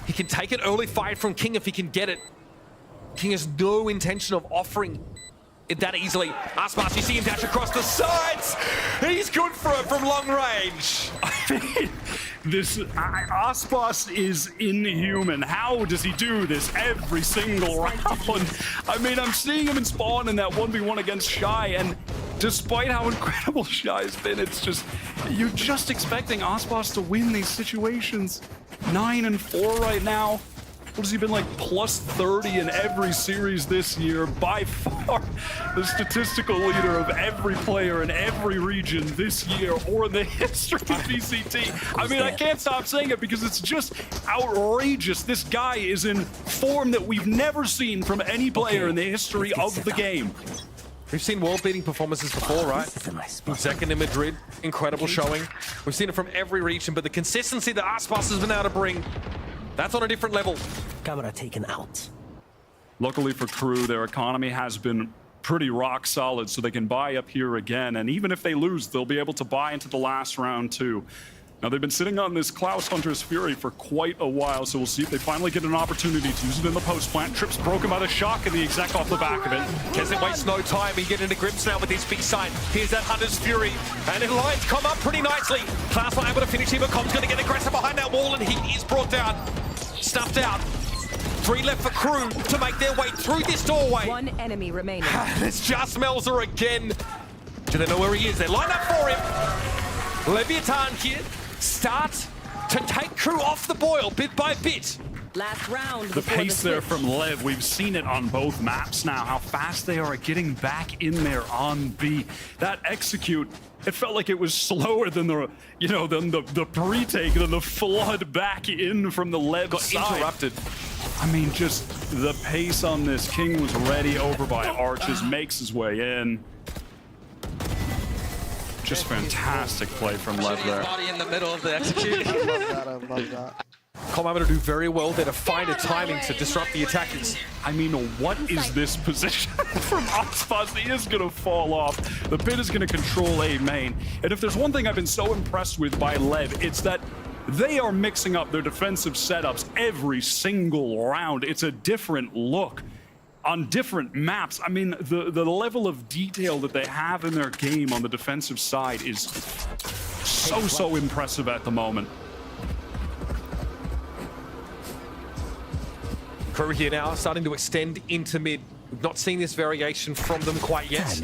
He can take an early fight from King if he can get it. King has no intention of offering it that easily. Aspas, you see him dash across the sides. He's good for it from long range. I mean, this Aspas is inhuman. How does he do this every single round? I mean, I'm seeing him in spawn in that 1v1 against Shy, and despite how incredible Shy has been, it's just, you're just expecting Aspas to win these situations. 9-4 right now. What has he been like? Plus 30 in every series this year. By far the statistical leader of every player in every region this year or in the history of VCT. I mean, I can't stop saying it because it's just outrageous. This guy is in form that we've never seen from any player in the history of the game. We've seen world-beating performances before, right? Second in Madrid, incredible showing. We've seen it from every region, but the consistency that Aspas has been able to bring, that's on a different level. Camera taken out. Luckily for KRU, their economy has been pretty rock solid, so they can buy up here again. And even if they lose, they'll be able to buy into the last round too. Now, they've been sitting on this Klaus Hunter's Fury for quite a while, so we'll see if they finally get an opportunity to use it in the post plant. Trip's broken by the shock and the exec off the back of it. Kessin wastes no time. He get into grips now with his big sight. Here's that Hunter's Fury, and the lines come up pretty nicely. Klaus not able to finish him, but Com's going to get aggressive behind that wall, and he is brought down. Snuffed out. 3 left for KRU to make their way through this doorway. One enemy remaining. It's just Melzer again. Do they know where he is? They line up for him. Leviathan here starts to take KRU off the boil bit by bit. Last round. The pace there from LEV, we've seen it on both maps now, how fast they are at getting back in there on B. That execute, it felt like it was slower than the, you know, than the pre-take, than the flood back in from the LEV side. Got interrupted. I mean, just the pace on this. King was ready over by Arches, makes his way in. Just fantastic play from LEV there. Body in the middle of the execution. I love that. I love that. Com able to do very well there to find a timing to disrupt the attackers. I mean, what is this position from Aspas? He is going to fall off. The pit is going to control A main. And if there's one thing I've been so impressed with by LEV, it's that they are mixing up their defensive setups every single round. It's a different look on different maps. I mean, the level of detail that they have in their game on the defensive side is so impressive at the moment. KRU here now, starting to extend into mid. We've not seen this variation from them quite yet.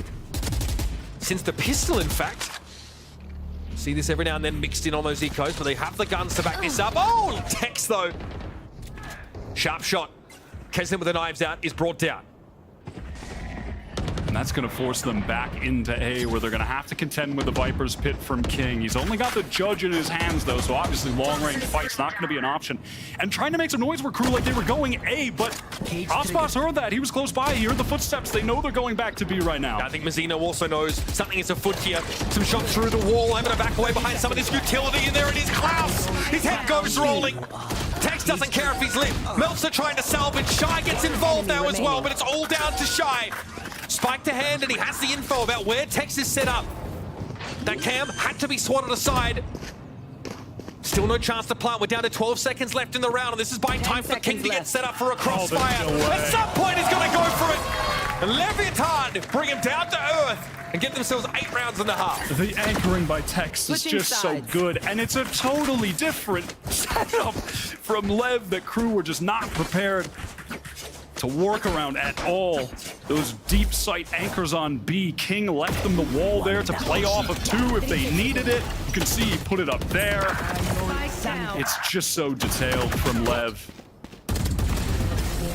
Since the pistol, in fact. See this every now and then mixed in on those ecos, but they have the guns to back this up. Oh, Tex though. Sharp shot. Kessin with the knives out is brought down. And that's going to force them back into A, where they're going to have to contend with the Viper's Pit from King. He's only got the Judge in his hands, though, so obviously long-range fight's not going to be an option. And trying to make some noise for KRU like they were going A, but Aspas heard that. He was close by. He heard the footsteps. They know they're going back to B right now. I think Mazzino also knows something is afoot here. Some shots through the wall. Able to back away behind some of this utility, and there it is, Klaus. His head goes rolling. Tex doesn't care if he's lit. Meltzer trying to salvage. Shy gets involved now as well, but it's all down to Shy. Spike to hand, and he has the info about where Tex is set up. That cam had to be swatted aside. Still no chance to plant. We're down to 12 seconds left in the round, and this is buying time for King to get set up for a crossfire. At some point, he's going to go for it. And Leviathan bring him down to earth and get themselves 8 rounds and a half. The anchoring by Tex is just so good, and it's a totally different setup from LEV that KRU were just not prepared to work around at all. Those deep sight anchors on B. King left them the wall there to play off of 2 if they needed it. You can see he put it up there. It's just so detailed from LEV.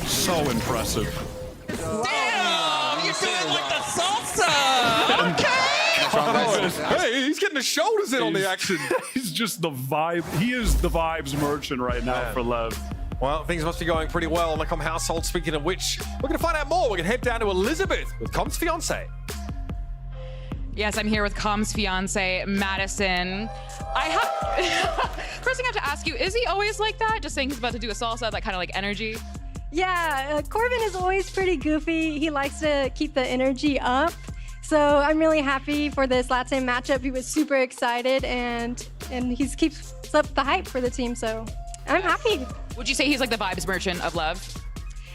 So impressive. Damn! You're doing like the salsa! Okay! Hey, he's getting his shoulders in on the action. He's just the vibe. He is the vibes merchant right now for LEV. Well, things must be going pretty well on the Com household. Speaking of which, we're going to find out more. We're going to head down to Elizabeth with Com's fiance. Yes, I'm here with Com's fiance, Madison. First thing I have to ask you, is he always like that? Just saying he's about to do a salsa, that kind of like energy? Yeah, Corbin is always pretty goofy. He likes to keep the energy up. So I'm really happy for this LATAM matchup. He was super excited, and he keeps up the hype for the team. So I'm happy. Would you say he's like the vibes merchant of LEV?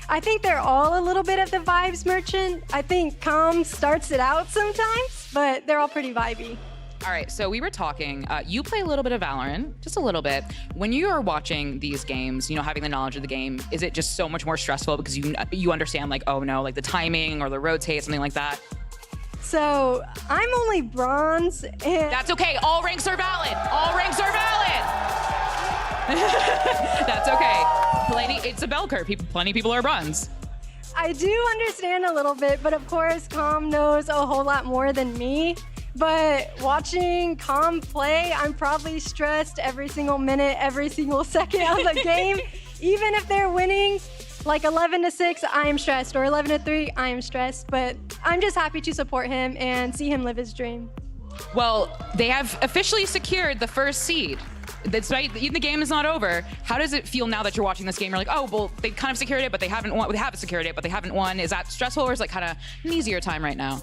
I think they're all a little bit of the vibes merchant. I think Calm starts it out sometimes, but they're all pretty vibey. All right, so we were talking, you play a little bit of Valorant, just a little bit. When you are watching these games, you know, having the knowledge of the game, is it just so much more stressful because you understand like, oh no, like the timing or the rotate, something like that? So I'm only bronze and... That's okay, all ranks are valid. All ranks are valid. That's okay. It's a bell curve, plenty of people are bronze. I do understand a little bit, but of course Calm knows a whole lot more than me. But watching Calm play, I'm probably stressed every single minute, every single second of the game. Even if they're winning like 11-6, I am stressed, or 11-3, I am stressed. But I'm just happy to support him and see him live his dream. Well, they have officially secured the first seed. That's right, even the game is not over. How does it feel now that you're watching this game? You're like, oh, well, they kind of secured it, but they haven't won. They haven't secured it, but they haven't won. Is that stressful, or is it kind of an easier time right now?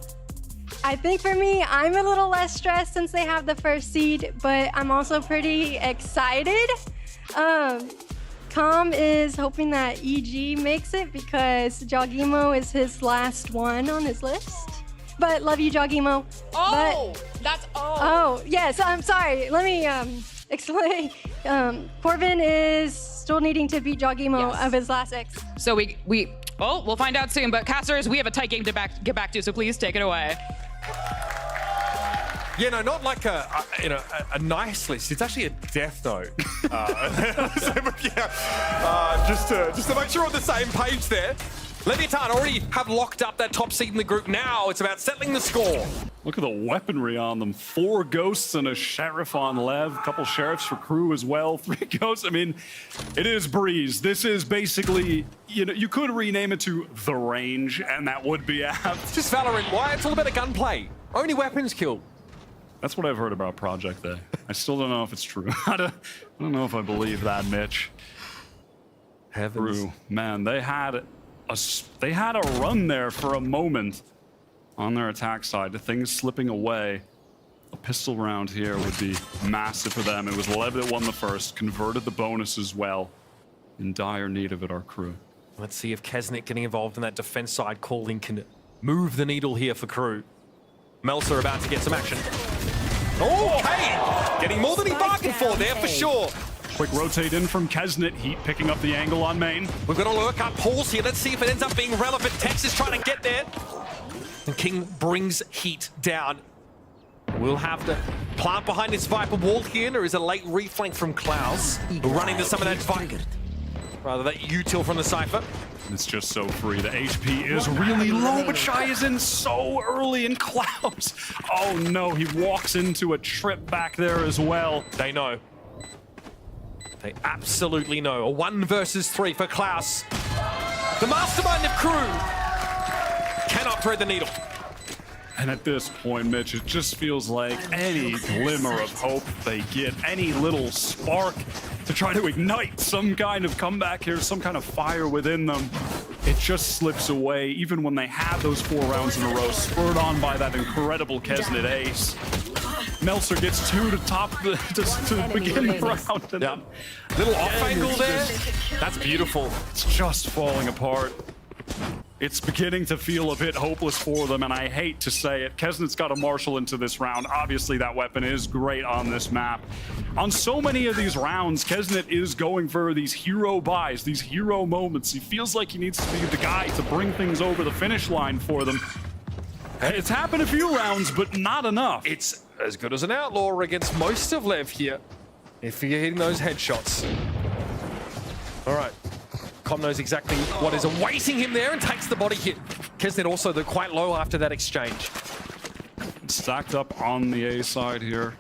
I think for me, I'm a little less stressed since they have the first seed, but I'm also pretty excited. Calm is hoping that EG makes it because Jogimo is his last one on his list. But love you, Jogimo. Oh, Oh, yes, I'm sorry. Let me explain. Corbin is still needing to beat Jogimo of his last X. So we'll find out soon. But Casters, we have a tight game to get back to, so please take it away. Yeah, no, not like a nice list. It's actually a death note. Just to make sure we're on the same page there. Leviathan already have locked up that top seed in the group. Now it's about settling the score. Look at the weaponry on them. 4 ghosts and a sheriff on LEV. A couple sheriffs for crew as well. 3 ghosts. I mean, it is Breeze. This is basically, you could rename it to The Range, and that would be apt. It's just Valorant. Why? It's all about a gunplay. Only weapons kill. That's what I've heard about Project A. I still don't know if it's true. I don't know if I believe that, Mitch. Heavens. Crew, man, they had a run there for a moment on their attack side. The things slipping away. A pistol round here would be massive for them. It was LEV that won the first, converted the bonus as well. In dire need of it, our crew. Let's see if Kesnick getting involved in that defense side calling can move the needle here for crew. Melser about to get some action. Okay! Getting more than he bargained for there, for sure. Quick rotate in from Kesnit. Heat picking up the angle on main. We've got a lurk up pulse here. Let's see if it ends up being relevant. Tex is trying to get there. And King brings Heat down. We'll have to plant behind this Viper wall here. There is a late reflank from Klaus. Running to some of that Viper. Rather, that util from the Cypher. It's just so free. The HP is really low, but Shy is in so early, and Klaus. Oh no, he walks into a trip back there as well. They know. They absolutely know. A 1 versus 3 for Klaus. The mastermind of crew cannot thread the needle. And at this point, Mitch, it just feels like any glimmer of hope they get, any little spark to try to ignite some kind of comeback here, some kind of fire within them, it just slips away, even when they have those 4 rounds in a row, spurred on by that incredible Kesnit ace. Melser gets 2 to top to begin the round. And little off angle there. That's beautiful. It's just falling apart. It's beginning to feel a bit hopeless for them, and I hate to say it. Kesnit's got a marshal into this round. Obviously, that weapon is great on this map. On so many of these rounds, Kesnit is going for these hero buys, these hero moments. He feels like he needs to be the guy to bring things over the finish line for them. It's happened a few rounds, but not enough. It's as good as an outlaw against most of LEV here, if you're hitting those headshots. All right. Com knows exactly what is awaiting him there and takes the body hit. Kesnit also quite low after that exchange. Stacked up on the A side here,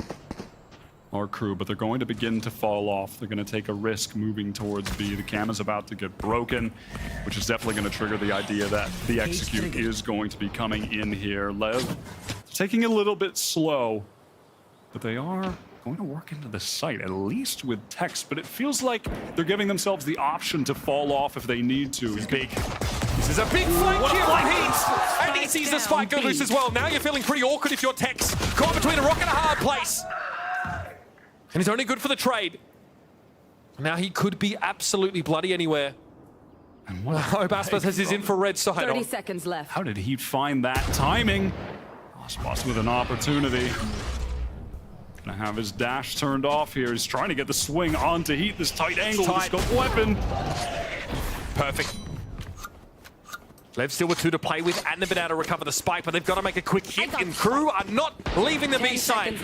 our crew, but they're going to begin to fall off. They're going to take a risk moving towards B. The cam is about to get broken, which is definitely going to trigger the idea that the execute is going to be coming in here. LEV taking it a little bit slow, but they are going to work into the site, at least with Tex, but it feels like they're giving themselves the option to fall off if they need to. Big This is a big flank here from Heat. And he sees the spike go loose as well. Now you're feeling pretty awkward if you're Tex. Caught between a rock and a hard place. And he's only good for the trade. Now he could be absolutely bloody anywhere. And what I hope Aspas has his infrared sight 30 on. seconds left. How did he find that timing? Aspas with an opportunity. Gonna have his dash turned off here. He's trying to get the swing onto Heat. This tight angle with the scope weapon. Perfect. LEV still with 2 to play with and they've been able to recover the spike, but they've got to make a quick hit, and Crew are not leaving the B side.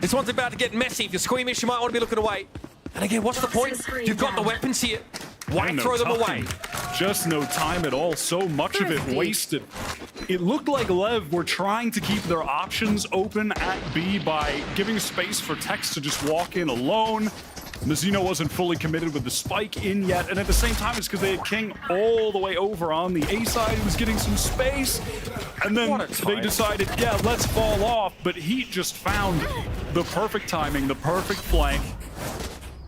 This one's about to get messy. If you're squeamish, you might want to be looking away. And again, what's the point? You've got the weapons here. Why No throw them time. away? Just no time at all. So much of it wasted. It looked like LEV were trying to keep their options open at B by giving space for Tex to just walk in alone. Nazino wasn't fully committed with the spike in yet, and at the same time, it's because they had King all the way over on the A side. He was getting some space, and then they decided, yeah, let's fall off. But Heat just found the perfect timing, the perfect flank.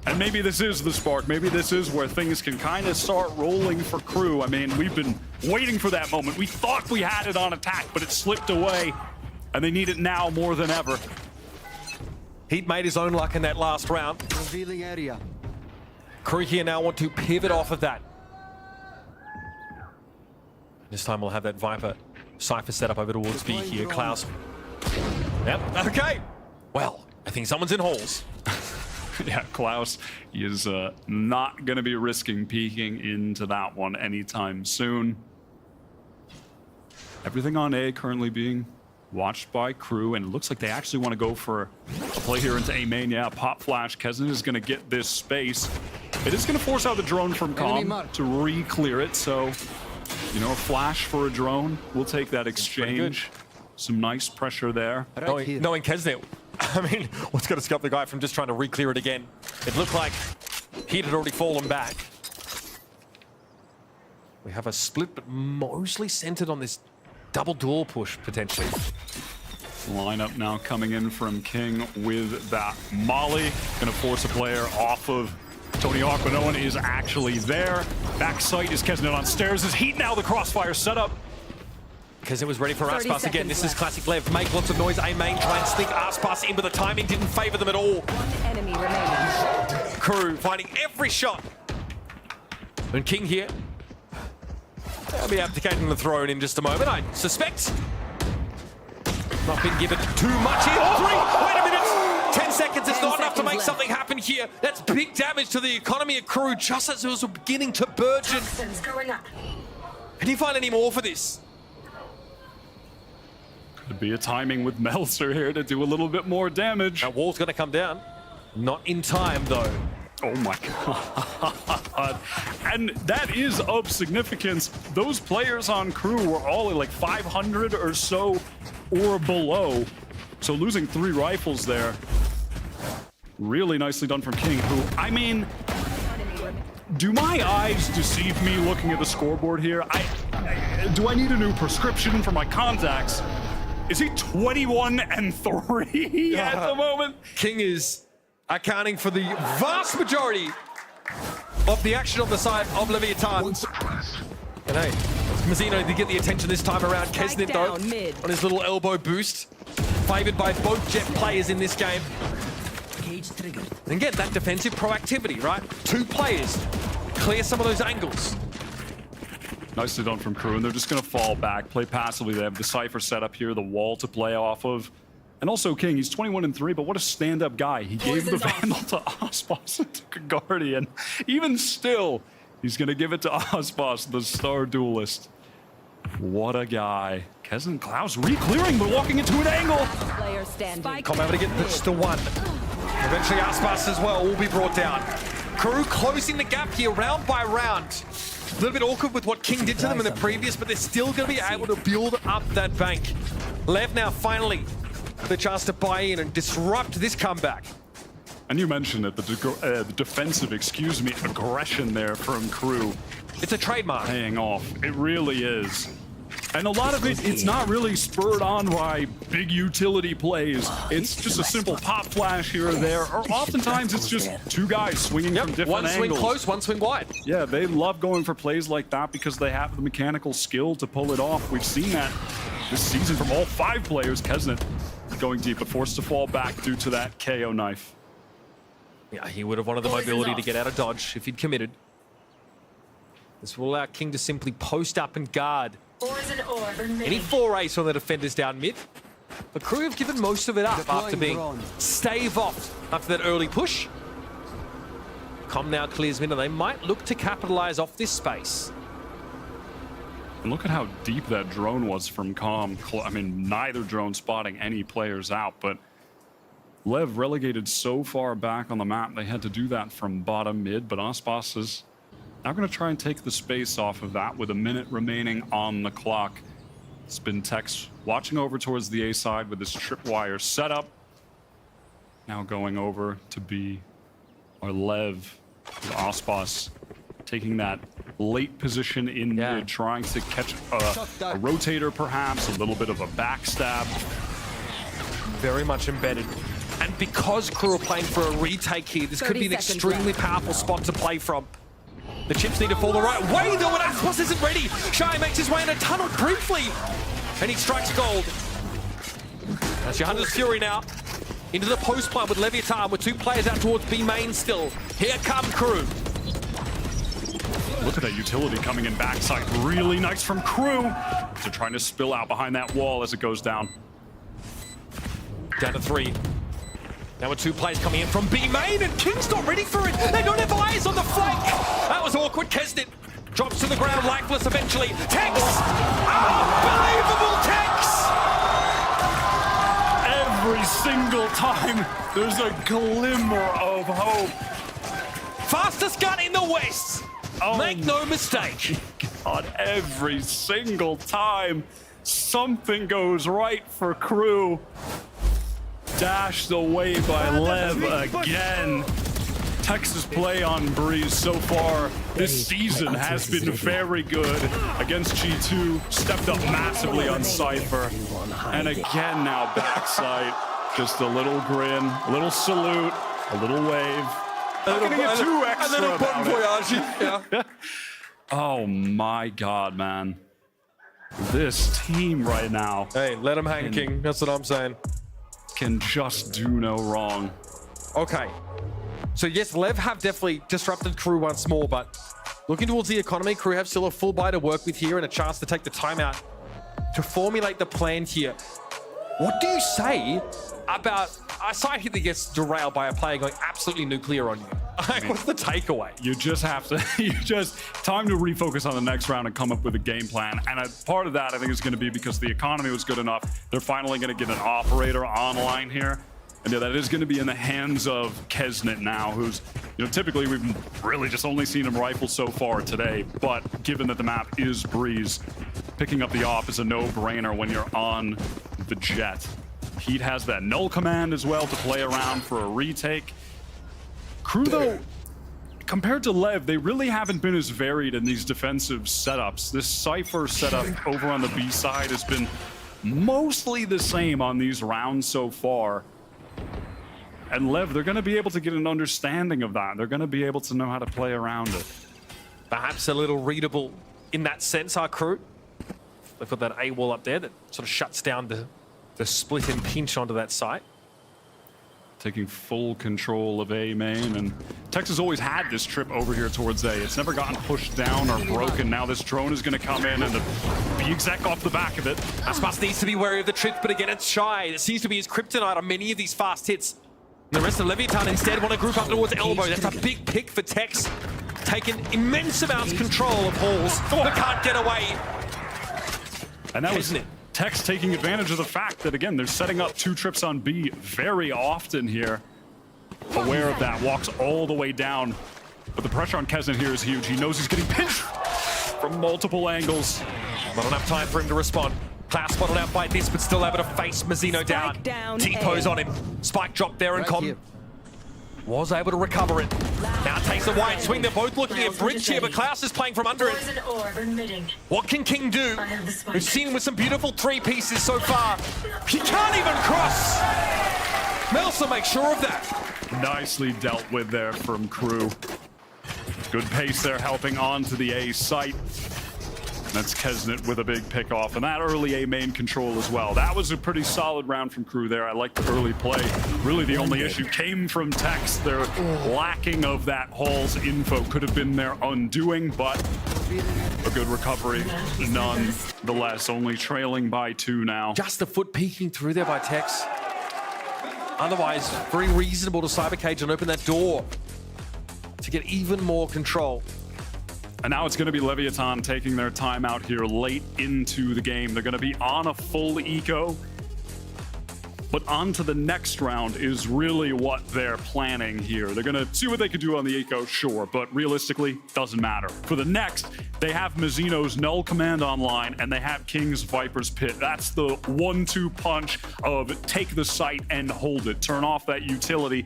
And maybe this is the spark. Maybe this is where things can kind of start rolling for Crew. I mean, we've been waiting for that moment. We thought we had it on attack, but it slipped away, and they need it now more than ever. Heat made his own luck in that last round. Revealing area. Crew here now want to pivot off of that. This time we'll have that Viper Cypher set up over towards B here. Klaus. Yep, okay. Well, I think someone's in halls. Yeah, Klaus is not going to be risking peeking into that one anytime soon. Everything on A currently being watched by Crew, and it looks like they actually want to go for a play here into A main. Yeah, pop flash. Kesn is going to get this space. It is going to force out the drone from Com to re-clear it, so, you know, a flash for a drone. We'll take that exchange. Some nice pressure there. Knowing Kesn, I mean, what's going to stop the guy from just trying to re-clear it again? It looked like Heat had already fallen back. We have a split, but mostly centered on this double door push, potentially. Lineup now coming in from King with that Molly. Gonna force a player off of Tony Hawk, but no one is actually there. Back sight is Kesnet on stairs. Is Heat now the crossfire setup? Because it was ready for Aspas again. This is classic LEV. Make lots of noise. A main try and sneak Aspas in, but the timing didn't favor them at all. One enemy remaining. Crew finding every shot. And King here. They'll be abdicating the throne in just a moment, I suspect. Not been given too much here. Wait a minute! 10 seconds is not enough to make something happen here. That's big damage to the economy of Crew just as it was beginning to burgeon. Can you find any more for this? Could be a timing with Meltzer here to do a little bit more damage. That wall's going to come down. Not in time, though. Oh my god. And that is of significance. Those players on Crew were all at like 500 or so or below. So losing 3 rifles there. Really nicely done from King, who, I mean, do my eyes deceive me looking at the scoreboard here? Do I need a new prescription for my contacts? Is he 21 and 3 at the moment? King is accounting for the vast majority of the action on the side of Leviathan. And hey, Mazzino did get the attention this time around. Kesnet, though, on his little elbow boost. Favored by both Jet players in this game. And again, that defensive proactivity, right? 2 players. Clear some of those angles. Nicely done from Crew, and they're just going to fall back, play passively. They have the Cypher set up here, the wall to play off of. And also King, he's 21 and 3, but what a stand-up guy. He gave the Vandal to Aspas and took a Guardian. Even still, he's going to give it to Aspas, the star duelist. What a guy. Kesn Klaus re-clearing, but walking into an angle. Player standing. Come over to get pitched to 1. Eventually Aspas as well will be brought down. Crew closing the gap here round by round. A little bit awkward with what King did to them in the previous, but they're still going to be able to build up that bank. LEV now finally the chance to buy in and disrupt this comeback. And you mentioned it, the defensive, aggression there from Crew. It's a trademark. Paying off. It really is. And a lot of it's not really spurred on by big utility plays. It's just a simple pop flash here or there, or oftentimes it's just two guys swinging from different angles. One swing close, one swing wide. Yeah, they love going for plays like that because they have the mechanical skill to pull it off. We've seen that this season from all 5 players. Kesnet going deep, but forced to fall back due to that KO knife. Yeah, he would have wanted the mobility to get out of dodge if he'd committed. This will allow King to simply post up and guard any forays from the defenders down mid. The Crew have given most of it up after being stave off after that early push. Com now clears mid, and they might look to capitalize off this space. And look at how deep that drone was from Com. I mean, neither drone spotting any players out, but LEV relegated so far back on the map, they had to do that from bottom mid, but Aspas is now going to try and take the space off of that with a minute remaining on the clock. It's been Tex watching over towards the A side with this tripwire setup. Now going over to B, or LEV, with Aspas taking that late position in mid, trying to catch a rotator perhaps, a little bit of a backstab. Very much embedded. And because Crew are playing for a retake here, this could be an extremely powerful spot to play from. The chips need to fall the right way, though, and Aspas isn't ready. Shy makes his way in a tunnel briefly, and he strikes gold. That's Johannes Fury now. Into the post plant with Leviathan, with 2 players out towards B main still. Here come Crew. Look at that utility coming in backside. Really nice from Crew. They're trying to spill out behind that wall as it goes down. Down to 3. Now with 2 players coming in from B main, and King's not ready for it. They don't have eyes on the flank. That was awkward. Kesnet drops to the ground, lifeless eventually. Tex! Unbelievable Tex! Every single time, there's a glimmer of hope. Fastest gun in the West. Oh, make no mistake. God, every single time, something goes right for Crew. Dashed away by LEV again. Texas play on Breeze so far this season has been very good against G2. Stepped up massively on Cypher. And again now backside. Just a little grin, a little salute, a little wave. I'm gonna get 2 extra. And then a bon voyage. Yeah. Oh my God, man. This team right now. Hey, let him hang, King. That's what I'm saying. Can just do no wrong. Okay. So yes, LEV have definitely disrupted Crew once more, but looking towards the economy, Crew have still a full buy to work with here and a chance to take the timeout to formulate the plan here. What do you say about a side hit that gets derailed by a player going absolutely nuclear on you? What's the takeaway? You just have to, time to refocus on the next round and come up with a game plan. And part of that, I think, is going to be because the economy was good enough. They're finally going to get an operator online here. And yeah, that is going to be in the hands of Kesnet now, who's, typically we've really just only seen him rifle so far today. But given that the map is Breeze, picking up the off is a no-brainer when you're on the Jet. Heat has that null command as well to play around for a retake. Crew, though, compared to LEV, they really haven't been as varied in these defensive setups. This Cypher setup over on the B side has been mostly the same on these rounds so far. And LEV, they're going to be able to get an understanding of that. They're going to be able to know how to play around it. Perhaps a little readable in that sense, our Crew. They've got that A wall up there that sort of shuts down the split and pinch onto that site. Taking full control of A main, and Texas always had this trip over here towards A. It's never gotten pushed down or broken. Now this drone is going to come in and be exec off the back of it. Aspas needs to be wary of the trip, but again, it's Shy. It seems to be his kryptonite on many of these fast hits. And the rest of Leviathan instead want to group up towards Elbow. That's a big pick for Tex. Taking immense amounts of control of Halls, but can't get away. And that was Tex taking advantage of the fact that, again, they're setting up 2 trips on B very often here. Aware of that, walks all the way down. But the pressure on Kesnet here is huge. He knows he's getting pinched from multiple angles. Not enough time for him to respond. Klaus spotted out by this, but still able to face Mazzino down. T-pose on him. Spike drop there and Com Was able to recover it. Now takes the wide swing. They're both looking at bridge here, but Klaus is playing from under it. What can King do? We've seen him with some beautiful three pieces so far. He can't even cross. Melsa makes sure of that. Nicely dealt with there from KRU. Good pace there, helping on to the A site. That's Kesnet with a big pick off, and that early A main control as well. That was a pretty solid round from KRU there. I like the early play. Really the only issue came from Tex. Their lacking of that Hall's info could have been their undoing, but a good recovery nonetheless. Only trailing by 2 now. Just a foot peeking through there by Tex. Otherwise, very reasonable to Cybercage and open that door to get even more control. And now it's going to be Leviathan taking their time out here late into the game. They're going to be on a full eco. But on to the next round is really what they're planning here. They're going to see what they could do on the eco, sure, but realistically, doesn't matter. For the next, they have Mizzino's Null Command online, and they have King's Viper's Pit. That's the 1-2 punch of take the site and hold it. Turn off that utility,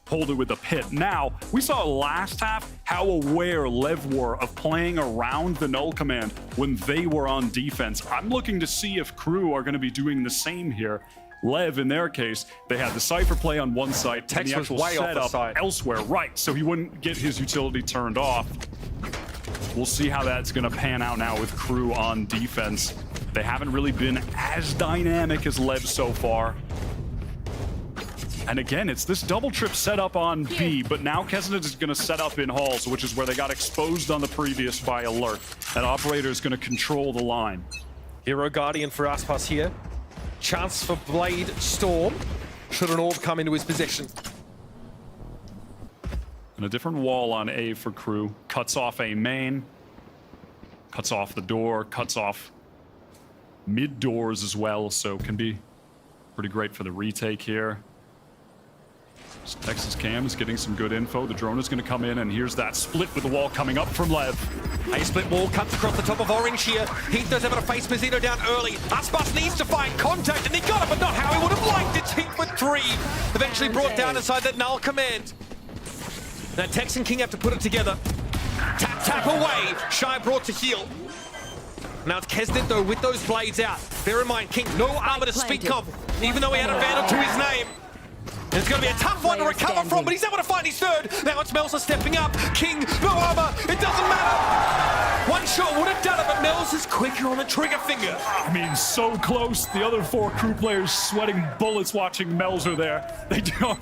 hold it with the pit. Now, we saw last half how aware LEV were of playing around the Null Command when they were on defense. I'm looking to see if KRU are going to be doing the same here. LEV, in their case, they had the Cypher play on one side, and the actual setup elsewhere. Right, so he wouldn't get his utility turned off. We'll see how that's going to pan out now with KRU on defense. They haven't really been as dynamic as LEV so far. And again, it's this double trip setup on B, but now Kesnet is going to set up in Halls, which is where they got exposed on the previous by Alert. That operator is going to control the line. Hero Guardian for Aspas here. Chance for Blade Storm, should an orb come into his possession. And a different wall on A for KRU. Cuts off A main. Cuts off the door. Cuts off mid doors as well, so can be pretty great for the retake here. Texas Cam is getting some good info. The drone is going to come in, and here's that split with the wall coming up from LEV. A split wall cuts across the top of Orange here. Heath does able to face Mizzino down early. Aspas needs to find contact, and he got it, but not how he would have liked it. Heath with 3. Eventually brought down inside that Null Command. Now Tex and King have to put it together. Tap, tap away. Shy brought to heal. Now it's Kesnet, though, with those blades out. Bear in mind, King, no armor to speak of, even though he had a vandal to his name. And it's going to be a tough one to recover from, but he's able to find his third. Now it's Melsa stepping up. King, no armor. It doesn't matter. One shot would have done it, but Melsa is quicker on the trigger finger. I mean, so close. The other 4 KRU players sweating bullets watching Melzer there. They don't.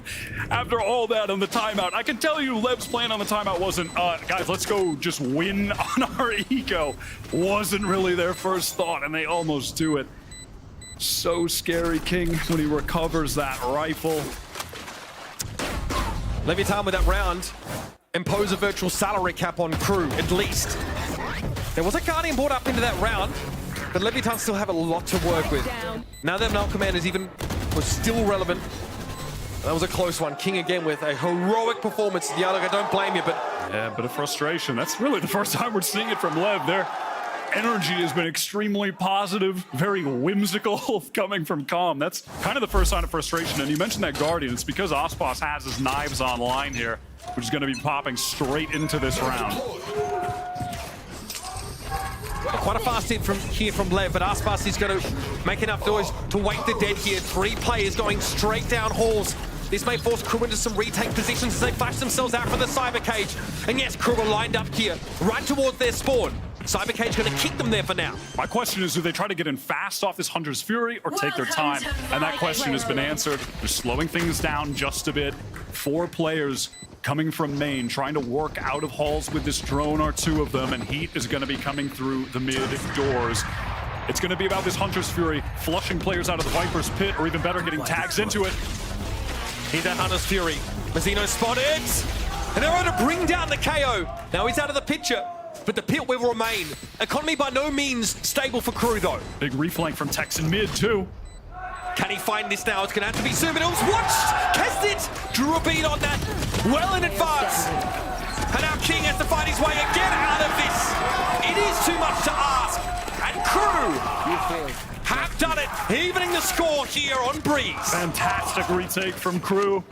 After all that on the timeout, I can tell you LEV's plan on the timeout wasn't, guys, let's go just win on our eco. Wasn't really their first thought, and they almost do it. So scary, King, when he recovers that rifle. Leviathan with that round, impose a virtual salary cap on KRU, at least. There was a Guardian brought up into that round, but Leviathan still have a lot to work with. Now that Null Command is was still relevant. That was a close one. King again with a heroic performance. Dialog, I don't blame you, but... Yeah, a bit of frustration. That's really the first time we're seeing it from LEV. Their energy has been extremely positive, very whimsical coming from Calm. That's kind of the first sign of frustration. And you mentioned that Guardian. It's because Aspas has his knives online here, which is going to be popping straight into this round. Quite a fast hit from LEV, but Aspas is going to make enough noise to wake the dead here. 3 players going straight down halls. This may force KRU into some retake positions as they flash themselves out for the Cyber Cage. And yes, KRU are lined up here, right towards their spawn. Cyber Cage going to kick them there for now. My question is, do they try to get in fast off this Hunter's Fury or take their time? And that question has been answered. They're slowing things down just a bit. 4 players coming from main, trying to work out of halls with this drone, or 2 of them, and Heat is going to be coming through the mid doors. It's going to be about this Hunter's Fury, flushing players out of the Viper's Pit, or even better, getting tags into it. He's that Hunter's Fury. Mizzino spotted, and they're able to bring down the KO. Now he's out of the picture, but the pit will remain. Economy by no means stable for KRU, though. Big reflank from Tex in mid, too. Can he find this now? It's going to have to be soon, but it was watched! Kesnet drew a beat on that well in advance. And now King has to find his way again out of this. It is too much to ask. And KRU have done it, evening the score here on Breeze. Fantastic retake from KRU.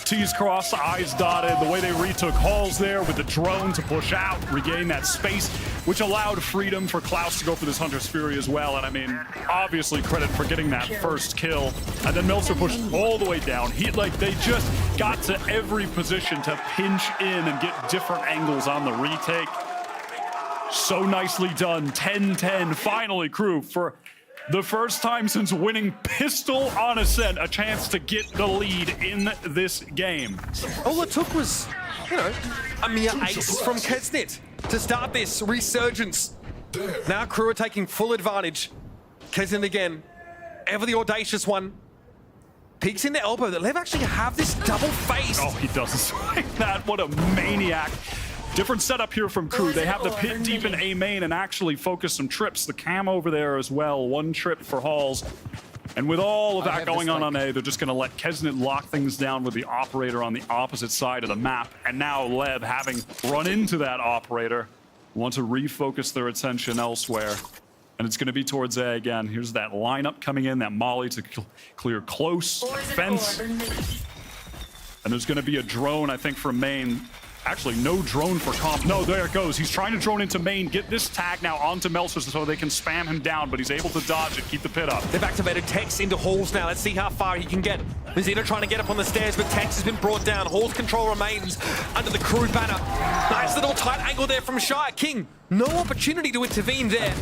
T's crossed, I's dotted. The way they retook Halls there with the drone to push out, regain that space, which allowed freedom for Klaus to go for this Hunter's Fury as well. And I mean, obviously credit for getting that first kill. And then Meltzer pushed all the way down. They just got to every position to pinch in and get different angles on the retake. So nicely done. 10-10. Finally, Crew, for the first time since winning Pistol on Ascent, a chance to get the lead in this game. All it took was, a mere ace from Kesnet to start this resurgence. Now Crew are taking full advantage. Kesnet again, ever the audacious one. Peeks in the elbow. That LEV actually have this double face. Oh, he doesn't like that. What a maniac. Different setup here from Crew. They have the pit deep in A main and actually focus some trips. The cam over there as well. One trip for Halls. And with all of that going on A, they're just going to let Kesnet lock things down with the operator on the opposite side of the map. And now LEV, having run into that operator, want to refocus their attention elsewhere. And it's going to be towards A again. Here's that lineup coming in, that molly to clear close fence. And there's going to be a drone, I think, from main. Actually, no drone for comp. No, there it goes. He's trying to drone into main, get this tag now onto Meltzer so they can spam him down, but he's able to dodge it, keep the pit up. They've activated Tex into Halls now. Let's see how far he can get. Vct trying to get up on the stairs, but Tex has been brought down. Halls control remains under the Crew banner. Nice little tight angle there from Shire. King, no opportunity to intervene there.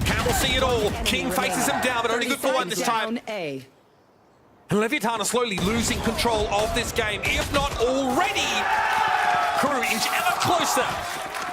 Cam will see it all. King faces him down, but only good for one this time. And Leviathan are slowly losing control of this game, if not already. Crew inch ever closer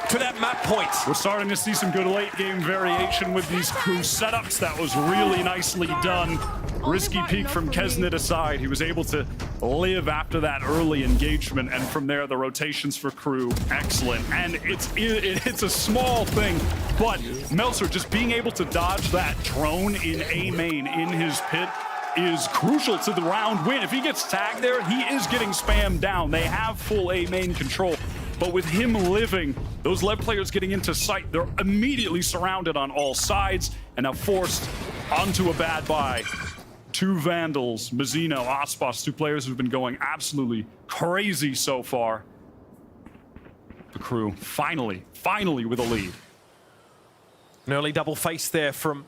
to that map point. We're starting to see some good late game variation with these Crew setups. That was really nicely done. Risky peek from Kesnet aside. He was able to live after that early engagement, and from there the rotations for Crew, excellent. And it's a small thing, but Meltzer just being able to dodge that drone in A main in his pit is crucial to the round win. If he gets tagged there, he is getting spammed down. They have full A main control, but with him living, those LEV players getting into sight, they're immediately surrounded on all sides and now forced onto a bad buy. Two Vandals, Mazzino, Aspas, two players who've been going absolutely crazy so far. The Crew finally with a lead. An early double face there from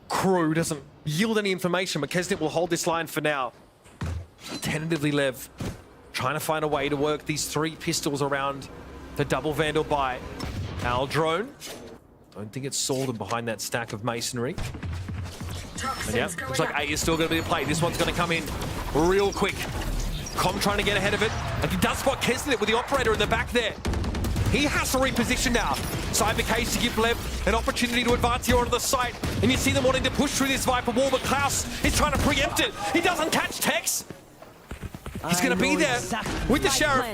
Crew. Doesn't yield any information, but Kesnet will hold this line for now. Tentatively, LEV trying to find a way to work these three pistols around the double Vandal buy. Al drone. Don't think it's Salden behind that stack of masonry. And yeah, looks like A is still going to be a play. This one's going to come in real quick. Com trying to get ahead of it. And he does spot Kesnet with the operator in the back there. He has to reposition now. Cyber Cage to give LEV an opportunity to advance here onto the site. And you see them wanting to push through this Viper wall, but Klaus is trying to preempt it. He doesn't catch Tex. He's going to be there with the Sheriff.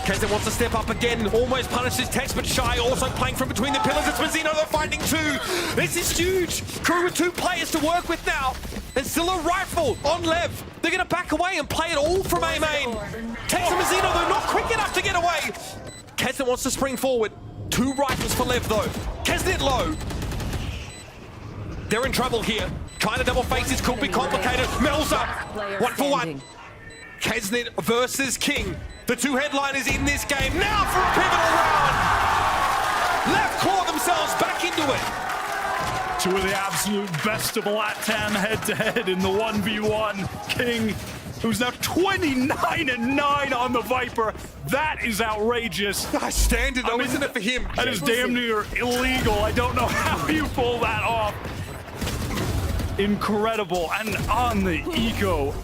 Kesnet wants to step up again, almost punishes Tex, but Shy also playing from between the pillars. It's Mazzino, they're finding two. This is huge. Crew with two players to work with now. And still a rifle on LEV. They're going to back away and play it all from A main. Tex and Mazzino, they're not quick enough to get away. Kesnet wants to spring forward. Two rifles for LEV though. Kesnet low. They're in trouble here. Trying to double face this could be complicated. Melza, 1-for-1. Kesnet versus King. The two headliners in this game now for a pivotal round. LEV claw themselves back into it. Two of the absolute best of LATAM head-to-head in the 1v1. King, who's now 29-9 on the Viper. That is outrageous. Standard though, isn't it, for him? That is damn near illegal. I don't know how you pull that off. Incredible. And on the eco,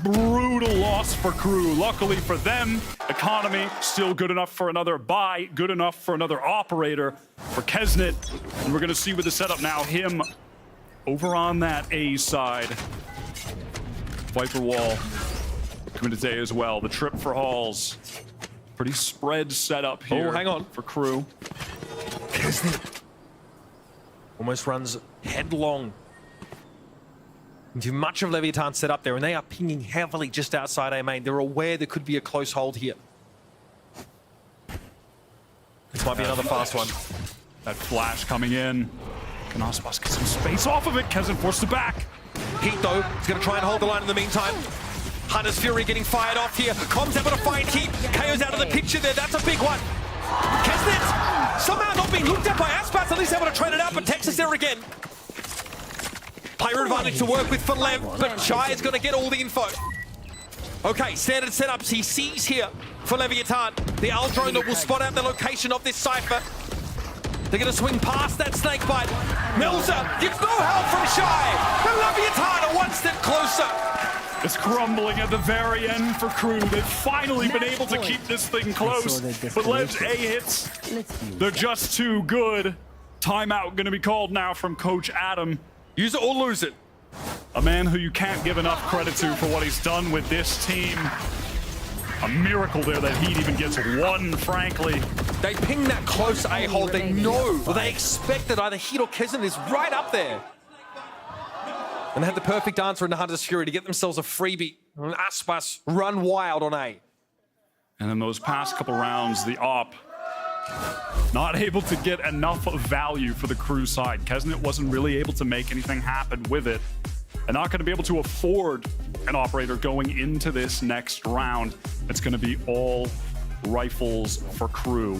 brutal loss for Crew. Luckily for them, economy still good enough for another buy, good enough for another operator for Kesnet. And we're going to see with the setup now, him over on that A side. Viper wall coming today as well. The trip for Halls. Pretty spread setup here. Oh, hang on. For Crew. Kesnet almost runs headlong into much of Leviathan's set up there, and they are pinging heavily just outside A main. They're aware there could be a close hold here. This might be another fast one. That flash coming in. Can Aspas get some space off of it? Kesnet forced it back. Heat though, he's going to try and hold the line in the meantime. Hunter's Fury getting fired off here. Com's able to find heat. KO's out of the picture there. That's a big one. Kesnet somehow not being looked at by Aspas. At least able to trade it out, but Texas there again. Player advantage to work with for Lev, but Chai is going to get all the info. Okay, standard setups he sees here for Leviathan. The Owl drone that will spot out the location of this Cypher. They're going to swing past that snake bite. Milza gets no help from Shai. And Leviathan are one step closer. It's crumbling at the very end for Crew. They've finally been able to keep this thing close. But Lev's A hits, they're just too good. Timeout going to be called now from Coach Adam. Use it or lose it. A man who you can't give enough credit to for what he's done with this team. A miracle there that Heat even gets one, frankly. They ping that close A-hole. They know, or they expect that either Heat or Kesnet is right up there. And they had the perfect answer in the Hunter's Fury to get themselves a freebie. And Aspas run wild on A. And in those past couple rounds, the op not able to get enough value for the Crew side. Kesnet wasn't really able to make anything happen with it. And not going to be able to afford an operator going into this next round. It's going to be all rifles for Crew.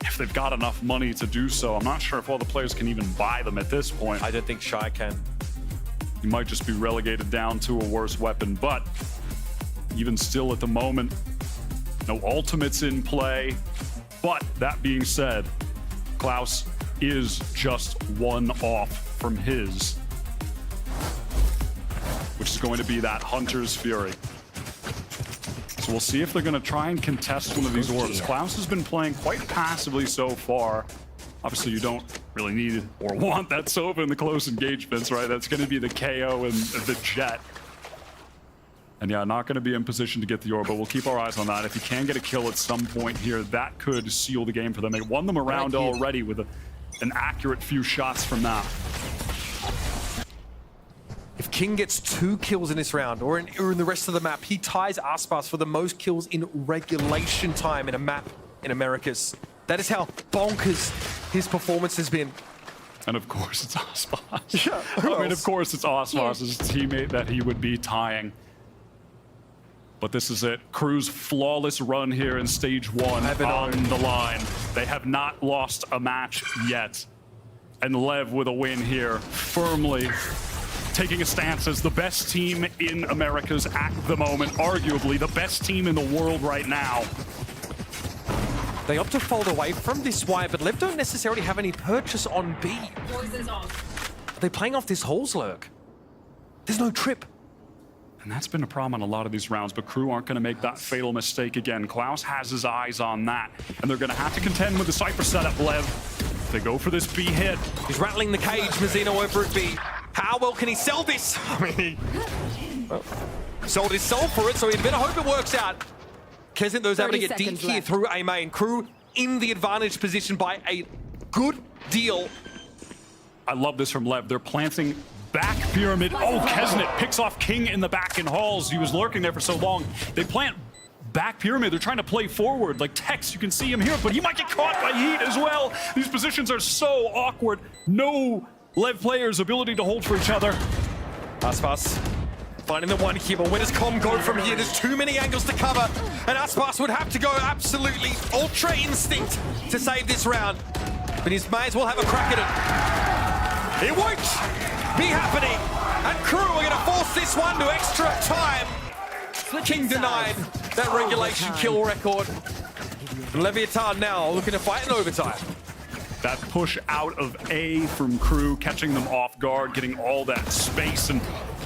If they've got enough money to do so. I'm not sure if all the players can even buy them at this point. I don't think Shai can. He might just be relegated down to a worse weapon, but even still at the moment, no ultimates in play. But that being said, Klaus is just one off from his, which is going to be that Hunter's Fury. So we'll see if they're going to try and contest one of these orbs. Klaus has been playing quite passively so far. Obviously, you don't really need or want that Sova in the close engagements, right? That's going to be the KO and the Jet. And yeah, not going to be in position to get the orb, but we'll keep our eyes on that. If he can get a kill at some point here, that could seal the game for them. They won them around already with an accurate few shots from that. If King gets 2 kills in this round or in the rest of the map, he ties Aspas for the most kills in regulation time in a map in Americas. That is how bonkers his performance has been. And of course, it's Aspas. Yeah, I mean, of course, it's Aspas' teammate that he would be tying. But this is it. Crew's flawless run here in stage 1 on the line. They have not lost a match yet. And Lev with a win here, firmly taking a stance as the best team in Americas at the moment, arguably the best team in the world right now. They opt to fold away from this wire, but Lev don't necessarily have any purchase on B. Are they playing off this Halls lurk? There's no trip. And that's been a problem on a lot of these rounds, but Crew aren't going to make that fatal mistake again. Klaus has his eyes on that, and they're going to have to contend with the Cypher setup, Lev. They go for this B hit. He's rattling the cage, Mazzino over at B. How well can he sell this? I mean, he sold his soul for it, so he'd better hope it works out. Kesnet, though, is able to get deep here through A main. Crew in the advantage position by a good deal. I love this from Lev. They're planting back pyramid. Oh, Kesnet picks off King in the back in Halls. He was lurking there for so long. They plant back pyramid. They're trying to play forward. Like Tex, you can see him here, but he might get caught by Heat as well. These positions are so awkward. No Lev players' ability to hold for each other. Aspas finding the one here, but where does Com go from here? There's too many angles to cover, and Aspas would have to go absolutely ultra instinct to save this round. But he might as well have a crack at it. It won't be happening, and Crew are going to force this one to extra time. King denied that regulation kill record. And Leviathan now looking to fight in overtime. That push out of A from Crew, catching them off guard, getting all that space, and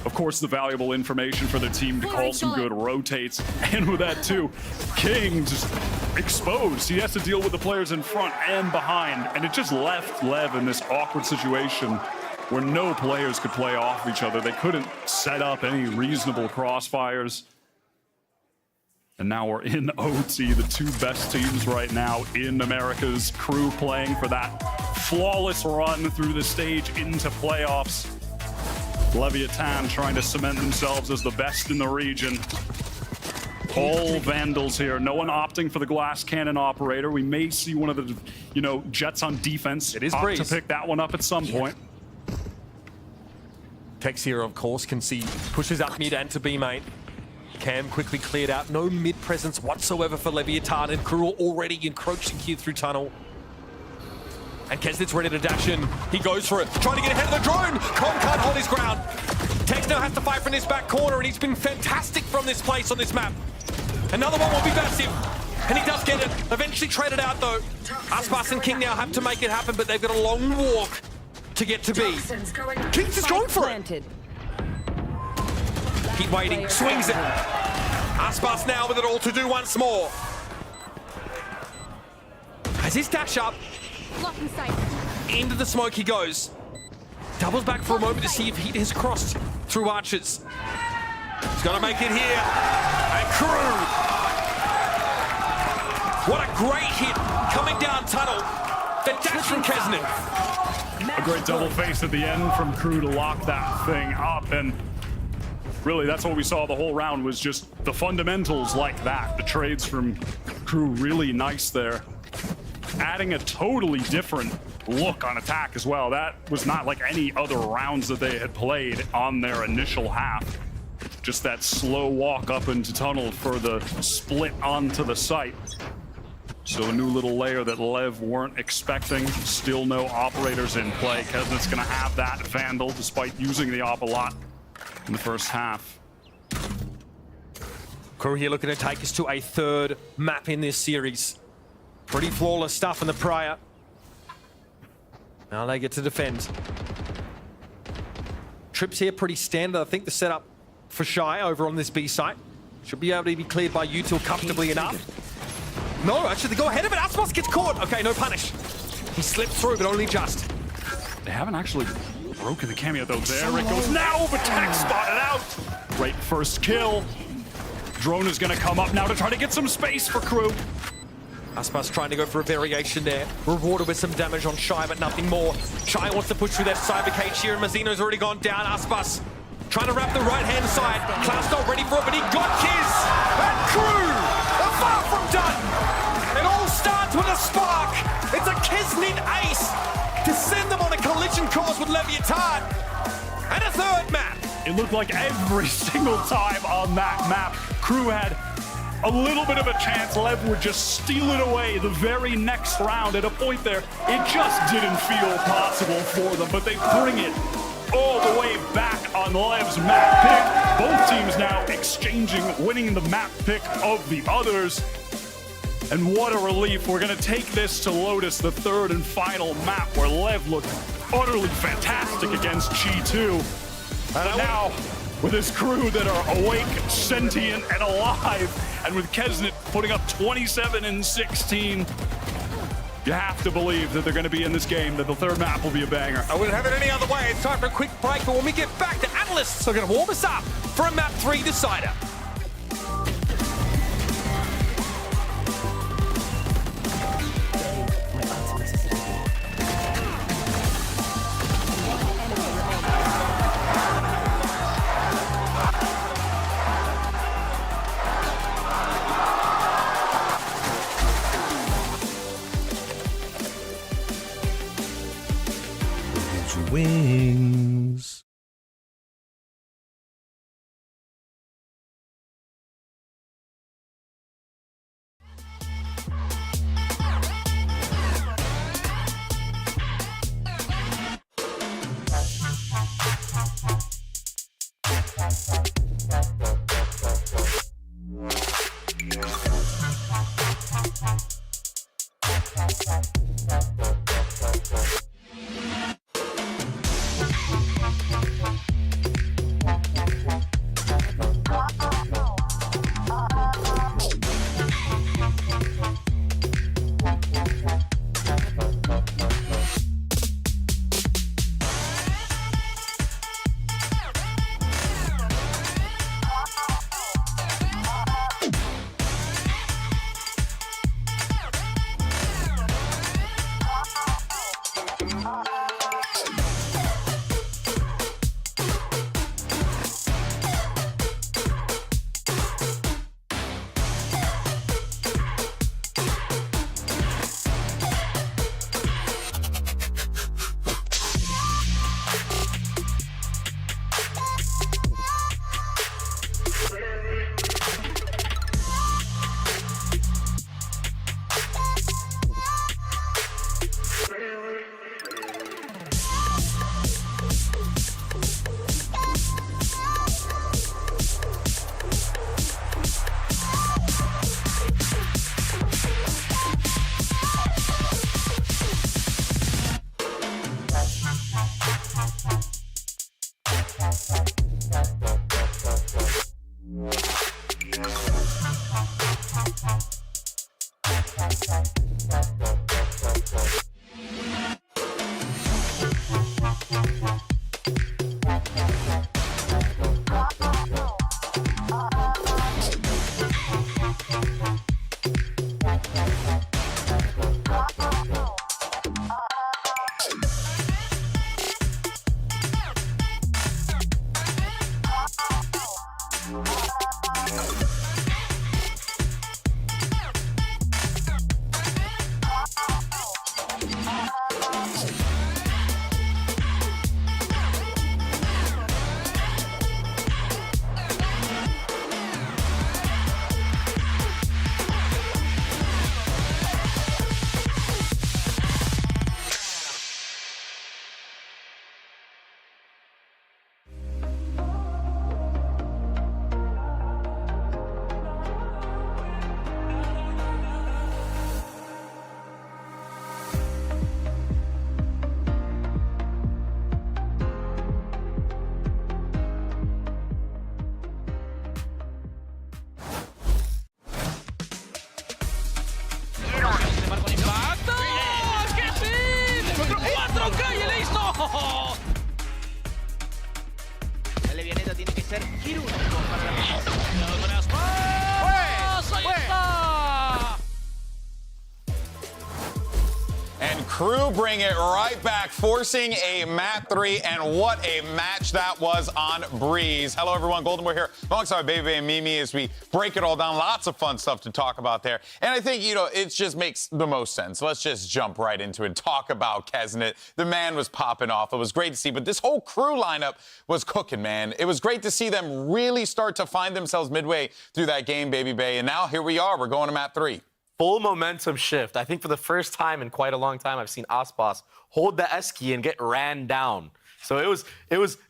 of course the valuable information for the team to call some good rotates. And with that too, King just exposed. He has to deal with the players in front and behind, and it just left Lev in this awkward situation where no players could play off each other. They couldn't set up any reasonable crossfires. And now we're in OT, the two best teams right now in America's. Crew playing for that flawless run through the stage into playoffs. Leviathan trying to cement themselves as the best in the region. All Vandals here. No one opting for the glass cannon operator. We may see one of the, Jets on defense. It is opt Breeze to pick that one up at some point. Tex here, of course, can see pushes up mid and to B main. Cam quickly cleared out. No mid presence whatsoever for Leviathan, and KRU already encroaching here through tunnel. And Kesnit's ready to dash in. He goes for it, trying to get ahead of the drone. Com can't hold his ground. Tex now has to fight from this back corner, and he's been fantastic from this place on this map. Another one will be massive, and he does get it. Eventually traded out though. Aspas and King now have to make it happen, but they've got a long walk to get to B. King's just going for it. Keep waiting, swings it. Aspas now with it all to do once more. Has his dash up. Into the smoke he goes. Doubles back for a moment to see if heat has crossed through archers. He's gonna make it here. And KRU. What a great hit coming down tunnel. The dash from Kesnit. A great double face at the end from KRU to lock that thing up, and really that's what we saw the whole round, was just the fundamentals like that. The trades from KRU really nice there. Adding a totally different look on attack as well. That was not like any other rounds that they had played on their initial half. Just that slow walk up into tunnel for the split onto the site. So a new little layer that LEV weren't expecting. Still no operators in play. Kesnit's gonna have that Vandal despite using the op a lot in the first half. KRU here looking to take us to a third map in this series. Pretty flawless stuff in the prior. Now they get to defend. Trips here pretty standard. I think the setup for Shy over on this B site should be able to be cleared by Util comfortably enough. No, actually they go ahead of it. Aspas gets caught. Okay, no punish. He slipped through, but only just. They haven't actually broken the cameo though. There it goes now, but Tech spotted out. Great first kill. Drone is gonna come up now to try to get some space for KRU. Aspas trying to go for a variation there. Rewarded with some damage on Shy, but nothing more. Shy wants to push through that cyber cage here, and Mazzino's already gone down. Aspas trying to wrap the right-hand side. Klaus not ready for it, but he got Kiz. And KRU are far from done. It all starts with a spark. It's a Kesnit ace to send them on a collision course with Leviathan. And a third map. It looked like every single time on that map, KRU had a little bit of a chance. LEV would just steal it away the very next round. At a point there, it just didn't feel possible for them, but they bring it all the way back on LEV's map pick. Both teams now exchanging, winning the map pick of the others. And what a relief. We're gonna take this to Lotus, the third and final map where LEV looked utterly fantastic against G2. And now, with this KRU that are awake, sentient, and alive, and with Kesnit putting up 27 and 16, you have to believe that they're going to be in this game, that the third map will be a banger. I wouldn't have it any other way. It's time for a quick break, but when we get back, the analysts are going to warm us up for a map 3 decider. Wings. ¡Ok, y listo! El Levianeta tiene que ser KRU. ¡Ahí está! And KRU bring it right back, forcing a map 3, and what a match that was on Breeze. Hello, everyone. Golden Boy here, alongside Baby and Mimi as we break it all down. Lots of fun stuff to talk about there. And I think, it just makes the most sense. Let's just jump right into it. Talk about Kesnet. The man was popping off. It was great to see. But this whole KRU lineup was cooking, man. It was great to see them really start to find themselves midway through that game, Baby Bay. And now here we are. We're going to map 3. Full momentum shift. I think for the first time in quite a long time, I've seen Aspas hold the S key and get ran down. So it was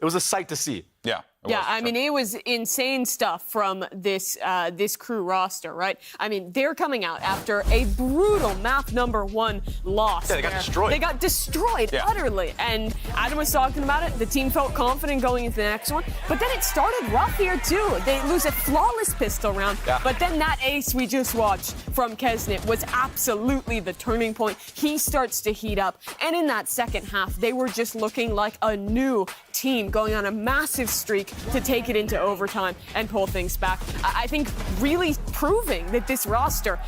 a sight to see. Yeah. Yeah, I mean, it was insane stuff from this KRU roster, right? I mean, they're coming out after a brutal map number 1 loss. Yeah, they got destroyed. They got destroyed utterly. And Adam was talking about it. The team felt confident going into the next one. But then it started rough here, too. They lose a flawless pistol round. Yeah. But then that ace we just watched from Kesnet was absolutely the turning point. He starts to heat up. And in that second half, they were just looking like a new team going on a massive streak to take it into overtime and pull things back. I think really proving that this roster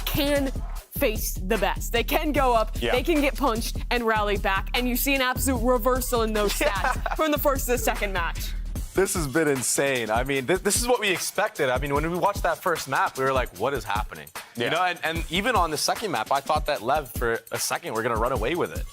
can face the best. They can go up, they can get punched and rally back, and you see an absolute reversal in those stats from the first to the second match. This has been insane. I mean, this is what we expected. I mean, when we watched that first map, we were like, what is happening? Yeah. And even on the second map, I thought that LEV for a second were going to run away with it.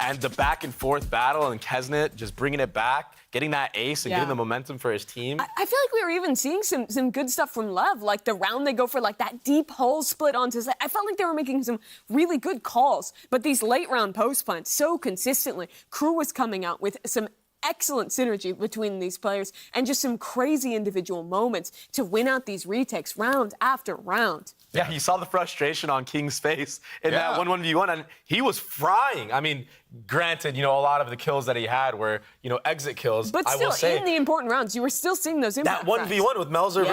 And the back and forth battle and Kesnet just bringing it back, getting that ace and getting the momentum for his team. I feel like we were even seeing some good stuff from LEV, like the round they go for like that deep hole split onto his. I felt like they were making some really good calls, but these late round post plants so consistently. KRU was coming out with some excellent synergy between these players and just some crazy individual moments to win out these retakes round after round. Yeah, you saw the frustration on King's face in that 1-1v1, and he was frying. I mean, granted, a lot of the kills that he had were, exit kills. But still, I will say, in the important rounds, you were still seeing those impact that 1v1 with Melzer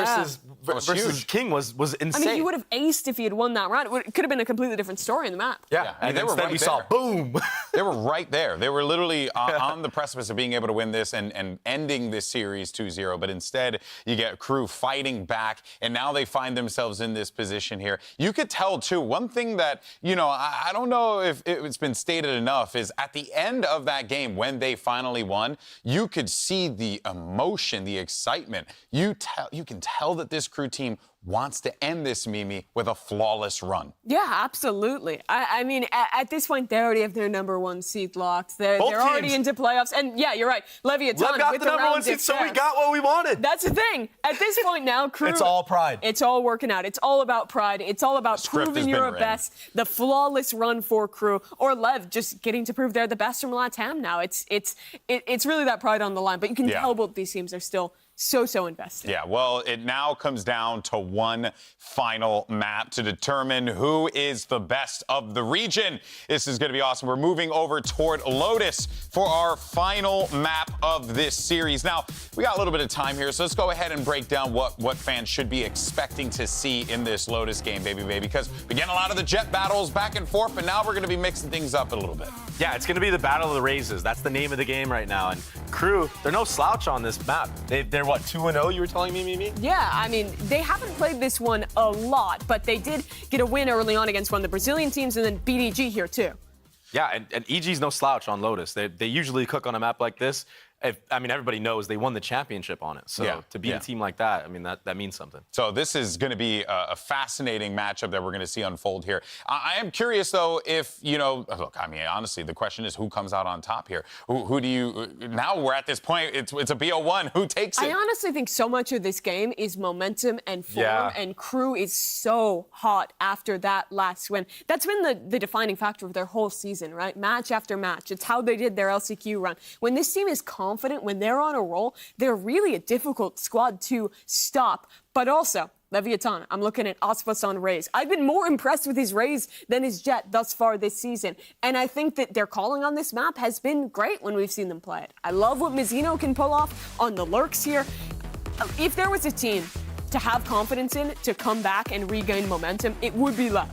versus huge. King was insane. I mean, he would have aced if he had won that round. It could have been a completely different story in the map. Yeah, and they were right. We saw boom. They were right there. They were literally on the precipice of being able to win this and ending this series 2-0. But instead, you get KRU fighting back, and now they find themselves in this position here. You could tell, too, one thing that, I don't know if it's been stated enough, is at the end of that game, when they finally won, you could see the emotion, the excitement. You can tell that this KRU team wants to end this, Mimi, with a flawless run. Yeah, absolutely. I mean, at this point, they already have their number 1 seed locked. They're already into playoffs. And yeah, you're right. Leviathan got with the number 1 seed, so we got what we wanted. That's the thing. At this point now, KRU... It's all pride. It's all working out. It's all about pride. It's all about proving you're best. The flawless run for KRU. Or LEV just getting to prove they're the best from LATAM now. It's really that pride on the line. But you can tell both these teams are still so invested. Yeah, well, it now comes down to one final map to determine who is the best of the region. This is going to be awesome. We're moving over toward Lotus for our final map of this series. Now, we got a little bit of time here, so let's go ahead and break down what fans should be expecting to see in this Lotus game, baby, because we get a lot of the jet battles back and forth, but now we're going to be mixing things up a little bit. Yeah, it's going to be the Battle of the Raises. That's the name of the game right now. And KRU, they're no slouch on this map. They're what, 2-0, you were telling me, Mimi? Yeah, I mean, they haven't played this one a lot, but they did get a win early on against one of the Brazilian teams and then BDG here, too. Yeah, and EG's no slouch on Lotus. They usually cook on a map like this. Everybody knows they won the championship on it. So to beat a team like that, I mean, that means something. So this is going to be a fascinating matchup that we're going to see unfold here. I am curious, though, if, look, I mean, honestly, the question is who comes out on top here? Who do you, now we're at this point, it's a BO1. Who takes it? I honestly think so much of this game is momentum and form, and KRU is so hot after that last win. That's been the defining factor of their whole season, right? Match after match. It's how they did their LCQ run. When this team is confident, when they're on a roll, they're really a difficult squad to stop. But also, Leviathan, I'm looking at Aspas on Raze. I've been more impressed with his Raze than his Jet thus far this season. And I think that their calling on this map has been great when we've seen them play it. I love what Mizzino can pull off on the lurks here. If there was a team to have confidence in, to come back and regain momentum, it would be LEV.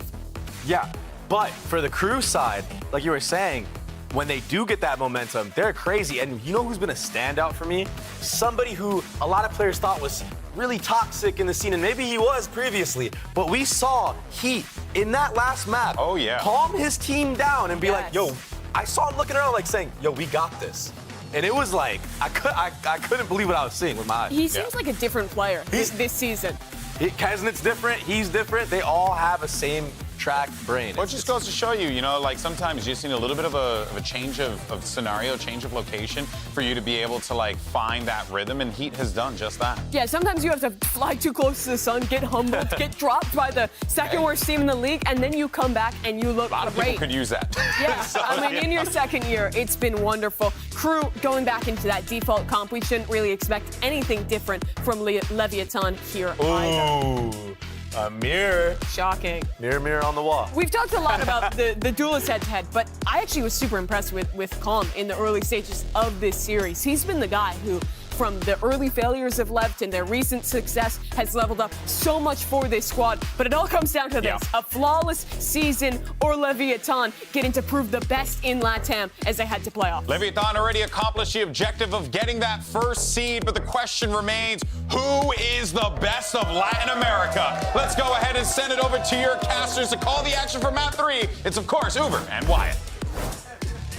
Yeah, but for the KRU side, like you were saying, when they do get that momentum, they're crazy. And you know who's been a standout for me? Somebody who a lot of players thought was really toxic in the scene, and maybe he was previously, but we saw Heat in that last map. Oh, yeah. Calm his team down and be like, yo, I saw him looking around like saying, yo, we got this. And it was like, I couldn't believe what I was seeing with my eyes. He seems like a different player this season. Kesnit's different, he's different. They all have a same track brain. Well, it just goes to show you, you know, like sometimes you just need a little bit of a change of scenario, change of location for you to be able to like find that rhythm, and Heat has done just that. Yeah, sometimes you have to fly too close to the sun, get humbled, get dropped by the second worst team in the league, and then you come back and you look A lot of people could use that. Yeah, So, I mean, in your second year, it's been wonderful. Crew going back into that default comp, we shouldn't really expect anything different from Leviathan here either. Ooh, a mirror. Shocking. Mirror, mirror on the wall. We've talked a lot about the duelist head-to-head, but I actually was super impressed with Calm in the early stages of this series. He's been the guy who, from the early failures of LEV and their recent success, has leveled up so much for this squad. But it all comes down to this. A flawless season or Leviathan getting to prove the best in LATAM as they head to playoffs. Leviathan already accomplished the objective of getting that first seed, but the question remains, who is the best of Latin America? Let's go ahead and send it over to your casters to call the action for map 3. It's, of course, Uber and Wyatt.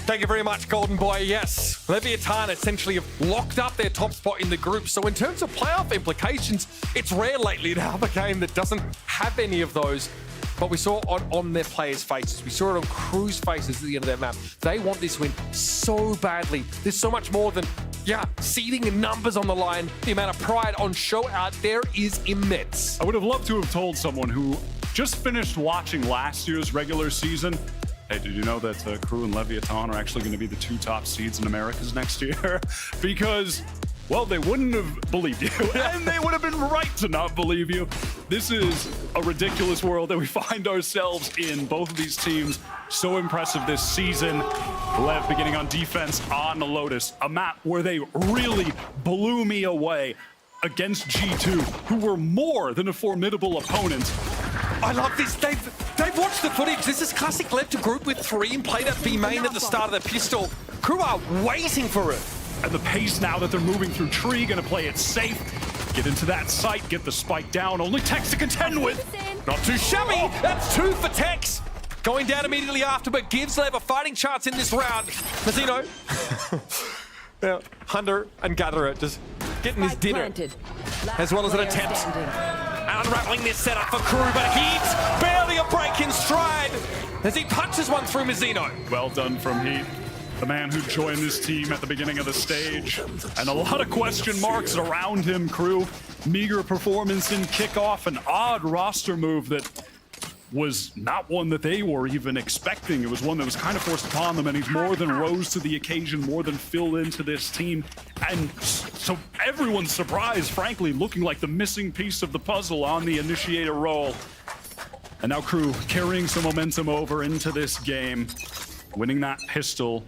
Thank you very much, Golden Boy. Yes, Leviathan essentially have locked up their top spot in the group. So in terms of playoff implications, it's rare lately to have a game that doesn't have any of those. But we saw on their players' faces. We saw it on Crew's faces at the end of their map. They want this win so badly. There's so much more than, seeding and numbers on the line. The amount of pride on show out there is immense. I would have loved to have told someone who just finished watching last year's regular season, hey, did you know that Crew and Leviathan are actually going to be the 2 top seeds in Americas next year? Because, well, they wouldn't have believed you, and they would have been right to not believe you. This is a ridiculous world that we find ourselves in. Both of these teams so impressive this season. LEV beginning on defense on the Lotus, a map where they really blew me away against G2, who were more than a formidable opponent. I love this. They've watched the footage. This is classic LEV to group with 3 and play that B main at the start of the pistol. Crew are waiting for it. And the pace now that they're moving through tree, gonna play it safe. Get into that site, get the spike down. Only Tex to contend with. Not too shabby. That's 2 for Tex. Going down immediately after, but gives LEV a fighting chance in this round. Mazzino. Hunter and Gatherer just getting his dinner. As well as an attempt. Unraveling this setup for Crew, but Heat barely a break in stride as he punches one through Mazzino. Well done from Heat, the man who joined this team at the beginning of the stage. And a lot of question marks around him, Crew. Meager performance in kickoff, an odd roster move that was not one that they were even expecting. It was one that was kind of forced upon them, and he's more than rose to the occasion, more than filled into this team. And so everyone's surprised, frankly, looking like the missing piece of the puzzle on the initiator role. And now Crew carrying some momentum over into this game, winning that pistol.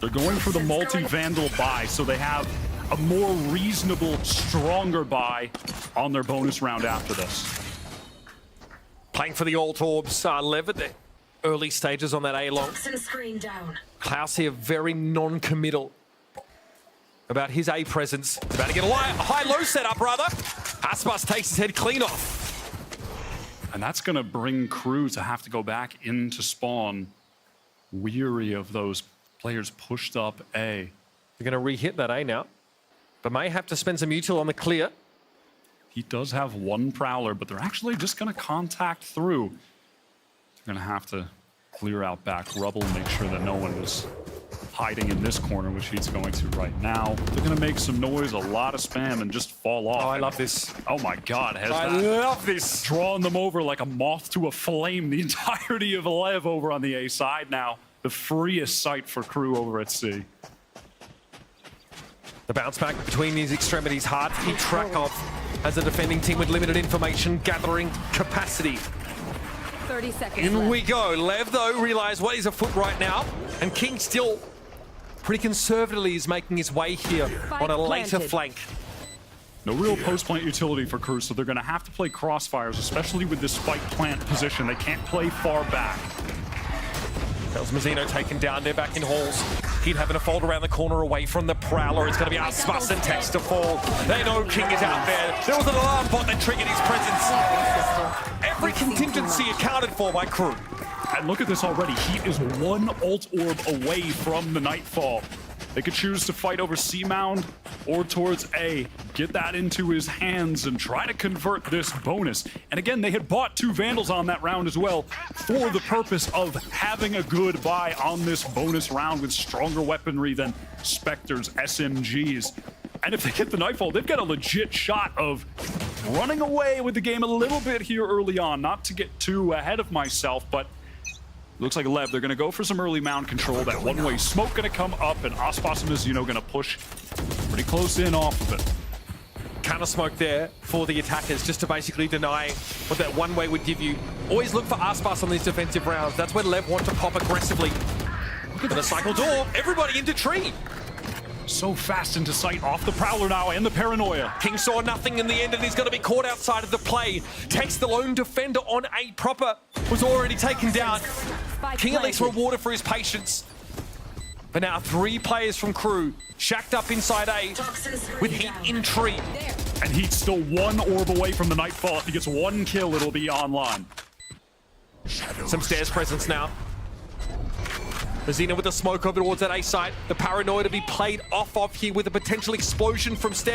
They're going for the multi-Vandal buy, so they have a more reasonable, stronger buy on their bonus round after this. Playing for the Alt Orbs, LEV at the early stages on that A-long. Klaus here very non-committal about his A presence. He's about to get a high-low setup, rather. Aspas takes his head clean off. And that's going to bring Crew to have to go back into spawn, weary of those players pushed up A. They're going to re-hit that A now, but may have to spend some util on the clear. He does have 1 Prowler, but they're actually just going to contact through. They're going to have to clear out back rubble, make sure that no one is hiding in this corner, which he's going to right now. They're going to make some noise, a lot of spam, and just fall off. Oh, I love this. Oh my God, I love this. Drawn them over like a moth to a flame. The entirety of LEV over on the A side now. The freest sight for Crew over at C. The bounce back between these extremities, hard to keep track of as a defending team with limited information gathering capacity. 30 seconds In left. we go. LEV, though, realize what is afoot right now. And King still pretty conservatively is making his way here on a later flank. No real post-plant utility for Crew, so they're going to have to play crossfires, especially with this spike plant position. They can't play far back. Tails Mazzino taken down there back in halls. Heat having to fold around the corner away from the Prowler. It's going to be Aspas and Tex to fall. They know King is out there. There was an alarm bot that triggered his presence. Every contingency accounted for by Crew. And look at this already. Heat is one ult orb away from the Nightfall. They could choose to fight over C-Mound or towards A. Get that into his hands and try to convert this bonus. And again, they had bought 2 Vandals on that round as well for the purpose of having a good buy on this bonus round with stronger weaponry than Spectres, SMGs. And if they get the Nightfall, they've got a legit shot of running away with the game a little bit here early on. Not to get too ahead of myself, but looks like LEV, they're going to go for some early mound control. That one-way smoke going to come up, and Aspas and Mizuno going to push pretty close in off of it. Counter smoke there for the attackers, just to basically deny what that one-way would give you. Always look for Aspas on these defensive rounds. That's where LEV want to pop aggressively. Look at the cycle door. Everybody into tree. So fast into sight off the Prowler now and the Paranoia. King saw nothing in the end, and he's going to be caught outside of the play. Tex, the lone defender on A proper, was already taken down. King at least rewarded for his patience. But now 3 players from Crew shacked up inside A with Heat in tree. And Heat's still 1 orb away from the Nightfall. If he gets 1 kill, it'll be online. Some stairs presence now. Mazzino with the smoke over towards that A site. The Paranoia to be played off here with a potential explosion from stairs.